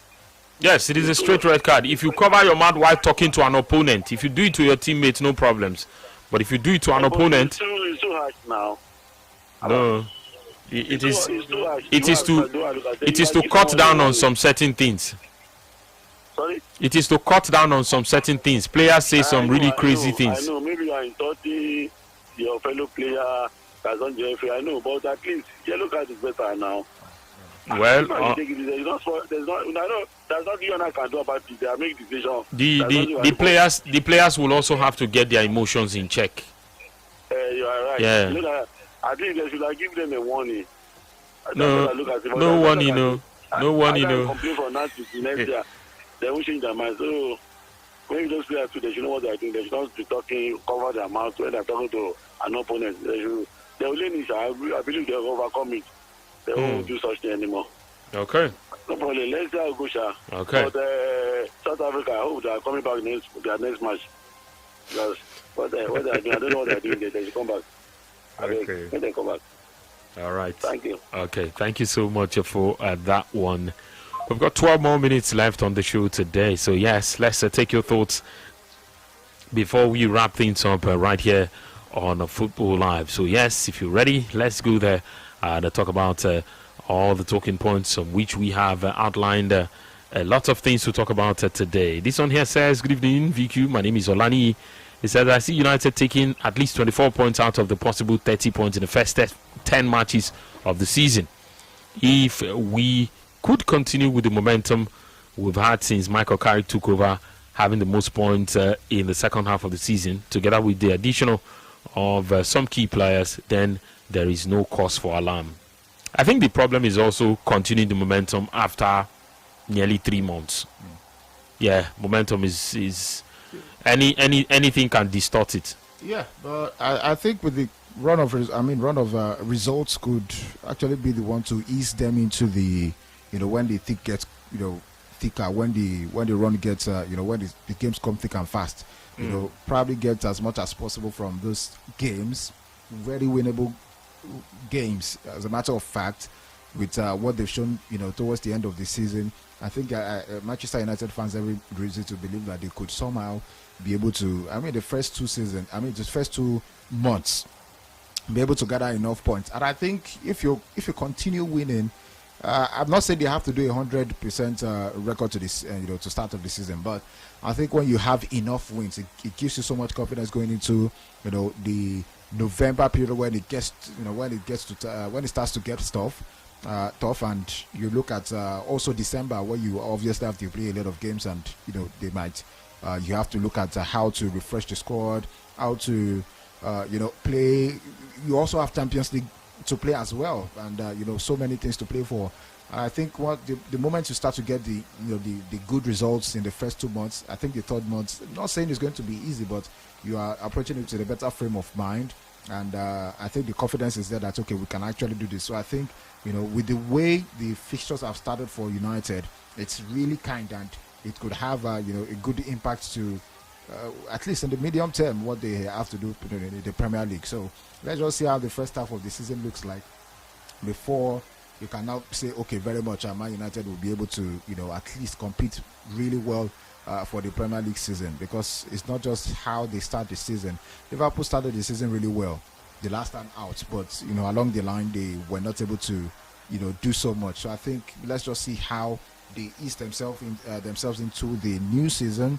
Yes, it is a straight red card. If you cover your mouth while talking to an opponent, if you do it to your teammates, no problems. But if you do it to an opponent, it's too harsh now. No, it is to cut down on some certain things. Sorry? It is to cut down on some certain things. Players say some really crazy things. I know, maybe you are in 30, your fellow player has done Jeffrey. I know, but at least yellow card is better now. Well, there's nothing you and I can do about it. They are making decisions. The players will also have to get their emotions in check. You are right. Yeah. You know, I think they should give them a warning. No warning, no warning, no. Complain for next year. They won't change their mind. So when those players too, they should know what they are doing. They should not be talking, cover their mouth when they're talking to an opponent. They will learn it. I believe they will overcome it. They won't do such thing anymore. Okay. No problem. Let's go, Gusha. Okay. But South Africa, I hope they are coming back their next match. Because what they are doing, I don't know what they are doing. They should come back. Okay. When they come back. All right. Thank you. Okay. Thank you so much for that one. We've got 12 more minutes left on the show today. So, yes, let's take your thoughts before we wrap things up right here on Football Live. So, yes, if you're ready, let's go there to talk about all the talking points on which we have outlined a lot of things to talk about today. This one here says, good evening, VQ. My name is Olani. It says, I see United taking at least 24 points out of the possible 30 points in the first 10 matches of the season. If we could continue with the momentum we've had since Michael Carrick took over having the most points in the second half of the season, together with the addition of some key players, then there is no cause for alarm. I think the problem is also continuing the momentum after nearly 3 months. Yeah, momentum is anything can distort it. Yeah, but I think with the run of results could actually be the one to ease them into the, when the thick gets, thicker, when the run gets, when the games come thick and fast, probably get as much as possible from those games, very winnable games. As a matter of fact, with what they've shown, towards the end of the season, I think Manchester United fans have every reason to believe that they could somehow be able to, the first 2 months, be able to gather enough points. And I think if you continue winning, I'm not saying they have to do 100% record to this, to start of the season, but I think when you have enough wins, it gives you so much confidence going into, the November period when it gets, when it starts to get tough, and you look at also December where you obviously have to play a lot of games, and they might you have to look at how to refresh the squad, how to play. You also have Champions League to play as well, and so many things to play for. I think the moment you start to get the good results in the first 2 months, I think the third month, I'm not saying it's going to be easy, but you are approaching it with a better frame of mind, and I think the confidence is there that okay, we can actually do this. So I think with the way the fixtures have started for United, it's really kind, and it could have a good impact to at least in the medium term what they have to do in the Premier League. So let's just see how the first half of the season looks like before you can now say, okay, very much Man United will be able to at least compete really well for the Premier League season, because it's not just how they start the season. Liverpool started the season really well the last time out, but along the line they were not able to do so much. So I think let's just see how they ease themselves into the new season.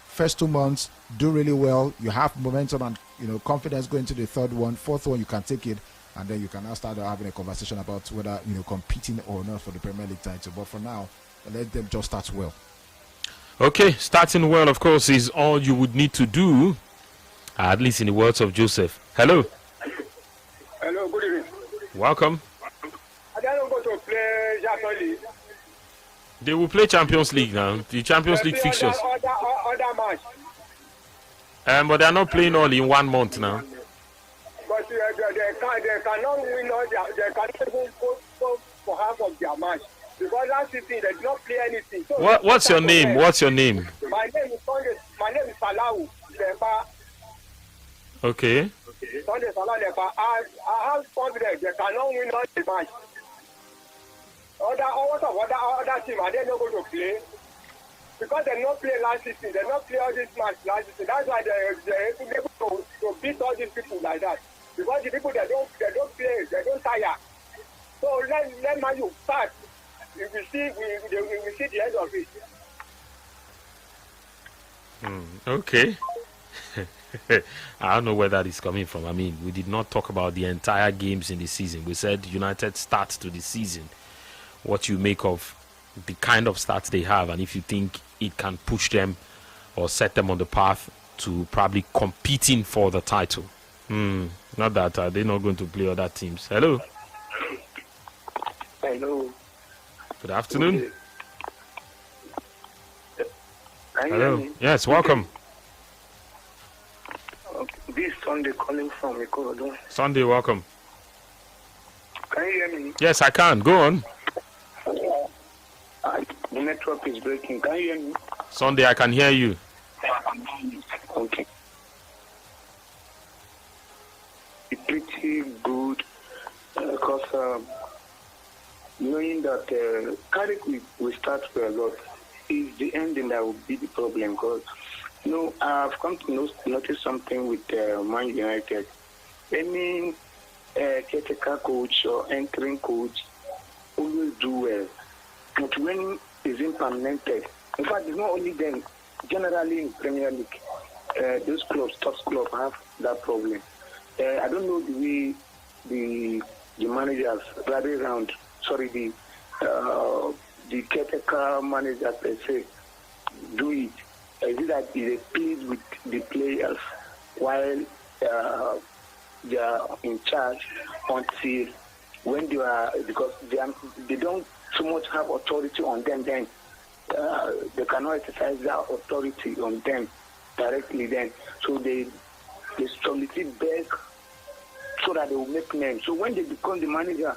First 2 months, do really well. You have momentum and confidence going to the third one. Fourth one, you can take it, and then you can now start having a conversation about whether competing or not for the Premier League title. But for now, let them just start well. Okay, starting well, of course, is all you would need to do, at least in the words of Joseph. Hello. Hello, good evening. Welcome. I don't go to play Champions League. They will play Champions League now. The Champions League fixtures. Other match. But they are not playing all in 1 month now. But they cannot win all they cannot even go for half of their match. Because last season they did not play anything. So What's your name? What's your name? My name is Salahu Lepa. Okay. Sunday Salahu Lepa. I have confidence they cannot win all the match. Other team are they not going to play? Because they not play last season, they not play all this match last season. That's why they're able to beat all these people like that. Because the people they don't play, they don't tire. So let Man U start. We will see the end of it. Okay. I don't know where that is coming from. I mean, we did not talk about the entire games in the season. We said United start to the season. What you make of the kind of start they have, and if you think it can push them or set them on the path to probably competing for the title. Not that they're not going to play other teams. Hello. Hello. Good afternoon. Hello. Yes, welcome. This Sunday calling from Ikorodu. Sunday, welcome. Can you hear me? Yes, I can. Go on. The network is breaking. Can you hear me? Sunday, I can hear you. Okay. It's pretty good because knowing that Carrick will start for a lot is the ending that will be the problem. Because I've come to notice something with Man United. Any caretaker coach or entering coach always do well. But when it's implemented, in fact, it's not only them, generally in Premier League, those clubs, top clubs have that problem. I don't know the way the managers rally around, the caretaker managers per se do it. Is it that they plead with the players while they are in charge until when they are, because they don't so much have authority on them then. They cannot exercise their authority on them directly then. So they solicit back so that they will make names. So when they become the manager,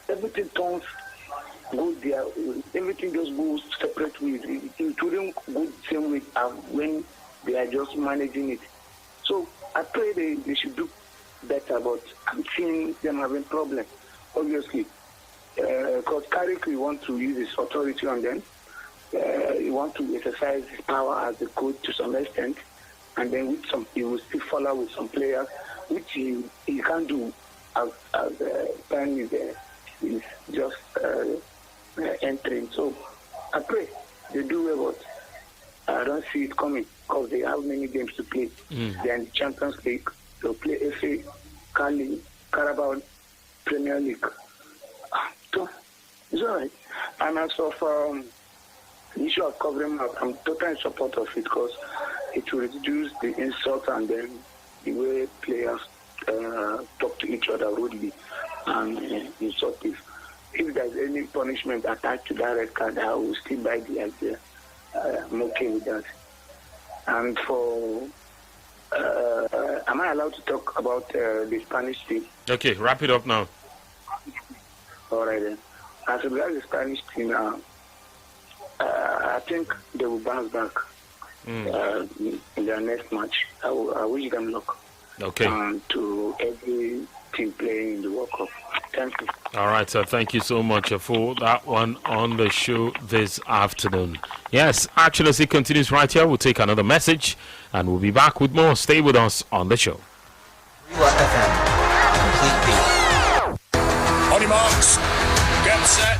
everything turns good there. Everything just goes separate ways. It wouldn't go the same way as when they are just managing it. So I pray they should do better, but I'm seeing them having problems, obviously. Because Carrick want to use his authority on them. He want to exercise his power as a coach to some extent, and then he will still follow with some players, which he can't do as time is just entering. So I pray they do well, but I don't see it coming because they have many games to play. They're in the Champions League. They'll play FA, Carabao, Premier League. So it's all right. And as of the issue of covering up, I'm totally in support of it because it will reduce the insult and then the way players talk to each other rudely and insultive. If there's any punishment attached to that red card, I will still buy the idea. I'm okay with that. And for, am I allowed to talk about the Spanish team? Okay, wrap it up now. All right then. As regards the Spanish team, I think they will bounce back in their next match. I wish them luck. Okay. To every team playing in the World Cup. Thank you. All right, so thank you so much for that one on the show this afternoon. Yes, actually, as it continues right here, we'll take another message and we'll be back with more. Stay with us on the show. On your marks, get set.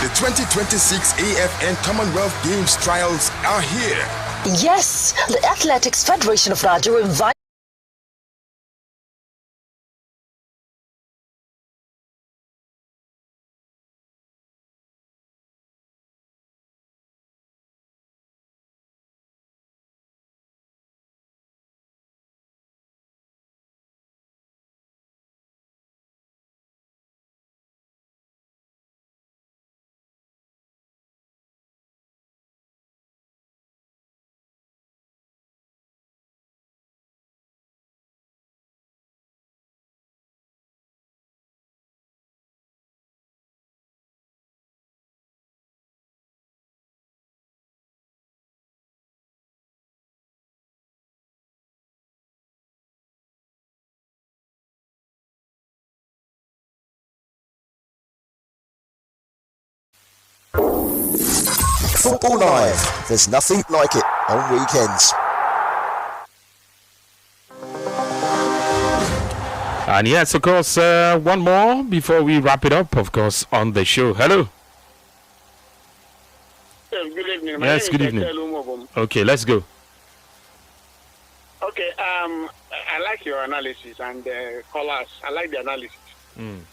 The 2026 AFN Commonwealth Games trials are here. Yes, the Athletics Federation of Raja invites Football Live. There's nothing like it on weekends. And yes, of course, one more before we wrap it up, of course, on the show. Hello. Yes, good evening. Yes, good evening. Okay, let's go. Okay, I like your analysis and callers. I like the analysis.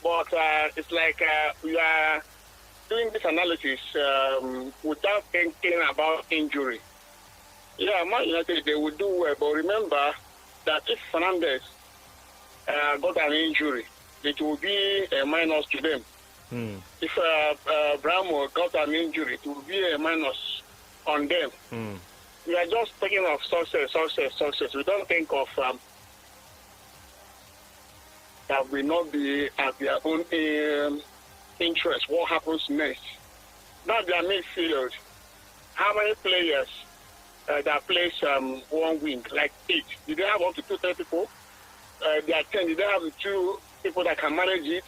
But it's like we are doing this analysis without thinking about injury. Yeah, Man United, they would do well, but remember that if Fernandes got an injury, it will be a minus to them. If Bramo got an injury, it will be a minus on them. We are just thinking of success. We don't think of that will not be at their own interest. What happens next? Now their midfield. How many players that plays one wing, like 8? Did they have up to 2-3 people? They are 10. Did they have 2 people that can manage it?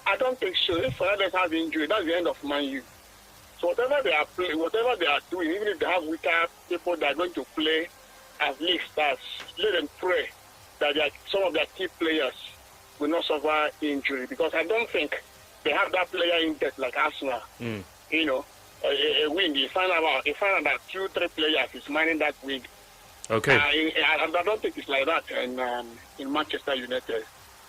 I don't think so. If Fernandes has injury, that's the end of Man U. So whatever they are doing, even if they have weaker people that are going to play, at least let them pray that some of their key players will not suffer injury, because I don't think they have that player in depth like Arsenal. You know, a wing, you find out that 2-3 players is manning that wing. Okay. I don't think it's like that in Manchester United.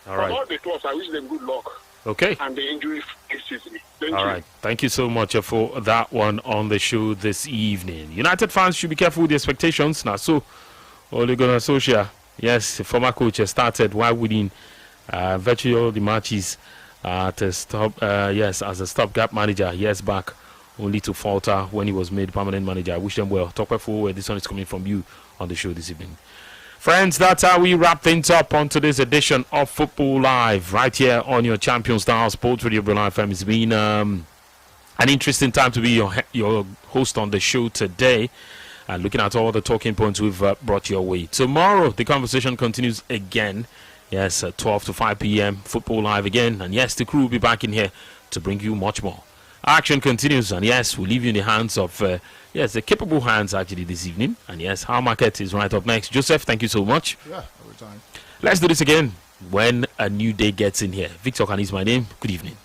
All right. For all the clubs, I wish them good luck. Okay. and the injury season. Thank you. All right. Thank you so much for that one on the show this evening. United fans should be careful with the expectations. Now, so Ole Gunnar Solskjaer, yes, the former coach, has started while winning virtually all the matches as a stopgap manager years back, only to falter when he was made permanent manager. I wish them well. Talk for this one is coming from you on the show this evening. Friends, that's how we wrap things up on today's edition of Football Live, right here on your Champion Style Sports Radio Brilla FM. It's been an interesting time to be your host on the show today, and looking at all the talking points we've brought your way. Tomorrow, the conversation continues again. Yes, at 12 to 5 p.m., Football Live again. And yes, the crew will be back in here to bring you much more. Action continues, and yes, we'll leave you in the hands of, the capable hands actually this evening. And yes, our market is right up next. Joseph, thank you so much. Yeah, every time. Let's do this again when a new day gets in here. Victor Khan is my name. Good evening.